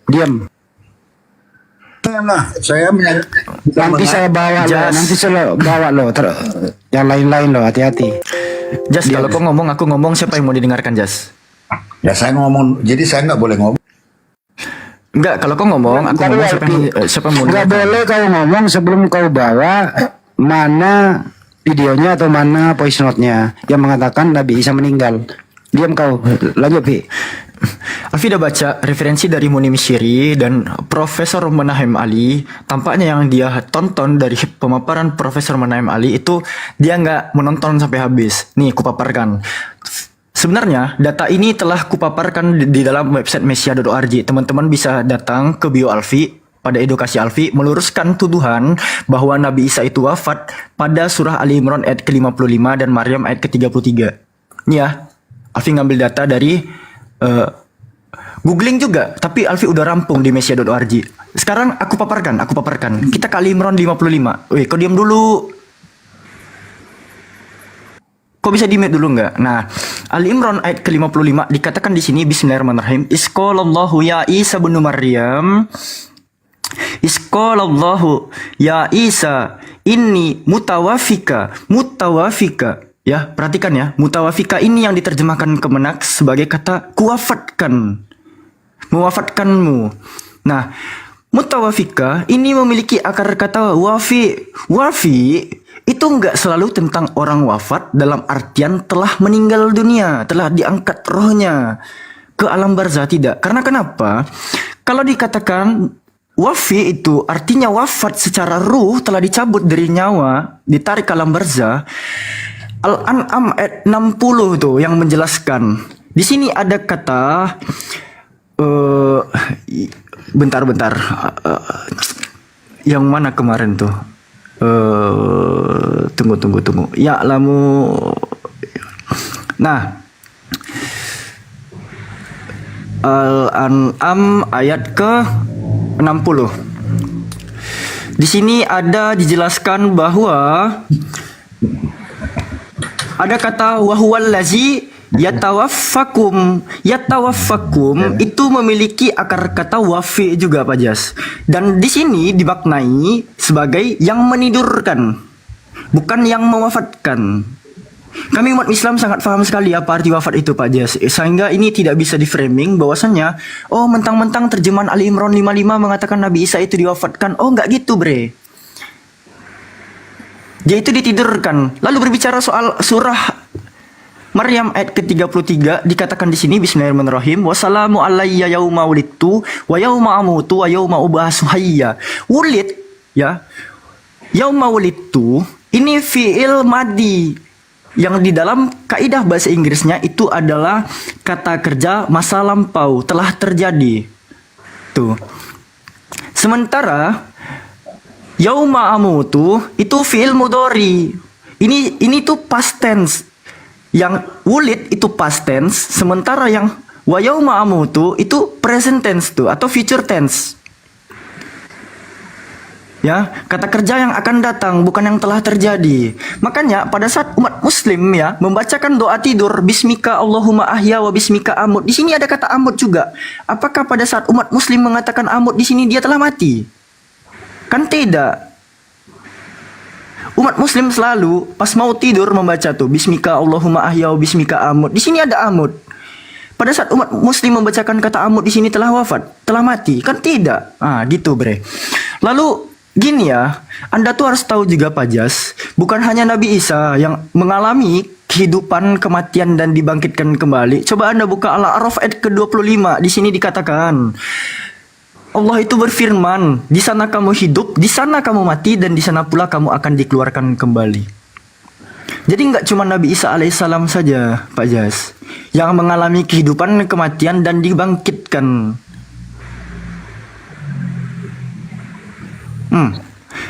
Diam. Nah, nanti saya bawa lo, yang lain-lain lo, hati-hati. Jas, kalau kau ngomong, aku ngomong, siapa yang mau didengarkan Jas? Ya saya ngomong, jadi saya nggak boleh ngomong. Enggak, kalau kau ngomong, aku ngomong, siapa yang mau didengarkan? Nggak boleh kau ngomong sebelum kau bawa mana videonya atau mana voice note-nya yang mengatakan Nabi Isa meninggal. Diam kau, lanjut Bi. Alfi udah baca referensi dari Munim Syiri dan Profesor Menahem Ali. Tampaknya yang dia tonton dari pemaparan Profesor Menahem Ali itu dia nggak menonton sampai habis. Nih, kupaparkan. Sebenarnya data ini telah kupaparkan di dalam website mesia.org. Teman-teman bisa datang ke bio Alfi pada edukasi Alfi meluruskan tuduhan bahwa Nabi Isa itu wafat pada surah Ali Imran ayat ke-55 dan Maryam ayat ke-33. Ini ya, Alfi ngambil data dari googling juga, tapi Alfi udah rampung di mesia.org. Sekarang aku paparkan. Kita ke Ali Imran 55. Wih, kau diam dulu. Kok bisa di-mute dulu nggak? Nah, Ali Imran ayat ke-55 dikatakan di sini bismillahirrahmanirrahim. Isqalallahu ya Isa bin Maryam. Isqalallahu ya Isa inni mutawafika. Ya, perhatikan ya, mutawafika ini yang diterjemahkan Kemenak sebagai kata kuwafatkan, mewafatkanmu. Nah, mutawafika ini memiliki akar kata wafi. Wafi itu enggak selalu tentang orang wafat dalam artian telah meninggal dunia, telah diangkat rohnya ke alam barzah, tidak. Karena kenapa? Kalau dikatakan wafi itu artinya wafat secara ruh, telah dicabut dari nyawa, ditarik ke alam barzah. Al-An'am ayat 60 tuh yang menjelaskan. Di sini ada kata bentar. Yang mana kemarin tuh? Tunggu. Ya lamu Nah, Al-An'am ayat ke-60. Di sini ada dijelaskan bahwa ada kata wahuwallazi yatawaffakum. Yatawaffakum itu memiliki akar kata wafi juga, Pak Jas. Dan di sini dimaknai sebagai yang menidurkan, bukan yang mewafatkan. Kami umat Islam sangat paham sekali apa arti wafat itu, Pak Jas. Sehingga ini tidak bisa di-framing bahwasannya, oh mentang-mentang terjemahan Ali Imran 55 mengatakan Nabi Isa itu diwafatkan. Oh enggak gitu, bre. Dia itu ditidurkan. Lalu berbicara soal surah Maryam ayat ke-33 dikatakan di sini bismillahirrahmanirrahim wassalamu alayya yauma wulidtu wa yauma amutu wa yauma ubasu hayya. Wulid ya. Yauma wulidtu ini fi'il madi yang di dalam kaidah bahasa Inggrisnya itu adalah kata kerja masa lampau, telah terjadi. Tuh. Sementara yauma amutu itu fi'il mudhari. Ini tuh past tense. Yang wulid itu past tense, sementara yang wa yauma amutu itu present tense tuh atau future tense. Ya, kata kerja yang akan datang bukan yang telah terjadi. Makanya pada saat umat muslim ya membacakan doa tidur bismika Allahumma ahya wa bismika amut. Di sini ada kata amut juga. Apakah pada saat umat muslim mengatakan amut di sini dia telah mati? Kan tidak. Umat muslim selalu pas mau tidur membaca tuh bismika Allahumma ahya wa bismika amut. Di sini ada amut. Pada saat umat muslim membacakan kata amut di sini telah wafat, telah mati, kan tidak. Gitu, bre. Lalu gini ya, Anda tuh harus tahu juga, Pak Jas, bukan hanya Nabi Isa yang mengalami kehidupan, kematian dan dibangkitkan kembali. Coba Anda buka Al-A'raf ayat ke-25. Di sini dikatakan Allah itu berfirman, di sana kamu hidup, di sana kamu mati, dan di sana pula kamu akan dikeluarkan kembali. Jadi nggak cuma Nabi Isa alaihissalam saja, Pak Jas, yang mengalami kehidupan, kematian, dan dibangkitkan.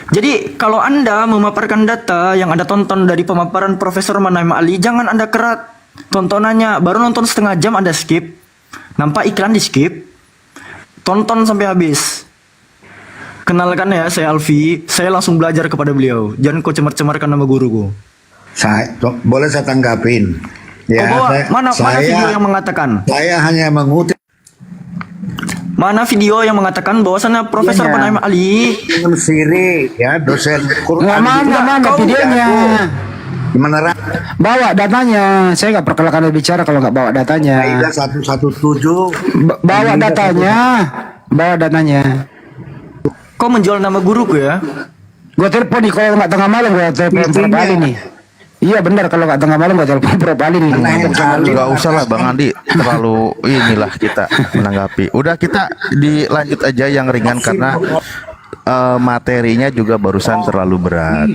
Jadi kalau Anda memaparkan data yang Anda tonton dari pemaparan Profesor Manaim Ali, jangan Anda kerat tontonannya. Baru nonton setengah jam Anda skip, nampak iklan di skip. Tonton sampai habis. Kenalkan ya, saya Alfi. Saya langsung belajar kepada beliau. Jangan kau cemar-cemarkan nama guruku. Boleh saya tanggapin? Ya, mana video yang mengatakan? Saya hanya mengutip. Mana video yang mengatakan bahwasannya Profesor Manaim Ali Siri, ya dosen Quran. Mana videonya? Gimana? Bawa datanya. Saya nggak perkenalkan bicara kalau nggak bawa datanya. Aida 117. Bawa datanya. Bawa datanya. Kau menjual nama guruku ya? Gue telepon nih kalau nggak tengah malam, gue telepon berapa kali nih. Iya benar, kalau nggak tengah malam gue telepon berapa kali nih. Gak usah lah Bang Andi, terlalu inilah kita menanggapi. Udah kita dilanjut aja yang ringan karena materinya juga barusan terlalu berat.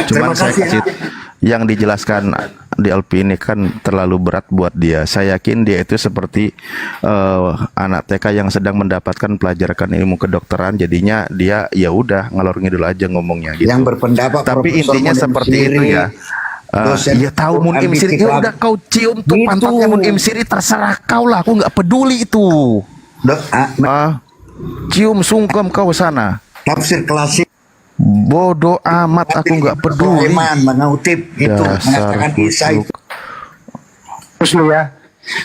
Cuman saya kasih yang dijelaskan di LP ini kan terlalu berat buat dia. Saya yakin dia itu seperti anak TK yang sedang mendapatkan pelajaran ilmu kedokteran, jadinya dia ya udah ngalor ngidul aja ngomongnya gitu. Yang berpendapat tapi intinya seperti itu ya. Ya tahu Mun Im Siri, ya udah kau cium tuh gitu. Pantatnya Mun Im Siri, terserah kau lah, aku nggak peduli itu. Cium sungkem kau sana. Tafsir klasik. Bodoh amat, aku nggak peduli. Mengutip itu mengatakan Isa itu. Terus lu ya,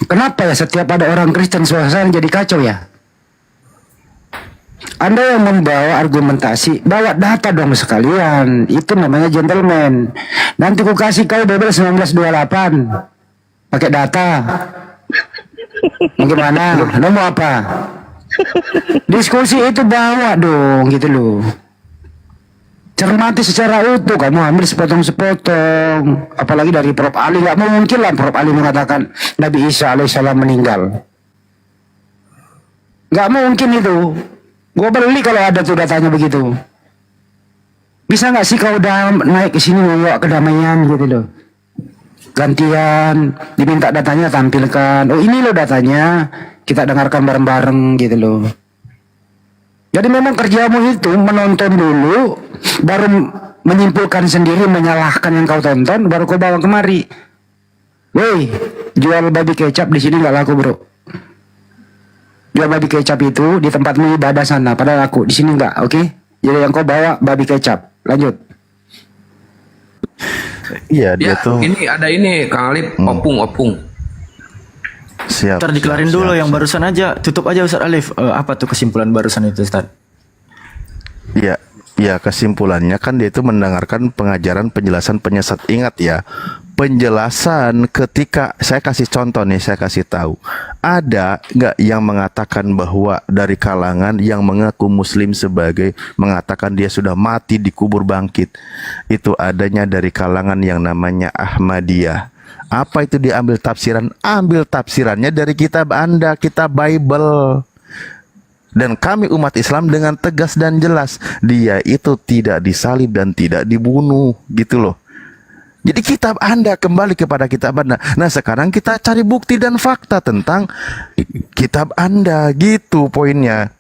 kenapa ya setiap ada orang Kristen suasana jadi kacau ya? Anda yang membawa argumentasi, bawa data dong sekalian. Itu namanya gentleman. Nanti ku kasih kau Bebel 1928 pakai data. Gimana? Lo mau apa? Diskusi itu bawa dong gitu loh. Cermati secara utuh, kamu ambil sepotong-sepotong. Apalagi dari Prof Ali, nggak mungkin lah Prof Ali mengatakan Nabi Isa alaihissalam meninggal. Nggak mungkin itu. Gue beli kalau ada tuh datanya begitu. Bisa nggak sih kau udah naik ke sini membawa kedamaian gitu loh. Gantian, diminta datanya tampilkan. Oh ini loh datanya, kita dengarkan bareng-bareng gitu loh. Jadi memang kerjamu itu menonton dulu, baru menyimpulkan sendiri, menyalahkan yang kau tonton, baru kau bawa kemari. Woi, jual babi kecap di sini nggak laku bro. Jual babi kecap itu di tempatmu ibadah sana, pada laku. Di sini nggak, oke? Jadi yang kau bawa babi kecap. Lanjut. Iya, dia Ya, tuh ini ada ini Kang Alif, opung. siap. Ntar dikelarin siap, dulu siap. yang barusan aja. Tutup aja Ustaz Alif. Apa tuh kesimpulan barusan itu Ustaz? Ya, ya kesimpulannya kan dia itu mendengarkan pengajaran penjelasan penyesat. Ingat ya, penjelasan ketika saya kasih contoh nih, saya kasih tahu. Ada nggak yang mengatakan bahwa dari kalangan yang mengaku muslim sebagai mengatakan dia sudah mati dikubur bangkit? Itu adanya dari kalangan yang namanya Ahmadiyah. Apa itu diambil tafsiran? Ambil tafsirannya dari kitab Anda, kitab Bible. Dan kami umat Islam dengan tegas dan jelas, dia itu tidak disalib dan tidak dibunuh, gitu loh. Jadi kitab Anda, kembali kepada kitab Anda. Nah sekarang kita cari bukti dan fakta tentang kitab Anda, gitu poinnya.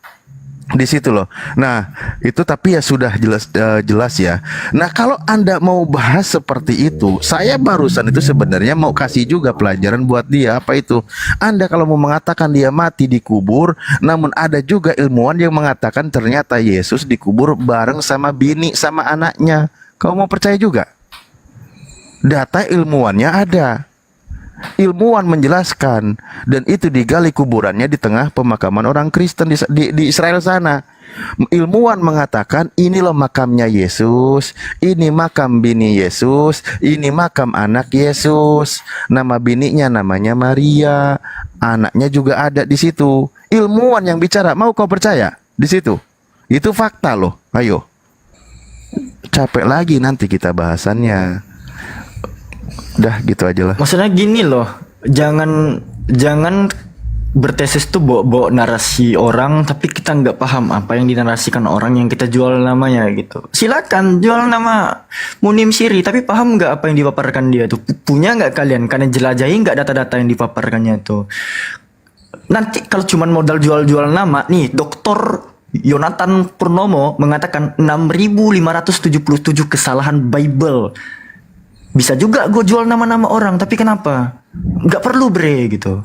Di situ loh. Nah itu tapi ya sudah jelas ya. Nah kalau Anda mau bahas seperti itu, saya barusan itu sebenarnya mau kasih juga pelajaran buat dia. Apa itu? Anda kalau mau mengatakan dia mati dikubur, namun ada juga ilmuwan yang mengatakan ternyata Yesus dikubur bareng sama bini sama anaknya. Kau mau percaya juga? Data ilmuwannya ada. Ilmuwan menjelaskan, dan itu digali kuburannya di tengah pemakaman orang Kristen di Israel sana. Ilmuwan mengatakan ini loh makamnya Yesus, ini makam bini Yesus, ini makam anak Yesus. Nama bininya namanya Maria, anaknya juga ada di situ. Ilmuwan yang bicara, mau kau percaya? Di situ. Itu fakta loh. Ayo. Capek lagi nanti kita bahasannya. Udah gitu aja lah. Maksudnya gini loh, jangan bertesis tuh bawa narasi orang tapi kita nggak paham apa yang dinarasikan orang yang kita jual namanya gitu. Silakan jual nama Munim Siri tapi paham nggak apa yang dipaparkan dia tuh? Punya nggak kalian? Karena jelajahi nggak data-data yang dipaparkannya tuh. Nanti kalau cuman modal jual-jual nama nih, Dr. Yonatan Purnomo mengatakan 6.577 kesalahan Bible. Bisa juga gue jual nama-nama orang, tapi kenapa? Nggak perlu bre gitu.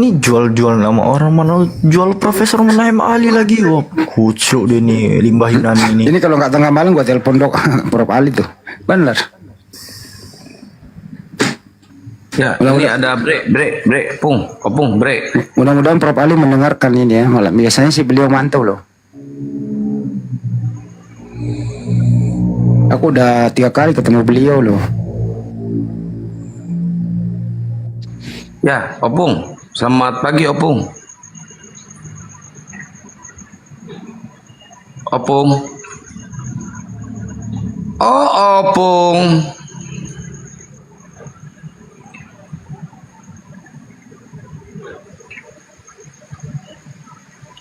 Ini jual-jual nama orang, mana jual Profesor Menahem Ali lagi. Wah, kucuk deh nih limbah Yunani ini. Ini kalau nggak tengah malam gua telepon dok Prof Ali tuh. Bener. Ya, ini ada break, opung, break. Mudah-mudahan Prof Ali mendengarkan ini ya. Malah biasanya sih beliau mantau loh. Aku udah 3 kali ketemu beliau loh. Ya, opung. Selamat pagi, opung. Opung. Oh, opung.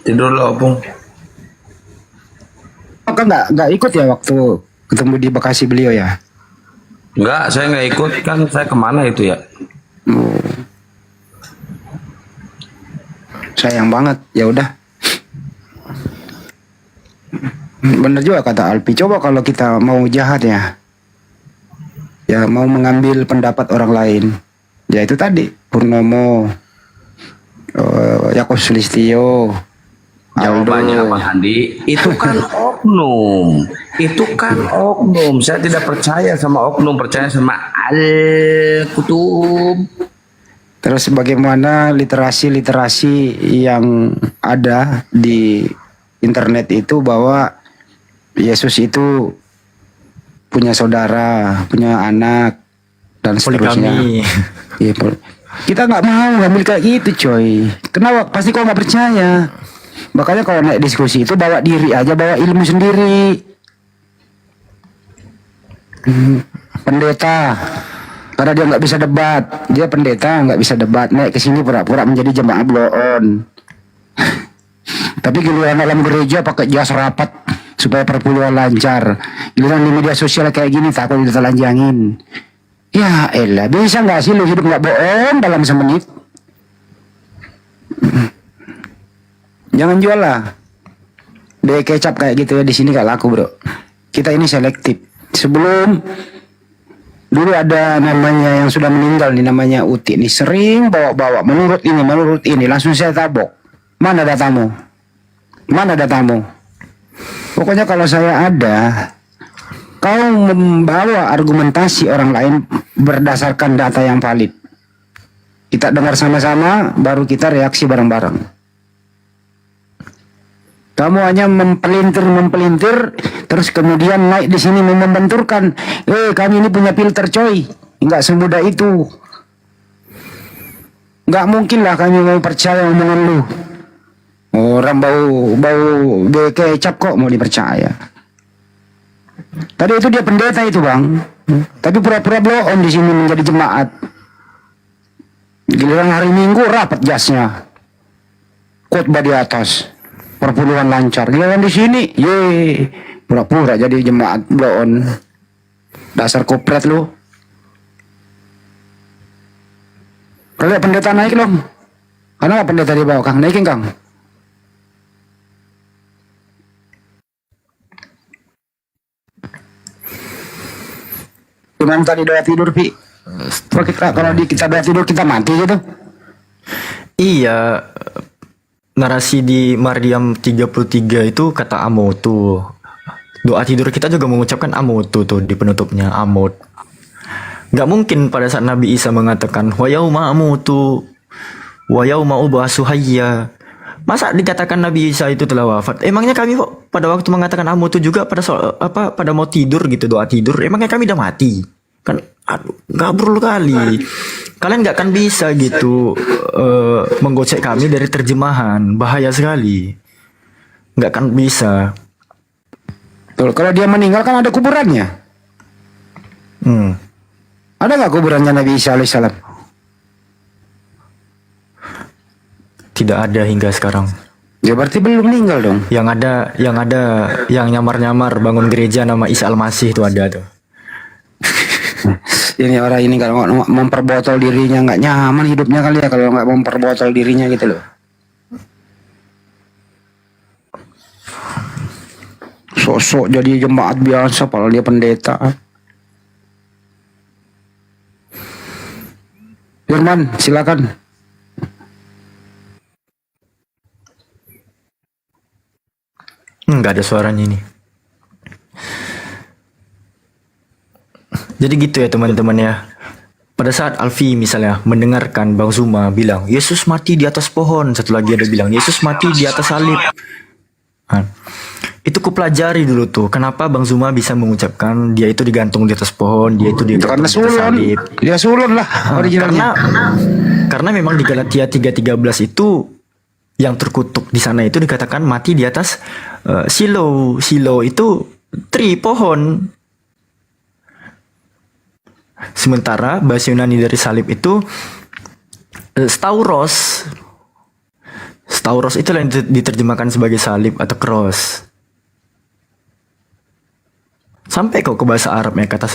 Tidur lo, opung. Kan nggak ikut ya waktu ketemu di Bekasi beliau ya? Enggak, saya nggak ikut. Kan saya kemana itu ya? Sayang banget. Ya udah. Bener juga kata Alpi. Coba kalau kita mau jahat ya, mau mengambil pendapat orang lain. Ya itu tadi Purnomo, Yakov Sulistyo. Jawabannya Bang Andi, itu kan oknum. Itu kan oknum. Saya tidak percaya sama oknum, percaya sama Al-Kutub. Terus bagaimana literasi yang ada di internet itu bahwa Yesus itu punya saudara, punya anak, dan seterusnya. Ya, kita nggak mau ngambil kayak gitu, coy. Kenapa? Pasti kau nggak percaya. Makanya kalau naik diskusi itu bawa diri aja, bawa ilmu sendiri. Pendeta, karena dia nggak bisa debat, dia pendeta nggak bisa debat, naik ke sini pura-pura menjadi jemaah bloon. Tapi giliran dalam gereja pakai jas rapat supaya perpuluhan lancar. Giliran di media sosial kayak gini takut ditelanjangin. Ya elah, bisa nggak sih lu hidup nggak bohong dalam semenit? Jangan jual lah. Deh kecap kayak gitu ya di sini gak laku bro. Kita ini selektif. Sebelum dulu ada namanya yang sudah meninggal nih namanya Uti nih sering bawa-bawa menurut ini langsung saya tabok. Mana datamu? Mana datamu? Pokoknya kalau saya ada, kau membawa argumentasi orang lain berdasarkan data yang valid. Kita dengar sama-sama, baru kita reaksi bareng-bareng. Kamu hanya mempelintir, terus kemudian naik di sini membenturkan. Kami ini punya filter coy. Enggak semudah itu. Enggak mungkin lah kami mau percaya omongan lu. Orang bau kecap kok mau dipercaya. Tadi itu dia pendeta itu bang. Tapi pura-pura blow on di sini menjadi jemaat. Giliran hari Minggu rapat jasnya. Khotbah di atas. Perpuluhan lancar. Giliran di sini, pura-pura jadi jemaat blow on. Dasar kopret lu. Kalau pendeta naik dong. Karena pendeta di bawah Kang, naikin Kang. Cuman tadi doa tidur Pi. Kalau kita doa tidur kita mati gitu. Iya, narasi di Maryam 33 itu kata amotu. Doa tidur kita juga mengucapkan amotu tuh di penutupnya, amot. Gak mungkin pada saat Nabi Isa mengatakan wa yauma amutu wa yauma ubasu hayya. Masa dikatakan Nabi Isa itu telah wafat? Emangnya kami kok pada waktu mengatakan amutu juga pada mau tidur gitu, doa tidur. Emangnya kami udah mati? Kan aduh, gabrul kali. Kalian gak akan bisa gitu menggocek kami dari terjemahan. Bahaya sekali. Gak akan bisa. Betul, kalau dia meninggal kan ada kuburannya. Ada gak kuburannya Nabi Isa alaihissalam? Tidak ada hingga sekarang. Ya berarti belum meninggal dong. Yang nyamar-nyamar bangun gereja nama Isa Al-Masih itu ada tuh. Ini orang ini kalau memperbotol dirinya nggak nyaman hidupnya kali ya kalau nggak memperbotol dirinya gitu loh. Sosok jadi jemaat biasa padahal dia pendeta. Firman, silakan. Nggak ada suaranya ini. Jadi gitu ya teman-teman ya. Pada saat Alfi misalnya mendengarkan Bang Zuma bilang Yesus mati di atas pohon, satu lagi ada bilang Yesus mati di atas salib. Itu kupelajari dulu tuh kenapa Bang Zuma bisa mengucapkan dia itu digantung di atas pohon, dia itu digantung di atas salib. Dia sulun lah originalnya. Karena memang di Galatia 3:13 itu yang terkutuk di sana itu dikatakan mati di atas silo. Silo itu tree, pohon. Sementara bahasa Yunani dari salib itu stauros. Stauros itu yang diterjemahkan sebagai salib atau cross. Sampai kok ke bahasa Arabnya kata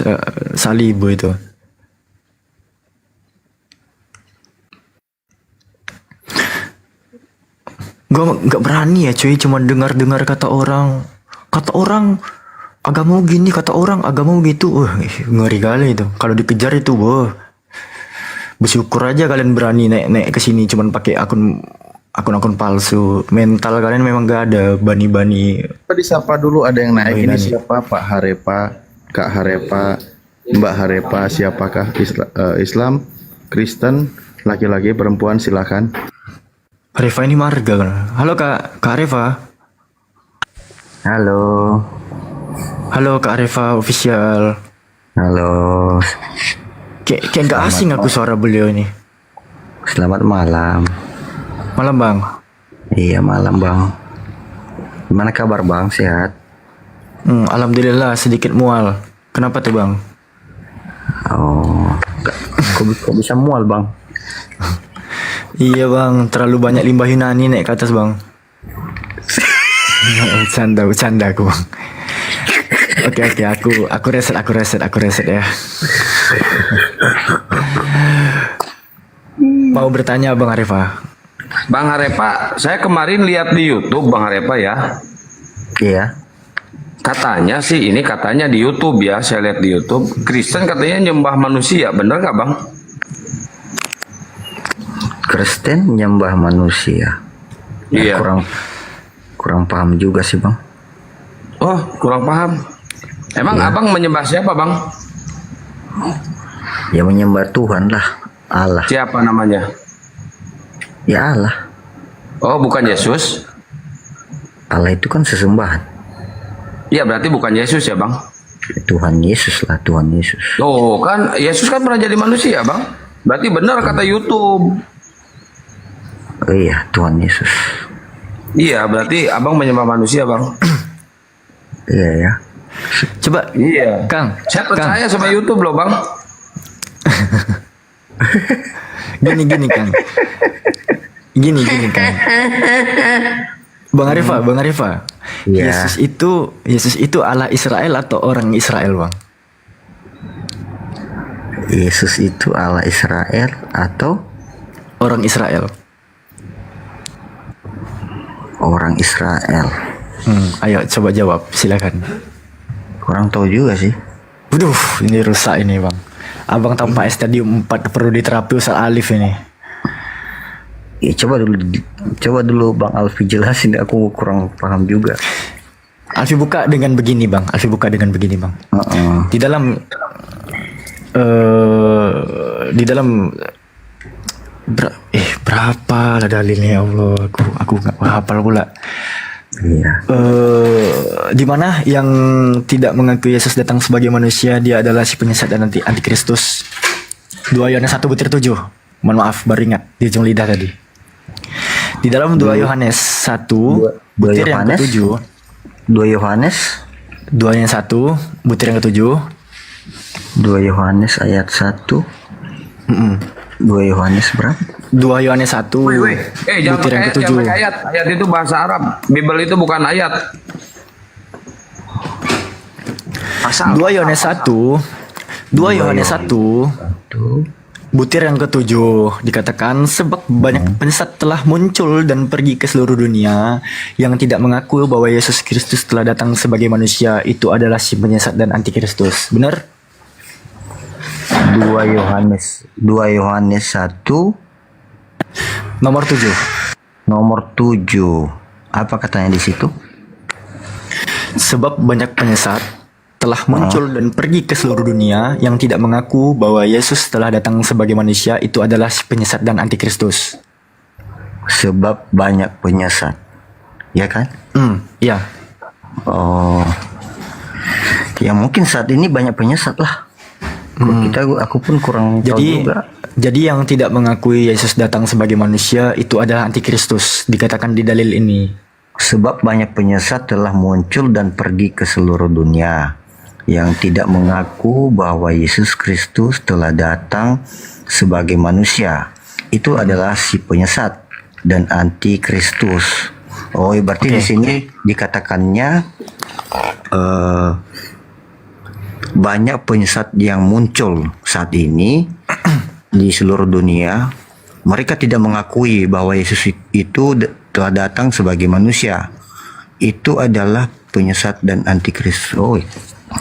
salibu itu. Gue gak berani ya cuy, cuma dengar-dengar kata orang agamamu gini, kata orang agamamu gitu. Ngeri kali itu. Kalau dikejar itu, bersyukur aja kalian berani naik ke sini cuman pakai akun palsu. Mental kalian memang gak ada bani-bani. Tadi siapa dulu ada yang naik? Ini siapa? Pak Harepa, Kak Harepa, Mbak Harepa, siapakah? Islam, Kristen, laki-laki, perempuan, silakan. Reva ini marga kan? Halo Kak Reva. Halo Kak Reva official. Halo. Kayak gak asing aku suara beliau ini. Selamat malam. Malam Bang. Iya malam Bang. Gimana kabar Bang? Sehat? Alhamdulillah sedikit mual. Kenapa tuh Bang? Oh, kok bisa mual Bang? Iya Bang, terlalu banyak limbah Yunani naik ke atas Bang. Bercanda aku Bang. Oke, aku reset ya. Mau bertanya Bang Harepa? Bang Harepa, saya kemarin lihat di YouTube Bang Harepa ya. Iya. Katanya sih, ini katanya di YouTube ya, saya lihat di YouTube, Kristen katanya nyembah manusia, bener nggak bang? Kristen nyembah manusia. Iya. Kurang paham juga sih bang. Oh, kurang paham. Emang abang menyembah siapa bang? Ya menyembah Tuhan lah, Allah. Siapa namanya? Ya Allah. Oh, bukan Yesus? Allah itu kan sesembahan. Iya, berarti bukan Yesus ya bang? Tuhan Yesus lah, Tuhan Yesus. Oh, kan Yesus kan pernah jadi manusia bang? Berarti benar kata YouTube. Oh iya, Tuhan Yesus. Iya, berarti abang menyembah manusia bang? Iya ya. Coba, iya. Kang. Saya percaya sama YouTube loh bang. Gini Kang. Gini Kang. Bang Arifa. Iya. Yesus itu Allah Israel atau orang Israel, Bang? Yesus itu Allah Israel atau orang Israel? Orang Israel. Ayo coba jawab, silakan. Kurang tahu juga sih. Waduh, ini rusak ini, Bang. Abang tanpa stadium 4 perlu diterapi Ustaz Alif ini. Ya, coba dulu Bang Alfi jelasin, aku kurang paham juga. Alfi buka dengan begini Bang. Di dalam berapa lah dalilnya ya Allah, aku nggak hafal pula. Iya. Di mana yang tidak mengakui Yesus datang sebagai manusia, dia adalah si penyesat dan antikristus. 2 Yohanes 1 butir 7. Mohon maaf, baru ingat di ujung lidah tadi. Di dalam 2 Yohanes 1 butir yang ke-7. 2 Yohanes 1 butir yang ke-7. 2 Yohanes ayat 1. 2 Yohanes berapa? 2 Yohanes 1 Jangan butir yang ke-7. ayat. Ayat itu bahasa Arab. Bible itu bukan ayat. 2 Yohanes 1 butir yang ke-7 dikatakan, sebab banyak penyesat telah muncul dan pergi ke seluruh dunia yang tidak mengaku bahwa Yesus Kristus telah datang sebagai manusia, itu adalah si penyesat dan antikristus. Benar? 2 Yohanes 1 nomor 7. Apa katanya di situ? Sebab banyak penyesat telah muncul dan pergi ke seluruh dunia yang tidak mengaku bahwa Yesus telah datang sebagai manusia, itu adalah si penyesat dan antikristus. Sebab banyak penyesat, ya kan? Iya. Oh, ya mungkin saat ini banyak penyesat lah. Aku pun kurang tahu juga. Jadi yang tidak mengakui Yesus datang sebagai manusia itu adalah antikristus, dikatakan di dalil ini. Sebab banyak penyesat telah muncul dan pergi ke seluruh dunia yang tidak mengaku bahwa Yesus Kristus telah datang sebagai manusia. Itu adalah si penyesat dan antikristus. Oh, berarti di sini dikatakannya banyak penyesat yang muncul saat ini di seluruh dunia. Mereka tidak mengakui bahwa Yesus itu telah datang sebagai manusia. Itu adalah penyesat dan antikristus. Oh,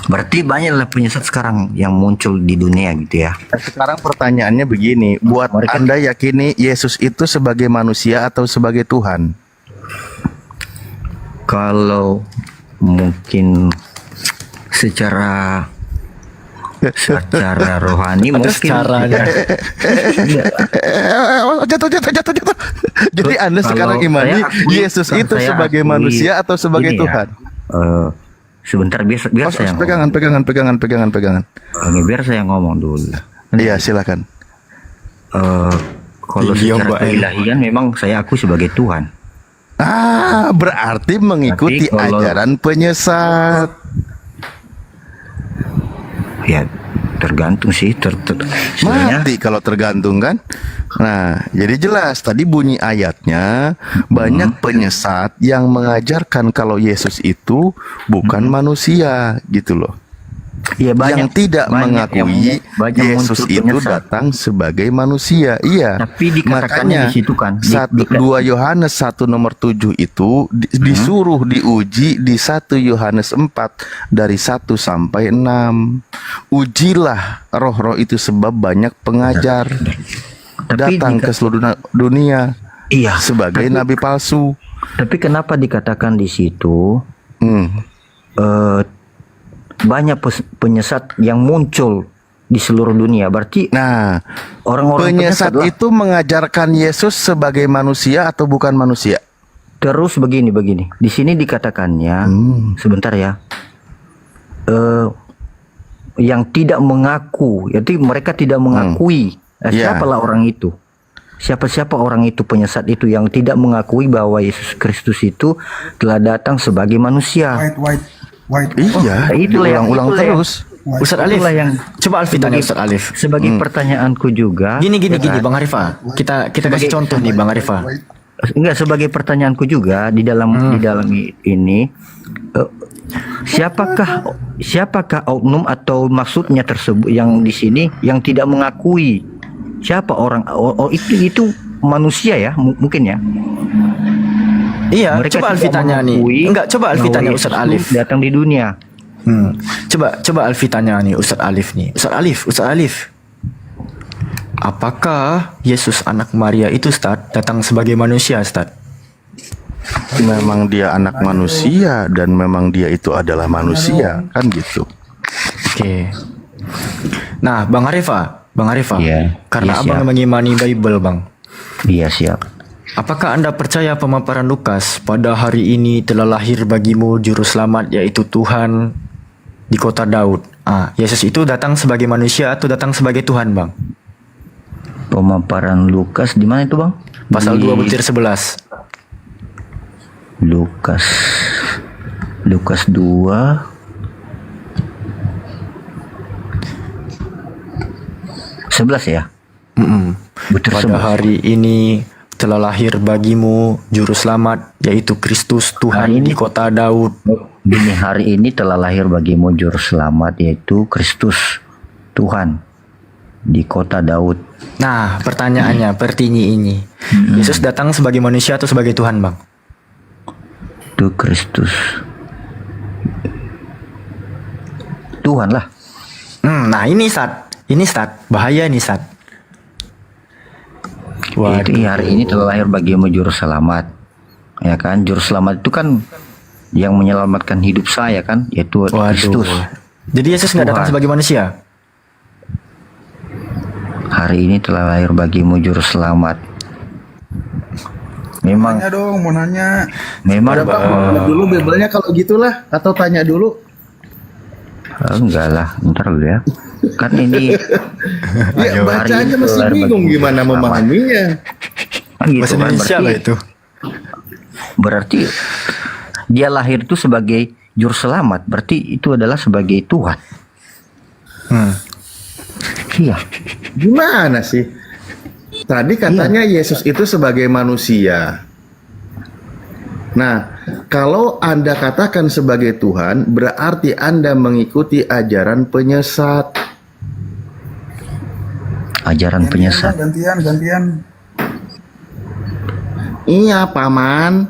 berarti banyaklah penyesat sekarang yang muncul di dunia gitu ya. Sekarang pertanyaannya begini, buat Anda yakini Yesus itu sebagai manusia atau sebagai Tuhan? Kalau mungkin secara rohani mungkin caranya. Jatuh. Jadi Anda sekarang imani Yesus itu sebagai manusia atau sebagai Tuhan? Sebentar, biar saya pegangan. Biar saya ngomong dulu. Iya, silakan. Kalau secara keilahian memang saya akui sebagai Tuhan. Berarti mengikuti ajaran penyesat. Ya, tergantung sih. Mati kalau tergantung kan. Nah, jadi jelas tadi bunyi ayatnya, banyak penyesat yang mengajarkan kalau Yesus itu bukan manusia gitu loh. Iya, yang tidak mengakui banyak Yesus muncul itu penyesat. datang sebagai manusia. Iya. Tapi dikatakannya Makanya di situ kan, 2 Yohanes 1 nomor 7 itu disuruh diuji di 1 Yohanes 4 dari 1 sampai 6. Ujilah roh-roh itu sebab banyak pengajar datang ke seluruh dunia. Iya, sebagai nabi palsu. Tapi kenapa dikatakan di situ banyak penyesat yang muncul di seluruh dunia? Berarti orang-orang Penyesat lah. itu mengajarkan Yesus sebagai manusia atau bukan manusia? Terus begini. Di sini dikatakannya, sebentar ya, yang tidak mengaku, jadi mereka tidak mengakui. Siapalah orang itu? Siapa orang itu, penyesat itu yang tidak mengakui bahwa Yesus Kristus itu telah datang sebagai manusia. Iya, itulah yang ulang terus. Ustaz Alif, coba Alfi tanya Ustaz Alif. Sebagai pertanyaanku juga. Gini Bang Arifah. Kita kasih contoh nih Bang Arifah. Enggak, sebagai pertanyaanku juga di dalam ini, siapakah oknum atau maksudnya tersebut yang di sini yang tidak mengakui? Siapa orang? Itu manusia ya, mungkin ya. Iya, Mereka coba Alfi tidak tanya nih. mengakui Enggak, coba Alfi bahwa tanya Yesus Ustaz Alif. datang di dunia. Coba Alfi tanya nih Ustaz Alif nih. Ustaz Alif. Apakah Yesus anak Maria itu Ustaz datang sebagai manusia Ustaz? Memang dia anak manusia dan memang dia itu adalah manusia, kan gitu. Oke. Nah, Bang Arifah, karena Iya, Abang siap. mengimani Bible, Bang. Iya, siap. Apakah Anda percaya pemaparan Lukas pada hari ini telah lahir bagimu juru selamat yaitu Tuhan di kota Daud? Yesus itu datang sebagai manusia atau datang sebagai Tuhan, Bang? Pemaparan Lukas di mana itu, Bang? Pasal 2 butir 11. Lukas 2 11 ya. Butir Pada 11. hari ini telah lahir bagimu juru selamat yaitu Kristus Tuhan di kota Daud. Dini hari ini telah lahir bagimu juru selamat yaitu Kristus Tuhan di kota Daud. Nah, pertanyaannya pertinyi ini. Yesus datang sebagai manusia atau sebagai Tuhan, Bang? Itu Kristus Tuhan lah. Nah, ini Sat, bahaya nih Sat. Itu hari ini telah lahir bagimu juru selamat. Ya kan, juru selamat itu kan yang menyelamatkan hidup saya kan, yaitu Kristus. Jadi Yesus nggak datang sebagai manusia? Hari ini telah lahir bagimu juru selamat. Memang Tanya dong, mau nanya. Memang Ada Pak, lihat dulu Bible-nya kalau gitulah, atau tanya dulu. enggak lah, ntar dulu ya. Kan ini Ya bacanya masih bingung gimana memahaminya. Kan gitu Bahasa kan, Indonesia lah itu. Berarti dia lahir itu sebagai juru selamat, berarti itu adalah sebagai Tuhan. Iya. Gimana sih? Tadi katanya Yesus itu sebagai manusia. Nah, kalau Anda katakan sebagai Tuhan, berarti Anda mengikuti ajaran penyesat. Ajaran penyesat. Gantian. Iya, Paman.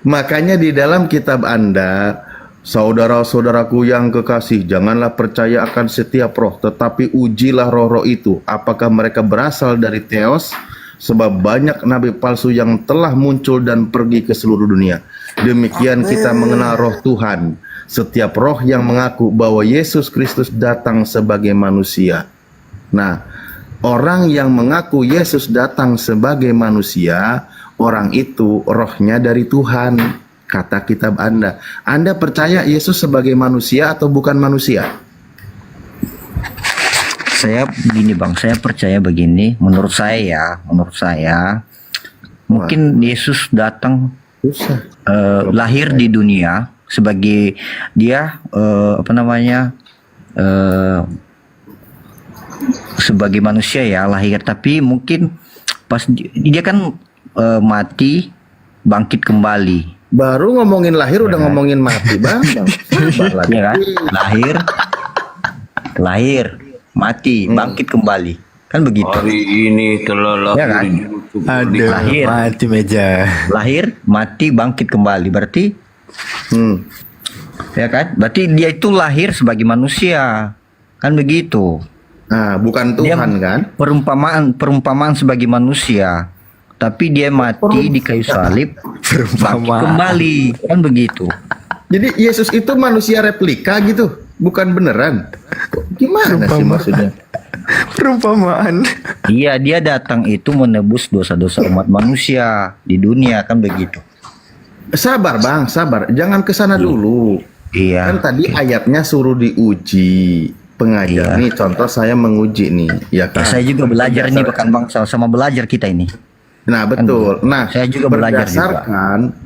Makanya di dalam kitab Anda, saudara-saudaraku yang kekasih, janganlah percaya akan setiap roh, tetapi ujilah roh-roh itu, apakah mereka berasal dari Theos, sebab banyak nabi palsu yang telah muncul dan pergi ke seluruh dunia. Demikian kita mengenal roh Tuhan, setiap roh yang mengaku bahwa Yesus Kristus datang sebagai manusia. Nah, orang yang mengaku Yesus datang sebagai manusia, orang itu rohnya dari Tuhan, kata kitab Anda. Anda percaya Yesus sebagai manusia atau bukan manusia? Saya begini Bang, saya percaya begini, menurut saya mungkin Yesus datang lahir di dunia sebagai dia sebagai manusia ya, lahir, tapi mungkin pas dia kan mati bangkit kembali. Baru ngomongin lahir udah ngomongin mati, Bang. Sabar lagi. Ya kan? Lahir, mati, bangkit kembali. Kan begitu. Hari ini telah Ya kan? Aduh, Lahir. mati meja. Lahir, mati, bangkit kembali. Berarti ya kan? Berarti dia itu lahir sebagai manusia. Kan begitu. Nah, bukan Tuhan kan? Perumpamaan sebagai manusia. Tapi dia mati di kayu salib, bangkit kembali. Kan begitu. Jadi Yesus itu manusia replika gitu, bukan beneran. Gimana sih maksudnya? Perumpamaan. Iya, dia datang itu menebus dosa-dosa umat manusia di dunia, kan begitu. Sabar Bang, sabar. Jangan ke sana dulu. Iya. Kan tadi ayatnya suruh diuji. Pengajar nih, contoh saya menguji nih, ya kan? Saya juga belajar nih, bahkan Bang, sama belajar kita ini. Nah, betul. Nah, saya juga belajar juga.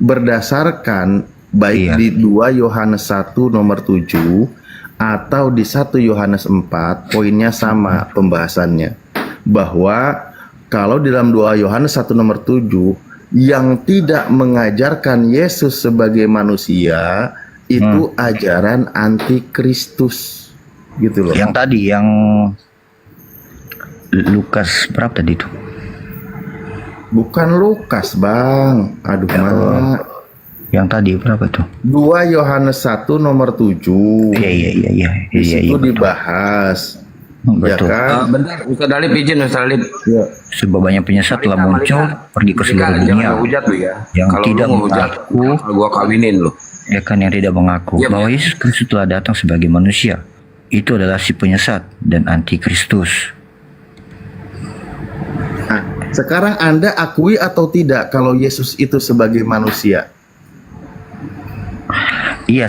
Berdasarkan baik di 2 Yohanes 1 nomor 7 atau di 1 Yohanes 4, poinnya sama pembahasannya. Bahwa kalau di dalam 2 Yohanes 1 nomor 7 yang tidak mengajarkan Yesus sebagai manusia itu ajaran antikristus. Gitu loh. Yang tadi yang Lukas berapa tadi itu? Bukan Lukas, Bang. Aduh, mana? Yang tadi berapa tuh? 2 Yohanes 1 nomor 7. Iya. Di situ dibahas. Ya kan? Bentar, Ustaz Alif izin, Ustaz Alif. Ya. Sebab banyak penyesat telah muncul pergi ke seluruh dunia. Jangan hujat lu ya. Yang Kalau tidak lu hujat, mengaku, gua kawinin lu. ya kan, yang tidak mengaku bahwa Yesus Kristus telah datang sebagai manusia. Itu adalah si penyesat dan antikristus. Nah, sekarang Anda akui atau tidak kalau Yesus itu sebagai manusia? Iya,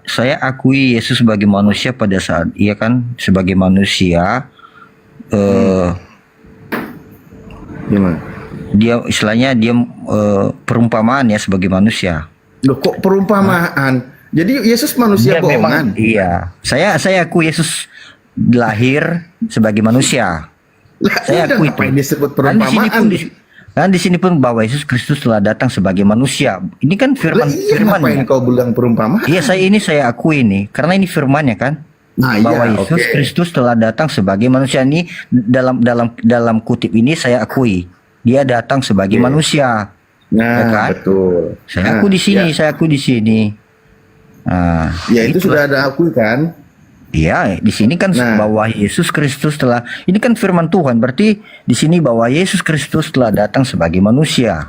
saya akui Yesus sebagai manusia pada saat ia kan sebagai manusia. Gimana? Dia istilahnya dia perumpamaan ya sebagai manusia. Loh, kok perumpamaan? Jadi Yesus manusia Dia bohongan? Iya, saya akui Yesus lahir sebagai manusia. Saya akui itu. Disebut perumpamaan. Kan di sini pun bahwa Yesus Kristus telah datang sebagai manusia. Ini kan firman. Ngapain kau bilang perumpamaan? Iya, saya akui ini karena ini firmannya kan. Nah, bahwa iya, Yesus Kristus telah datang sebagai manusia. Ini dalam kutip ini saya akui dia datang sebagai manusia. Nah, ya kan? betul. Saya akui di sini, saya akui di sini. Nah, ya itu sudah ada akui kan? Iya, di sini kan bahwa Yesus Kristus telah, ini kan firman Tuhan, berarti di sini bahwa Yesus Kristus telah datang sebagai manusia.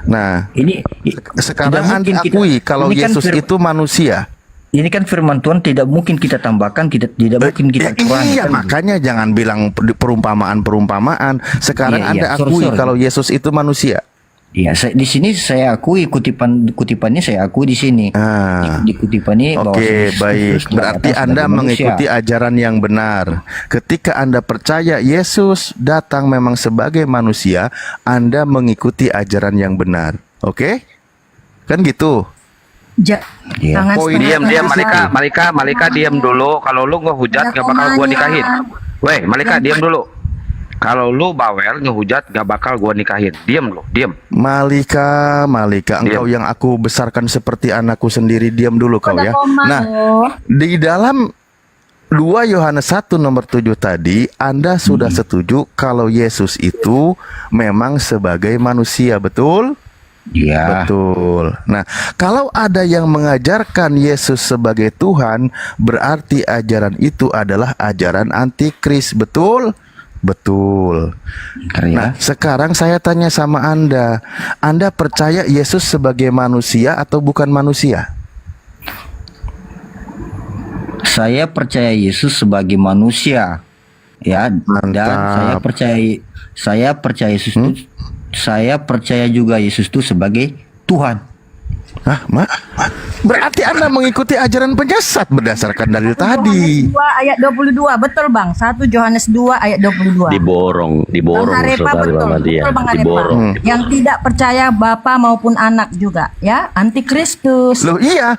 Nah, ini sekarang Anda akui kalau Yesus itu manusia. Ini kan firman Tuhan, tidak mungkin kita tambahkan, tidak mungkin kita kurangi. Iya, makanya jangan bilang perumpamaan. Sekarang Anda akui kalau Yesus itu manusia. Iya, di sini saya akui kutipannya saya akui di sini. Di kutipan ini bahwa baik. Berarti Anda mengikuti ajaran yang benar. Ketika Anda percaya Yesus datang memang sebagai manusia, Anda mengikuti ajaran yang benar. Oke? Kan gitu. Diam Malika diam dulu. Kalau lu ngehujat gak bakal gua nikahin. Weh, Malika diam dulu. Kalau lu bawel ngehujat gak bakal gua nikahin. Diam lu, diam. Malika, engkau yang aku besarkan seperti anakku sendiri, diam dulu kau ya. Nah, di dalam 2 Yohanes 1 nomor 7 tadi, Anda sudah setuju kalau Yesus itu memang sebagai manusia, betul? Iya. Betul. Nah, kalau ada yang mengajarkan Yesus sebagai Tuhan, berarti ajaran itu adalah ajaran antikris, betul? Betul. Nah, sekarang saya tanya sama Anda percaya Yesus sebagai manusia atau bukan manusia? Saya percaya Yesus sebagai manusia. Ya, dan saya percaya Yesus itu, saya percaya juga Yesus itu sebagai Tuhan. Berarti Anda mengikuti ajaran penyesat berdasarkan dalil tadi. 2 ayat 22, betul Bang. 1 Yohanes 2 ayat 22. Diborong Bang Harepa, betul Bang Harepa. Diborong. Yang tidak percaya Bapa maupun anak juga, ya, antikristus. Loh, iya,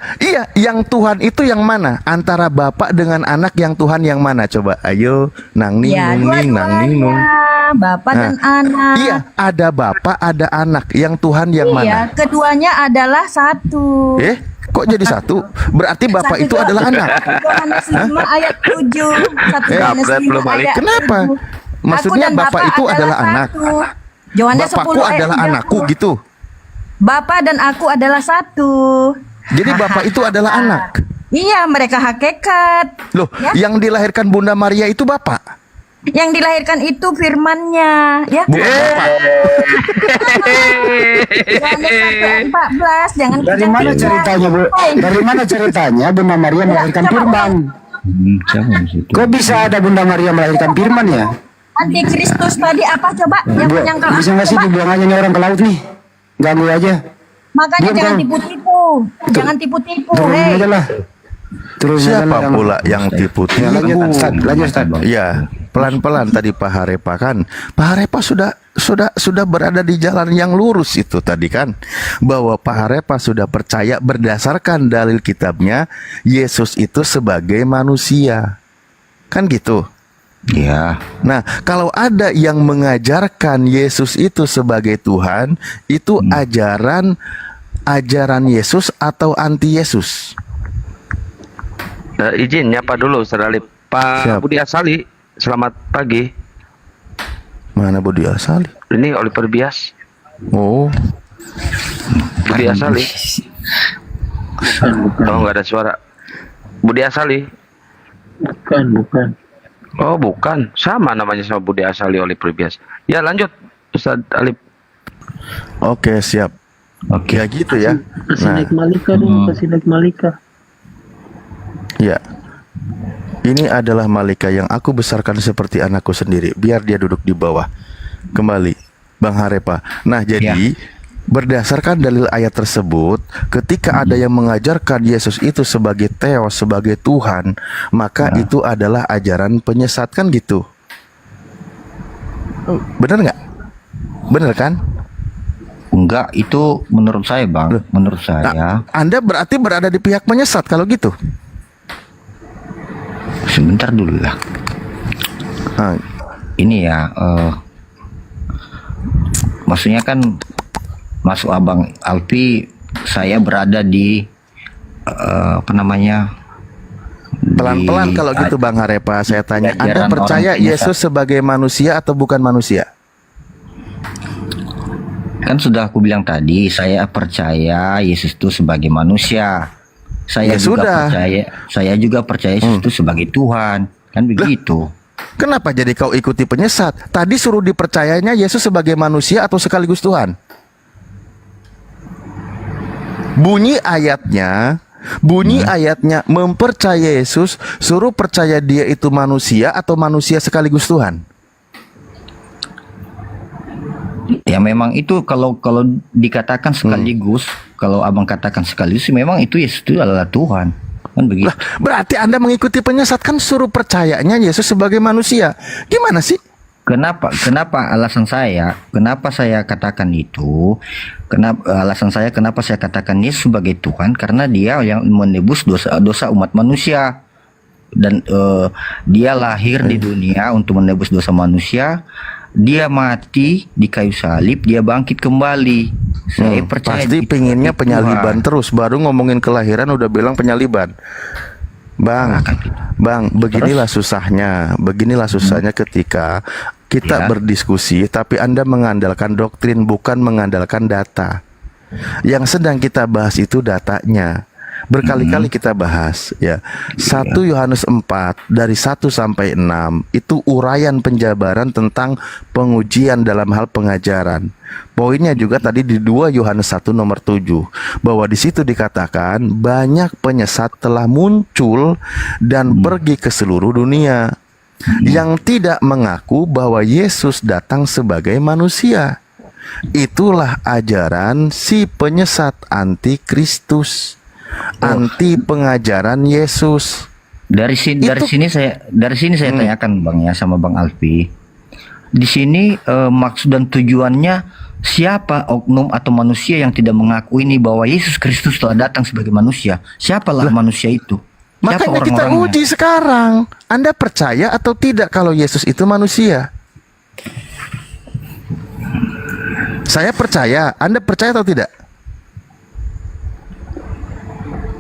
yang Tuhan itu yang mana? Antara Bapak dengan anak yang Tuhan yang mana? Coba, ayo, nang ninung. Bapa dan anak. Iya, ada Bapa, ada anak. Yang Tuhan yang Iya, mana? keduanya adalah satu. Kok jadi satu? Berarti Bapak itu adalah anak. Yohanes 5 ayat 7. 1 Yohanes 5 ayat Kenapa? 7. Maksudnya Aku dan Bapak itu adalah anak. satu. Yohanes 10 Bapakku ayat adalah 30. anakku gitu. Bapa dan aku adalah satu. Jadi Bapak itu adalah anak. Iya, mereka hakikat. Loh, Ya. yang dilahirkan Bunda Maria itu Bapak. Yang dilahirkan itu firman-Nya, ya. Bukan Bapak. Yohanes 1:14, jangan Dari mana kejar-kejar. ceritanya, Bu? Dari mana ceritanya Bunda Maria melahirkan firman? Kok bisa ada Bunda Maria melahirkan firman ya? Antikristus tadi apa coba? Yang menyangkal Bisa aku, nggak sih coba? dibuang aja nih orang ke laut nih? Ganggu aja. Makanya Diam, jangan Kang. tipu-tipu. Jangan tipu-tipu, Turunin hei. aja lah. Turunin aja Siapa lah, pula yang tipu-tipu? Ya, lanjut, Ustaz. Lanjut, Ustaz. Iya, pelan-pelan tadi Pak Harepa kan. Pak Harepa sudah berada di jalan yang lurus itu tadi kan. Bahwa Pak Harepa sudah percaya berdasarkan dalil kitabnya Yesus itu sebagai manusia. Kan gitu. Iya. Nah, kalau ada yang mengajarkan Yesus itu sebagai Tuhan, itu ajaran Yesus atau anti Yesus? Izin nyapa dulu Ustaz Alip. Pak Budi Asali, selamat pagi. Mana Budi Asali? Ini Oliver Bias. Oh. Budi Asali. Oh, nggak ada suara. Budi Asali. Bukan. Oh, bukan. Sama namanya sama Budi Asali Oliver Bias. Ya, lanjut Ustaz Alip. Oke, siap. Oke, ya gitu ya. Kasih naik Malika dong, kasih naik Malika. Ya. Ini adalah Malika yang aku besarkan seperti anakku sendiri. Biar dia duduk di bawah. Kembali, Bang Harepa. Nah, jadi berdasarkan dalil ayat tersebut, ketika ada yang mengajarkan Yesus itu sebagai Theos, sebagai Tuhan, maka itu adalah ajaran penyesat, kan gitu. Bener nggak? Bener kan? Enggak, itu menurut saya Bang. Menurut saya. Anda berarti berada di pihak penyesat kalau gitu. Sebentar dulu lah. Ini ya, maksudnya kan masuk Abang Alfi, saya berada di apa namanya? Pelan-pelan kalau gitu Bang Harepa, saya tanya, Anda ajaran percaya orang penyesat. Yesus sebagai manusia atau bukan manusia? Kan sudah aku bilang tadi, saya percaya Yesus itu sebagai manusia. Saya Ya juga sudah. percaya Yesus itu sebagai Tuhan. Kan begitu. Kenapa jadi kau ikuti penyesat? Tadi suruh dipercayanya Yesus sebagai manusia atau sekaligus Tuhan? Bunyi ayatnya mempercaya Yesus, suruh percaya dia itu manusia atau manusia sekaligus Tuhan? Ya memang itu kalau dikatakan sekaligus, kalau Abang katakan sekaligus, memang itu Yesus itu adalah Tuhan. Kan begitu. Berarti Anda mengikuti penyesat, kan suruh percayanya Yesus sebagai manusia. Gimana sih? Kenapa alasan saya, kenapa saya katakan itu? Alasan saya kenapa saya katakan Yesus sebagai Tuhan, karena dia yang menebus dosa umat manusia. Dan dia lahir di dunia untuk menebus dosa manusia. Dia mati di kayu salib, dia bangkit kembali. Saya percaya Pasti pinginnya penyaliban terus, baru ngomongin kelahiran udah bilang penyaliban. Bang, beginilah susahnya ketika kita berdiskusi, tapi Anda mengandalkan doktrin, bukan mengandalkan data. Yang sedang kita bahas itu datanya. Berkali-kali kita bahas ya. 1 Yohanes 4 dari 1 sampai 6 itu uraian penjabaran tentang pengujian dalam hal pengajaran. Poinnya juga tadi di 2 Yohanes 1 nomor 7 bahwa di situ dikatakan banyak penyesat telah muncul dan pergi ke seluruh dunia yang tidak mengaku bahwa Yesus datang sebagai manusia. Itulah ajaran si penyesat antikristus. Anti pengajaran Yesus. Dari sini saya tanyakan Bang ya sama Bang Alfi. Di sini maksud dan tujuannya siapa oknum atau manusia yang tidak mengakui ini bahwa Yesus Kristus telah datang sebagai manusia? Siapalah manusia itu? Siapa Makanya kita uji sekarang. Anda percaya atau tidak kalau Yesus itu manusia? Saya percaya. Anda percaya atau tidak?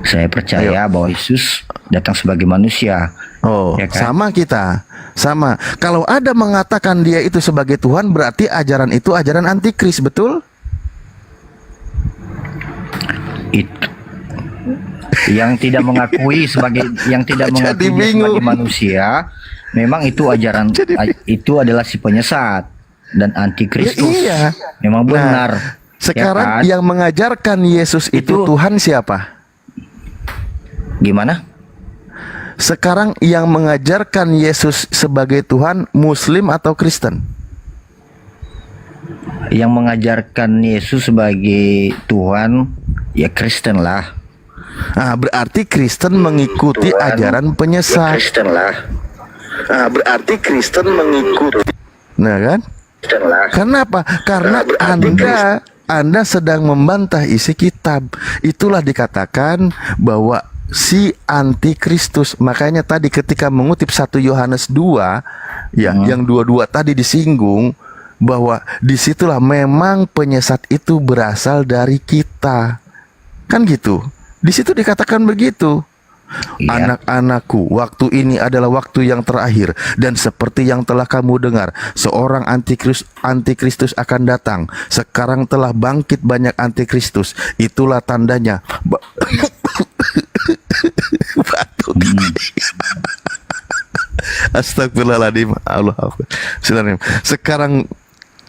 Saya percaya bahwa Yesus datang sebagai manusia. Oh, Ya kan? sama kita. Sama. Kalau ada mengatakan dia itu sebagai Tuhan, berarti ajaran itu ajaran antikris, betul? Itu yang tidak mengakui sebagai Jadi mengakui bingung. sebagai manusia, memang itu ajaran itu adalah si penyesat dan antikristus. Iya. Memang Nah, benar. sekarang Ya kan? yang mengajarkan Yesus itu Tuhan siapa? Gimana? Sekarang yang mengajarkan Yesus sebagai Tuhan Muslim atau Kristen? Yang mengajarkan Yesus sebagai Tuhan ya Kristen lah. Nah, berarti Kristen mengikuti ajaran penyesat. Kristen lah. Nah, berarti Kristen mengikuti. Nah kan? Kenapa? Karena Anda sedang membantah isi kitab. Itulah dikatakan bahwa si antikristus. Makanya tadi ketika mengutip 1 Yohanes 2 ya, yang 22 tadi disinggung bahwa disitulah memang penyesat itu berasal dari kita. Kan gitu. Di situ dikatakan begitu. Anak-anakku, waktu ini adalah waktu yang terakhir, dan seperti yang telah kamu dengar, seorang antikristus akan datang. Sekarang telah bangkit banyak antikristus. Itulah tandanya. Batuk. Astagfirullahaladzim. Allah.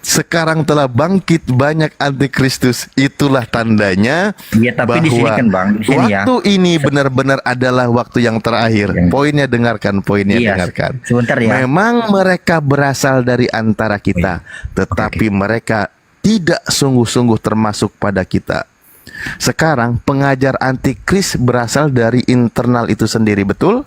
Sekarang telah bangkit banyak antikristus. Itulah tandanya tapi di sini kan, Bang, di sini ya. waktu ini benar-benar adalah waktu yang terakhir. Poinnya dengarkan, dengarkan. Sebentar ya. Memang mereka berasal dari antara kita, tetapi mereka tidak sungguh-sungguh termasuk pada kita. Sekarang pengajar antikris berasal dari internal itu sendiri, betul?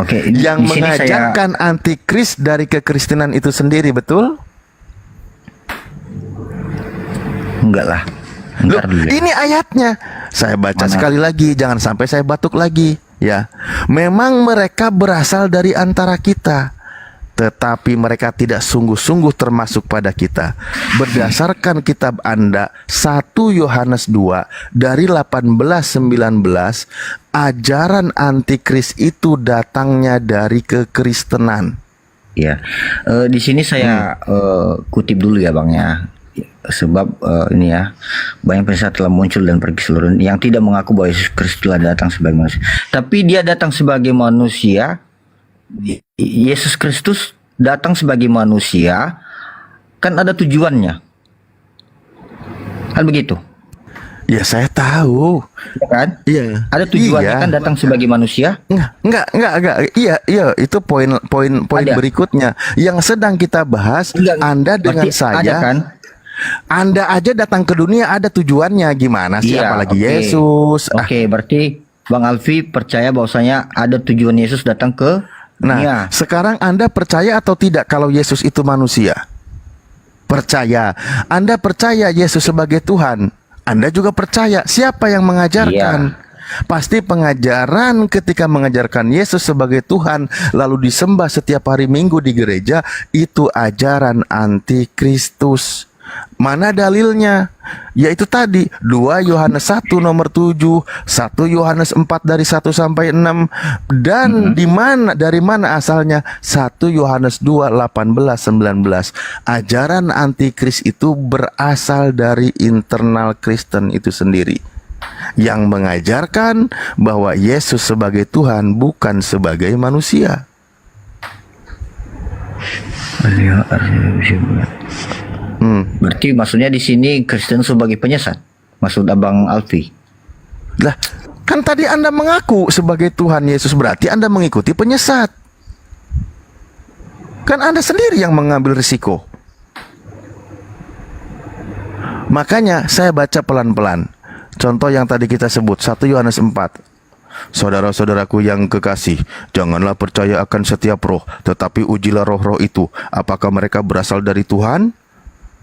Oke, yang di sini mengajarkan antikris dari kekristenan itu sendiri, betul? Enggak lah. Loh, ini ayatnya. Saya baca sekali lagi, jangan sampai saya batuk lagi, ya. Memang mereka berasal dari antara kita, tetapi mereka tidak sungguh-sungguh termasuk pada kita. Berdasarkan kitab Anda 1 Yohanes 2 dari 18-19, ajaran antikris itu datangnya dari kekristenan. Ya, di sini saya kutip dulu ya, Bang ya. Sebab ini ya, banyak penyesat telah muncul dan pergi seluruh yang tidak mengaku bahwa Yesus Kristus telah datang sebagai manusia. Tapi dia datang sebagai manusia. Yesus Kristus datang sebagai manusia kan ada tujuannya. Kan begitu? Ya, saya tahu. Ya kan? Iya. Ada tujuannya kan datang sebagai manusia? Enggak. Iya, itu poin berikutnya yang sedang kita bahas. Anda dengan saya. Ada kan? Anda aja datang ke dunia ada tujuannya, gimana sih, apalagi Yesus. Oke, berarti Bang Alfi percaya bahwasanya ada tujuan Yesus datang ke dunia. Sekarang Anda percaya atau tidak kalau Yesus itu manusia? Percaya. Anda percaya Yesus sebagai Tuhan? Anda juga percaya. Siapa yang mengajarkan? Pasti pengajaran ketika mengajarkan Yesus sebagai Tuhan lalu disembah setiap hari Minggu di gereja, itu ajaran antikristus. Mana dalilnya? Yaitu tadi 2 Yohanes 1 nomor 7, 1 Yohanes 4 dari 1 sampai 6, dan dari mana asalnya? 1 Yohanes 2 18-19. Ajaran antikris itu berasal dari internal Kristen itu sendiri, yang mengajarkan bahwa Yesus sebagai Tuhan bukan sebagai manusia. Berarti maksudnya di sini Kristen sebagai penyesat, maksud Abang Alfi? Lah, kan tadi Anda mengaku sebagai Tuhan Yesus, berarti Anda mengikuti penyesat. Kan Anda sendiri yang mengambil risiko. Makanya saya baca pelan-pelan. Contoh yang tadi kita sebut 1 Yohanes 4. Saudara-saudaraku yang kekasih, janganlah percaya akan setiap roh, tetapi ujilah roh-roh itu, apakah mereka berasal dari Tuhan?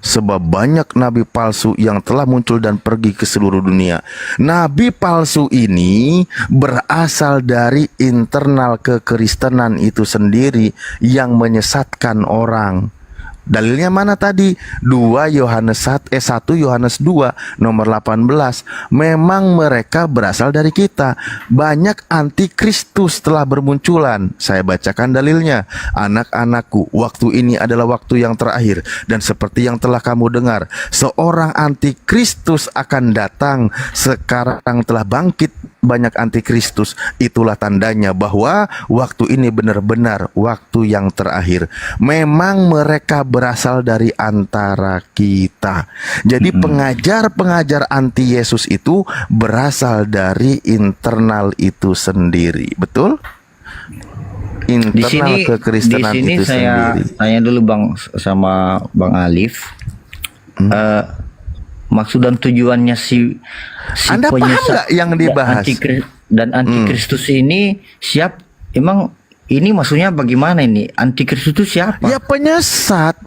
Sebab banyak nabi palsu yang telah muncul dan pergi ke seluruh dunia. Nabi palsu ini berasal dari internal kekristenan itu sendiri yang menyesatkan orang. Dalilnya mana tadi? 1 Yohanes 2 nomor 18. Memang mereka berasal dari kita. Banyak antikristus telah bermunculan. Saya bacakan dalilnya. Anak-anakku, waktu ini adalah waktu yang terakhir, dan seperti yang telah kamu dengar, seorang antikristus akan datang. Sekarang telah bangkit banyak antikristus. Itulah tandanya bahwa waktu ini benar-benar waktu yang terakhir. Memang mereka berasal dari antara kita. Jadi pengajar-pengajar anti Yesus itu berasal dari internal itu sendiri. Betul? Internal kekristenan di sini itu saya sendiri. tanya dulu sama Bang Alif. Maksud dan tujuannya si Anda paham nggak yang dibahas? Antikristus ini emang ini maksudnya bagaimana ini? Antikristus itu siapa? Ya penyesat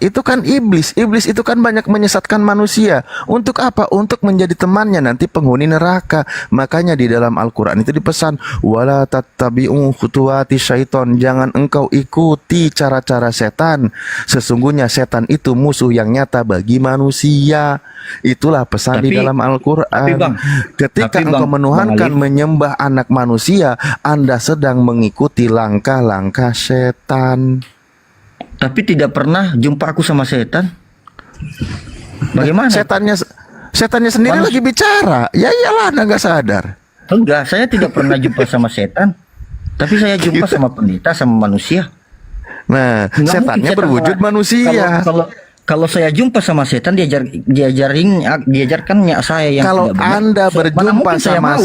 itu kan iblis. Iblis itu kan banyak menyesatkan manusia. Untuk apa? Untuk menjadi temannya nanti penghuni neraka. Makanya di dalam Al-Quran itu dipesan, wala tattabi'u khutuwati syaiton. Jangan engkau ikuti cara-cara setan. Sesungguhnya setan itu musuh yang nyata bagi manusia. Itulah pesan di dalam Al-Quran. Ketika engkau menuhankan menyembah anak manusia, Anda sedang mengikuti langkah-langkah setan. Tapi tidak pernah jumpa aku sama setan. Bagaimana? Setannya sendiri lagi bicara. Ya iyalah, Anda nggak sadar. Enggak, saya tidak pernah jumpa sama setan. Tapi saya jumpa sama pendeta, sama manusia. Nah, setannya berwujud manusia. Kalau saya jumpa sama setan, diajarkannya saya yang kalau tidak benar. Anda berjumpa saya sama mau.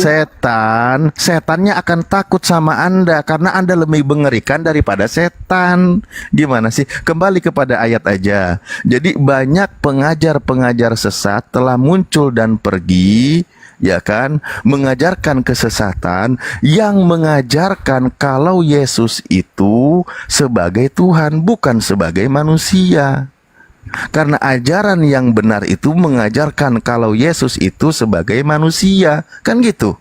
setannya akan takut sama Anda karena Anda lebih mengerikan daripada setan. Gimana sih? Kembali kepada ayat aja. Jadi banyak pengajar-pengajar sesat telah muncul dan pergi, ya kan, mengajarkan kesesatan yang mengajarkan kalau Yesus itu sebagai Tuhan, bukan sebagai manusia. Karena ajaran yang benar itu mengajarkan kalau Yesus itu sebagai manusia, kan gitu.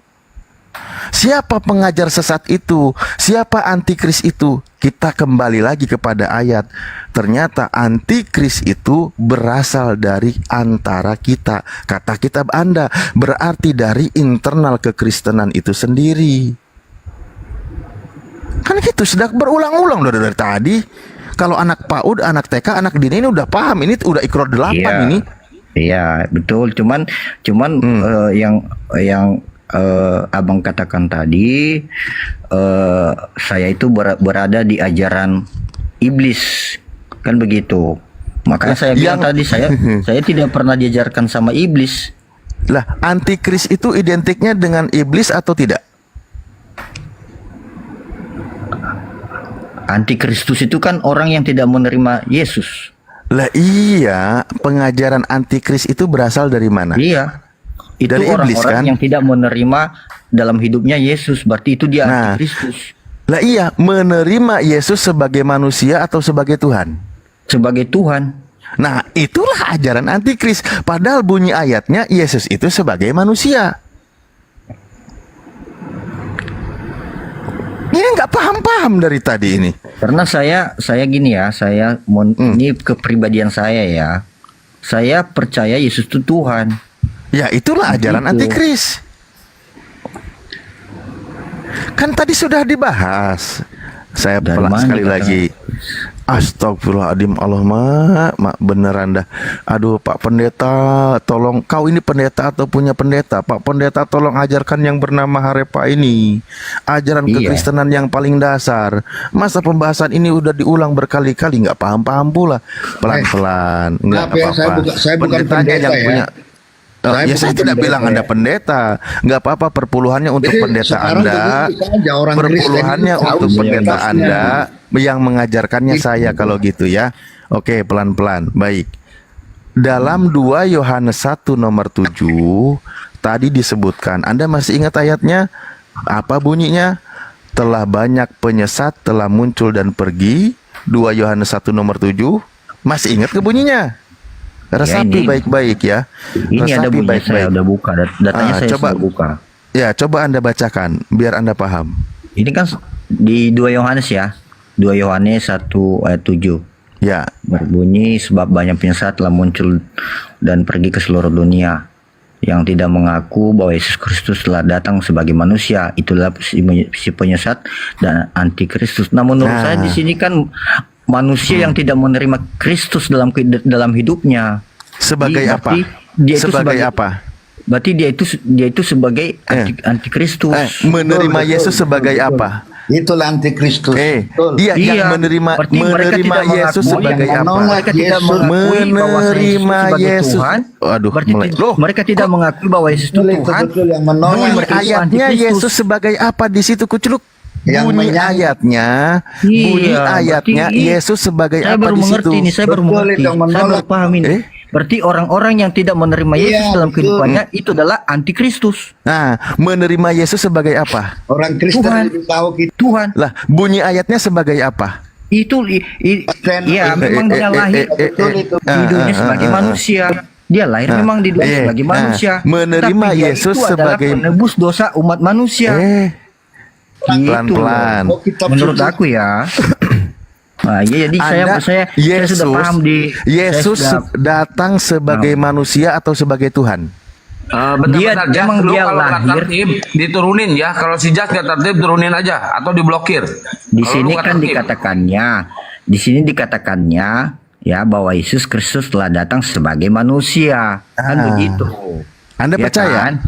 Siapa pengajar sesat itu? Siapa antikris itu? Kita kembali lagi kepada ayat. Ternyata antikris itu berasal dari antara kita. Kata kitab Anda, berarti dari internal kekristenan itu sendiri. Kan gitu, sudah berulang-ulang dari tadi. Kalau anak PAUD, anak TK, anak dini ini udah paham, ini udah ikrar 8 ini. Iya, betul. Cuman yang Abang katakan tadi, saya itu berada di ajaran iblis, kan begitu. Makanya saya bilang tadi saya tidak pernah diajarkan sama iblis. Lah, antikris itu identiknya dengan iblis atau tidak? Antikristus itu kan orang yang tidak menerima Yesus. Lah iya, pengajaran antikris itu berasal dari mana? Iya. Itu dari iblis orang-orang kan? yang tidak menerima dalam hidupnya Yesus, berarti itu dia antikristus. Lah iya, menerima Yesus sebagai manusia atau sebagai Tuhan? Sebagai Tuhan. Nah, itulah ajaran antikris. Padahal bunyi ayatnya Yesus itu sebagai manusia. Ini nggak paham-paham dari tadi ini. Karena saya gini ya, ini kepribadian saya ya. Saya percaya Yesus itu Tuhan. Ya, itulah ajaran antikris. Kan tadi sudah dibahas. Saya sekali lagi. Astagfirullahaladzim, Allah mak beneran dah. Aduh Pak Pendeta, tolong, kau ini pendeta atau punya pendeta? Pak Pendeta tolong ajarkan yang bernama Harepa ini, ajaran kekristenan yang paling dasar. Masa pembahasan ini udah diulang berkali-kali nggak paham-paham pula. Pelan-pelan, nggak apa-apa. Saya bukan pendeta yang ya. punya. Saya tidak bilang Anda pendeta, nggak apa-apa. Perpuluhannya untuk pendeta Anda, perpuluhannya untuk pendeta Anda yang mengajarkannya saya kalau gitu ya. Oke, pelan-pelan. Baik. Dalam 2 Yohanes 1 nomor 7 tadi disebutkan, Anda masih ingat ayatnya? Apa bunyinya? Telah banyak penyesat telah muncul dan pergi. 2 Yohanes 1 nomor 7. Masih ingat ke bunyinya? Resapi baik-baik ya. Ini ada bunyi, saya udah buka datanya, saya coba sudah buka. Ya, coba Anda bacakan biar Anda paham. Ini kan di 2 Yohanes ya. 2 Yohanes 1 ayat 7. Ya. Berbunyi, sebab banyak penyesat telah muncul dan pergi ke seluruh dunia yang tidak mengaku bahwa Yesus Kristus telah datang sebagai manusia. Itulah si penyesat dan antikristus. Nah, menurut saya di sini kan manusia yang tidak menerima Kristus dalam hidupnya. Sebagai apa? Dia itu sebagai apa? Berarti dia itu sebagai antikristus. Menerima Yesus sebagai apa? Itulah antikristus. Dia yang menerima Yesus sebagai apa? Mereka tidak menerima Yesus. Aduh, mereka tidak mengakui bahwa Yesus itu Tuhan. Bunyi ayatnya Yesus sebagai apa di situ, Kuculuk? Bunyi ayatnya, Yesus sebagai apa di situ? Saya baru mengerti. Saya baru paham ini. Berarti orang-orang yang tidak menerima Yesus dalam kehidupannya itu adalah antikristus. Nah, menerima Yesus sebagai apa? Orang Kristen tahu gitu. Tuhan. Lah, bunyi ayatnya sebagai apa? Itu ya memang dia lahir di dunia sebagai manusia. Dia lahir memang di dunia sebagai manusia. Menerima Tapi Yesus itu sebagai penebus dosa umat manusia. Pelan-pelan. Menurut aku ya. Nah, ya, jadi saya sudah paham Yesus datang sebagai manusia atau sebagai Tuhan? Bentar, memang dia kalau nggak lahir tertib diturunin ya. Kalau si Jas nggak tertib turunin aja atau diblokir. Di sini kan dikatakannya ya bahwa Yesus Kristus telah datang sebagai manusia. Kan begitu. Anda percaya? Kan?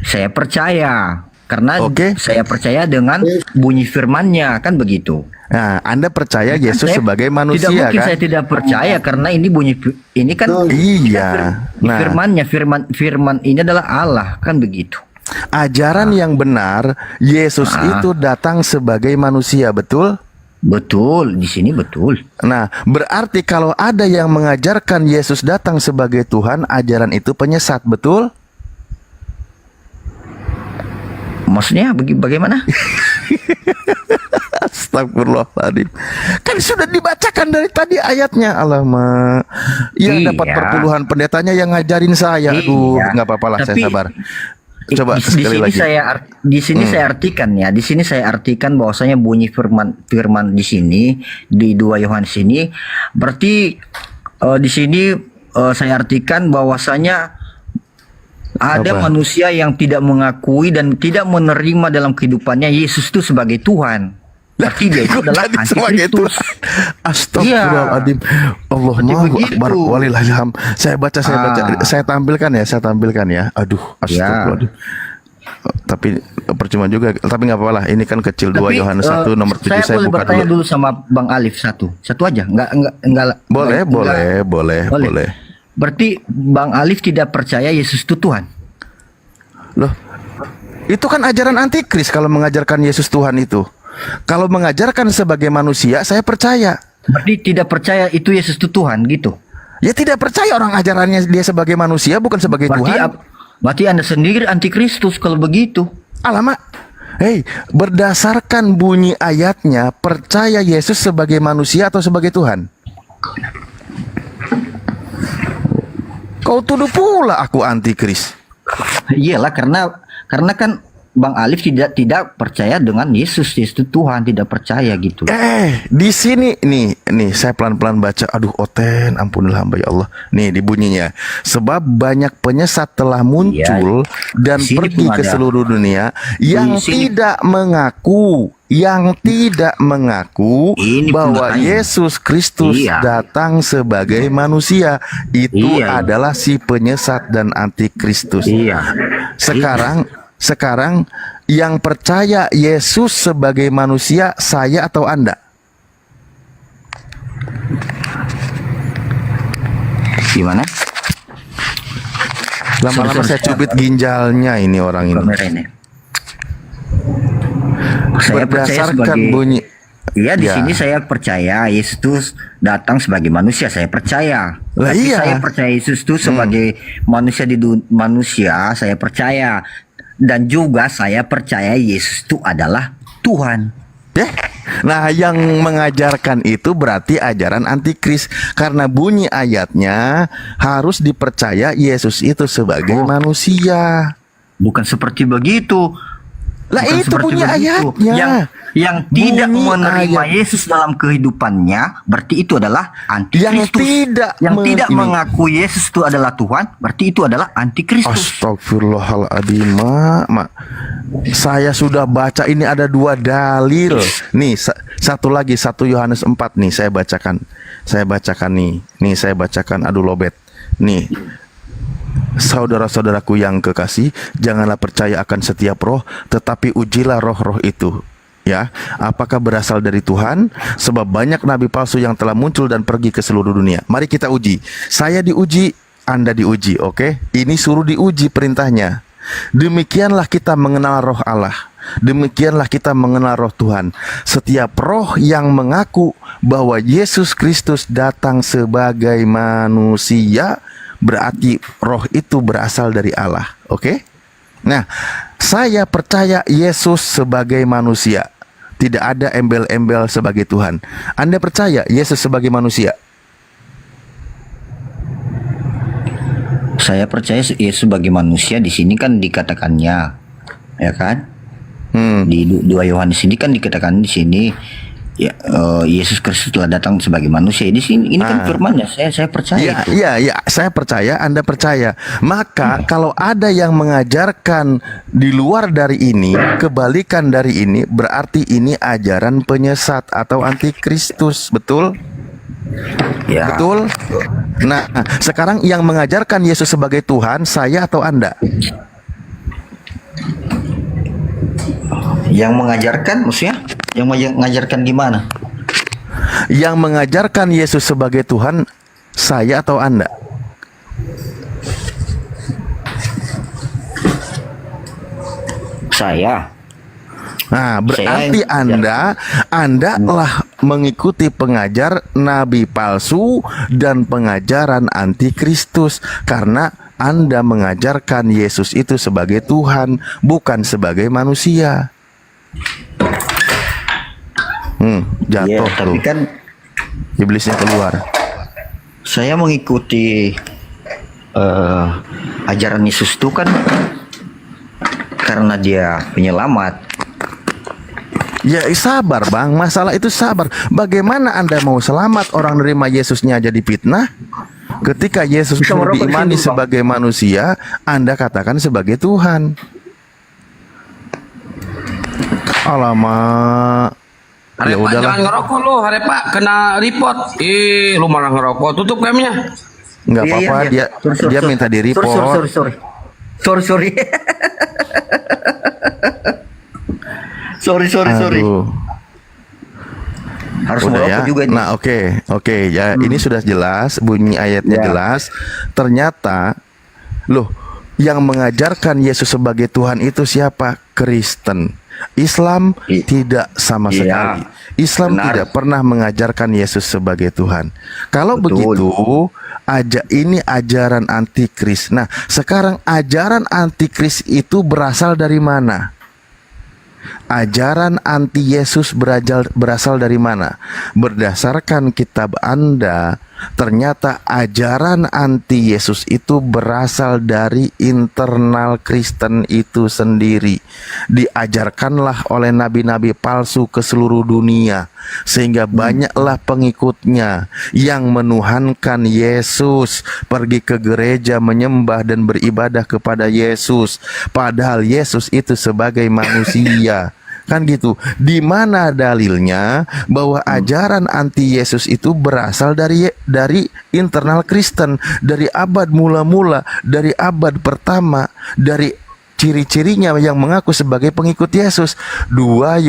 Saya percaya. Karena saya percaya dengan bunyi firman-Nya, kan begitu. Nah, Anda percaya Yesus sebagai manusia, tidak mungkin kan? saya tidak percaya karena ini ini kan firman-Nya, firman ini adalah Allah, kan begitu. Ajaran yang benar, Yesus itu datang sebagai manusia, betul? Betul, di sini betul. Nah, berarti kalau ada yang mengajarkan Yesus datang sebagai Tuhan, ajaran itu penyesat, betul? Maksudnya bagaimana? Astagfirullahaladzim. Kan sudah dibacakan dari tadi ayatnya. Alamak. Ya dapat perpuluhan pendetanya yang ngajarin saya. Aduh, nggak apa-apa lah, saya sabar. Coba sekali lagi. Di sini saya artikan ya. Di sini saya artikan bahwasanya bunyi firman di sini di 2 Yohanes ini berarti di sini saya artikan bahwasanya ada manusia yang tidak mengakui dan tidak menerima dalam kehidupannya Yesus itu sebagai Tuhan. Berarti dia itu adalah antikristus. Astagfirullahaladzim. Allahu Akbar walillahilham. Saya baca. Saya tampilkan ya. Aduh, astagfirullahaladzim. Tapi percuma juga. Tapi nggak apa-apa lah. Ini kan kecil. 2 Yohanes 1 nomor 7 saya boleh buka bertanya dulu. dulu sama Bang Alif satu aja. Boleh. Berarti Bang Alif tidak percaya Yesus itu Tuhan. Loh, itu kan ajaran antikris kalau mengajarkan Yesus Tuhan itu. Kalau mengajarkan sebagai manusia, saya percaya. Berarti tidak percaya itu Yesus itu Tuhan gitu. Ya tidak percaya orang ajarannya dia sebagai manusia bukan sebagai Tuhan. Berarti Anda sendiri antikristus kalau begitu. Alamak. Hei, berdasarkan bunyi ayatnya, percaya Yesus sebagai manusia atau sebagai Tuhan? Kau tuduh pula aku antikris. Iyalah karena kan Bang Alif tidak percaya dengan Yesus itu Tuhan, tidak percaya gitu. Di sini nih saya pelan-pelan baca. Aduh, Oten, ampunilah hamba ya Allah. Nih dibunyinya. Sebab banyak penyesat telah muncul dan pergi ke seluruh dunia yang tidak mengaku bahwa Yesus Kristus datang sebagai manusia. Itu adalah si penyesat dan antikristus. Sekarang yang percaya Yesus sebagai manusia, saya atau Anda? Gimana? Lama-lama saya cubit ginjalnya ini orang ini. Saya percaya sebagai bunyi. Iya, di sini saya percaya Yesus datang sebagai manusia, saya percaya. Tapi saya percaya Yesus itu sebagai manusia manusia, saya percaya. Dan juga saya percaya Yesus itu adalah Tuhan. Nah, yang mengajarkan itu berarti ajaran antikris. Karena bunyi ayatnya harus dipercaya Yesus itu sebagai manusia. Bukan seperti begitu. Lah itu bunyi ayatnya. yang tidak Bunyi menerima ayat. Yesus dalam kehidupannya, berarti itu adalah antikristus. Yang tidak ini. mengakui Yesus itu adalah Tuhan, berarti itu adalah antikristus. Astagfirullahaladzim, Mak. Saya sudah baca, ini ada 2 dalil. Nih, satu lagi, 1 Yohanes 4 nih, saya bacakan. Saya bacakan nih. Nih, saya bacakan, aduh lobet. Nih. Saudara-saudaraku yang kekasih, janganlah percaya akan setiap roh, tetapi ujilah roh-roh itu. Ya, apakah berasal dari Tuhan? Sebab banyak nabi palsu yang telah muncul dan pergi ke seluruh dunia. Mari kita uji. Saya diuji, Anda diuji, oke? Ini suruh diuji perintahnya. Demikianlah kita mengenal roh Allah. Demikianlah kita mengenal roh Tuhan. Setiap roh yang mengaku bahwa Yesus Kristus datang sebagai manusia, berarti roh itu berasal dari Allah, oke? Nah, saya percaya Yesus sebagai manusia. Tidak ada embel-embel sebagai Tuhan. Anda percaya Yesus sebagai manusia? Saya percaya Yesus sebagai manusia. Di sini kan dikatakannya, ya kan? Di 2 Yohanes ini kan dikatakan di sini, ya, Yesus Kristus telah datang sebagai manusia. Di sini ini kan firman-Nya. Saya percaya itu. Iya, saya percaya, Anda percaya. Maka kalau ada yang mengajarkan di luar dari ini, kebalikan dari ini, berarti ini ajaran penyesat atau antikristus, betul? Ya. Betul? Nah, sekarang yang mengajarkan Yesus sebagai Tuhan, saya atau Anda? Yang mengajarkan, maksudnya? Yang mengajarkan gimana? Yang mengajarkan Yesus sebagai Tuhan, saya atau Anda? Saya. Nah, berarti Saya Anda lah mengikuti pengajar nabi palsu dan pengajaran antikristus karena Anda mengajarkan Yesus itu sebagai Tuhan, bukan sebagai manusia. Jatuh Ya, tapi tuh. kan Iblisnya keluar. saya mengikuti ajaran Yesus itu kan karena dia penyelamat. Ya sabar bang, masalah itu sabar. Bagaimana Anda mau selamat orang nerima Yesusnya jadi fitnah? Ketika Yesus sudah diimani sebagai manusia, Anda katakan sebagai Tuhan. Alamak. Ya Pak, udahlah. jangan ngerokok lu, Pak, kena report. Lu malah ngerokok. Tutup gamenya. Nggak apa-apa, dia minta di report. Sorry. Harus Udah merokok ya. juga ini. Nah, oke ya, ini sudah jelas, bunyi ayatnya jelas. Ternyata loh, yang mengajarkan Yesus sebagai Tuhan itu siapa? Kristen. Islam tidak sama sekali. Islam tidak pernah mengajarkan Yesus sebagai Tuhan. Kalau begitu, ini ajaran antikris. Nah, sekarang ajaran antikris itu berasal dari mana? Ajaran anti Yesus berasal dari mana? Berdasarkan kitab Anda, ternyata ajaran anti Yesus itu berasal dari internal Kristen itu sendiri. Diajarkanlah oleh nabi-nabi palsu ke seluruh dunia, sehingga banyaklah pengikutnya yang menuhankan Yesus, pergi ke gereja menyembah dan beribadah kepada Yesus, padahal Yesus itu sebagai manusia. Kan gitu. Di mana dalilnya bahwa ajaran anti Yesus itu berasal dari internal Kristen, dari abad mula-mula, dari abad pertama, dari ciri-cirinya yang mengaku sebagai pengikut Yesus. 1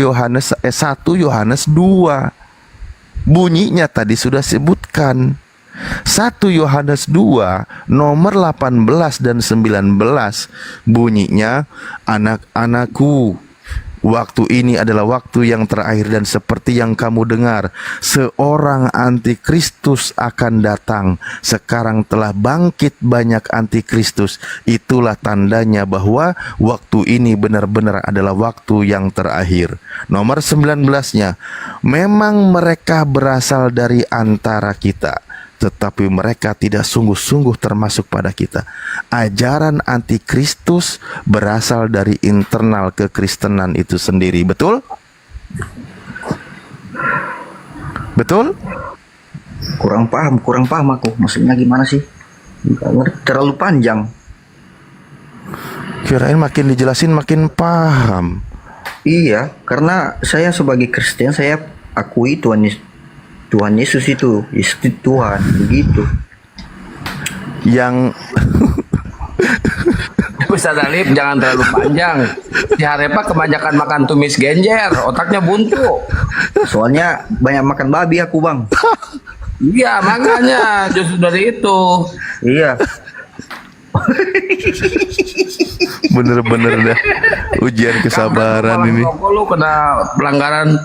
Yohanes 2. Bunyinya tadi sudah sebutkan. 1 Yohanes 2 nomor 18 dan 19 bunyinya, anak-anakku, waktu ini adalah waktu yang terakhir dan seperti yang kamu dengar, seorang antikristus akan datang. Sekarang telah bangkit banyak antikristus. Itulah tandanya bahwa waktu ini benar-benar adalah waktu yang terakhir. Nomor 19-nya, memang mereka berasal dari antara kita, tetapi mereka tidak sungguh-sungguh termasuk pada kita. Ajaran antikristus berasal dari internal kekristenan itu sendiri, betul? Betul? Kurang paham aku. Maksudnya gimana sih? Nggak ngerti, terlalu panjang. Kirain makin dijelasin makin paham. Iya, karena saya sebagai Kristen saya akui Tuhan Yesus itu Tuhan, begitu. Yang Ustaz Alif jangan terlalu panjang. Si Harepa kebanyakan makan tumis genjer, otaknya buntu. Soalnya banyak makan babi aku, Bang. Iya, makanya justru dari itu. Iya. Bener-bener dah ujian kesabaran ini. Lu kena pelanggaran.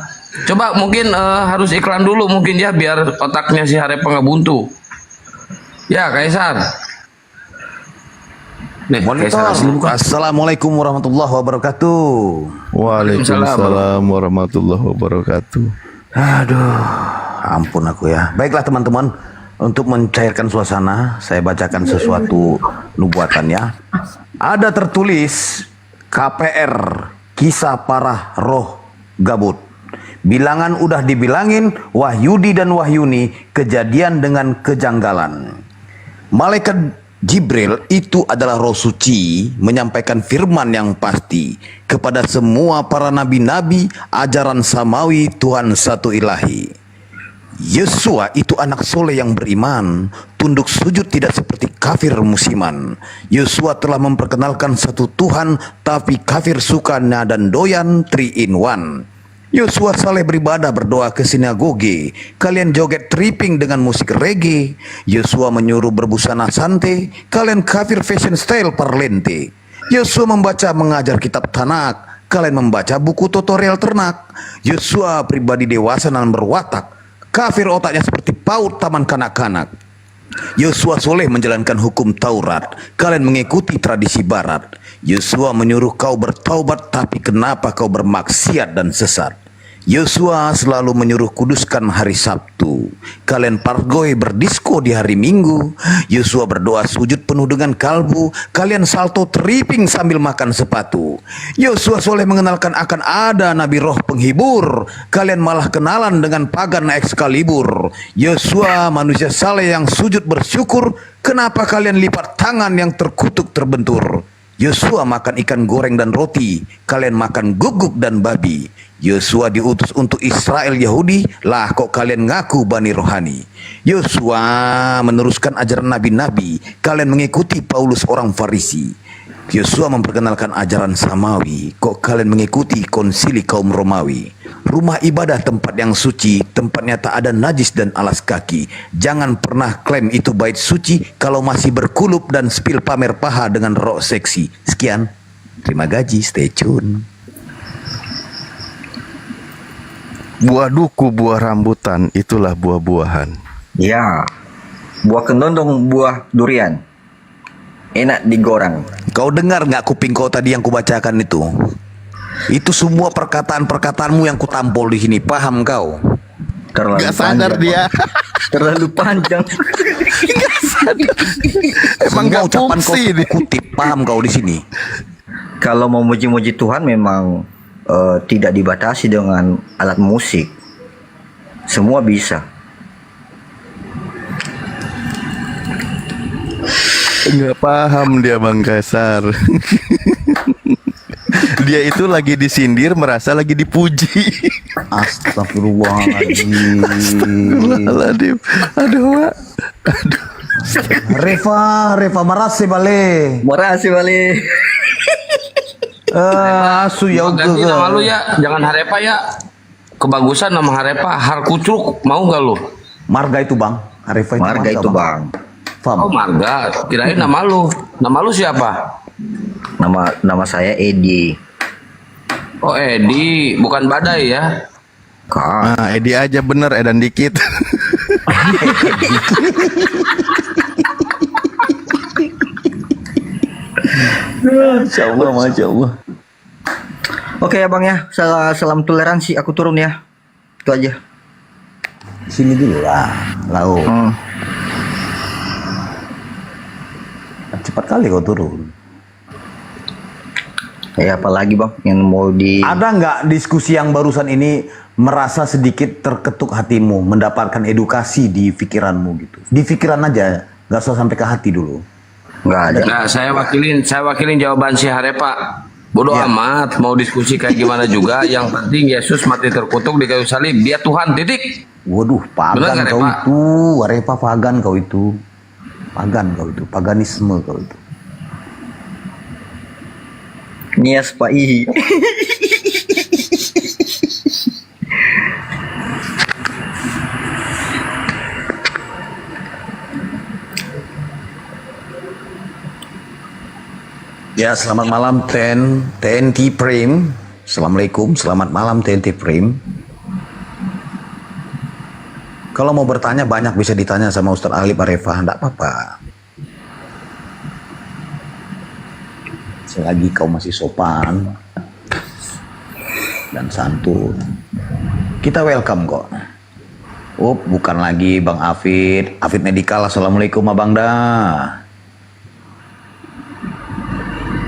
Coba mungkin harus iklan dulu mungkin ya biar otaknya si Harepa nggak buntu. Ya, Kaisar. Nih, Kaisar asli bukan? Assalamualaikum warahmatullahi wabarakatuh. Waalaikumsalam warahmatullahi wabarakatuh. Aduh, ampun aku ya. Baiklah teman-teman, untuk mencairkan suasana, saya bacakan sesuatu nubuatannya. Ada tertulis KPR, kisah para roh gabut. Bilangan udah dibilangin, Wahyudi dan Wahyuni, kejadian dengan kejanggalan. Malaikat Jibril itu adalah roh suci menyampaikan firman yang pasti kepada semua para nabi-nabi ajaran samawi Tuhan satu ilahi. Yesua itu anak soleh yang beriman, tunduk sujud tidak seperti kafir musiman. Yesua telah memperkenalkan satu Tuhan, tapi kafir sukanya dan doyan 3 in 1. Yosua saleh beribadah berdoa ke sinagoge. Kalian joget tripping dengan musik reggae. Yosua menyuruh berbusana santai. Kalian kafir fashion style parlente. Yosua membaca mengajar kitab Tanak. Kalian membaca buku tutorial ternak. Yosua pribadi dewasa dan berwatak. Kafir otaknya seperti paut taman kanak-kanak. Yosua soleh menjalankan hukum Taurat. Kalian mengikuti tradisi barat. Yosua menyuruh kau bertaubat, tapi kenapa kau bermaksiat dan sesat? Yosua selalu menyuruh kuduskan hari Sabtu. Kalian pargoy berdisko di hari Minggu. Yosua berdoa sujud penuh dengan kalbu. Kalian salto tripping sambil makan sepatu. Yosua soleh mengenalkan akan ada nabi roh penghibur. Kalian malah kenalan dengan pagan Excalibur. Yosua manusia saleh yang sujud bersyukur. Kenapa kalian lipat tangan yang terkutuk terbentur? Yosua makan ikan goreng dan roti. Kalian makan guguk dan babi. Yosua diutus untuk Israel Yahudi, lah kok kalian ngaku Bani Rohani. Yosua meneruskan ajaran nabi-nabi, kalian mengikuti Paulus orang Farisi. Yosua memperkenalkan ajaran Samawi, kok kalian mengikuti konsili kaum Romawi. Rumah ibadah tempat yang suci, tempatnya tak ada najis dan alas kaki. Jangan pernah klaim itu bait suci kalau masih berkulup dan spill pamer paha dengan rok seksi. Sekian, terima gaji, stay tune. Buah duku, buah rambutan, itulah buah-buahan. Ya, buah kendondong, buah durian. Enak digoreng. Kau dengar nggak kuping kau tadi yang kubacakan itu? Itu semua perkataan-perkataanmu yang kutampol di sini. Paham kau? Terlalu Gak sadar panjang, dia. terlalu panjang. Gak sadar. Emang Semua gak ucapan kau fungsi ini. kutip. Paham kau di sini? Kalau mau muji-muji Tuhan memang tidak dibatasi dengan alat musik. Semua bisa. Nggak paham dia Bang Kaisar. Dia itu lagi disindir merasa lagi dipuji. Astagfirullahaladzim. Astagfirullahaladzim. Aduh Mak. Aduh. Reva marase bale. Makasih balik. Asu ya Ganti nama lu ya, jangan Harepa ya. Kebagusan nama Harepa, Harkucruk, mau nggak lu? Marga itu Bang. Reva itu Marga itu Bang. Oh Marga, kirain nama lu. Nama lu siapa? Nama saya Edi. Oh Edi, bukan Badai ya? Nah, Edi aja bener, edan dikit. Masya Allah, Masya Allah. Oke ya Bang ya, salam toleransi, aku turun ya. Itu aja. Sini dulu lah, lau. Cepat kali kau turun. Ya apalagi bang yang mau Ada nggak diskusi yang barusan ini merasa sedikit terketuk hatimu, mendapatkan edukasi di pikiranmu gitu? Di pikiran aja, nggak usah sampai ke hati dulu. Nggak ada. Nah, saya wakilin jawaban si Harepa. Bodoh amat, mau diskusi kayak gimana juga. Yang penting Yesus mati terkutuk di kayu salib. Dia Tuhan, titik. Waduh, pagan Benar, kau Harepa? itu, Harepa pagan kau itu. Pagan kau itu, paganisme kau itu. Nias Pak Ihi. Ya, selamat malam TNT Prime. Assalamualaikum, selamat malam TNT Prime. Kalau mau bertanya banyak bisa ditanya sama Ustadz Alif Arefah, enggak apa-apa. Selagi kau masih sopan dan santun, kita welcome kok. Oh, bukan lagi Bang Afid Medikal. Assalamualaikum Abang dah.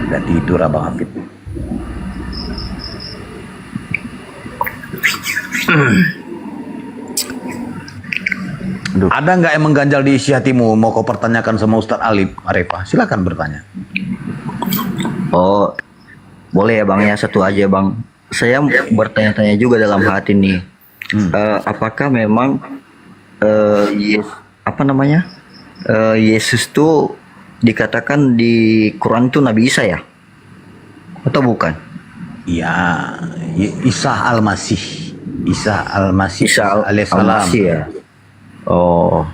Udah tidur Abang Afid. Ada nggak yang mengganjal di isi hatimu mau kau pertanyakan sama Ustadz Alif Arefah? Silakan bertanya. Oh, boleh ya bang ya, satu aja bang. Saya bertanya-tanya juga dalam hati nih. Apakah memang Yesus tuh dikatakan di Quran itu Nabi Isa ya? Atau bukan? Iya, Isa Al-Masih. Isa Al-Masih alaihissalam. Ya. Oh.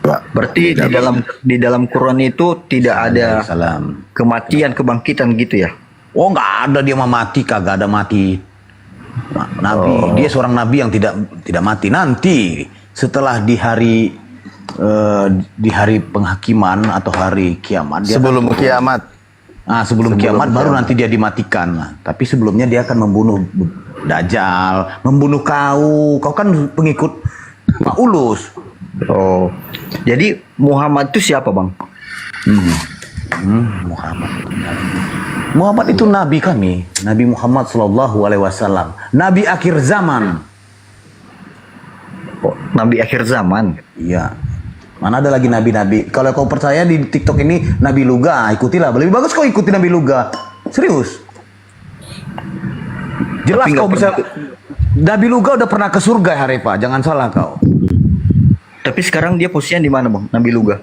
Berarti di dalam Quran itu tidak ada kematian, kebangkitan gitu ya? Oh, nggak ada, dia mati, kagak ada mati. Nabi, dia seorang nabi yang tidak mati. Nanti setelah di hari penghakiman atau hari kiamat, Sebelum kiamat. Sebelum kiamat baru nanti dia dimatikan. Nah, tapi sebelumnya dia akan membunuh Dajjal, membunuh kau kan pengikut Paulus. Oh, jadi Muhammad itu siapa bang? Muhammad itu nabi kami, Nabi Muhammad Shallallahu Alaihi Wasallam, nabi akhir zaman. Oh, nabi akhir zaman? Iya. Mana ada lagi nabi-nabi? Kalau kau percaya di TikTok ini Nabi Luga, ikutilah. Lebih bagus kau ikuti Nabi Luga. Serius. Jelas kau bisa. Nabi Luga udah pernah ke surga, Harepa. Jangan salah kau. Tapi sekarang dia posisinya di mana bang? Nabi Luga.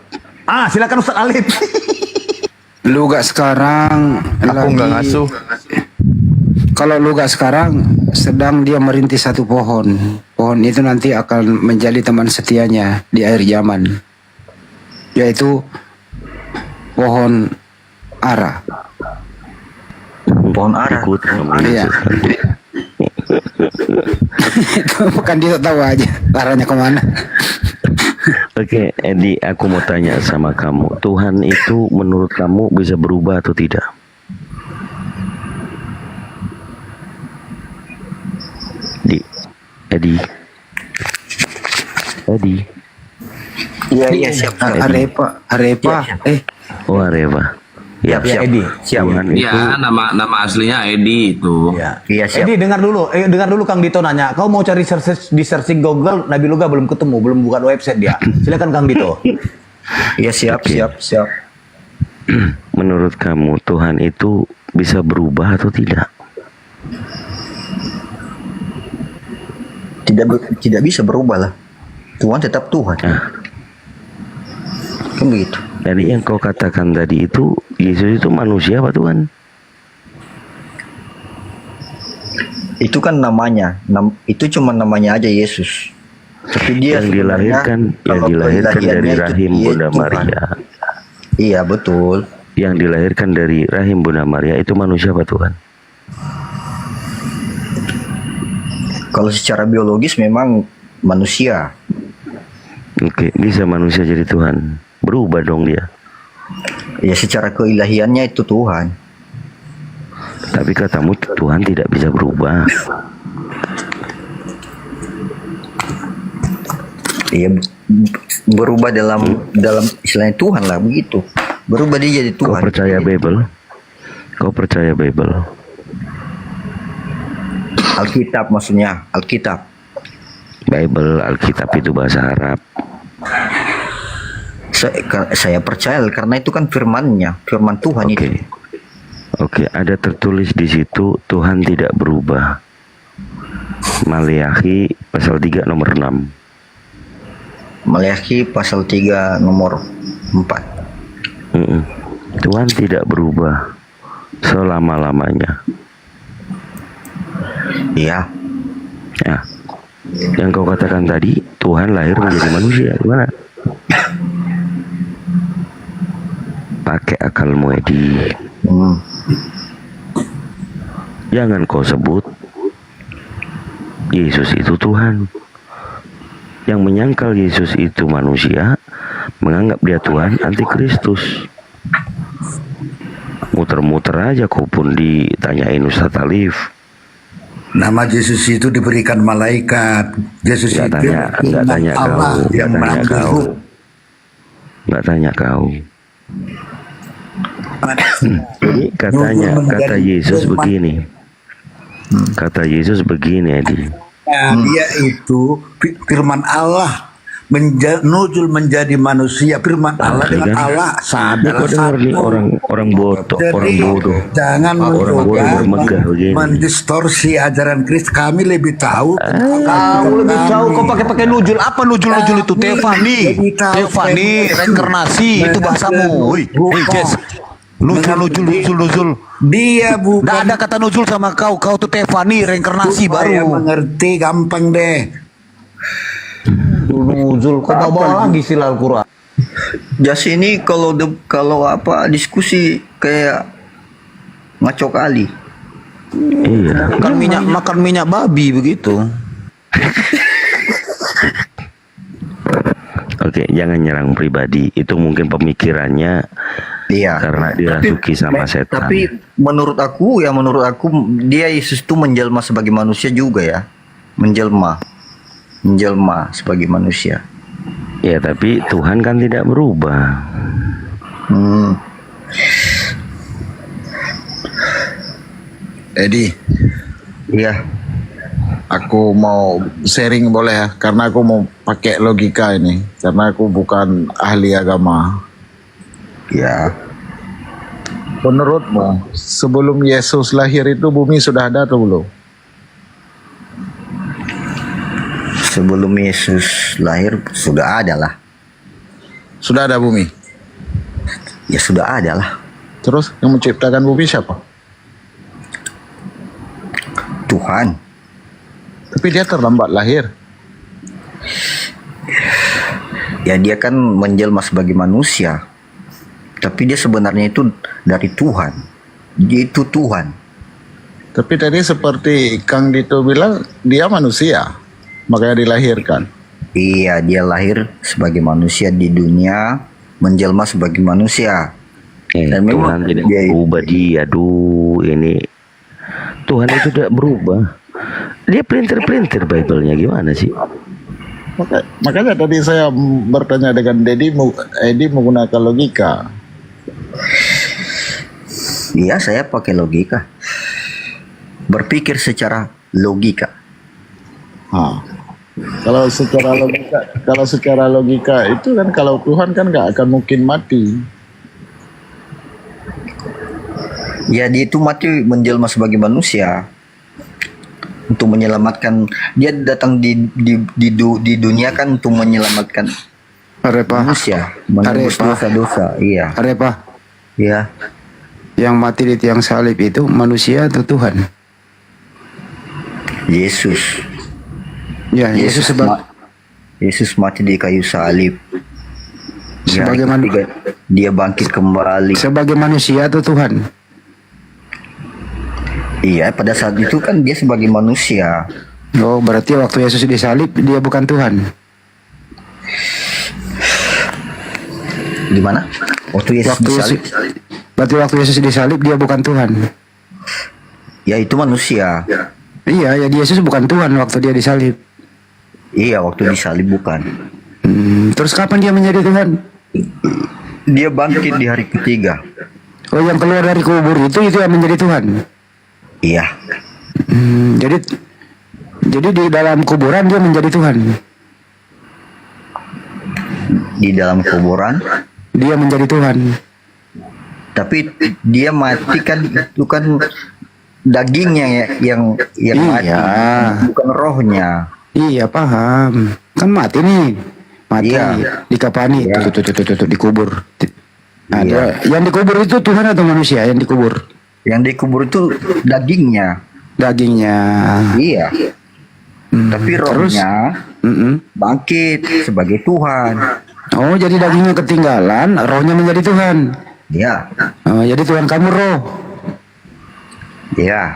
Silakan Ustadz Alif. Luga sekarang Aku nggak ngasuh. Kalau Luga sekarang sedang dia merintis satu pohon. Pohon itu nanti akan menjadi teman setianya di akhir zaman, yaitu pohon ara. Pohon ara. Iya. Itu bukan dia tahu aja arahnya kemana. Oke, Edi, aku mau tanya sama kamu. Tuhan itu menurut kamu bisa berubah atau tidak? Edi. Iya siap. Arepa. Oh, Arepa. Ya, siap. Edi. Siap. Iya, nama aslinya Edi itu. Iya, siap. Edi, dengar dulu Kang Dito nanya. Kau mau cari di searching Google, Nabi Luga belum ketemu, belum buka website dia. Silakan Kang Dito. Iya, siap. Menurut kamu Tuhan itu bisa berubah atau tidak? Tidak bisa berubah lah. Tuhan tetap Tuhan. Kan begitu. Dari yang kau katakan tadi itu, Yesus itu manusia apa Tuhan? Itu kan namanya. Itu cuma namanya aja Yesus. Tapi dia yang dilahirkan dari rahim Bunda Maria. Iya, betul. Yang dilahirkan dari rahim Bunda Maria itu manusia apa Tuhan? Kalau secara biologis memang manusia. Oke, bisa manusia jadi Tuhan. Berubah dong dia. Ya secara keilahiannya itu Tuhan. Tapi katamu Tuhan tidak bisa berubah. Iya, berubah dalam istilahnya Tuhan lah begitu. Berubah dia jadi Tuhan. Kau percaya Bible? Kau percaya Bible? Alkitab maksudnya, Alkitab. Bible, Alkitab itu bahasa Arab. Saya percaya karena itu kan firman-Nya, firman Tuhan itu. Oke, ada tertulis di situ Tuhan tidak berubah. Maleakhi pasal 3 nomor 6. Maleakhi pasal 3 nomor 4. Tuhan tidak berubah selama-lamanya. Iya. Ya. Yang kau katakan tadi, Tuhan lahir menjadi manusia, gimana? Pakai akalmu, Edi. Jangan kau sebut Yesus itu Tuhan. Yang menyangkal Yesus itu manusia, menganggap dia Tuhan, antikristus. Muter-muter aja kau pun ditanyain Ustaz Alif. Nama Yesus itu diberikan malaikat. Yesus Nggak itu tanya Allah kau, yang nggak tanya mengambil kau, ruh. nggak tanya kau. Jadi kata Yesus begini. Kata Yesus begini, Edi. Dia itu firman Allah nuzul menjadi manusia. Firman Allah dengan Allah sadar Kau dengar nih orang bodoh, orang bodoh. Jangan Orang bodoh mencoba bermegah begini. mendistorsi ajaran Kristus. Kami lebih tahu. Kamu lebih tahu kau pakai nujul. Apa nujul itu? Tefani, reinkarnasi itu bahasamu. Woi, Jess. Nujul. Dia bukan. Nggak ada kata nujul sama kau. Kau tuh Tefani, reinkarnasi Supaya baru. mengerti gampang deh. Nuzul, kau bawa lagi sila Al-Quran. Jas ini kalau diskusi kayak ngaco kali. Iya. Makan minyak babi begitu. Oke, jangan nyerang pribadi. Itu mungkin pemikirannya. Iya. Karena dirasuki sama setan. Tapi menurut aku dia Yesus itu menjelma sebagai manusia juga ya. Menjelma sebagai manusia. Ya, tapi Tuhan kan tidak berubah. Edi. Iya. Aku mau sharing boleh ya? Karena aku mau pakai logika ini. Karena aku bukan ahli agama. Ya. Menurutmu, sebelum Yesus lahir itu bumi sudah ada atau belum? Sebelum Yesus lahir sudah ada lah. Sudah ada bumi? Ya sudah ada lah. Terus yang menciptakan bumi siapa? Tuhan. Tapi dia terlambat lahir. Ya dia kan menjelma sebagai manusia. Tapi dia sebenarnya itu dari Tuhan. Dia itu Tuhan. Tapi tadi seperti Kang Dito bilang, dia manusia. Makanya dilahirkan. Iya, dia lahir sebagai manusia di dunia, menjelma sebagai manusia. Dan Tuhan tidak berubah dia. Aduh, ini Tuhan itu tidak berubah. Dia pelintir-pelintir Bible-nya gimana sih? Makanya tadi saya bertanya dengan Edi menggunakan logika. Iya, saya pakai logika. Berpikir secara logika. Kalau secara logika itu kan kalau Tuhan kan nggak akan mungkin mati. Ya dia itu mati menjelma sebagai manusia untuk menyelamatkan. Dia datang di dunia kan untuk menyelamatkan manusia, menembus dosa-dosa. Iya. Arepa. Iya. Yang mati di tiang salib itu manusia atau Tuhan? Yesus. Ya, Yesus Yesus mati di kayu salib. Sebagai manusia. Dia bangkit kembali. Sebagai manusia atau Tuhan? Iya, pada saat itu kan dia sebagai manusia. Oh, berarti waktu Yesus disalib dia bukan Tuhan. Gimana? Waktu Yesus disalib. Berarti waktu Yesus disalib dia bukan Tuhan. Ya itu manusia. Iya, ya Yesus bukan Tuhan waktu dia disalib. Iya, waktu disalib bukan. Terus kapan dia menjadi Tuhan? Dia bangkit di hari ketiga. Oh, yang keluar dari kubur itu yang menjadi Tuhan. Iya. Jadi di dalam kuburan dia menjadi Tuhan. Di dalam kuburan dia menjadi Tuhan. Tapi dia mati kan, itu kan dagingnya yang mati, bukan rohnya. Iya, paham. Kan mati nih. Mati, dikapani, tuh, dikubur. Nah, yang dikubur itu Tuhan atau manusia yang dikubur? Yang dikubur itu dagingnya. Dagingnya. Iya. Tapi rohnya bangkit sebagai Tuhan. Oh, jadi dagingnya ketinggalan, rohnya menjadi Tuhan. Iya. Oh, jadi Tuhan kamu roh. Iya.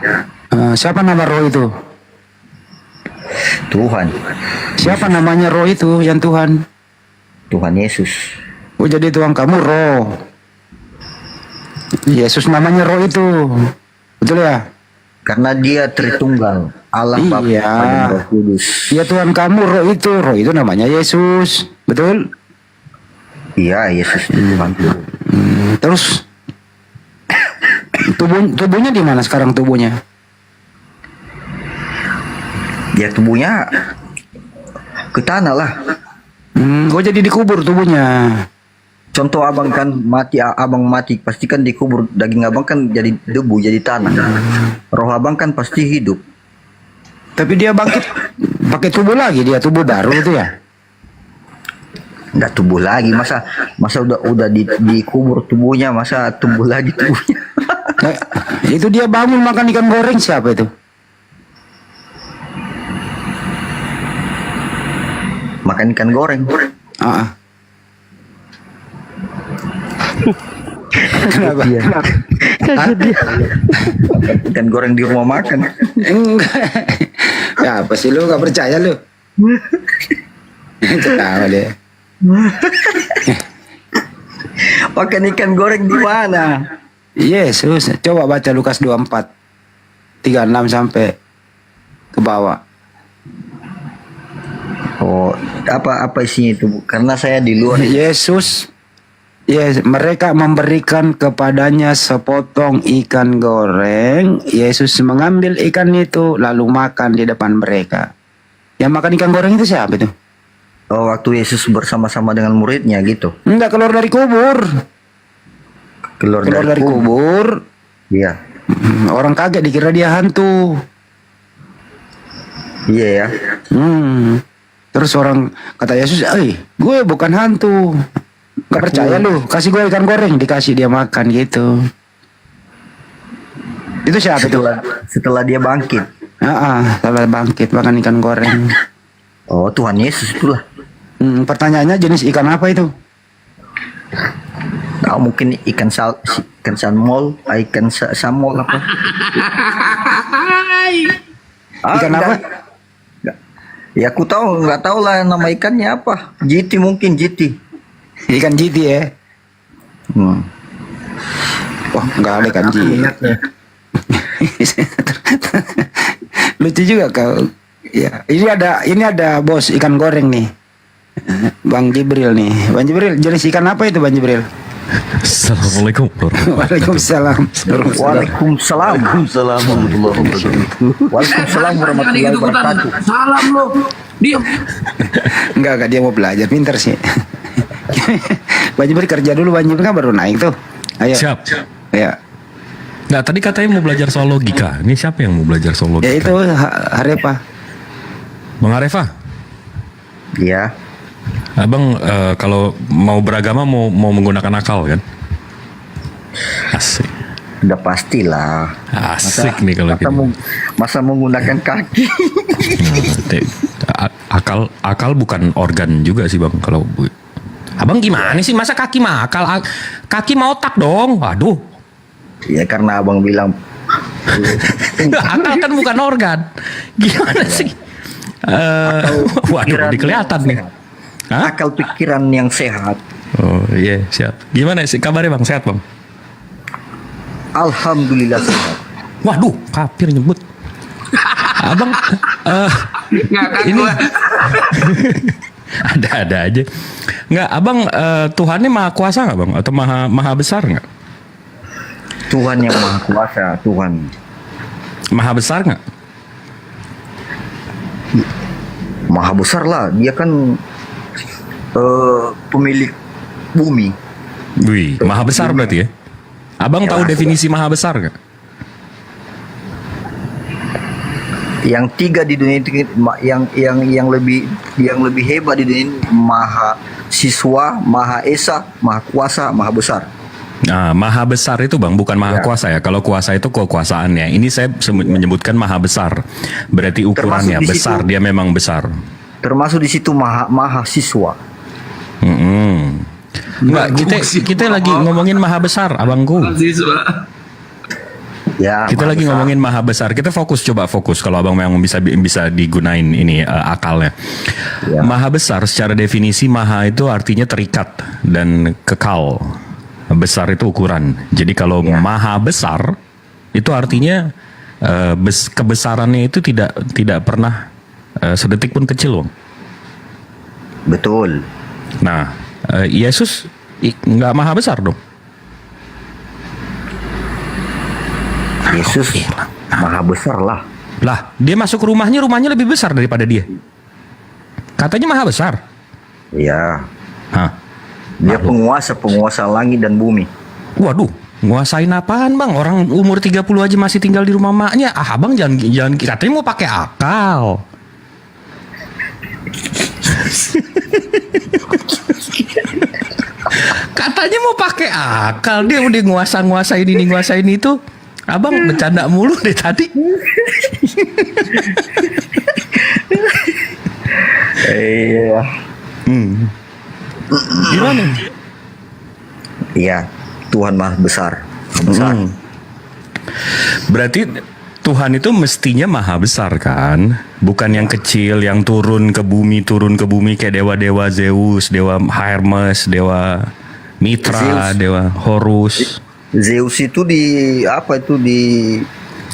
Siapa nama roh itu? Tuhan. Siapa namanya roh itu yang Tuhan? Tuhan Yesus. Oh, jadi Tuhan kamu roh. Yesus namanya roh itu. Betul ya? Karena dia Tritunggal, Allah Bapa dan Roh Kudus. Iya, Tuhan kamu roh itu namanya Yesus. Betul? Iya, Yesus itu Tuhan. Terus tubuhnya di mana sekarang tubuhnya? Ya tubuhnya ke tanah lah. Oh, jadi dikubur tubuhnya. Contoh abang kan abang mati pasti kan dikubur, daging abang kan jadi debu, jadi tanah. Roh abang kan pasti hidup. Tapi dia bangkit pakai tubuh lagi, dia tubuh baru itu ya? Nggak tubuh lagi, masa udah dikubur tubuhnya, masa tumbuh lagi tubuhnya. Nah, itu dia bangun makan ikan goreng, siapa itu? Makan ikan goreng. Kenapa? Kaget dia. Ikan goreng di rumah makan. Enggak. Ya apa sih lu, gak percaya lu? Ketawa deh. Makan ikan goreng di mana? Yesus, coba baca Lukas 24 36 sampai ke bawah. Oh, apa isinya itu? Karena saya di luar. Yesus, mereka memberikan kepadanya sepotong ikan goreng. Yesus mengambil ikan itu lalu makan di depan mereka. Yang makan ikan goreng itu siapa itu? Oh, waktu Yesus bersama-sama dengan muridnya gitu. Enggak, keluar dari kubur. Keluar dari kubur. Iya. Orang kaget dikira dia hantu. Iya ya. Terus orang kata Yesus, gue bukan hantu. Gak percaya lu, kasih gue ikan goreng, dikasih dia makan gitu. Itu siapa setelah dia bangkit? Setelah bangkit makan ikan goreng. Oh, Tuhan Yesus itulah. Pertanyaannya jenis ikan apa itu? Tahu mungkin ikan salmon, ikan samol apa? Ikan apa? Ya aku tahu, nggak tahu lah nama ikannya apa. JT mungkin JT. Ikan JT ya? Wah, nggak ada ikan JT. Lucu juga kau. Ya, ini ada bos ikan goreng nih. Bang Jibril nih. Bang Jibril, jenis ikan apa itu Bang Jibril? Assalamualaikum. Waalaikumsalam. Waalaikumsalam. Waalaikumsalam warahmatullahi wabarakatuh. Salam lo. Diam. Enggak, dia mau belajar, pintar sih. Bang Jibril kerja dulu, Bang Jibril kan baru naik tuh. Ayo. Siap. Ya. Nah, tadi katanya mau belajar soal logika. Ini siapa yang mau belajar soal logika? Ya itu Harepa. Bang Arefa? Iya. Abang kalau mau beragama mau menggunakan akal kan? Asik. Udah pastilah. Asik nih kalau gitu. Masa menggunakan kaki. Akal bukan organ juga sih Bang. Kalau Abang gimana sih, masa kaki mah akal? Kaki mau otak dong. Waduh. Ya karena abang bilang akal kan bukan organ. Gimana sih? Waduh, kelihatan nih. Akal pikiran yang sehat. Oh iya, siap. Gimana sih kabarnya Bang? Sehat Bang? Alhamdulillah sehat. Waduh, kafir nyebut. Abang ini ada aja. Nggak, abang Tuhannya maha kuasa nggak Bang? Atau maha besar nggak? Tuhan yang maha kuasa, Tuhan. Maha besar nggak? Maha besar lah, dia kan pemilik bumi. Wih, maha besar berarti ya? Abang tahu definisi maha besar nggak? Yang tiga di dunia itu, yang lebih hebat di dunia ini, maha siswa, maha esa, maha kuasa, maha besar. Nah, maha besar itu bang bukan maha kuasa ya. Kalau kuasa itu kekuasaannya. Ini saya menyebutkan maha besar. Berarti ukurannya Termasuk di besar. situ- Dia memang besar. Termasuk di situ maha siswa. Enggak, kita lagi ngomongin maha besar, abangku. Ya, Kita maha lagi besar. ngomongin maha besar. Kita fokus kalau abang memang bisa digunain ini akalnya. Ya. Maha besar secara definisi maha itu artinya terikat dan kekal. Besar itu ukuran. Jadi kalau Ya. maha besar itu artinya kebesarannya itu tidak pernah sedetik pun kecil, Bang. Betul. Nah, Yesus nggak maha besar dong. Yesus maha besar lah. Lah, dia masuk rumahnya lebih besar daripada dia. Katanya maha besar. Ya. Hah. Dia penguasa langit dan bumi. Waduh, nguasain apaan bang? Orang umur 30 aja masih tinggal di rumah maknya. Ah, abang jangan katanya mau pakai akal. Katanya mau pakai akal, dia udah nguasain ini nguasain itu. Abang bercanda mulu deh tadi. Iya. Gimana? Iya, Tuhan maha besar. Maha besar. Berarti Tuhan itu mestinya maha besar kan? Bukan yang kecil, yang turun ke bumi kayak dewa-dewa Zeus, dewa Hermes, dewa Mitra, Zeus. dewa Horus. Zeus itu di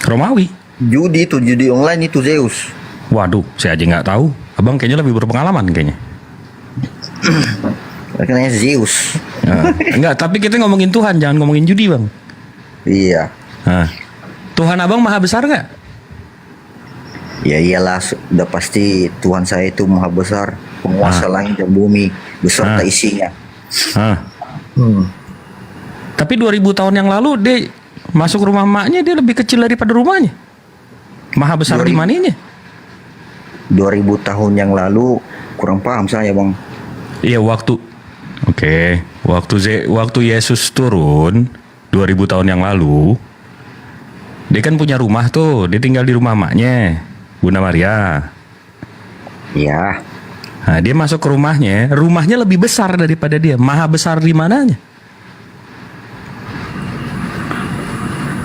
Romawi. Judi online itu Zeus. Waduh, saya aja nggak tahu. Abang kayaknya lebih berpengalaman kayaknya. Makanya Zeus. Enggak, tapi kita ngomongin Tuhan, jangan ngomongin judi bang. Iya. Nah, Tuhan abang maha besar nggak? Ya iyalah, udah pasti Tuhan saya itu maha besar, penguasa langit dan bumi beserta isinya. Tapi 2000 tahun yang lalu dia masuk rumah emaknya, dia lebih kecil daripada rumahnya. Maha besar di mananya? 2000 tahun yang lalu kurang paham saya bang. Iya waktu Yesus turun 2000 tahun yang lalu, dia kan punya rumah tuh, dia tinggal di rumah emaknya, Bunda Maria. Iya. Nah, dia masuk ke rumahnya lebih besar daripada dia. Maha besar di mananya?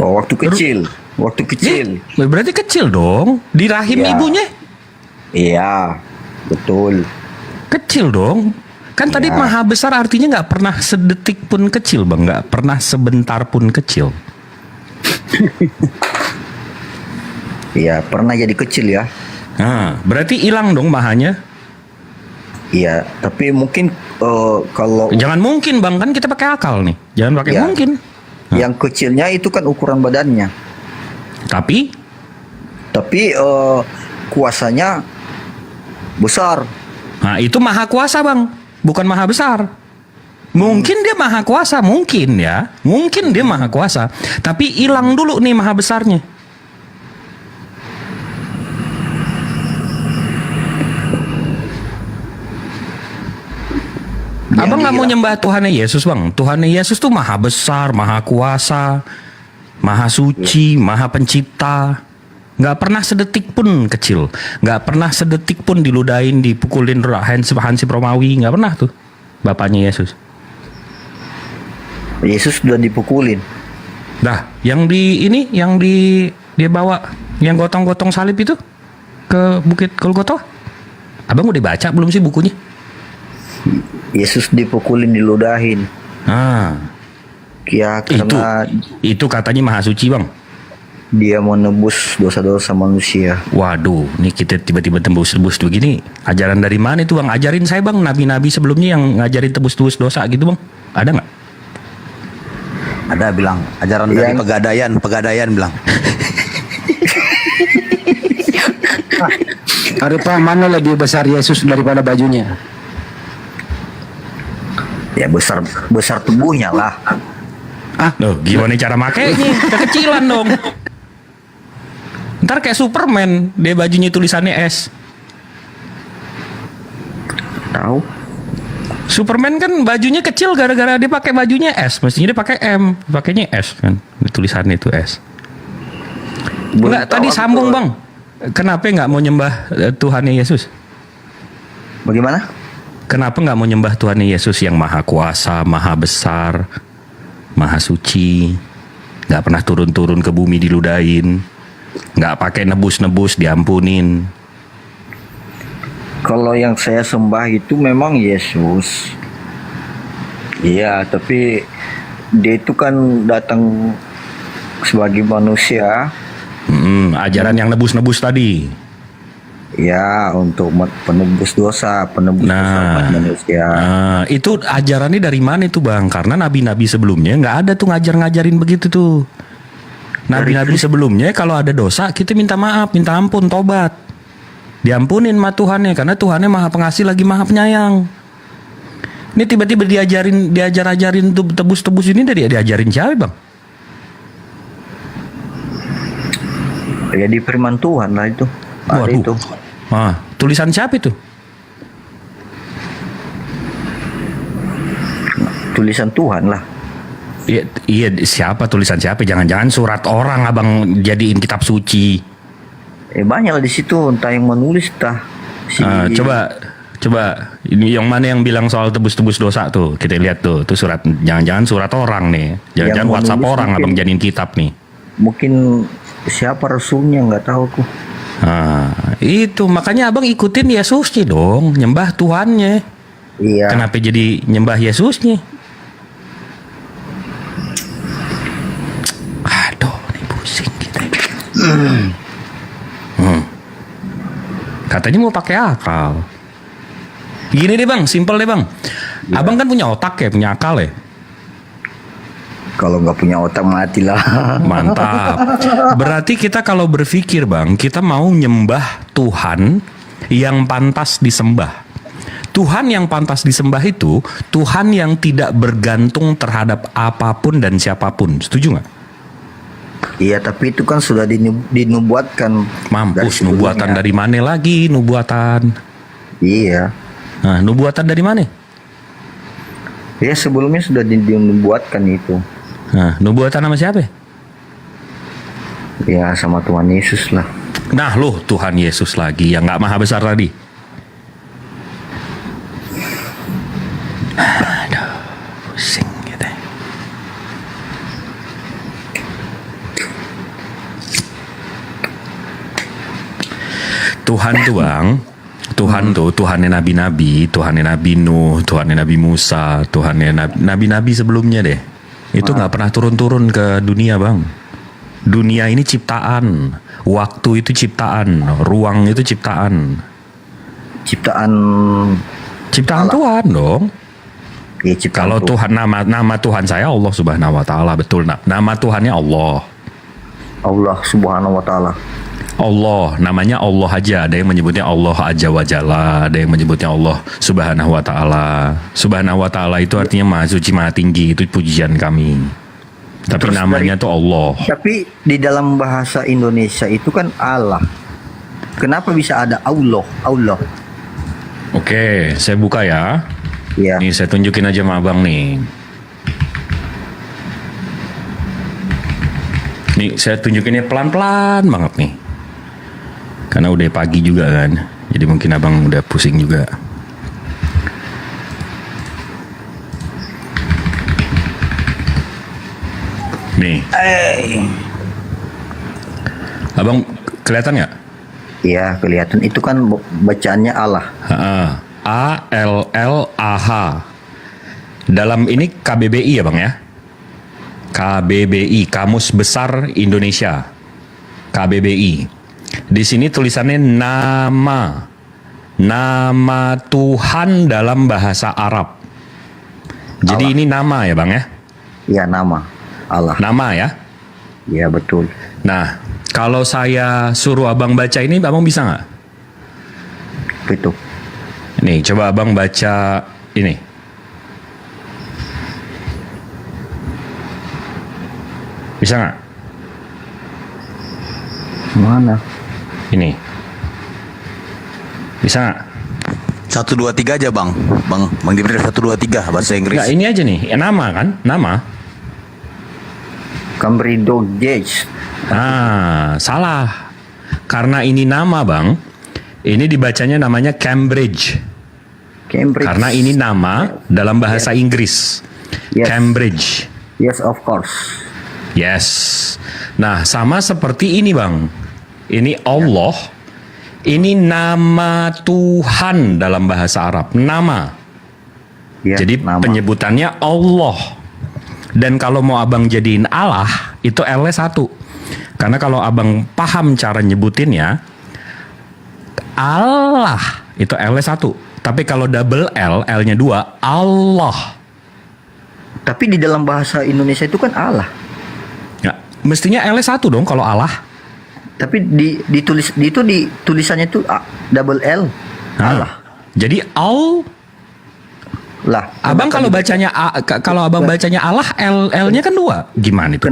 Oh, waktu kecil. Berarti kecil dong, di rahim Iya. ibunya. Iya, betul. Kecil dong. Kan tadi Iya. maha besar artinya nggak pernah sedetik pun kecil bang, nggak pernah sebentar pun kecil. Iya, pernah jadi kecil ya. Nah, berarti hilang dong mahanya. Iya, tapi mungkin kalau Jangan mungkin bang, kan kita pakai akal nih. Jangan pakai Ya. mungkin. yang kecilnya itu kan ukuran badannya. Tapi kuasanya besar. nah itu maha kuasa bang, bukan maha besar. Mungkin dia maha kuasa, mungkin dia maha kuasa. Tapi hilang dulu nih maha besarnya. Abang nggak mau nyembah Tuhannya Yesus bang? Tuhannya Yesus tuh maha besar, maha kuasa, maha suci, maha pencipta. Nggak pernah sedetik pun kecil, nggak pernah sedetik pun diludahin, dipukulin Hansip Romawi, nggak pernah tuh bapaknya Yesus. Yesus sudah dipukulin. Dah, yang dia bawa, yang gotong-gotong salib itu ke Bukit Golgota. Abang udah baca belum sih bukunya? Yesus dipukulin, diludahin. Ya karena itu katanya maha suci bang. Dia mau nebus dosa-dosa manusia. Waduh, nih kita tiba-tiba tembus-tembus begini. Ajaran dari mana itu bang? Ajarin saya bang, nabi-nabi sebelumnya yang ngajarin tebus-tebus dosa gitu bang. Ada nggak? Ada bilang ajaran dari pegadaian bilang. Arifah, mana lebih besar Yesus daripada bajunya? Ya besar tubuhnya lah. Loh, gimana cara makainya? Kekecilan dong. Ntar kayak Superman, dia bajunya tulisannya S. Tahu? Superman kan bajunya kecil gara-gara dia pakai bajunya S. Mestinya dia pakai M, pakainya S kan. Tulisannya itu S. Enggak, tadi sambung bang. Kenapa nggak mau nyembah Tuhannya Yesus? Bagaimana? Kenapa nggak mau nyembah Tuhannya Yesus yang maha kuasa, maha besar, maha suci, nggak pernah turun-turun ke bumi diludahin, nggak pakai nebus-nebus diampunin? Kalau yang saya sembah itu memang Yesus. Iya, tapi dia itu kan datang sebagai manusia. Ajaran yang nebus-nebus tadi. Ya, untuk penebus dosa, dosa manusia. Nah, itu ajarannya dari mana itu bang? Karena nabi-nabi sebelumnya nggak ada tuh ngajarin begitu tuh. Nabi-nabi sebelumnya kalau ada dosa kita minta maaf, minta ampun, tobat, diampunin sama Tuhannya, karena Tuhannya maha pengasih lagi maha penyayang. Ini tiba-tiba diajarin tuh tebus-tebus ini diajarin siapa bang? Ya di firman Tuhan lah itu. Ada itu. Tulisan siapa itu? Tulisan Tuhan lah. Iya, siapa tulisan siapa? Jangan-jangan surat orang abang jadiin kitab suci. Banyak lah di situ, entah yang menulis entah. Coba ini yang mana yang bilang soal tebus-tebus dosa tuh? Kita lihat tuh surat, jangan-jangan surat orang nih. Jangan-jangan WhatsApp orang mungkin, abang jadiin kitab nih. Mungkin siapa rasulnya nggak tahu aku. Itu makanya abang ikutin Yesusnya dong, nyembah Tuhannya. Iya. Kenapa jadi nyembah Yesusnya? Aduh, ini pusing kita. Katanya mau pakai akal. Gini deh bang, simpel deh bang. Abang kan punya otak ya, punya akal ya. Kalau nggak punya otak matilah. Mantap. Berarti kita kalau berpikir bang, kita mau nyembah Tuhan yang pantas disembah. Tuhan yang pantas disembah itu Tuhan yang tidak bergantung terhadap apapun dan siapapun. Setuju nggak? Iya, tapi itu kan sudah dinubuatkan. Mampus, nubuatan dari mana lagi nubuatan? Iya. Nah, nubuatan dari mana? Ya sebelumnya sudah dinubuatkan itu. Nah, nubuatan sama siapa? Ya sama Tuhan Yesus lah. Nah loh, Tuhan Yesus lagi yang nggak maha besar tadi. Aduh, pusing gitu. Tuhan tuh bang, Tuhan tuh Tuhannya nabi-nabi, Tuhannya Nabi Nuh, Tuhannya Nabi Musa, Tuhannya nabi-nabi sebelumnya deh. Itu nggak pernah turun-turun ke dunia bang. Dunia ini ciptaan, waktu itu ciptaan, ruang itu ciptaan. Ciptaan Tuhan dong. Ya, kalau Tuhan nama Tuhan saya Allah Subhanahu Wa Taala, betul. Nama Tuhannya Allah. Allah Subhanahu Wa Taala. Allah, namanya Allah aja. Ada yang menyebutnya Allah Azza wa Jalla, ada yang menyebutnya Allah Subhanahu wa Ta'ala. Subhanahu wa Ta'ala itu artinya maha suci, maha tinggi. Itu pujian kami. Tapi terus namanya tuh Allah. Tapi di dalam bahasa Indonesia itu kan Allah. Kenapa bisa ada Allah? Allah. Oke, saya buka ya. Iya. Nih saya tunjukin aja sama abang nih. Nih saya tunjukinnya pelan-pelan banget nih. Karena udah pagi juga kan. Jadi mungkin abang udah pusing juga. Nih. Abang kelihatan nggak? Iya kelihatan. Itu kan bacaannya Allah. A-L-L-A-H. Dalam ini KBBI ya bang ya? KBBI, Kamus Besar Indonesia. KBBI. Di sini tulisannya nama Tuhan dalam bahasa Arab. Jadi Allah. Ini nama ya bang ya? Iya nama. Allah. Nama ya? Iya betul. Nah, kalau saya suruh abang baca ini, abang bisa nggak? Itu. Nih, coba abang baca ini. Bisa nggak? Mana? Ini. Bisa nggak? 1 2 3 aja Bang. Bang Jibril 1 2 3 bahasa Inggris. Nggak, ini aja nih. Nama kan? Nama. Cambridge Gauge. Salah. Karena ini nama, Bang. Ini dibacanya namanya Cambridge. Cambridge. Karena ini nama dalam bahasa Inggris. Yes. Cambridge. Yes, of course. Yes. Nah, sama seperti ini, Bang. Ini Allah. Ini nama Tuhan dalam bahasa Arab. Nama. Ya, Jadi penyebutannya Allah. Dan kalau mau abang jadiin Allah, itu L-nya 1. Karena kalau abang paham cara nyebutinnya, Allah itu L-nya 1. Tapi kalau double L, L-nya 2, Allah. Tapi di dalam bahasa Indonesia itu kan Allah. Ya, mestinya L-nya 1 dong kalau Allah. Tapi ditulis itu di tulisannya itu double L. Allah. Jadi al lah. Abang kalau bacanya kalau abang bacanya Allah, L-nya kan 2. Gimana itu?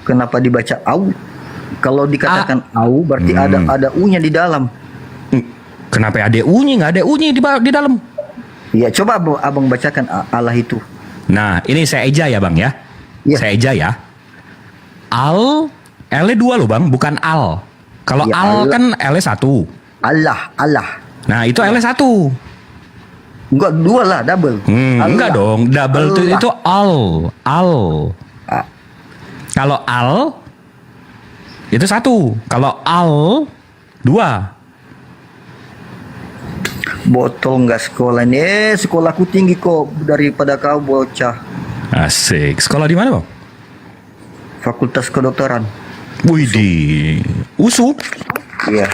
Kenapa dibaca au? Kalau dikatakan au berarti ada u-nya di dalam. Kenapa ada u-nya? Nggak ada u-nya di dalam. Iya, coba abang bacakan Allah itu. Nah, ini saya eja ya, Bang ya. Ya. Saya eja ya. L-nya 2 loh, Bang, bukan al. Kalau Ya, al Allah. kan L-nya 1. Allah. Nah, itu L-nya 1. Enggak, 2 lah, double. Enggak dong, double itu al. Kalau al itu 1. Kalau al 2. Botol nggak sekolah nih. Sekolahku tinggi kok daripada kau bocah. Asik. Sekolah di mana, Bang? Fakultas Kedokteran. Wih, di USU. Iya.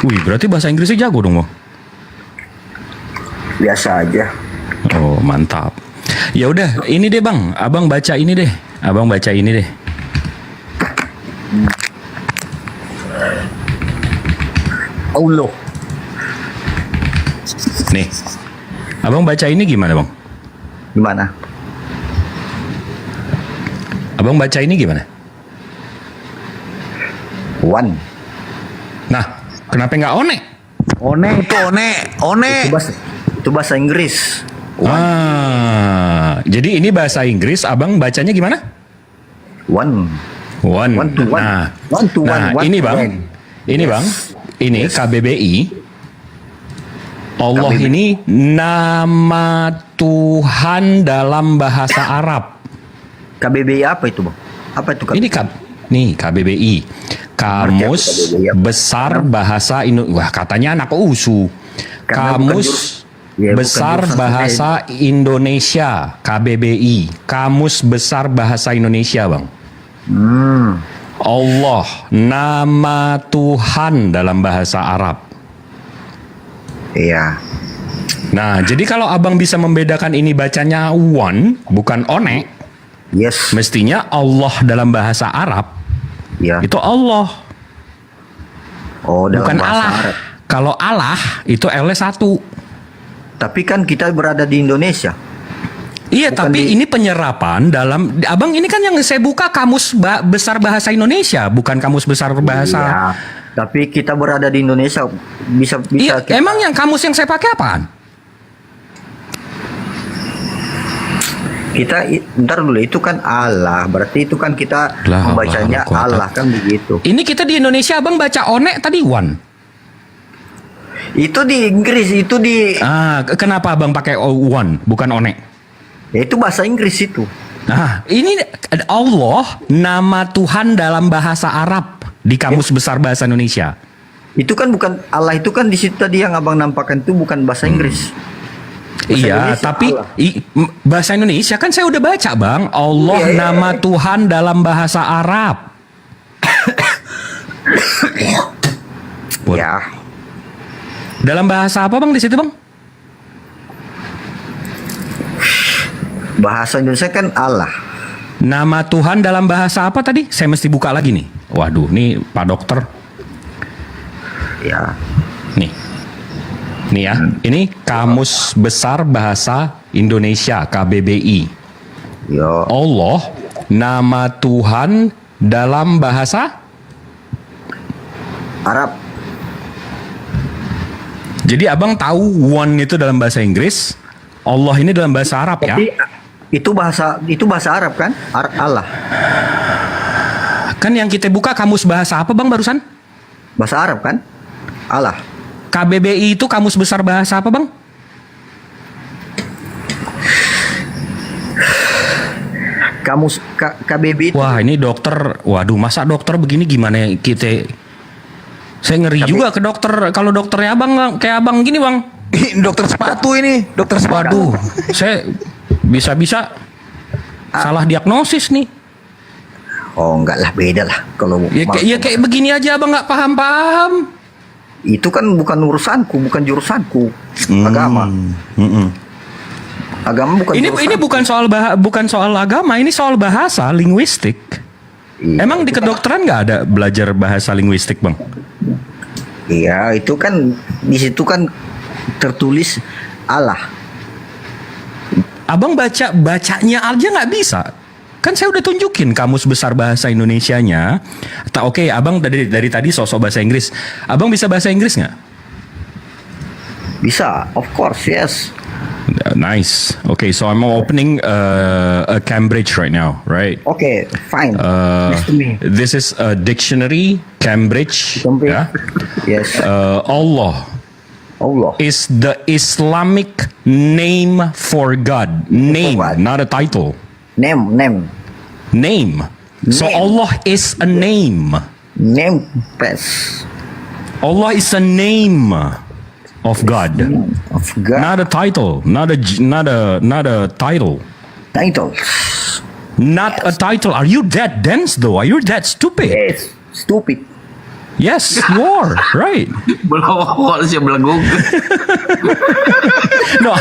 Wih, berarti bahasa Inggrisnya jago dong, Bang. Biasa aja. Oh, mantap. Ya udah, ini deh, Bang. Abang baca ini deh. Abang baca ini deh. Allah. Nih. Abang baca ini gimana, Bang? Gimana? Abang baca ini gimana? One. Nah, kenapa nggak one? One. Itu bahasa Inggris. Jadi ini bahasa Inggris, abang bacanya gimana? One. One to one. Nah, One to one. nah One ini to Bang, one. ini Bang, ini KBBI. Allah KBBI. ini nama Tuhan dalam bahasa Arab. KBBI apa itu, Bang? Apa itu KBBI? Ini nih KBBI. Kamus Besar Bahasa Indonesia. Wah, katanya anak USU. Karena bukan Kamus bukan Besar jurusan Bahasa Indonesia, KBBI. Kamus Besar Bahasa Indonesia, Bang. Allah, nama Tuhan dalam bahasa Arab. Iya. Nah, jadi kalau abang bisa membedakan ini bacanya one, bukan one. Yes. Mestinya Allah dalam bahasa Arab. Ya. Itu Allah. Oh, dalam Bukan bahasa Allah. Arab. Kalau Allah itu L-nya 1. Tapi kan kita berada di Indonesia. Iya, tapi ini penyerapan dalam abang ini kan yang saya buka kamus besar bahasa Indonesia, bukan kamus besar bahasa. Iya. Tapi kita berada di Indonesia bisa Iya, kita... emang yang kamus yang saya pakai apaan? Kita ntar dulu itu kan Allah, berarti itu kan kita Lah, membacanya Allah, Allah kan begitu. Ini kita di Indonesia abang baca one tadi one. Itu di Inggris, itu di Kenapa abang pakai one bukan one? Ya, itu bahasa Inggris itu. Nah, ini Allah nama Tuhan dalam bahasa Arab di kamus besar bahasa Indonesia. Itu kan bukan Allah, itu kan di situ tadi yang abang nampakkan itu bukan bahasa Inggris. Bahasa Iya, Indonesia tapi Allah. bahasa Indonesia kan saya udah baca, Bang. Allah Iya, iya, nama Tuhan dalam bahasa Arab. Ya. Dalam bahasa apa, Bang, di situ, Bang? Bahasa Indonesia kan Allah. Nama Tuhan dalam bahasa apa tadi? Saya mesti buka lagi nih. Waduh, nih Pak Dokter. Ya. Nih ya, ini Kamus Besar Bahasa Indonesia KBBI. Ya. Allah, nama Tuhan dalam bahasa Arab. Jadi abang tahu one itu dalam bahasa Inggris, Allah ini dalam bahasa Arab ya? Tapi itu bahasa Arab kan? Allah. Kan yang kita buka kamus bahasa apa bang barusan? Bahasa Arab kan? Allah. KBBI itu kamus besar bahasa apa bang? KBBI itu. Wah ini dokter, waduh masa dokter begini gimana kita? Saya ngeri juga ke dokter. Kalau dokternya abang kayak abang gini bang. Dokter sepatu ini, dokter sepatu. Waduh, saya bisa-bisa salah diagnosis nih. Oh enggak lah, beda lah kalau ya kayak begini aja abang nggak paham. Itu kan bukan urusanku, bukan jurusanku. Agama. Agama bukan Ini bukan soal agama, ini soal bahasa linguistik. Emang di kedokteran nggak ada belajar bahasa linguistik bang? Iya, itu kan di situ kan tertulis Allah. Abang bacanya aja nggak bisa. Kan saya udah tunjukin kamus besar bahasa Indonesianya. Oke, abang dari tadi sosok bahasa Inggris. Abang bisa bahasa Inggris nggak? Bisa, of course, yes. Nice. Okay, so I'm opening a Cambridge right now, right? Okay, fine. Nice to me. This is a dictionary, Cambridge. Yeah? Yes. Allah is the Islamic name for God. Name, not a title. Name. So Allah is a name. Name, press. Allah is a name of God. Of God. Not a title. Not a title. Title. Not a title. Are you that dense though? Are you that stupid? Yes, stupid. Yes, you are. Right. No,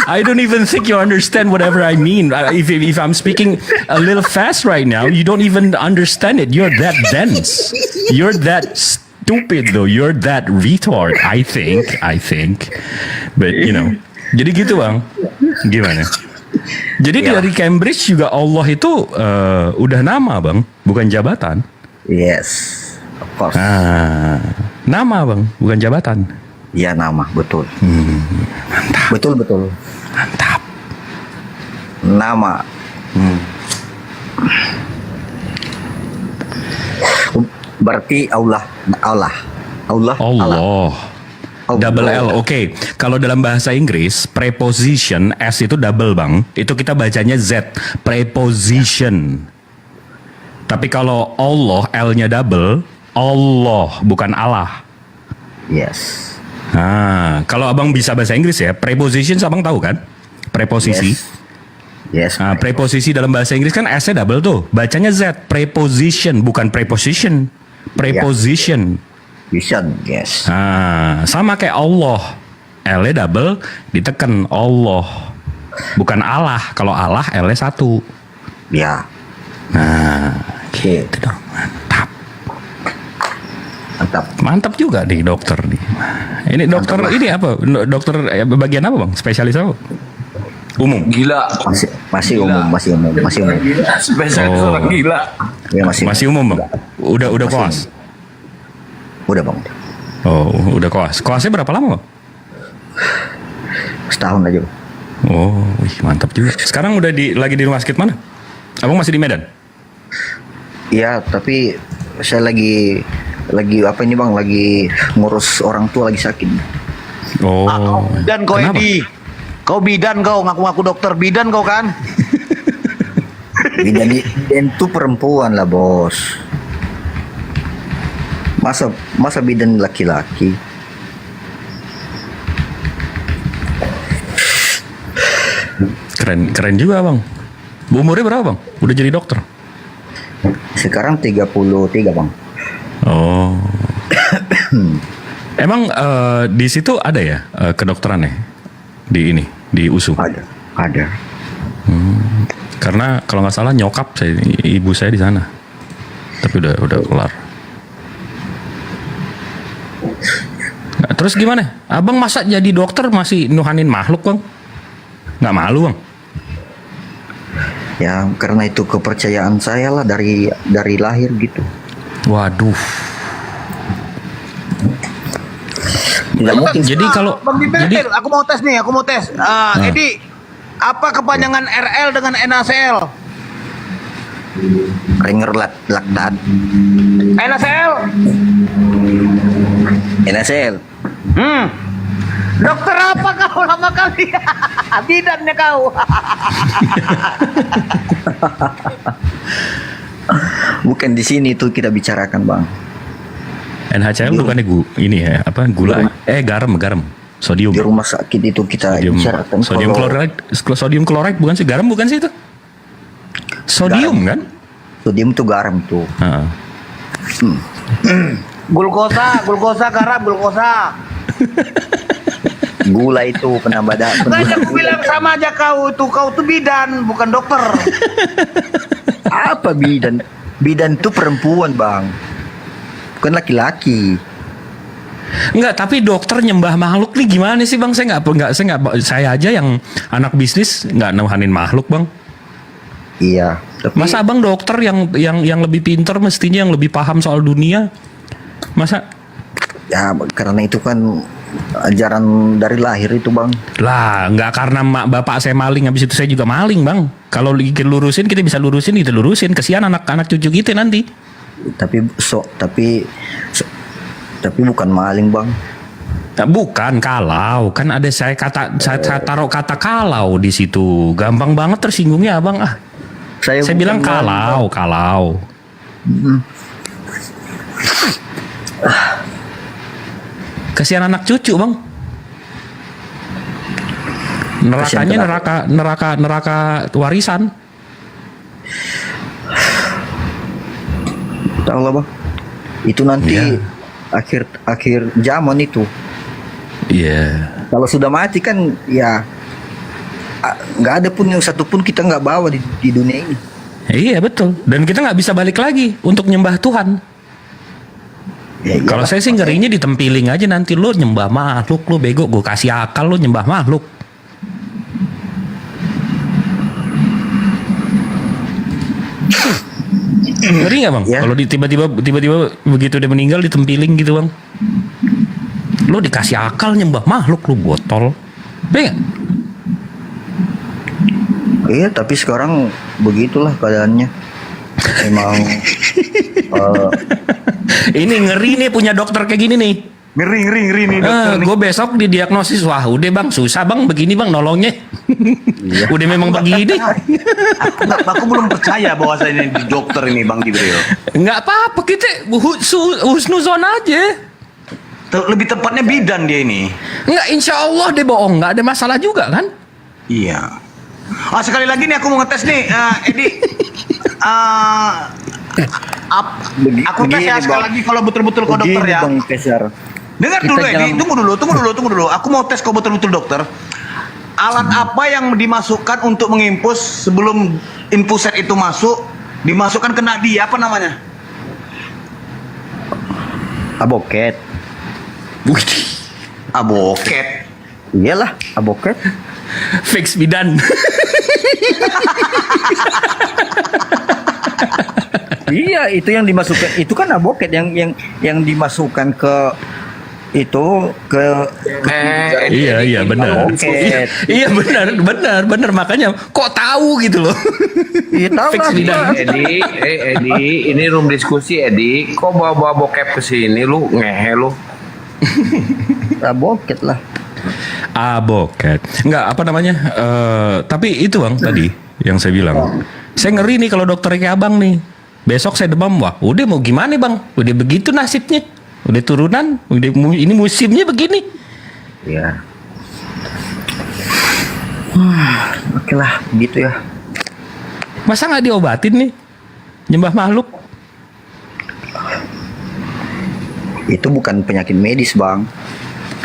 I don't even think you understand whatever I mean. If I'm speaking a little fast right now, you don't even understand it. You're that dense. You're that stupid though. You're that retard. I think. But you know. Jadi gitu bang. Gimana? Jadi dari Cambridge juga Allah itu udah nama bang, bukan jabatan. Yes. Of course. Nama bang, bukan jabatan. Iya nama, betul. Mantap. Betul. Mantap. Nama. Berarti Allah. Double L. Oke. Kalau dalam bahasa Inggris, preposition S itu double bang. Itu kita bacanya Z. Preposition. Tapi kalau Allah L-nya double, Allah bukan Allah. Yes. Kalau abang bisa bahasa Inggris ya, preposition abang tahu kan? Preposisi. Yes. Preposisi dalam bahasa Inggris kan S-nya double tuh. Bacanya Z. Preposition bukan preposition. Preposition. Yes. Sama kayak Allah. L-nya double ditekan Allah. Bukan Allah. Kalau Allah L-nya satu. Ya. Gitu dong. Mantap juga nih dokter nih. Ini dokter ini apa? Dokter bagian apa bang? Spesialis apa? Umum. Gila. Masih umum. Spesialis orang gila. Ya, masih umum bang. Udah koas. Udah bang. Oh udah koas. Koasnya berapa lama bang? Setahun aja. Oh mantap juga. Sekarang udah lagi di rumah sakit mana? Abang masih di Medan? Iya tapi saya lagi apa ini bang, lagi ngurus orang tua lagi sakit. Oh. Dan kau Edi, kau bidan kau, ngaku-ngaku dokter bidan kau kan? Bidan itu perempuan lah bos. Masa bidan laki-laki? Keren juga bang. Umurnya berapa bang? Udah jadi dokter? Sekarang 33 bang. Oh. Emang di situ ada ya kedokterannya di USU? Ada. Karena kalau nggak salah nyokap saya, ibu saya di sana. Tapi udah kelar. Nah, terus gimana? Abang masa jadi dokter masih nuhanin makhluk, Bang? Nggak malu, Bang? Ya karena itu kepercayaan saya lah dari lahir gitu. Waduh. Tidak mungkin. Jadi kalau Bang Dipel, aku mau tes nih, Edi, apa kepanjangan RL dengan NaCl? Ringer laktat. NaCl? NaCl. Dokter apa kau lama kali? Bidannya kau. Bukan di sini tuh kita bicarakan, Bang. NaCl bukannya ini ya, apa gula? Garam. Sodium. Di rumah sakit itu kita bicarakan Sodium chloride bukan sih? Garam bukan sih itu? Sodium kan? Sodium itu garam tuh. Glukosa, garam, glukosa. Gula itu penambah Banyak bilang sama aja kau tuh bidan, bukan dokter. Apa bidan? Bidan itu perempuan, Bang. Bukan laki-laki. Enggak, tapi dokter nyembah makhluk nih gimana sih, Bang? Saya aja yang anak bisnis nggak nuhanin makhluk, Bang. Iya. Tapi... Masa Abang dokter yang lebih pinter mestinya yang lebih paham soal dunia? Masa? Ya karena itu kan ajaran dari lahir itu, Bang. Lah, nggak karena bapak saya maling, habis itu saya juga maling, Bang. Kalau kita lurusin, kita bisa lurusin, kesian anak-anak cucu kita nanti. Tapi bukan maling, Bang. Nah, bukan kalau kan ada saya taruh kata kalau di situ, gampang banget tersinggungnya, Abang. Saya bilang kalau. Kesian anak cucu, Bang. Nerakanya neraka warisan. Tahu lah, Bang. Itu nanti akhir zaman itu. Iya. Kalau sudah mati kan ya nggak ada pun yang satu pun kita nggak bawa di dunia ini. Iya betul. Dan kita nggak bisa balik lagi untuk nyembah Tuhan. Kalau saya sih ngerinya ditempiling aja nanti lo nyembah makhluk, lo bego, gue kasih akal lo nyembah makhluk. Ngeri nggak, Bang? Kalau tiba-tiba begitu dia meninggal ditempiling gitu, Bang. Lo dikasih akal nyembah makhluk, lo botol. Iya. Iya, tapi sekarang begitulah keadaannya. Emang ini ngeri nih punya dokter kayak gini nih. Ngeri nih dokter nih. Gue besok didiagnosis, wah udah Bang, susah Bang begini Bang nolongnya. Udah memang begini. Aku belum percaya bahwa saya ini dokter ini, Bang Jibril. Nggak apa-apa, kita husnuzon aja. Lebih tepatnya bidan dia ini. Nggak, insya Allah dia bohong, nggak ada masalah juga kan? Iya. Sekali lagi nih aku mau ngetes nih, Edi. Aku tes ya sekali lagi kalau betul-betul kau dokter ya. Dengar dulu, Edi. Tunggu dulu. Aku mau tes kau betul-betul dokter. Alat apa yang dimasukkan untuk mengimpus sebelum infuset itu masuk, dimasukkan ke nadi, apa namanya? Aboket. Aboket. Iyalah, aboket. Fix bidan. Iya, itu yang dimasukkan. Itu kan aboket yang dimasukkan ke itu iya benar. Iya benar makanya kok tahu gitu loh. Iya tahu lah. Edi, ini room diskusi Edi. Kok bawa bokep ke sini lu ngehe lu? Aboket lah. Aboket. Enggak apa namanya? Tapi itu Bang tadi yang saya bilang. Saya ngeri nih kalau dokter kayak Abang nih. Besok saya demam, wah udah mau gimana Bang? Udah begitu nasibnya. Udah turunan, ini musimnya begini. Ya. Oke lah, gitu ya. Masa nggak diobatin nih? Nyembah makhluk? Itu bukan penyakit medis, Bang.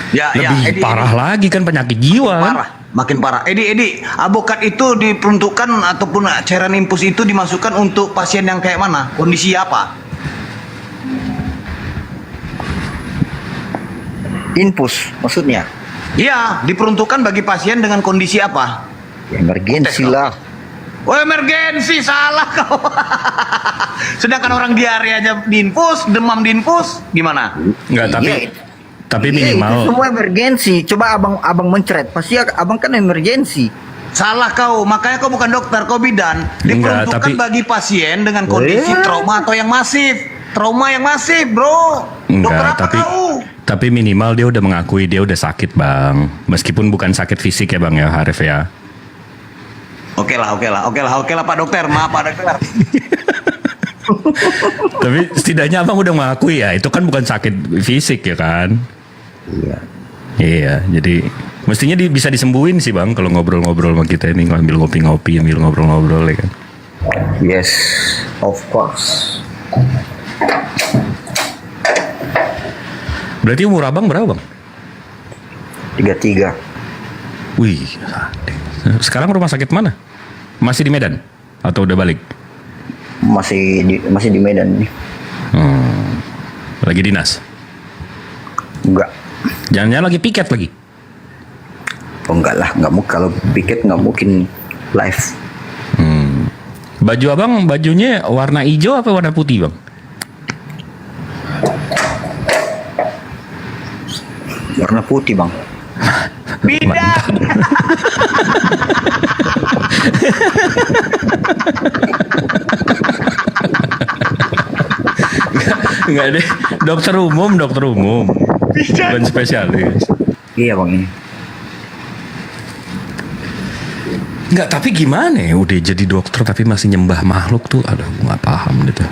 Ya, Lebih Edi, parah lagi kan penyakit jiwa kan? parah, makin parah. Edi, avokat itu diperuntukkan ataupun cairan infus itu dimasukkan untuk pasien yang kayak mana? Kondisi apa? Infus maksudnya? Iya, diperuntukkan bagi pasien dengan kondisi apa? Emergensi lah. Oh, emergensi, salah kau. Sedangkan orang diare aja diinfus, demam diinfus, gimana? Enggak, tapi Itu semua emergensi. Coba abang mencret, pasti abang kan emergensi. Salah kau, makanya kau bukan dokter, kau bidan. Enggak, Diperuntukkan tapi- bagi pasien dengan kondisi trauma atau yang masif. Trauma yang masif, bro. Enggak, tapi minimal dia udah mengakui dia udah sakit, Bang. Meskipun bukan sakit fisik ya, Bang ya, Harif ya. Oke lah Pak Dokter, maaf Pak Dokter. Tapi setidaknya Abang udah mengakui ya, itu kan bukan sakit fisik ya kan? Iya, jadi mestinya bisa disembuhin sih Bang kalau ngobrol-ngobrol sama kita ini, ngambil ngopi-ngopi, ambil ngobrol-ngobrol ya kan. Yes, of course. Berarti umur Abang berapa, Bang? 33. Wih, sekarang rumah sakit mana? Masih di Medan? Atau udah balik? Masih di Medan nih. Lagi dinas? Enggak. Jangan-jangan lagi piket lagi? Oh enggak lah, enggak mau, kalau piket enggak mungkin live. Baju Abang, bajunya warna hijau apa warna putih, Bang? Warna putih, Bang. Bidan. Enggak deh, dokter umum. Bukan spesialis. Iya, Bang. Enggak, tapi gimana ya udah jadi dokter tapi masih nyembah makhluk tuh, aduh nggak paham gitu.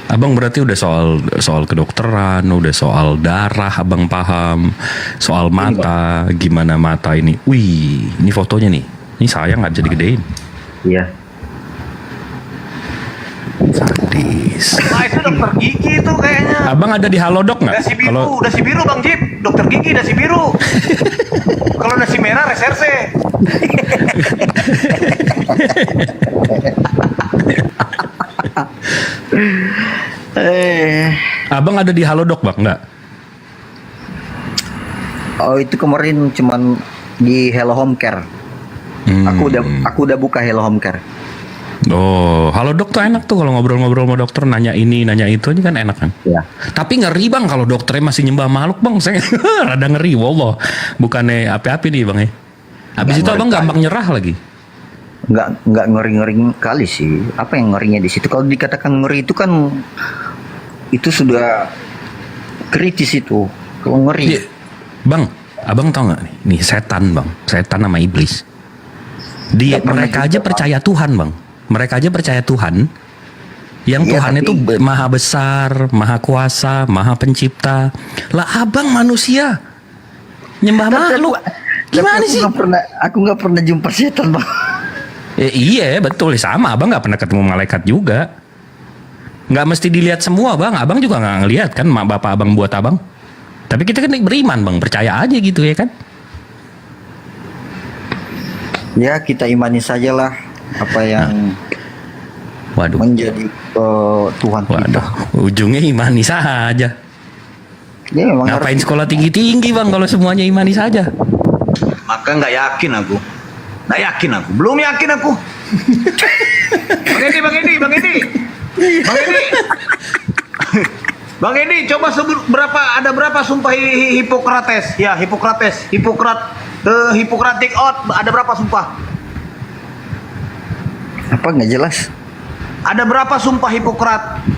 Abang berarti udah soal kedokteran, udah soal darah abang paham, soal mata, gimana mata ini. Wih, ini fotonya nih. Ini sayang nggak bisa digedein. Iya. Sadis. Nah itu dokter gigi tuh kayaknya. Abang ada di Halodoc nggak? Dasi biru Bang Jip, dokter gigi dasi biru. Kalau dasi merah reserse. Abang ada di Halodoc Bang nggak? Oh, itu kemarin cuman di Hello Home Care. Aku udah buka Hello Home Care. Oh, Halodoc tuh enak tuh kalau ngobrol-ngobrol sama dokter, nanya ini, nanya itu aja kan enak kan? Iya. Tapi ngeri Bang kalau dokternya masih nyembah makhluk Bang, saya rada ngeri, wallah. Bukannya api-api nih Bang ya. Habis itu Abang gampang nyerah lagi. Nggak ngeri-ngeri kali sih. Apa yang ngerinya di situ? Kalau dikatakan ngeri itu kan itu sudah kritis itu. Kalau ngeri. Iya. Bang, Abang tahu nggak nih? Nih setan Bang, setan sama iblis. Mereka aja percaya Tuhan Bang. Mereka aja percaya Tuhan. Yang Iya, Tuhan itu maha besar, maha kuasa, maha pencipta. Lah Abang manusia nyembah makhluk. Gimana sih? Aku nggak pernah jumpa setan Bang. Iya betul, sama Abang nggak pernah ketemu malaikat juga. Nggak mesti dilihat semua Bang. Abang juga nggak ngelihat kan mak bapak Abang buat Abang. Tapi kita kan beriman Bang, percaya aja gitu ya kan. Ya kita imani sajalah apa yang menjadi Tuhan kita. Ujungnya imani saja. Ya, memang ngapain sekolah tinggi-tinggi Bang kalau semuanya imani saja? Maka nggak yakin aku. Belum yakin aku. Bang Edi, coba sebut ada berapa sumpah Hippocrates? Ya, Hippocratic Oath, ada berapa sumpah? Apa nggak jelas? Ada berapa sumpah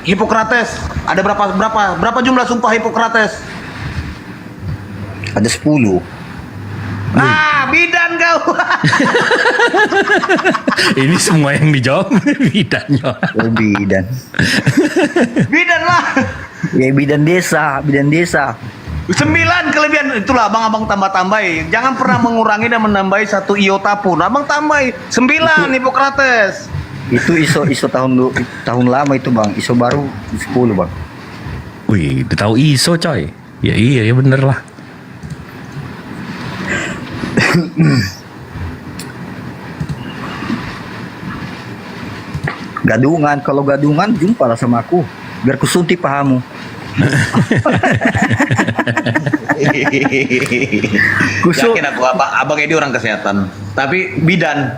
Hippocrates? Ada berapa jumlah sumpah Hippocrates? Ada 10. Ah, bidan kau. Ini semua yang dijawab bidannya. Bidan. Bidan lah. Ya bidan desa. 9 kelebihan, itulah abang tambah-tambahi. Jangan pernah mengurangi dan menambahi 1 iota pun. Abang tambahi 9 Hippocrates. Itu ISO tahun lama itu Bang. ISO baru 10 Bang. Wih, dia tahu ISO coy. Ya iya ya bener lah. Gadungan, kalau gadungan jumpalah sama aku biar kusuntik pahamu. Yakin aku abang Edi orang kesehatan, tapi bidan.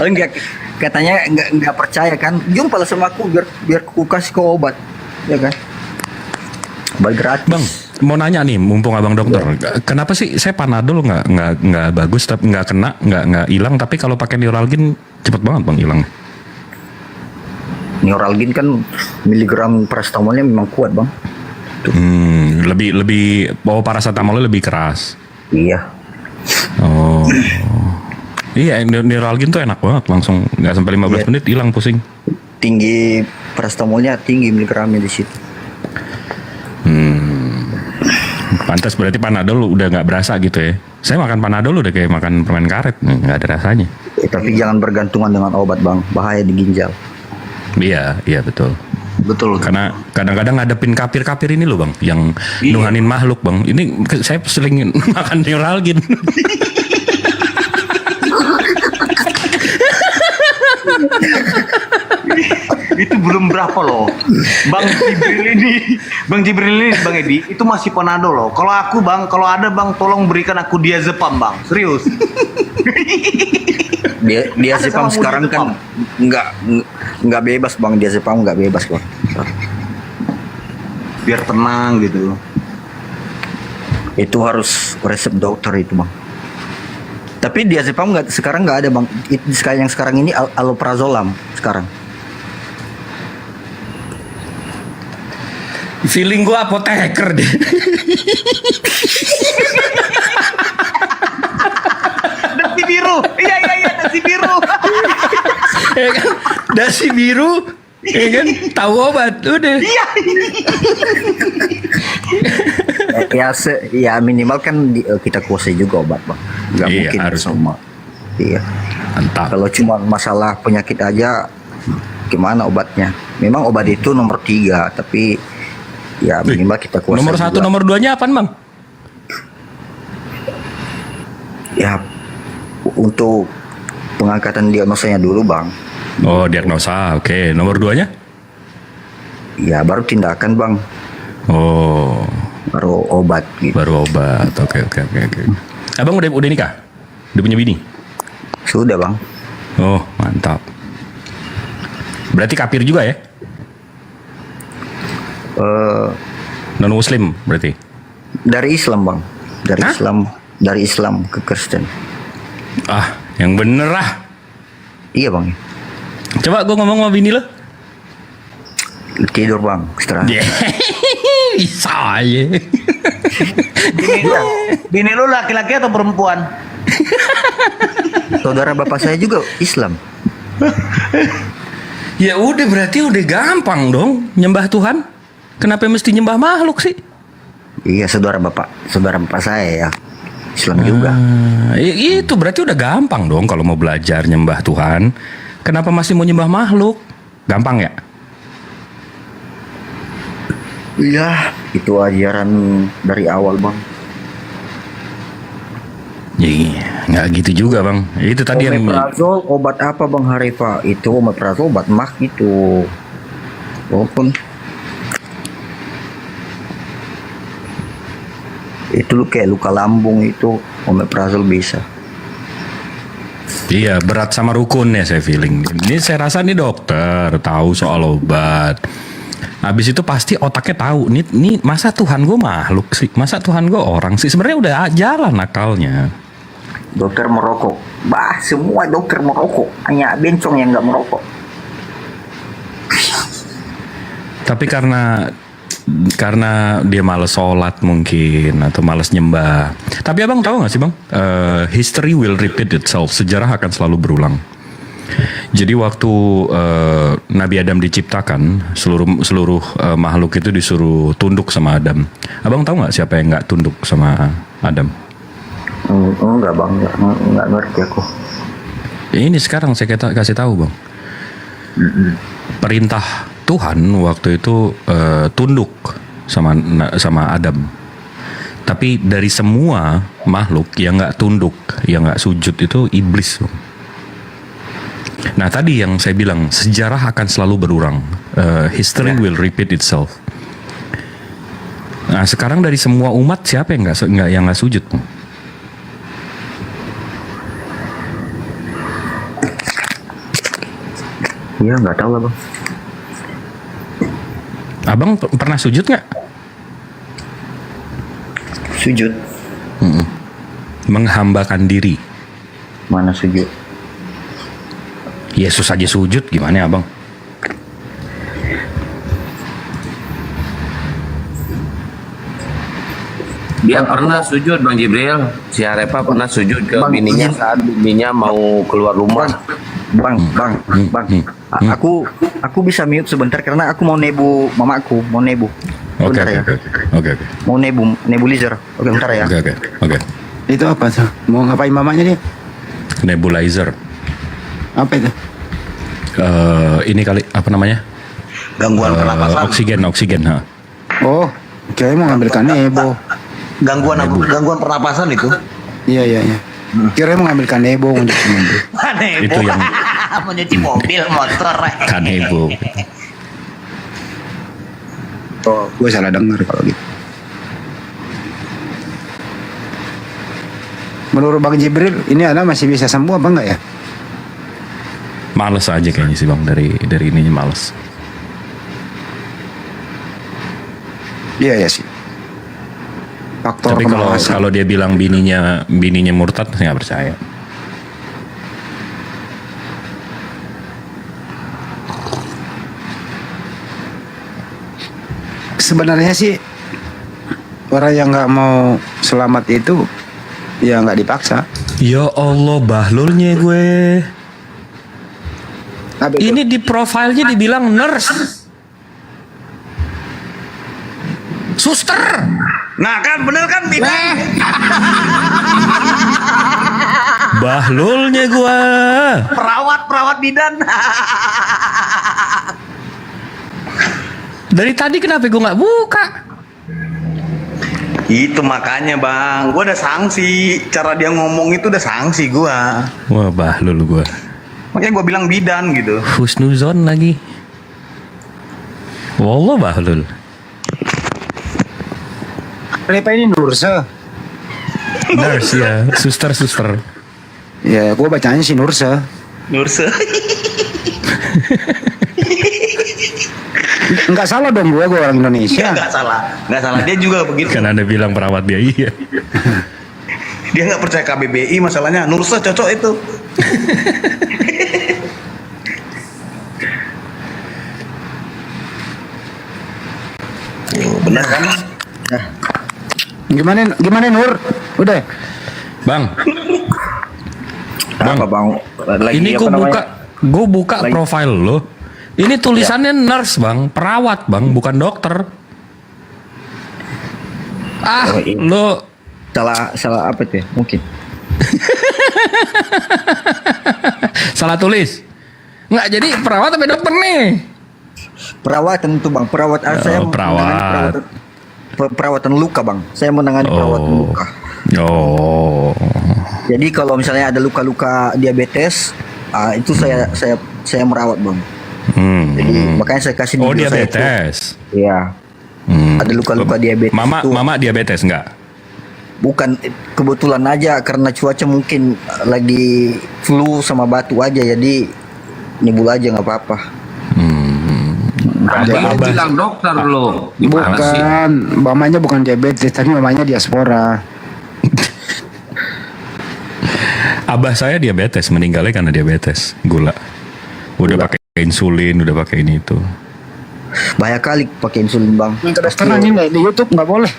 Enggak, katanya enggak percaya kan, jumpalah sama aku biar ku kasih kau obat, ya kan? Obat gratis. Bang, mau nanya nih, mumpung abang dokter, kenapa sih saya Panadol nggak bagus, tapi nggak kena, nggak hilang, tapi kalau pakai Neuralgin cepet banget bang hilang. Neuralgin kan miligram paracetamolnya memang kuat bang. Lebih paracetamolnya lebih keras. Iya. Oh. Iya, Neuralgin tuh enak banget, langsung nggak sampai 15 menit hilang pusing. Tinggi paracetamolnya, tinggi miligramnya di situ. Pantas berarti Panadol udah nggak berasa gitu ya. Saya makan Panadol udah kayak makan permen karet, nggak ada rasanya. Tapi jangan bergantungan dengan obat bang, bahaya di ginjal. Iya betul. Betul. Karena kadang-kadang ngadepin kapir-kapir ini loh bang, yang nuhanin makhluk bang. Ini saya sering makan Neuralgin. Itu belum berapa loh, Bang Jibril ini, Bang Edi, itu masih Panadol loh. Kalau aku bang, kalau ada bang, tolong berikan aku diazepam bang, serius. Diazepam sekarang kan nggak bebas bang, diazepam nggak bebas bang. Biar tenang gitu. Itu harus resep dokter itu bang. Tapi diazepam sekarang nggak ada bang. Yang sekarang ini alprazolam sekarang. Feeling gua apoteker deh. Dasi biru, iya dasi biru. Ya kan, dasi biru, ya kan, tahu obat, udah. Iya. Ya minimal kan kita kuasai juga obat bang. Nggak mungkin harus semua. Iya. Mantap. Kalau cuma masalah penyakit aja, gimana obatnya? Memang obat itu nomor 3, tapi ya minimal kita kuasai. Nomor 1, juga. nomor 2-nya apaan bang? Ya untuk pengangkatan diagnosanya dulu bang. Oh diagnosa, oke. Nomor 2-nya? Ya baru tindakan bang. Oh. Baru obat. Gitu. Baru obat, oke. Abang udah nikah? Udah punya bini? Sudah bang. Oh mantap. Berarti kafir juga ya? Non Muslim berarti? Dari Islam bang. Dari Islam ke Kristen. Ah, yang bener lah. Iya bang. Coba gue ngomong sama bini lo. Tidur bang, istirahat. Bisa aja. Bini lu laki-laki atau perempuan? Saudara bapak saya juga Islam. Ya udah berarti udah gampang dong nyembah Tuhan. Kenapa mesti nyembah makhluk sih? Iya saudara bapak saya ya Islam juga. Itu berarti udah gampang dong kalau mau belajar nyembah Tuhan. Kenapa masih mau nyembah makhluk? Gampang ya? Iya, itu ajaran dari awal bang. Iya, nggak gitu juga bang. Itu tadi yang omeprazol obat apa bang Harifa? Itu omeprazol obat mah gitu. Walaupun itu kayak luka lambung itu omeprazol bisa. Iya, berat sama rukun ya saya feeling. Ini saya rasa nih dokter tahu soal obat. Habis itu pasti otaknya tahu. Nih masa Tuhan gue makhluk sih? Masa Tuhan gue orang sih? Sebenarnya udah jalan akalnya. Dokter merokok. Bah, semua dokter merokok. Hanya bencong yang nggak merokok. Tapi karena dia males sholat mungkin atau males nyembah. Tapi abang tahu nggak sih bang, history will repeat itself. Sejarah akan selalu berulang. Jadi waktu Nabi Adam diciptakan, seluruh makhluk itu disuruh tunduk sama Adam. Abang tahu nggak siapa yang nggak tunduk sama Adam? Enggak bang, enggak ngerti aku. Ya ini sekarang saya kasih tahu bang. perintah Tuhan waktu itu tunduk sama Adam. Tapi dari semua makhluk yang nggak tunduk, yang nggak sujud itu iblis. Nah tadi yang saya bilang sejarah akan selalu berulang, history will repeat itself. Nah sekarang dari semua umat siapa yang nggak sujud? Iya nggak tahu lah bang. Abang pernah sujud nggak? Sujud. Menghambakan diri. Mana sujud? Yesus aja sujud, gimana abang? Dia pernah sujud Bang Jibril. Si Arepa pernah sujud ke bininya saat bininya mau keluar rumah. Bang. Aku bisa mute sebentar karena aku mau nebu mamaku, mau nebu. Oke. Mau nebulizer. Oke, bentar ya. Oke. Itu apa tuh? Mau ngapain mamanya dia? Nebulizer. Apa itu? Ini kali apa namanya? Gangguan pernapasan. Oksigen. Ha. Oh, kayak mau ngambil kanebo. Gangguan pernapasan itu. Iya. Kira mau ngambil kanebo untuk mobil. Itu yang mau nyuci mobil, motor. kanebo. Oh, gue salah dengar kalau gitu. Menurut Bang Jibril, ini anak masih bisa sembuh apa enggak ya? Males aja kayaknya sih bang, dari ininya males. Iya ya sih. Faktor Tapi kalau dia bilang bininya murtad, saya nggak percaya. Sebenarnya sih orang yang nggak mau selamat itu ya nggak dipaksa. Ya Allah, bahlulnya gue. Ini di profilnya dibilang nurse, suster. Nah kan bener kan bidan. Bahlulnya gue. Perawat bidan. Dari tadi kenapa gue nggak buka? Itu makanya bang, gue udah sanksi. Cara dia ngomong itu udah sanksi gue. Wah bahlul gue. Makanya gue bilang bidan gitu. Husnuzon lagi. Wallah bahlul. Kenapa ini nurse? Nurse ya, suster. Ya, gue bacanya sih nurse. Enggak salah dong gue orang Indonesia. Enggak salah. Dia juga begitu. Kan Anda bilang perawat dia, iya. Dia nggak percaya KBBI, masalahnya nurse cocok itu. Benar kan? Gimana Nur? Udah. Bang. Apa bang? Ini gue buka profile lo. Ini tulisannya nurse bang, perawat bang, bukan dokter. Lo salah apa tuh? Mungkin. Salah tulis. Nggak, jadi perawat apa dokter nih? Perawatan tuh bang, saya perawat. Perawatan luka bang, saya menangani perawatan luka. Jadi kalau misalnya ada luka-luka diabetes, itu saya merawat bang. Jadi makanya saya kasih video diabetes. Iya. Ada luka-luka diabetes. Mama diabetes enggak? Bukan, kebetulan aja karena cuaca mungkin lagi flu sama batu aja, jadi nibul aja nggak apa-apa. Lu bilang dokter lo. Bukan, mamanya bukan diabetes, tapi mamanya diaspora. Abah saya diabetes, meninggalnya karena diabetes, gula. Udah pakai insulin, udah pakai ini itu. Bahaya kali pakai insulin bang. Karena ini di YouTube nggak boleh.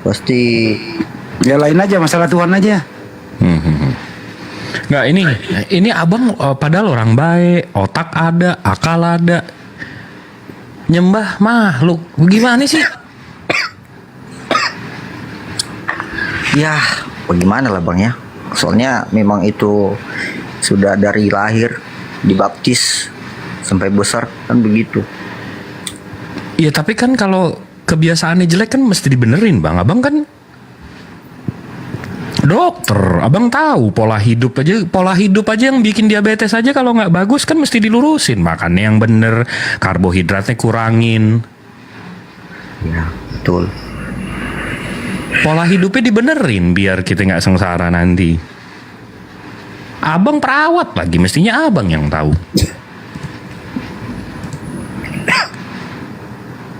Pasti. Ya lain aja, masalah Tuhan aja. Nggak, ini abang padahal orang baik, otak ada, akal ada, nyembah makhluk, gimana sih? Ya, bagaimana lah bang ya? Soalnya memang itu sudah dari lahir dibaptis sampai besar kan begitu. Iya tapi kan kalau kebiasaannya jelek kan mesti dibenerin bang. Abang kan dokter, abang tahu pola hidup aja yang bikin diabetes aja kalau nggak bagus kan mesti dilurusin. Makannya yang bener, karbohidratnya kurangin. Ya betul. Pola hidupnya dibenerin biar kita nggak sengsara nanti. Abang perawat lagi, mestinya abang yang tahu.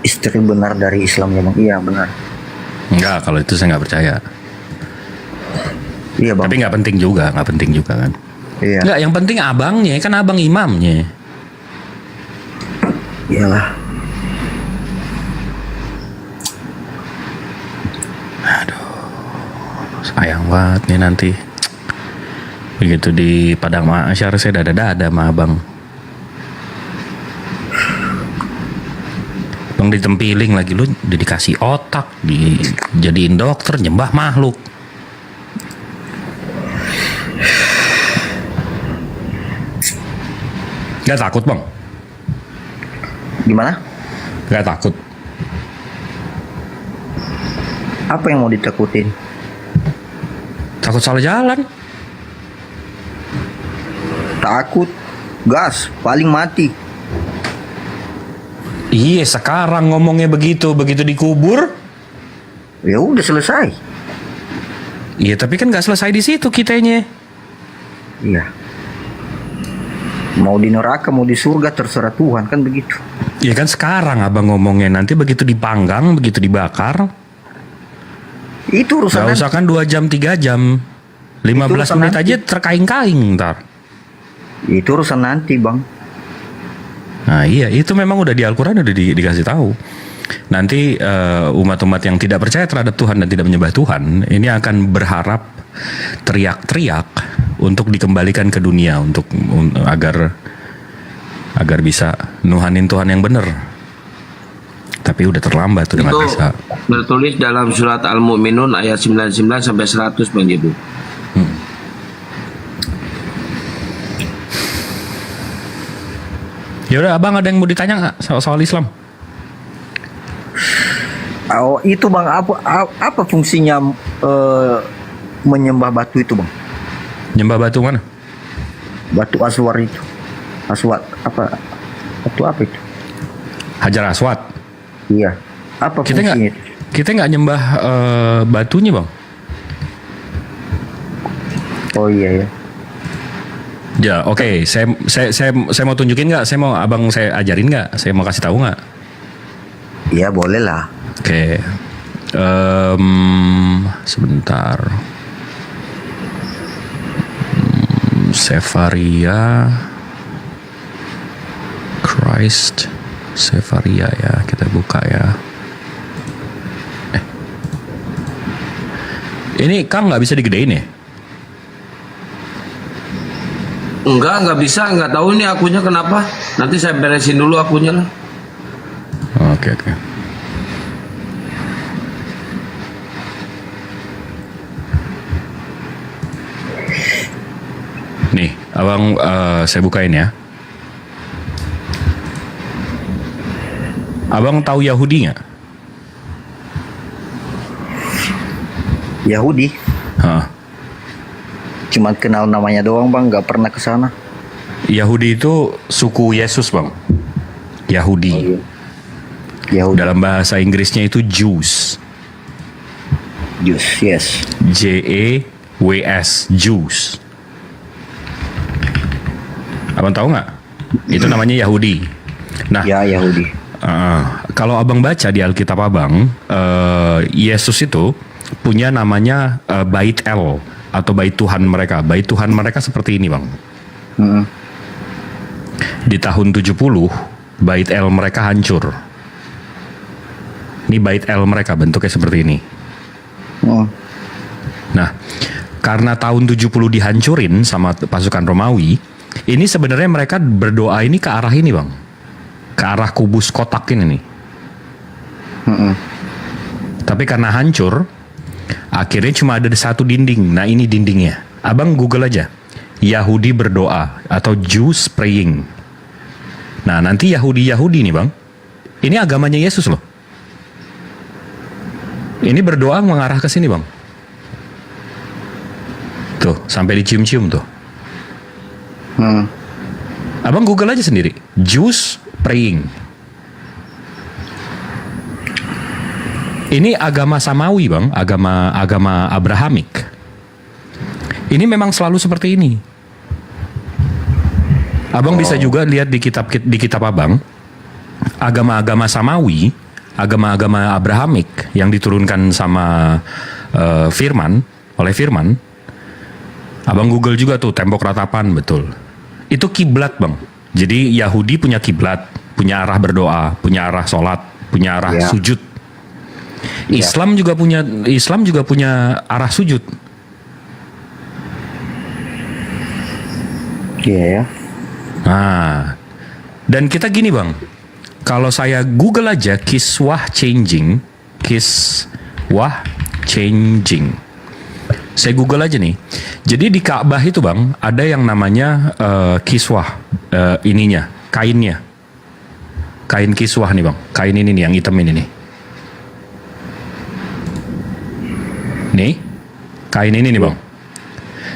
Istri benar dari Islam ya bang? Iya benar. Enggak, kalau itu saya nggak percaya. Iya bang. Tapi nggak penting juga kan. Iya. Nggak, yang penting abangnya, kan abang imamnya. Iyalah. Aduh, sayang banget nih nanti. Begitu di Padang Mahsyar saya dada-dada sama abang. Bang ditempiling lagi, lu udah dikasih otak, dijadiin dokter, nyembah makhluk. Gak takut bang? Gimana? Gak takut. Apa yang mau ditakutin? Takut salah jalan. Takut gas paling mati. Iya sekarang ngomongnya begitu dikubur. Ya udah selesai. Iya tapi kan nggak selesai di situ kitanya. Iya. Mau di neraka mau di surga terserah Tuhan kan begitu. Iya kan sekarang abang ngomongnya, nanti begitu dipanggang, begitu dibakar. Itu urusan. Gak usah kan 2 jam 3 jam, 15 menit aja terkaing-kaing ntar. Itu urusan nanti bang. Nah iya itu memang udah di Al-Quran udah dikasih tahu. Nanti umat-umat yang tidak percaya terhadap Tuhan dan tidak menyembah Tuhan ini akan berharap teriak-teriak untuk dikembalikan ke dunia agar bisa nuhanin Tuhan yang benar. Tapi udah terlambat, udah nggak bisa. Tertulis dalam surat Al-Mu'minun ayat 99 sampai 100 Bang Jibu. Ya udah, abang ada yang mau ditanya nggak soal Islam? Oh itu bang, apa fungsinya menyembah batu itu bang? Nyembah batu mana? Batu Aswar itu. Aswad apa? Batu apa itu? Hajar Aswad. Iya. Apa fungsinya? Kita nggak nyembah batunya bang. Oh iya ya. Ya oke. Saya mau tunjukin nggak? Saya mau abang saya ajarin nggak? Saya mau kasih tahu nggak? Iya boleh lah. Oke. Sebentar. Sefaria Christ Sefaria ya, kita buka ya. Ini Kang nggak bisa digedein ya? Nggak bisa, nggak tahu ini akunya kenapa. Nanti saya beresin dulu akunya lah. Oke. Nih, abang saya bukain ya. Abang tahu Yahudi nggak? Yahudi? Hah. Cuma kenal namanya doang bang, nggak pernah ke sana. Yahudi itu suku Yesus bang. Yahudi. Oh, iya. Yahudi. Dalam bahasa Inggrisnya itu Jews. Jews, yes. Jews, Jews. Abang tahu nggak? Itu namanya Yahudi. Nah, ya Yahudi. Kalau abang baca di Alkitab abang, Yesus itu punya namanya Bait El atau Bait Tuhan mereka. Bait Tuhan mereka seperti ini bang. Di tahun 70 Bait El mereka hancur. Ini Bait El mereka bentuknya seperti ini. Nah, karena tahun 70 dihancurin sama pasukan Romawi, ini sebenarnya mereka berdoa ini ke arah ini bang, ke arah kubus kotak ini nih. Tapi karena hancur, akhirnya cuma ada satu dinding. Nah ini dindingnya. Abang Google aja, Yahudi berdoa atau Jews praying. Nah, nanti Yahudi nih bang, ini agamanya Yesus loh. Ini berdoa mengarah ke sini bang. Tuh, sampai dicium-cium tuh. Abang Google aja sendiri, Jews praying. Ini agama Samawi bang, agama Abrahamik. Ini memang selalu seperti ini. Abang bisa juga lihat di kitab abang, agama-agama Samawi, agama-agama Abrahamik yang diturunkan sama oleh Firman. Abang Google juga tuh tembok ratapan, betul. Itu kiblat bang. Jadi Yahudi punya kiblat, punya arah berdoa, punya arah sholat, punya arah sujud. Islam juga punya arah sujud. Iya ya. Nah, dan kita gini bang, kalau saya Google aja kiswah changing, saya Google aja nih. Jadi di Ka'bah itu bang, ada yang namanya kiswah, kainnya, kain kiswah nih bang, kain ini nih yang hitam ini nih. Nih, kain ini nih bang.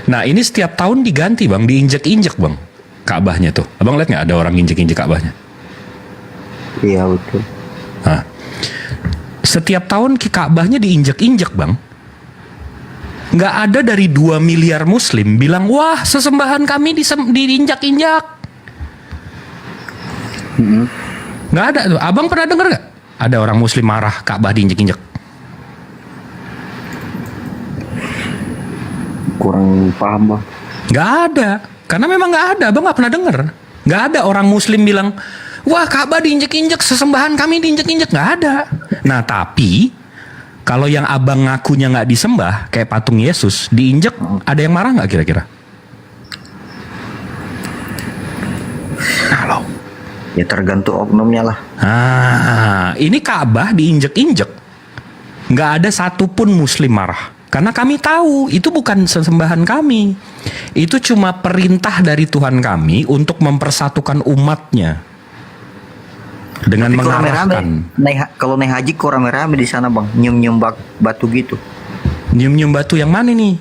Nah ini setiap tahun diganti bang, diinjek-injek bang, Ka'bahnya tuh. Abang lihat nggak ada orang injek-injek Ka'bahnya? Iya betul. Nah, setiap tahun Ka'bahnya diinjek-injek bang. Nggak ada dari 2 miliar muslim bilang, wah sesembahan kami diinjak-injak. Nggak ada. Abang pernah dengar nggak? Ada orang muslim marah Ka'bah diinjek-injek? Kurang paham bang. Nggak ada. Karena memang nggak ada. Abang nggak pernah dengar. Nggak ada orang muslim bilang, wah Ka'bah diinjek-injek, sesembahan kami diinjek-injek. Nggak ada. Nah tapi kalau yang abang ngakunya nggak disembah, kayak patung Yesus, diinjek, ada yang marah nggak kira-kira? Halo. Ya tergantung oknumnya lah. Ini Ka'bah diinjek-injek, nggak ada satupun muslim marah. Karena kami tahu itu bukan sesembahan kami. Itu cuma perintah dari Tuhan kami untuk mempersatukan umatnya. Dengan Tapi kok mengarahkan. Kalau naik haji kok rame-rame di sana bang, nyium-nyium batu gitu. Nyium-nyium batu yang mana nih?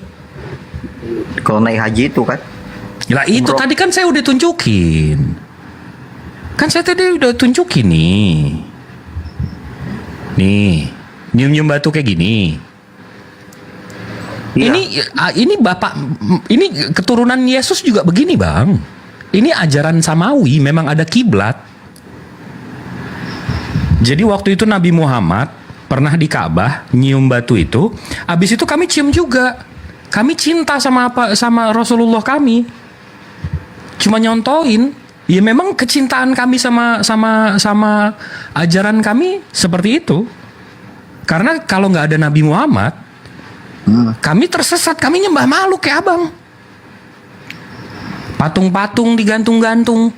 Kalau naik haji itu kan? Lah itu tadi kan saya udah tunjukin. Kan saya tadi udah tunjukin nih. Nih, nyium-nyium batu kayak gini. Ini Bapak, ini keturunan Yesus juga begini bang. Ini ajaran Samawi, memang ada kiblat. Jadi waktu itu Nabi Muhammad pernah di Ka'bah nyium batu itu, habis itu kami cium juga. Kami cinta sama Rasulullah kami. Cuma nyontoin. Ya memang kecintaan kami sama ajaran kami seperti itu. Karena kalau nggak ada Nabi Muhammad, kami tersesat, kami nyembah makhluk kayak abang. Patung-patung digantung-gantung.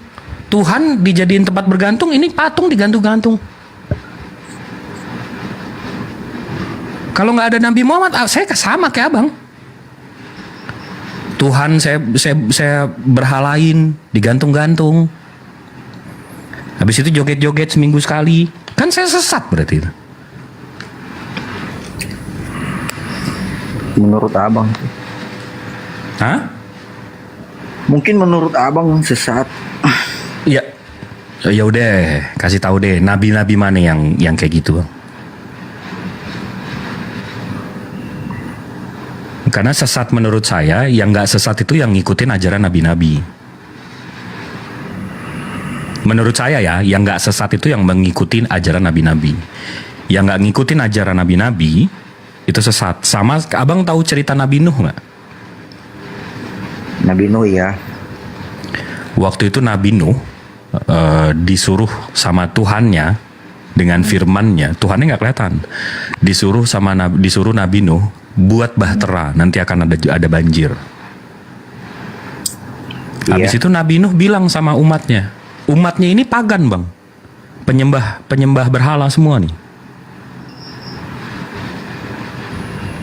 Tuhan dijadiin tempat bergantung, ini patung digantung-gantung. Kalau nggak ada Nabi Muhammad, saya sama kayak abang. Tuhan saya berhalain, digantung-gantung. Habis itu joget-joget seminggu sekali. Kan saya sesat berarti itu. Menurut abang. Hah? Mungkin menurut abang sesat. Ya. Ya udah, kasih tahu deh nabi-nabi mana yang kayak gitu, Bang. Karena sesat menurut saya, yang nggak sesat itu yang ngikutin ajaran nabi-nabi. Menurut saya ya, yang nggak sesat itu yang mengikutin ajaran nabi-nabi. Yang nggak ngikutin ajaran nabi-nabi itu sesat. Sama abang tahu cerita Nabi Nuh nggak? Nabi Nuh ya. Waktu itu Nabi Nuh disuruh sama Tuhannya dengan firman-Nya. Tuhannya nggak kelihatan. Disuruh Nabi Nuh buat bahtera, nanti akan ada banjir. Habis itu Nabi Nuh bilang sama umatnya ini pagan bang, penyembah berhala semua nih.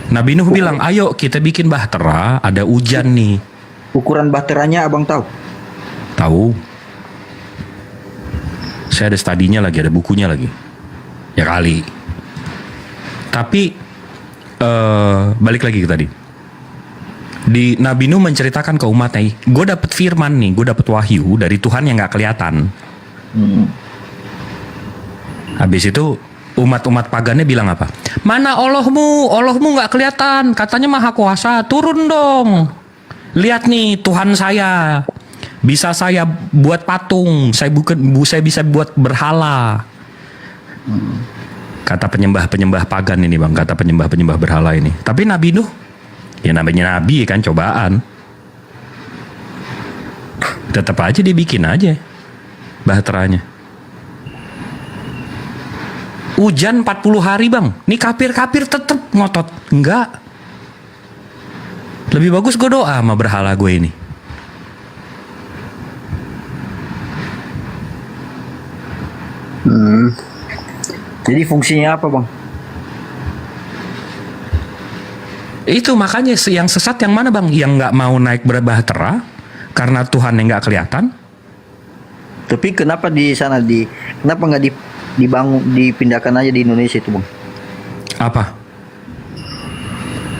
Nabi Nuh bilang, ayo kita bikin bahtera, ada hujan nih. Ukuran bahteranya abang tahu? Tahu. Saya ada studinya lagi, ada bukunya lagi. Ya kali. Tapi balik lagi ke tadi. Di Nabi Nuh menceritakan ke umatnya, gue dapet firman nih, gue dapet wahyu dari Tuhan yang nggak kelihatan. Habis itu umat-umat pagannya bilang apa? Mana Allahmu? Allahmu nggak kelihatan. Katanya maha kuasa. Turun dong. Lihat nih Tuhan saya. Bisa saya buat patung. Saya bisa buat berhala. Kata penyembah-penyembah pagan ini bang. Kata penyembah-penyembah berhala ini. Tapi Nabi Nuh, ya namanya Nabi kan, cobaan. Tetap aja dibikin aja bahteranya. Hujan 40 hari bang. Nih kafir-kafir tetep ngotot. Enggak. Lebih bagus gue doa sama berhala gue ini. Jadi fungsinya apa bang? Itu makanya yang sesat yang mana bang? Yang nggak mau naik berbahtera karena Tuhan yang nggak kelihatan. Tapi kenapa di sana kenapa nggak dibangun, dipindahkan aja di Indonesia itu bang? Apa?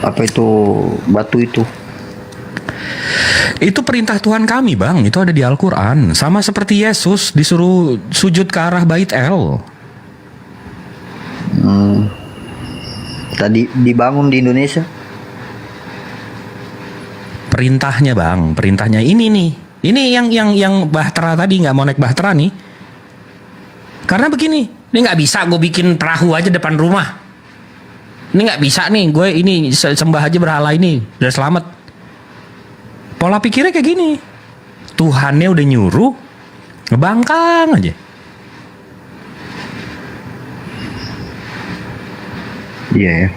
Apa itu batu itu? Itu perintah Tuhan kami bang. Itu ada di Al-Quran. Sama seperti Yesus disuruh sujud ke arah Bait El. Tadi dibangun di Indonesia. Perintahnya bang, perintahnya ini nih. Ini yang bahtera tadi nggak mau naik bahtera nih. Karena begini, ini nggak bisa gue bikin perahu aja depan rumah. Ini nggak bisa nih, gue ini sembah aja berhala ini, udah selamat. Pola pikirnya kayak gini. Tuhannya udah nyuruh, ngebangkang aja. Iya ya.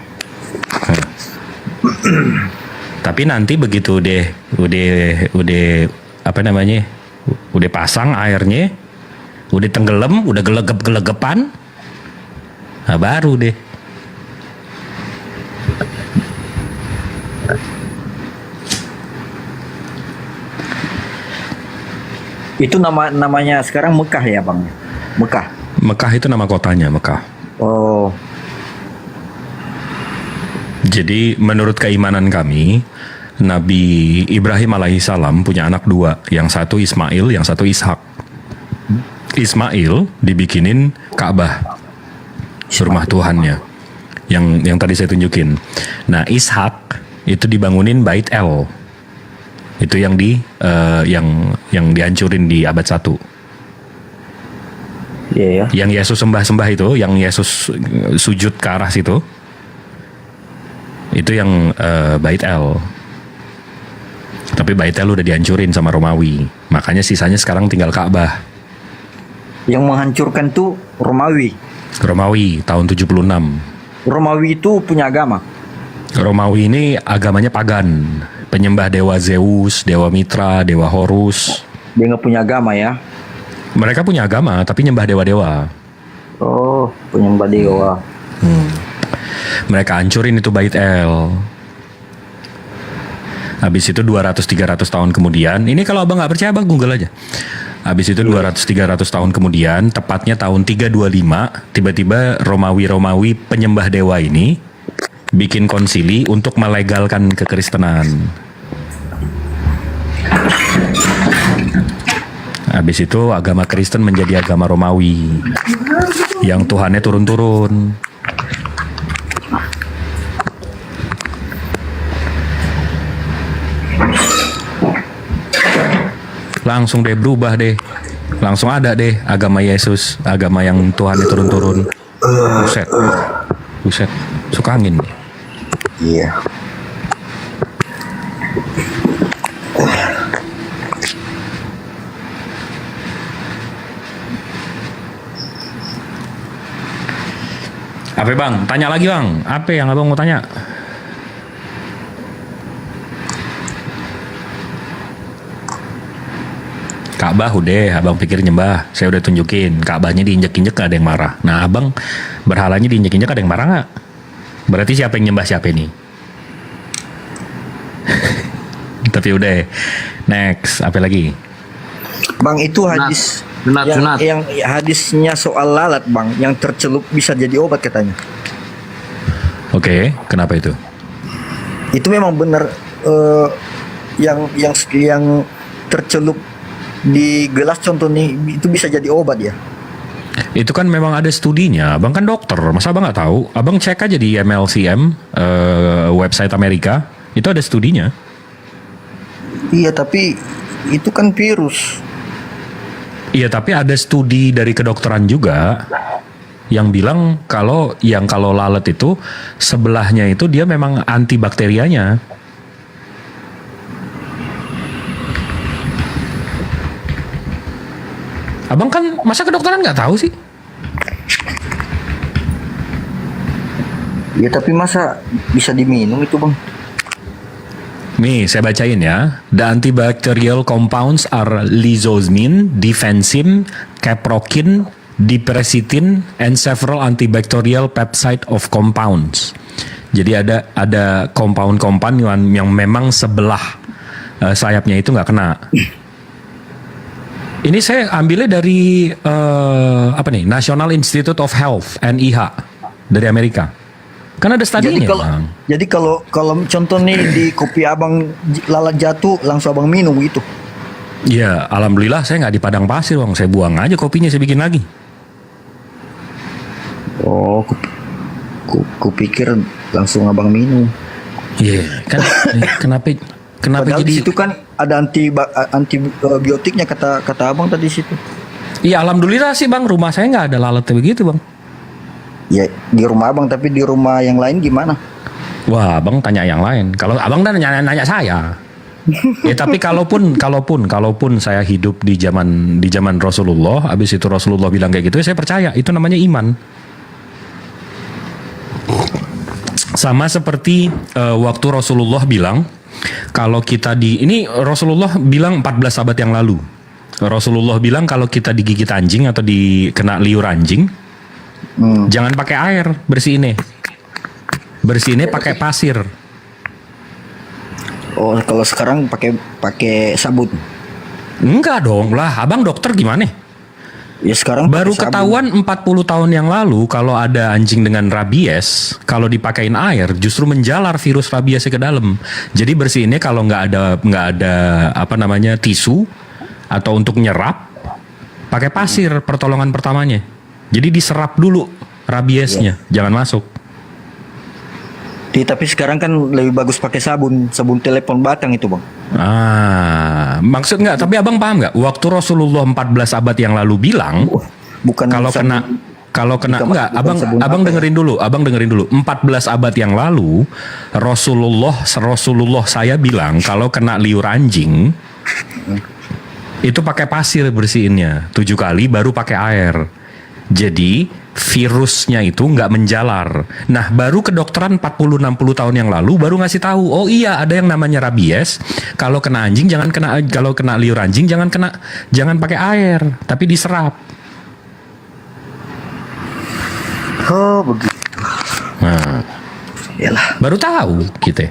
Tapi nanti begitu udah apa namanya, udah pasang airnya, udah tenggelam, udah gelegep-gelegepan, nah baru deh. Itu namanya sekarang Mekah ya bang? Mekah. Mekah itu nama kotanya, Mekah. Oh. Jadi menurut keimanan kami, Nabi Ibrahim alaihissalam punya anak dua, yang satu Ismail, yang satu Ishak. Ismail dibikinin Ka'bah, rumah Tuhannya, yang tadi saya tunjukin. Nah Ishak itu dibangunin Bait El, itu yang dihancurin di abad 1. Iya ya. Yang Yesus sembah itu, yang Yesus sujud ke arah situ. Itu yang Bait El. Tapi Bait El udah dihancurin sama Romawi. Makanya sisanya sekarang tinggal Ka'bah. Yang menghancurkan tuh Romawi. Romawi tahun 76. Romawi itu punya agama. Romawi ini agamanya pagan. Penyembah dewa Zeus, dewa Mitra, dewa Horus. Dia nggak punya agama ya? Mereka punya agama tapi nyembah dewa-dewa. Oh, penyembah dewa. Mereka hancurin itu Bait El. Habis itu 200-300 tahun kemudian, ini kalau abang nggak percaya abang Google aja. Habis itu 200-300 tahun kemudian, tepatnya tahun 325, tiba-tiba Romawi penyembah dewa ini bikin konsili untuk melegalkan kekristenan. Habis itu agama Kristen menjadi agama Romawi yang Tuhannya turun-turun. Langsung deh berubah deh. Langsung ada deh agama Yesus, agama yang Tuhannya turun-turun. Buset. Suka angin. Iya. Apa bang? Tanya lagi bang. Apa yang abang mau tanya? Ka'bah udah, abang pikir nyembah. Saya udah tunjukin. Ka'bahnya diinjek-injek gak ada yang marah. Nah abang, berhalanya diinjek-injek ada yang marah gak? Berarti siapa yang nyembah siapa ini? Tapi udah. Next, apa lagi? Bang, itu hadis Yang hadisnya soal lalat bang, yang tercelup bisa jadi obat katanya. Oke, kenapa itu? Itu memang benar, yang tercelup di gelas contoh nih itu bisa jadi obat ya. Itu kan memang ada studinya. Abang kan dokter, masa abang nggak tahu? Abang cek aja di MLCM, website Amerika, itu ada studinya. Iya, tapi itu kan virus. Iya, tapi ada studi dari kedokteran juga yang bilang kalau lalat itu sebelahnya itu dia memang antibakterianya. Abang kan masa kedokteran nggak tahu sih? Ya tapi masa bisa diminum itu bang? Nih, saya bacain ya. The antibacterial compounds are lizosmin, difensin, caprokin, dipresitin, and several antibacterial peptide of compounds. Jadi ada compound-compound yang memang sebelah sayapnya itu nggak kena. Ini saya ambilnya dari National Institute of Health (NIH) dari Amerika. Kan ada studinya. Jadi kalau contoh nih di kopi abang lalat jatuh langsung abang minum itu. Ya, alhamdulillah saya nggak di padang pasir bang. Saya buang aja kopinya, saya bikin lagi. Oh, kupikir langsung abang minum. Iya, kan kenapa Padahal jadi di situ kan ada antibiotiknya kata abang tadi situ. Iya, alhamdulillah sih bang, rumah saya nggak ada lalat begitu bang. Ya di rumah abang, tapi di rumah yang lain gimana? Wah, abang tanya yang lain. Kalau abang dan nanya saya. Ya tapi kalaupun saya hidup di zaman Rasulullah, habis itu Rasulullah bilang kayak gitu, saya percaya itu namanya iman. Sama seperti waktu Rasulullah bilang kalau kita ini Rasulullah bilang 14 abad yang lalu. Rasulullah bilang kalau kita digigit anjing atau kena liur anjing, jangan pakai air bersihinnya pakai pasir. Oh, kalau sekarang pakai sabun? Enggak dong lah, abang dokter gimana? Ya sekarang baru ketahuan 40 tahun yang lalu kalau ada anjing dengan rabies, kalau dipakein air justru menjalar virus rabiesnya ke dalam. Jadi bersihinnya kalau nggak ada tisu atau untuk nyerap, pakai pasir pertolongan pertamanya. Jadi diserap dulu rabiesnya, jangan masuk. Tapi sekarang kan lebih bagus pakai sabun telepon batang itu bang. Maksud nggak? Tapi abang paham nggak? Waktu Rasulullah 14 abad yang lalu bilang, kalau kena enggak, abang dengerin dulu. 14 abad yang lalu Rasulullah saya bilang kalau kena liur anjing itu pakai pasir bersihinnya 7 kali baru pakai air. Jadi virusnya itu nggak menjalar. Nah, baru kedokteran 40-60 tahun yang lalu baru ngasih tahu, oh iya ada yang namanya rabies. Kalau kena liur anjing jangan pakai air, tapi diserap. Oh begitu. Nah, yalah. Baru tahu kita.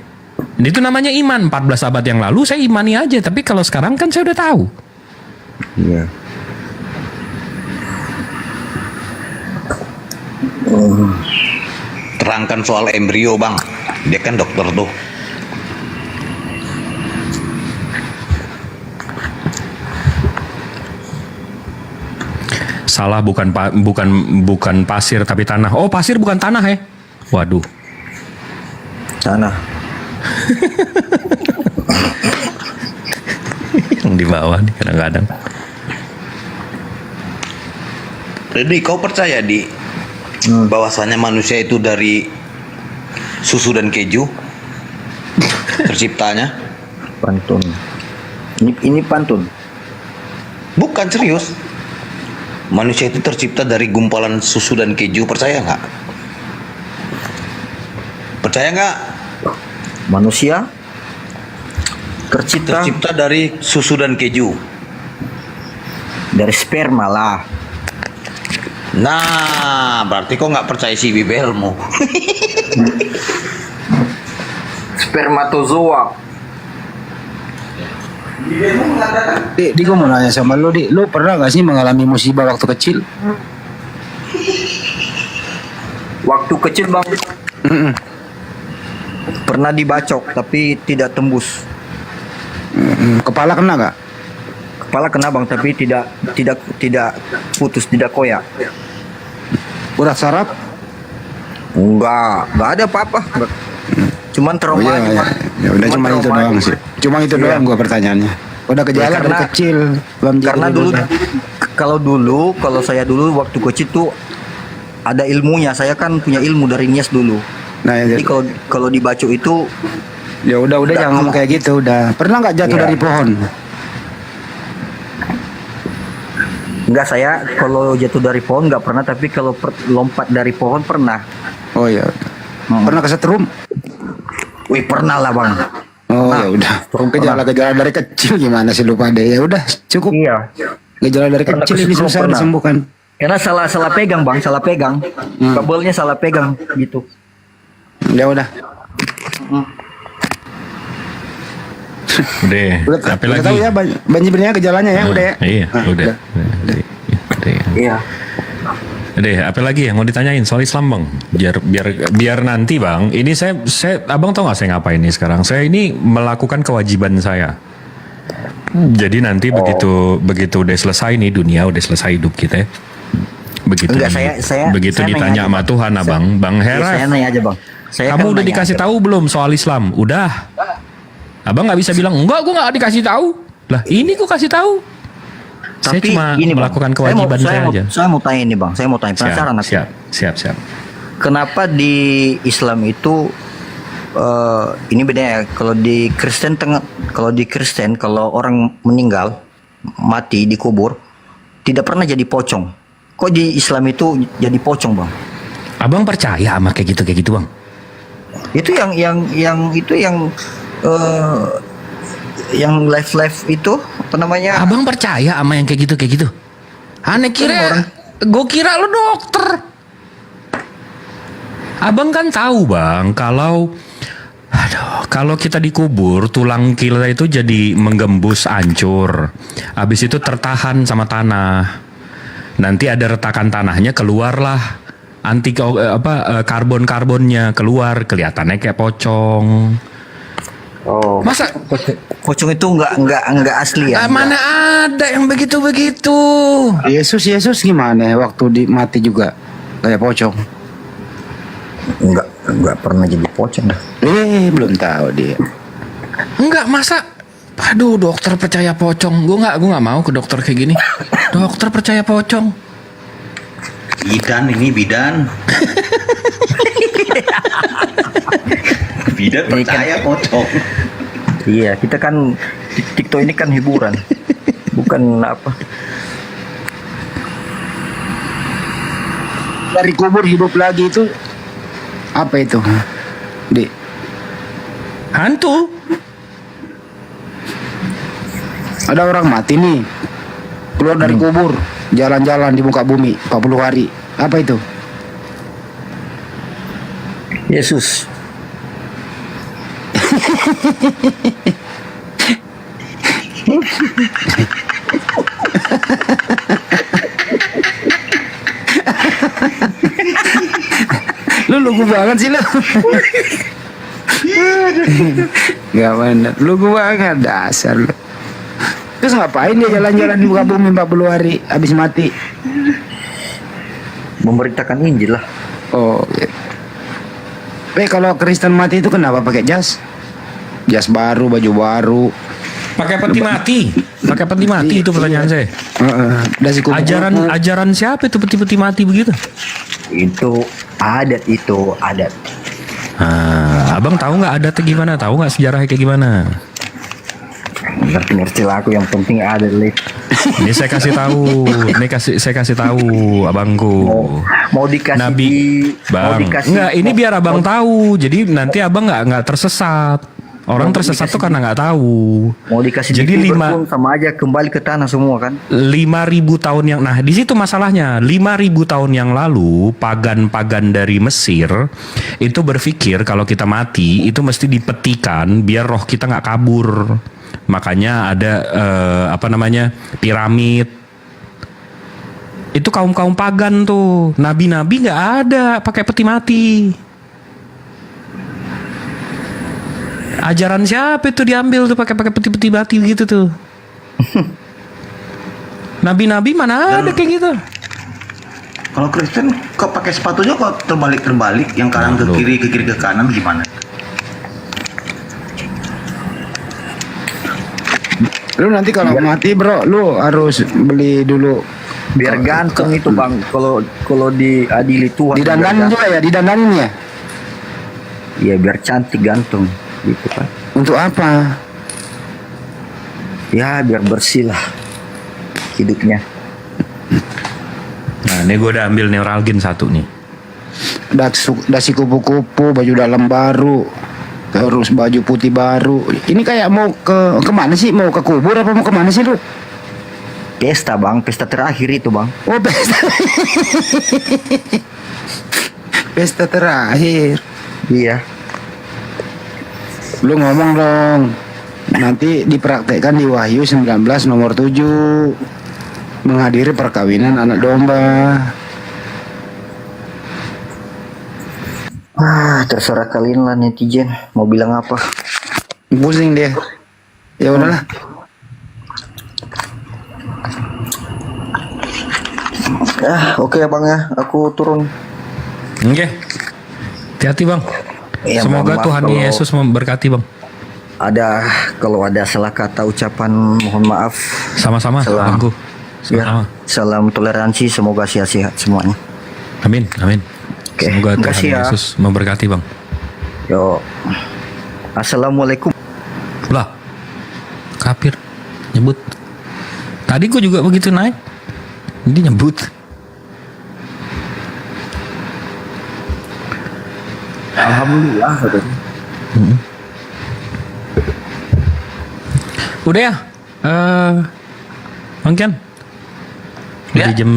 Itu namanya iman. 14 abad yang lalu saya imani aja, tapi kalau sekarang kan saya udah tahu. Iya. Terangkan soal embrio bang, dia kan dokter tuh. Salah, bukan pasir tapi tanah. Oh, pasir bukan tanah ya? Waduh. Tanah. Yang di bawah nih kadang-kadang. Jadi kau percaya bahwasanya manusia itu dari susu dan keju terciptanya? Pantun. Ini pantun. Bukan, serius. Manusia itu tercipta dari gumpalan susu dan keju, percaya nggak? Percaya nggak? Manusia tercipta dari susu dan keju. Dari sperma lah. Nah, berarti kok nggak percaya si bibelmu? Spermatozoa. Dik, gue mau nanya sama lu, Dik. Lu pernah gak sih mengalami musibah waktu kecil? Waktu kecil bang, pernah dibacok tapi tidak tembus. Kepala kena gak? Kepala kena bang, tapi tidak putus, tidak koyak. Udah sarap? Enggak ada apa-apa. Cuman trauma Oh, iya, aja, iya. Bang. Ya udah cuma itu trauma doang aja. sih. Cuma itu Iya. doang gua pertanyaannya. Udah gejala Ya, dari karena- kecil. Karena kalau saya dulu waktu kecil tuh ada ilmunya. Saya kan punya ilmu dari Nias dulu. Nah, ya, Jadi kalau dibacok itu ya udah jangan ngomong kayak gitu udah. Pernah nggak jatuh Iya. dari pohon? enggak, saya kalau jatuh dari pohon enggak pernah, tapi kalau lompat dari pohon pernah. Oh ya. Pernah kesetrum? Wih, pernah lah bang. Oh ya udah. Gejala-gejala dari kecil gimana sih lu pada? Ya udah cukup. Iya. Gejala dari Pernah kecil ini kesetrum, susah pernah. disembuhkan. Karena salah pegang bang, salah pegang. Kabelnya salah pegang gitu. Ya udah. Udah, Udah, apa udah lagi? tahu ya banjirnya gejalanya ya udah ya. Iya, Ah, udah. Iya. Deh, apa lagi yang mau ditanyain soal Islam bang? Biar nanti bang. Ini saya abang tahu nggak saya ngapain ini sekarang? Saya ini melakukan kewajiban saya. Jadi nanti begitu udah selesai nih dunia, udah selesai hidup kita. Begitu Enggak, saya ditanya nanya sama aja, Tuhan abang, Bang Hera. Saya nanya aja bang. Saya Kamu kan udah nanya dikasih aja. tahu belum soal Islam? Udah. Abang nggak bisa bilang enggak, gue nggak dikasih tahu. Lah ini gue kasih tahu. Saya Tapi cuma gini, Bang. melakukan kewajiban saya aja. Saya mau tanya ini bang. Saya mau tanya penasaran aku. Siap. Kenapa di Islam itu ini bedanya ya. Kalau di Kristen kalau orang meninggal mati dikubur tidak pernah jadi pocong. Kok di Islam itu jadi pocong bang? Abang percaya sama kayak gitu bang? Itu yang live itu apa namanya? Abang percaya sama yang kayak gitu? Aneh kira, gue kira lo dokter. Abang kan tahu bang, kalau kita dikubur tulang kita itu jadi menggembus hancur. Habis itu tertahan sama tanah. Nanti ada retakan tanahnya keluarlah karbonnya keluar, kelihatannya kayak pocong. Oh. Masa pocong itu enggak asli ya? Mana ada yang begitu? Yesus gimana ya waktu mati juga kayak pocong? Enggak pernah jadi pocong. Belum tahu dia. Enggak, masa? Aduh, dokter percaya pocong. Gue nggak mau ke dokter kayak gini. Dokter percaya pocong. Bidan. Bidan percaya pocong. Iya, kita kan TikTok ini kan hiburan, bukan apa. Dari kubur hidup lagi itu apa itu? Hantu. Ada orang mati nih keluar dari kubur, jalan-jalan di muka bumi 40 hari. Apa itu? Yesus. Lu lugu banget sih lu. Gak bener, lugu banget dasar lu. Terus ngapain dia jalan-jalan di muka bumi 40 hari habis mati? Memberitakan Injil lah. Oh. Kalau Kristen mati itu kenapa pakai jas? Jas baru, baju baru. Pakai peti mati. Pakai peti mati itu pertanyaan saya. Ajaran siapa itu peti mati begitu? Itu adat. Abang tahu nggak adatnya gimana? Tahu nggak sejarahnya kayak gimana? Ngerti lah aku, yang penting ada lihat. Ini saya kasih tahu. Saya kasih tahu abangku. Mau dikasih Nabi Bang. Enggak, ini biar abang tahu. Jadi nanti abang nggak tersesat. Orang tersesat tuh karena nggak tahu. Mau dikasih jadi pun sama aja kembali ke tanah semua kan. 5.000 tahun yang, nah di situ masalahnya. 5.000 tahun yang lalu pagan-pagan dari Mesir itu berpikir kalau kita mati itu mesti dipetikan biar roh kita nggak kabur. Makanya ada piramid. Itu kaum-kaum pagan tuh. Nabi-nabi nggak ada pakai peti mati. Ajaran siapa itu diambil tuh pakai peti mati gitu tuh. Nabi-nabi mana ada kayak gitu. Kalau Kristen kok pakai sepatunya kok terbalik-terbalik, yang kanan ke kiri ke kanan gimana? Lu nanti kalau mati bro, lu harus beli dulu. Biar ganteng itu bang, kalau diadili Tuhan. Didandanin juga ya, didandanin ya. Iya biar cantik ganteng gitu kan. Untuk apa? Ya biar bersih lah hidupnya. Nah ini gue udah ambil Neuralgin 1 nih. Dasi kupu-kupu, baju dalam baru, terus baju putih baru. Ini kayak mau kemana sih? Mau ke kubur apa mau kemana sih lu? Pesta bang, pesta terakhir itu bang. Oh pesta. Pesta terakhir. Iya. Lu ngomong dong. Nanti dipraktekkan di Wahyu 19 nomor 7. Menghadiri perkawinan anak domba. Terserah kalian lah netizen mau bilang apa. Pusing dia. Ya udahlah. Oke ya bang ya, aku turun. Oke. Hati-hati bang. Ya, Semoga maaf Tuhan kalau Yesus memberkati bang. Kalau ada salah kata ucapan mohon maaf. Sama-sama bangku. Ya, salam toleransi, semoga sehat-sehat semuanya. Amin, amin. Oke, Semoga Tuhan makasih ya. Yesus memberkati bang. Yo. Assalamualaikum. Lah, kafir nyebut. Tadi gue juga begitu naik. Ini nyebut. Alhamdulillah. Udah ya, Bang Kian. Di jam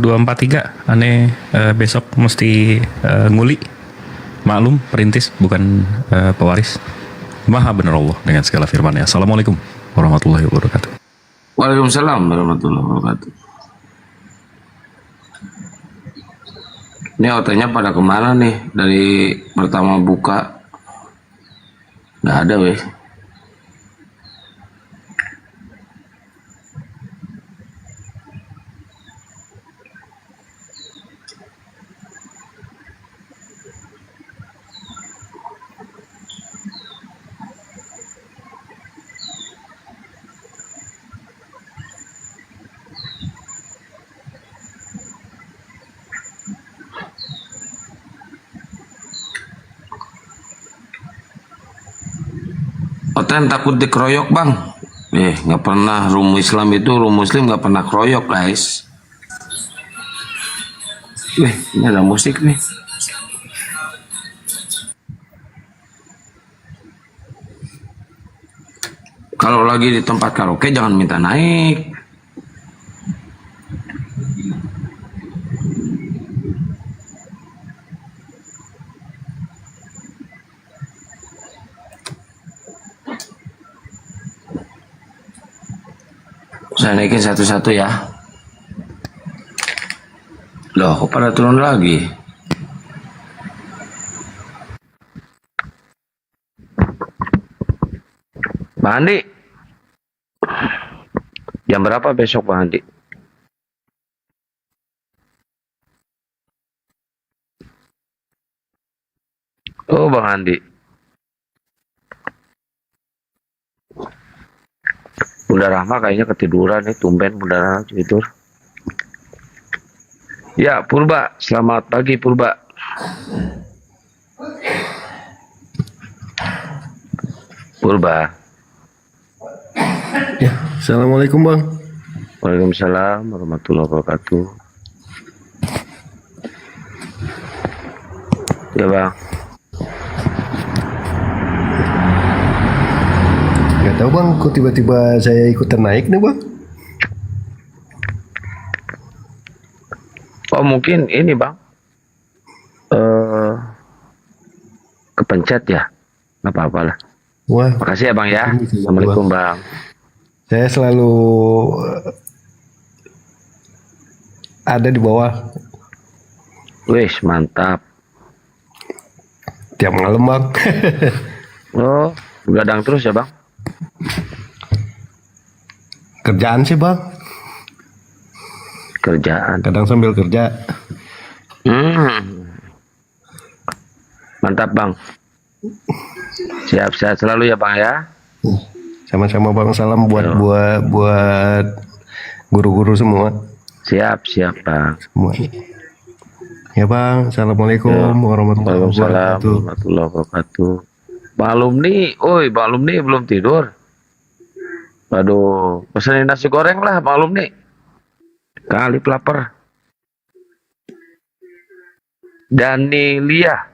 2.43 aneh besok mesti nguli. Maklum perintis bukan pewaris. Maha benar Allah dengan segala firman-Nya. Assalamualaikum warahmatullahi wabarakatuh. Waalaikumsalam warahmatullahi wabarakatuh. Ini hotelnya pada kemana nih? Dari pertama buka nggak ada weh. Oten takut dikeroyok bang. Nggak pernah Room Muslim nggak pernah keroyok guys. Ini ada musik nih. Kalau lagi di tempat karaoke jangan minta naik. Saya naikin satu-satu ya. Loh, kok pada turun lagi? Bang Andi, jam berapa besok Bang Andi? Oh Bang Andi, Bunda Rahma kayaknya ketiduran nih, tumben Bunda Rahma tidur. Ya Purba, selamat pagi Purba. Purba. Ya, assalamualaikum bang. Waalaikumsalam warahmatullahi wabarakatuh. Ya bang. Gak tahu bang, kok tiba-tiba saya ikutan naik nih bang? Oh mungkin ini bang, kepencet ya, nggak apa-apa lah. Wah, Makasih ya Bang ya. Assalamualaikum Bang. saya selalu ada di bawah Wih, mantap. tiap malam bang. Oh, begadang terus ya Bang? Kerjaan sih bang. Kerjaan. Kadang sambil kerja. Mantap Bang. Siap-siap selalu ya Bang ya. Sama-sama bang. Salam buat guru-guru semua. Siap Bang. Semua. Ya bang. Assalamualaikum warahmatullahi Waalaikumsalam wabarakatuh. warahmatullahi wabarakatuh. Bang alumni belum tidur. Waduh, pesenin nasi goreng lah Bang alumni. Kali lapar. Danilia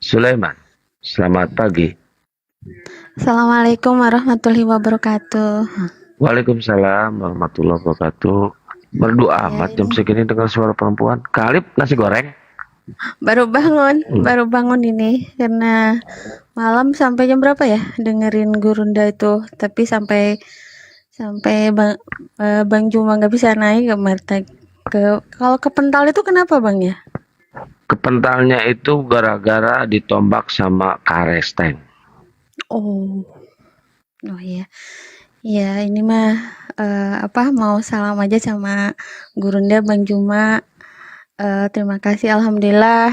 Sulaiman, selamat pagi. Assalamualaikum warahmatullahi wabarakatuh. Waalaikumsalam warahmatullahi wabarakatuh. Merdu amat jam segini dengar suara perempuan. Kalip nasi goreng. Baru bangun ini karena malam sampai jam berapa ya dengerin Gurunda itu, tapi sampai Bang Juma nggak bisa naik kalau ke Pental itu kenapa Bang ya? Kepentalnya itu gara-gara ditombak sama Karesteng. Oh iya. Ya ini mah mau salam aja sama Gurunda Bang Juma. Terima kasih, alhamdulillah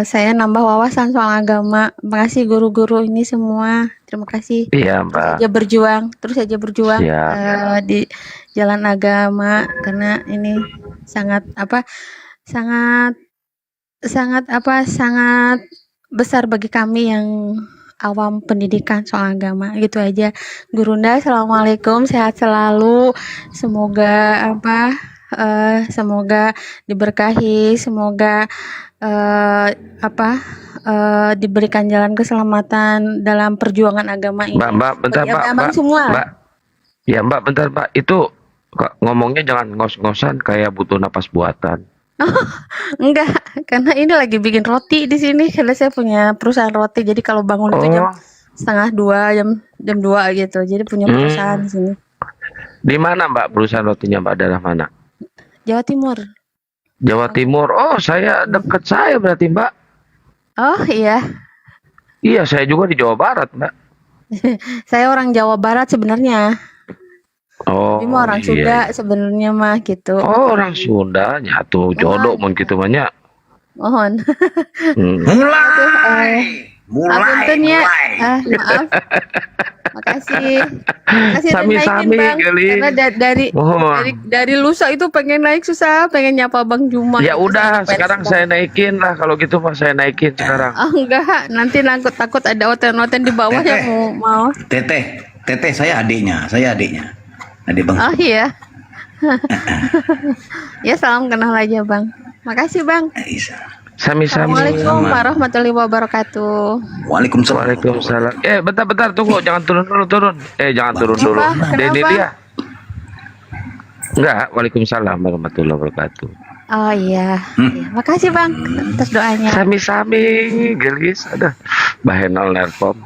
saya nambah wawasan soal agama. Makasih guru-guru ini semua. Terima kasih. Iya Mbak. Terus aja berjuang di jalan agama karena ini sangat besar bagi kami yang awam pendidikan soal agama. Gitu aja. Gurunda, assalamualaikum, sehat selalu. Semoga semoga diberkahi, semoga diberikan jalan keselamatan dalam perjuangan agama ini. Mbak, bentar Mbak. Semua. Mbak. Ya Mbak, bentar Mbak. Itu ngomongnya jangan ngos-ngosan kayak butuh napas buatan. Enggak, karena ini lagi bikin roti di sini. Karena saya punya perusahaan roti, jadi kalau bangun itu jam 1:30, jam 2 gitu. Jadi punya perusahaan di sini. Di mana Mbak perusahaan rotinya Mbak? Daerah mana? Jawa Timur. Jawa Timur. Oh, dekat saya berarti Mbak. Oh iya. Iya, saya juga di Jawa Barat Mbak. Saya orang Jawa Barat sebenarnya. Oh, Tapi mau orang Sunda sebenarnya mah gitu. Oh, orang Sunda nyatu jodoh mun kitu mah nya. Mohon. Maaf. Makasih Sami-sami kali. Karena dari lusa itu pengen naik susah, pengen nyapa Bang Juma. Ya udah, sekarang saya naikin lah kalau gitu Mas, saya naikin sekarang. Oh enggak, nanti takut ada oten-oten di bawah yang mau. Teteh saya adiknya. Adik Bang. Oh iya. Ya salam kenal aja Bang. Makasih Bang. Sami-sami. Assalamualaikum warahmatullahi wabarakatuh. Waalaikumsalam. Bentar tunggu, jangan turun dulu. Jangan turun dulu. Denilia. Enggak, waalaikumsalam warahmatullahi wabarakatuh. Oh iya. Makasih Bang atas doanya. Sami-sami, gelis. Aduh, bahenol nerpom.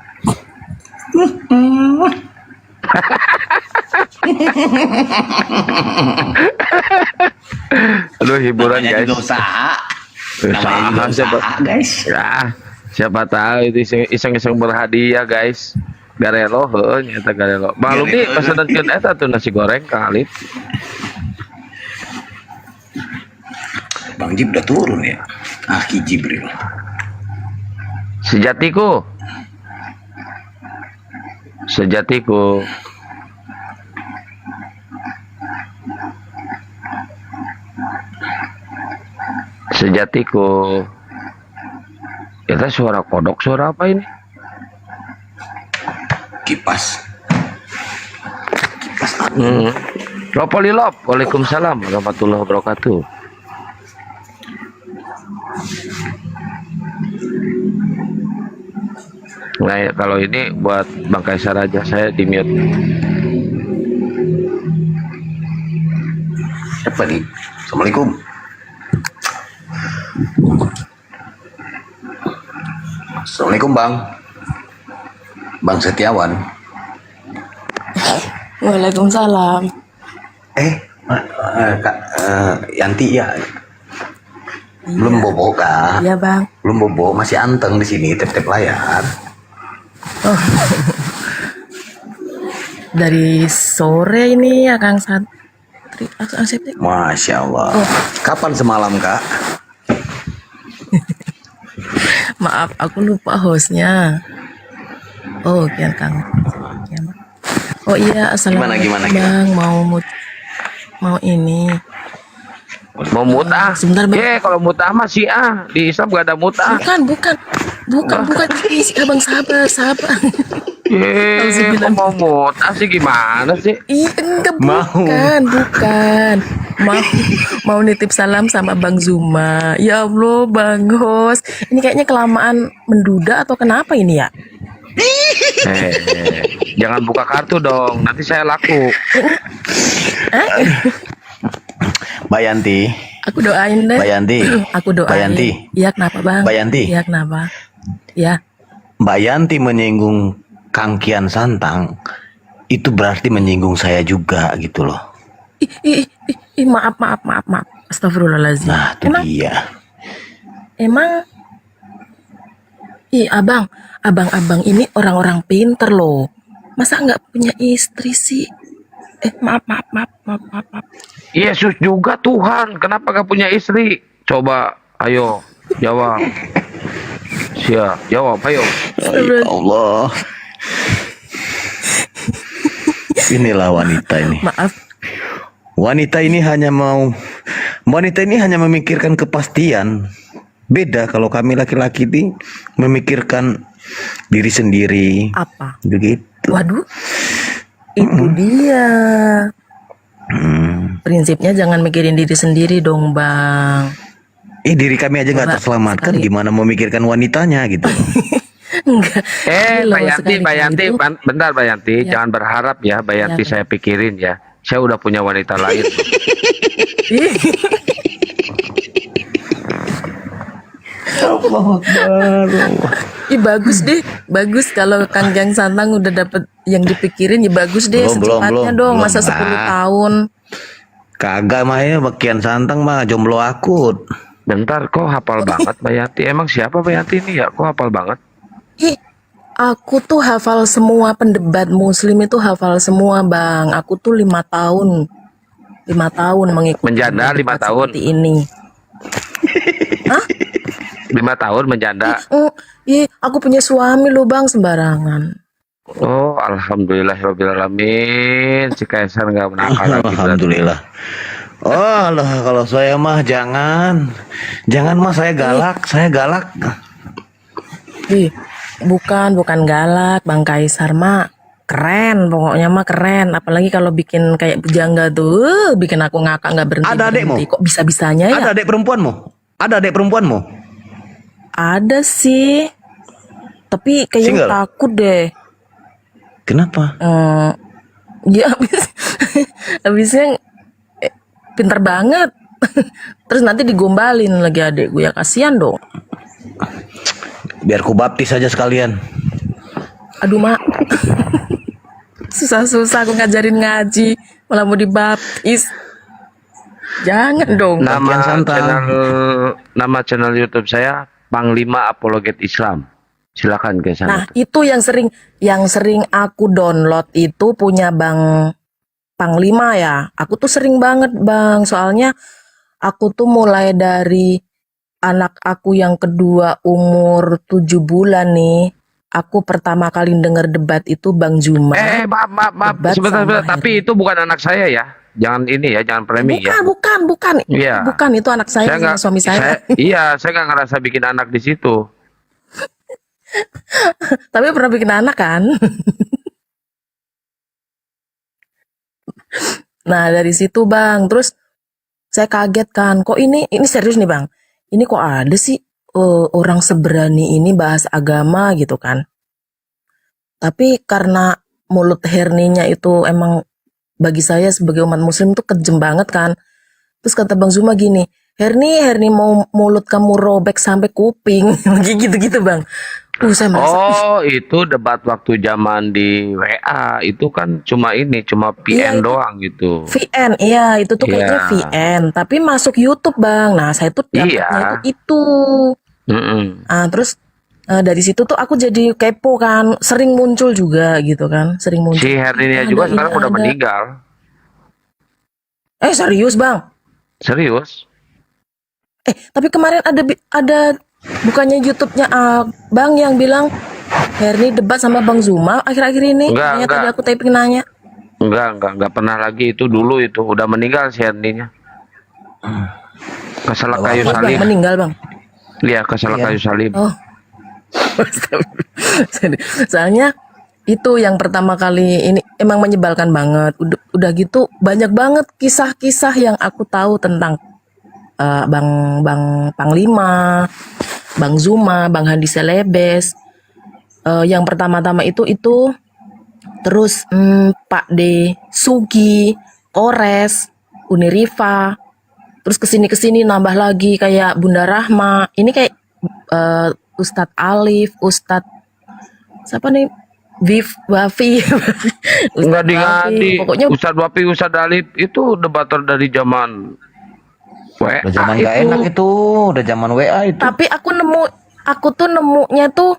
Aduh, hiburan guys. Usaha guys. Ya, siapa tahu itu iseng-iseng berhadiah guys. Garelo nyata garelo. Malum nih pesankeun eta tuh nasi goreng Kang Alif. Bang Jib udah turun ya. Aki Jibril. Sejatiku. Kita suara kodok, suara apa ini? Kipas. Lopolilop. Waalaikumsalam warahmatullahi wabarakatuh. Nah, kalau ini buat Bang Kaisar aja, saya di mute. Siapa nih? Assalamualaikum. Assalamualaikum Bang. Bang Setiawan. Waalaikumsalam. Kak Yanti ya. Belum bobo kak? Iya bang. Belum bobo, masih anteng di sini tep-tep layar. Oh. Dari sore ini ya Kang Santri. Masya Allah. Kapan semalam kak? Maaf, aku lupa hostnya. Oh, kian Kang. Oh iya, assalamualaikum Gimana? Bang. Mau ini. Mau mutah? Sebentar bang. Kalau mutah mah Syiah, di Islam gak ada mutah. Bukan. Ih, Abang sabar. Kok mau mutah sih gimana sih? Enggak, bukan. Mau nitip salam sama Bang Zuma. Ya Allah, Bang Host. Ini kayaknya kelamaan menduda atau kenapa ini ya? Jangan buka kartu dong, nanti saya laku. Mbak Yanti. Aku doain deh. Mbak Yanti. Aku doain. Mbak Yanti. Iya kenapa Bang? Mbak Yanti. Iya kenapa? Ya. Mbak Yanti menyinggung Kang Kian Santang, itu berarti menyinggung saya juga gitu loh. Maaf. Astagfirullahaladzim. Nah, itu dia. Emang abang ini orang-orang pinter loh. Masa nggak punya istri sih? Maaf. Yesus juga Tuhan, kenapa gak punya istri? Coba, ayo, jawab. Jawab, ayo. Ya Allah. Inilah wanita ini. Maaf. Wanita ini hanya memikirkan kepastian. Beda kalau kami laki-laki ini memikirkan diri sendiri. Apa? Begitu. Waduh. Itu dia. Prinsipnya jangan mikirin diri sendiri dong, Bang. Diri kami aja nggak terselamatkan, gimana memikirkan wanitanya gitu. Enggak. Mbak Yanti, bentar Mbak Yanti, jangan berharap ya Mbak Yanti saya pikirin ya. Saya udah punya wanita lain. Bagus deh, bagus kalau Kang Kian Santang udah dapet yang dipikirin, ya bagus deh, secepatnya dong, masa 10 tahun. Kagak mah ya, Kian Santang mah jomblo akut. Bentar, kok hafal banget Mbak Yanti? Emang siapa Mbak Yanti ini ya? Kok hafal banget? Aku tuh hafal semua pendebat muslim itu hafal semua Bang. Aku tuh 5 tahun mengikuti menjanda 5 tahun seperti ini. 5 tahun menjanda. Aku punya suami loh Bang, sembarangan. Oh, alhamdulillahirobbilalamin. Si Kaisar nggak menakal lagi. Alhamdulillah. Oh Allah, kalau saya mah jangan mah, saya galak. Bukan galak, Bang Kaisar mah keren, pokoknya mah keren. Apalagi kalau bikin kayak bujangga tuh, bikin aku ngakak nggak berhenti. Ada adekmu? Kok bisa-bisanya ya? Ada adek perempuanmu? Ada sih, tapi kayaknya takut deh. Kenapa? Ya habisnya pinter banget. Terus nanti digombalin lagi adek gue, ya kasihan dong. Biar ku baptis aja sekalian. Aduh mak, susah-susah aku ngajarin ngaji, malah mau dibaptis. Jangan dong. Nama channel YouTube saya Panglima Apologet Islam. Silakan ke sana. Nah, itu yang sering aku download itu punya Bang Panglima ya. Aku tuh sering banget Bang, soalnya aku tuh mulai dari anak aku yang kedua umur 7 bulan nih. Aku pertama kali denger debat itu Bang Zuma. Maaf. Sebentar. Tapi itu bukan anak saya ya. Jangan ini ya, jangan framing ya. Bukan. Iya. Bukan, itu anak saya sama suami saya. Saya nggak ngerasa bikin anak di situ. Tapi pernah bikin anak kan? Nah dari situ Bang, terus saya kaget kan, kok ini serius nih Bang, ini kok ada sih orang seberani ini bahas agama gitu kan. Tapi karena mulut Herninya itu emang bagi saya sebagai umat muslim itu kejem banget kan. Terus kata Bang Zuma gini, Herni mau mulut kamu robek sampai kuping. Gitu Bang. Saya merasa Oh, itu debat waktu zaman di WA itu kan cuma iya PN itu doang gitu. VN, iya itu tuh kayaknya Iya, VN, tapi masuk YouTube bang. Nah saya tuh dapatnya iya. itu. Terus dari situ tuh aku jadi kepo kan, sering muncul juga gitu kan, sering muncul. Si Herdinia Ada juga ini sekarang udah ada. meninggal. Serius bang? Serius? Tapi kemarin ada bukannya YouTube-nya Bang yang bilang Herni debat sama Bang Zuma akhir-akhir ini? Makanya tadi aku typing nanya. Enggak pernah lagi itu dulu itu udah meninggal si Herdinya. Keselak kayu Bang, salib. meninggal bang. Iya, keselak kayu salib. Oh. Soalnya itu yang pertama kali ini emang menyebalkan banget. Udah gitu banyak banget kisah-kisah yang aku tahu tentang Bang Panglima, Bang Zuma, Bang Handi Selebes. Yang pertama-tama itu terus Pak D Sugi, Kores, Unirifa, terus kesini nambah lagi kayak Bunda Rahma. Ini kayak Ustadz Alif, Ustadz siapa nih? Wafi. Enggak diganti. Pokoknya Ustadz Wafi, Ustadz Alif itu debater dari zaman WA. Udah zaman gak enak itu, udah zaman WA itu. Tapi aku tuh nemunya tuh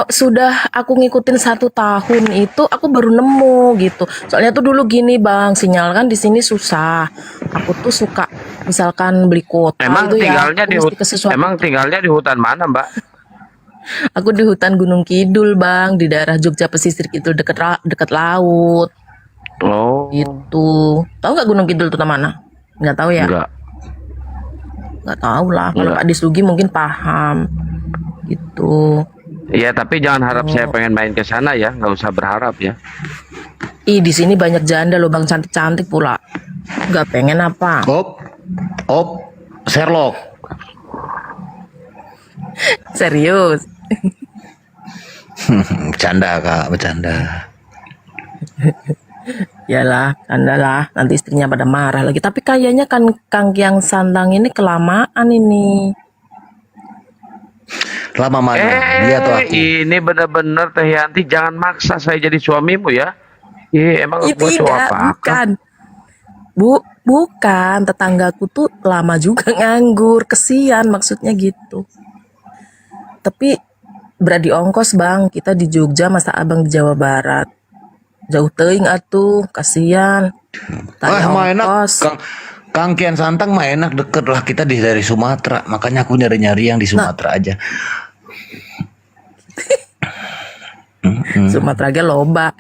sudah aku ngikutin 1 tahun itu aku baru nemu gitu. Soalnya tuh dulu gini bang, sinyal kan di sini susah. Aku tuh suka misalkan beli kuota Emang itu tinggalnya ya. emang tinggalnya di hutan mana, Mbak? Aku di hutan Gunung Kidul bang, di daerah Jogja pesisir Kidul dekat laut. Oh. Itu. Tahu nggak Gunung Kidul itu mana? Nggak tahu ya? Nggak tahu lah. Kalau Pak Disugi mungkin paham. Gitu. Iya, tapi jangan harap saya pengen main ke sana ya, nggak usah berharap ya. Di sini banyak janda loh bang, cantik-cantik pula. Nggak pengen apa? Sherlock. Serius. Bercanda kak, bercanda. Yalah, canda lah. Nanti istrinya pada marah lagi. Tapi kayaknya kan Kang Kiang Santang ini kelamaan ini. Lama mana? Dia atau aku? Ini bener-bener Teh Yanti, jangan maksa saya jadi suamimu ya. Emang gua cowok Tidak, apa? bukan. Bukan. Tetanggaku tuh lama juga nganggur. Kesian maksudnya gitu. Tapi beradi ongkos bang. Kita di Jogja, masa abang di Jawa Barat. Jauh teuing atuh, kasihan. Mah enak. Kang Kian Santang mah enak, deket lah, kita dari Sumatera. Makanya aku nyari-nyari yang di Sumatera aja. Sumatera aja loba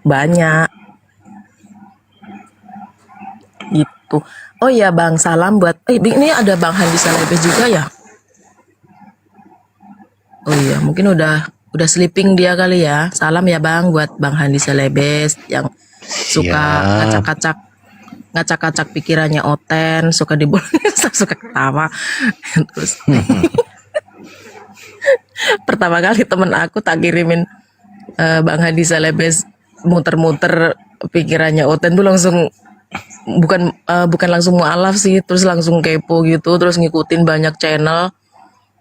banyak. Gitu. Oh ya bang, salam buat ini ada Bang Handi Selebes juga ya. Oh iya, mungkin udah sleeping dia kali ya. Salam ya bang buat Bang Handi Selebes yang suka ngacak-ngacak pikirannya Oten, suka diboleh, suka ketawa. Terus pertama kali temen aku tak kirimin Bang Handi Selebes muter-muter pikirannya Oten tuh langsung bukan langsung mualaf sih, terus langsung kepo gitu, terus ngikutin banyak channel,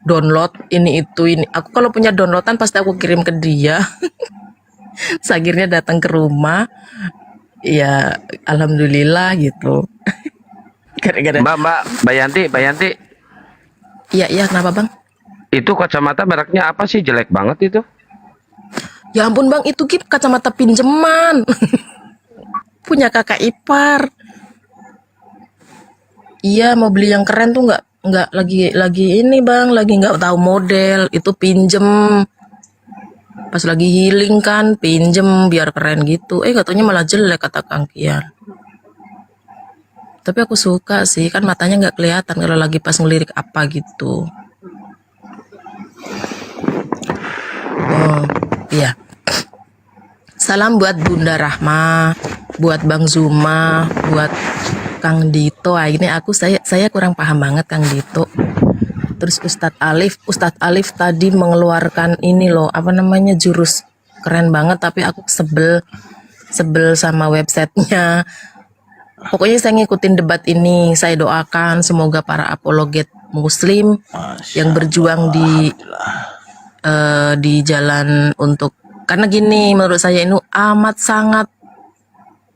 download ini. Aku kalau punya downloadan pasti aku kirim ke dia. Akhirnya datang ke rumah, ya alhamdulillah gitu. Gara-gara Mbak Yanti. Iya kenapa bang? Itu kacamata mereknya apa sih, jelek banget itu? Ya ampun bang, itu kacamata pinjeman. Punya kakak ipar. Iya, mau beli yang keren tuh nggak lagi ini bang, lagi nggak tahu model, itu pinjem. Pas lagi healing kan pinjem biar keren gitu. Katanya malah jelek kata Kang Kian. Tapi aku suka sih, kan matanya nggak kelihatan kalau lagi pas ngelirik apa gitu. Oh iya. Salam buat Bunda Rahma, buat Bang Zuma, buat Kang Dito. Ini saya kurang paham banget Kang Dito. Terus Ustadz Alif tadi mengeluarkan ini loh, apa namanya, jurus keren banget, tapi aku sebel sama websitenya. Pokoknya saya ngikutin debat ini. Saya doakan semoga para apologet Muslim yang berjuang di di jalan untuk, karena gini menurut saya ini amat sangat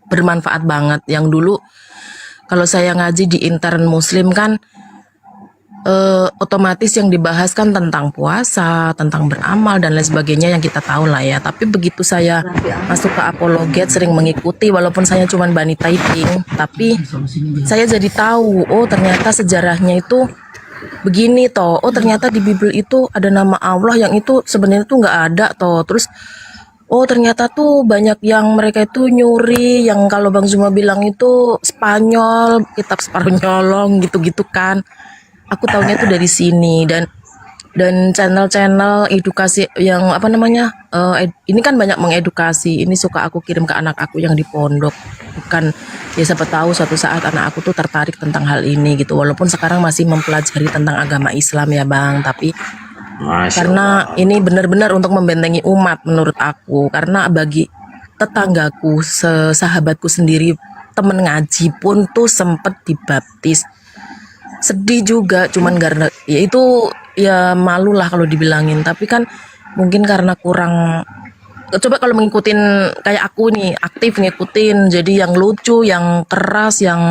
bermanfaat banget. Yang dulu kalau saya ngaji di intern muslim kan otomatis yang dibahas kan tentang puasa, tentang beramal dan lain sebagainya yang kita tahu lah ya. Tapi begitu saya masuk ke apologet, sering mengikuti walaupun saya cuma bunny typing, tapi saya jadi tahu, oh ternyata sejarahnya itu begini toh. Oh ternyata di Bible itu ada nama Allah yang itu sebenarnya tuh nggak ada toh. Terus oh ternyata tuh banyak yang mereka itu nyuri, yang kalau Bang Zuma bilang itu Spanyol, kitab Spanyolong gitu-gitu kan. Aku tahunya itu dari sini. Dan channel-channel edukasi yang apa namanya, ini kan banyak mengedukasi. Ini suka aku kirim ke anak aku yang di pondok. Bukan ya siapa tahu suatu saat anak aku tuh tertarik tentang hal ini gitu. Walaupun sekarang masih mempelajari tentang agama Islam ya Bang, tapi karena ini benar-benar untuk membentengi umat menurut aku. Karena bagi tetanggaku, sahabatku sendiri, temen ngaji pun tuh sempet dibaptis. Sedih juga, cuman karena ya itu ya malu lah kalau dibilangin. Tapi kan mungkin karena kurang, coba kalau mengikutin kayak aku nih, aktif ngikutin, jadi yang lucu, yang keras, yang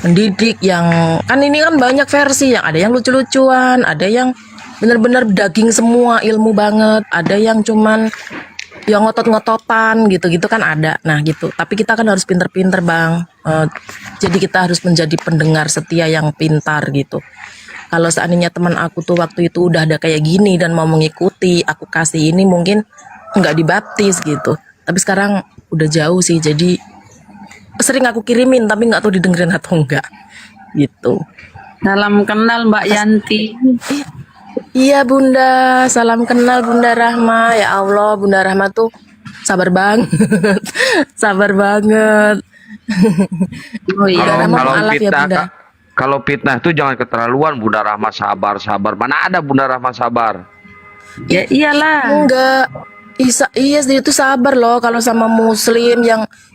mendidik, yang kan ini kan banyak versi, yang ada yang lucu-lucuan, ada yang bener-bener daging semua, ilmu banget, ada yang cuman yang ngotot-ngototan gitu-gitu kan ada. Nah gitu, tapi kita kan harus pinter-pinter Bang. Jadi kita harus menjadi pendengar setia yang pintar gitu. Kalau seandainya teman aku tuh waktu itu udah ada kayak gini dan mau mengikuti, aku kasih ini mungkin nggak dibaptis gitu. Tapi sekarang udah jauh sih, jadi sering aku kirimin tapi nggak tahu didengerin atau enggak gitu. Salam kenal Mbak Yanti. Iya Bunda, salam kenal Bunda Rahma. Ya Allah, Bunda Rahma tuh sabar banget, sabar banget. Oh iya. Kalau fitnah itu jangan keterlaluan. Bunda Rahma sabar. Mana ada Bunda Rahma sabar? Ya iyalah. Enggak. Iya dia itu sabar loh kalau sama muslim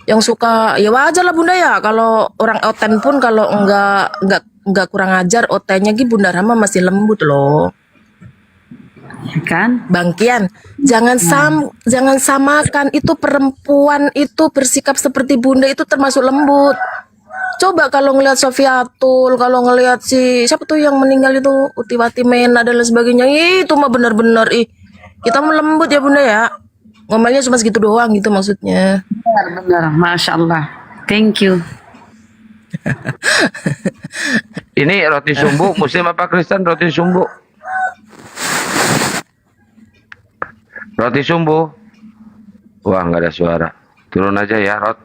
yang suka, ya wajar lah Bunda ya. Kalau orang oten pun kalau enggak kurang ajar, otennya gitu Bunda Rahma masih lembut loh. Kan Bang Kian, jangan samakan itu perempuan itu bersikap seperti Bunda itu termasuk lembut. Coba kalau ngelihat Sofiatul, kalau ngelihat si siapa tuh yang meninggal itu Utiwati Mena dan lain sebagainya, itu mah bener-bener kita mau lembut ya Bunda ya. Ngomelnya cuma segitu doang gitu maksudnya. Benar, Masya Allah. Thank you. Ini roti sumbu Muslim apa Kristen? Roti sumbu. Roti sumbu. Wah nggak ada suara. Turun aja ya Rot.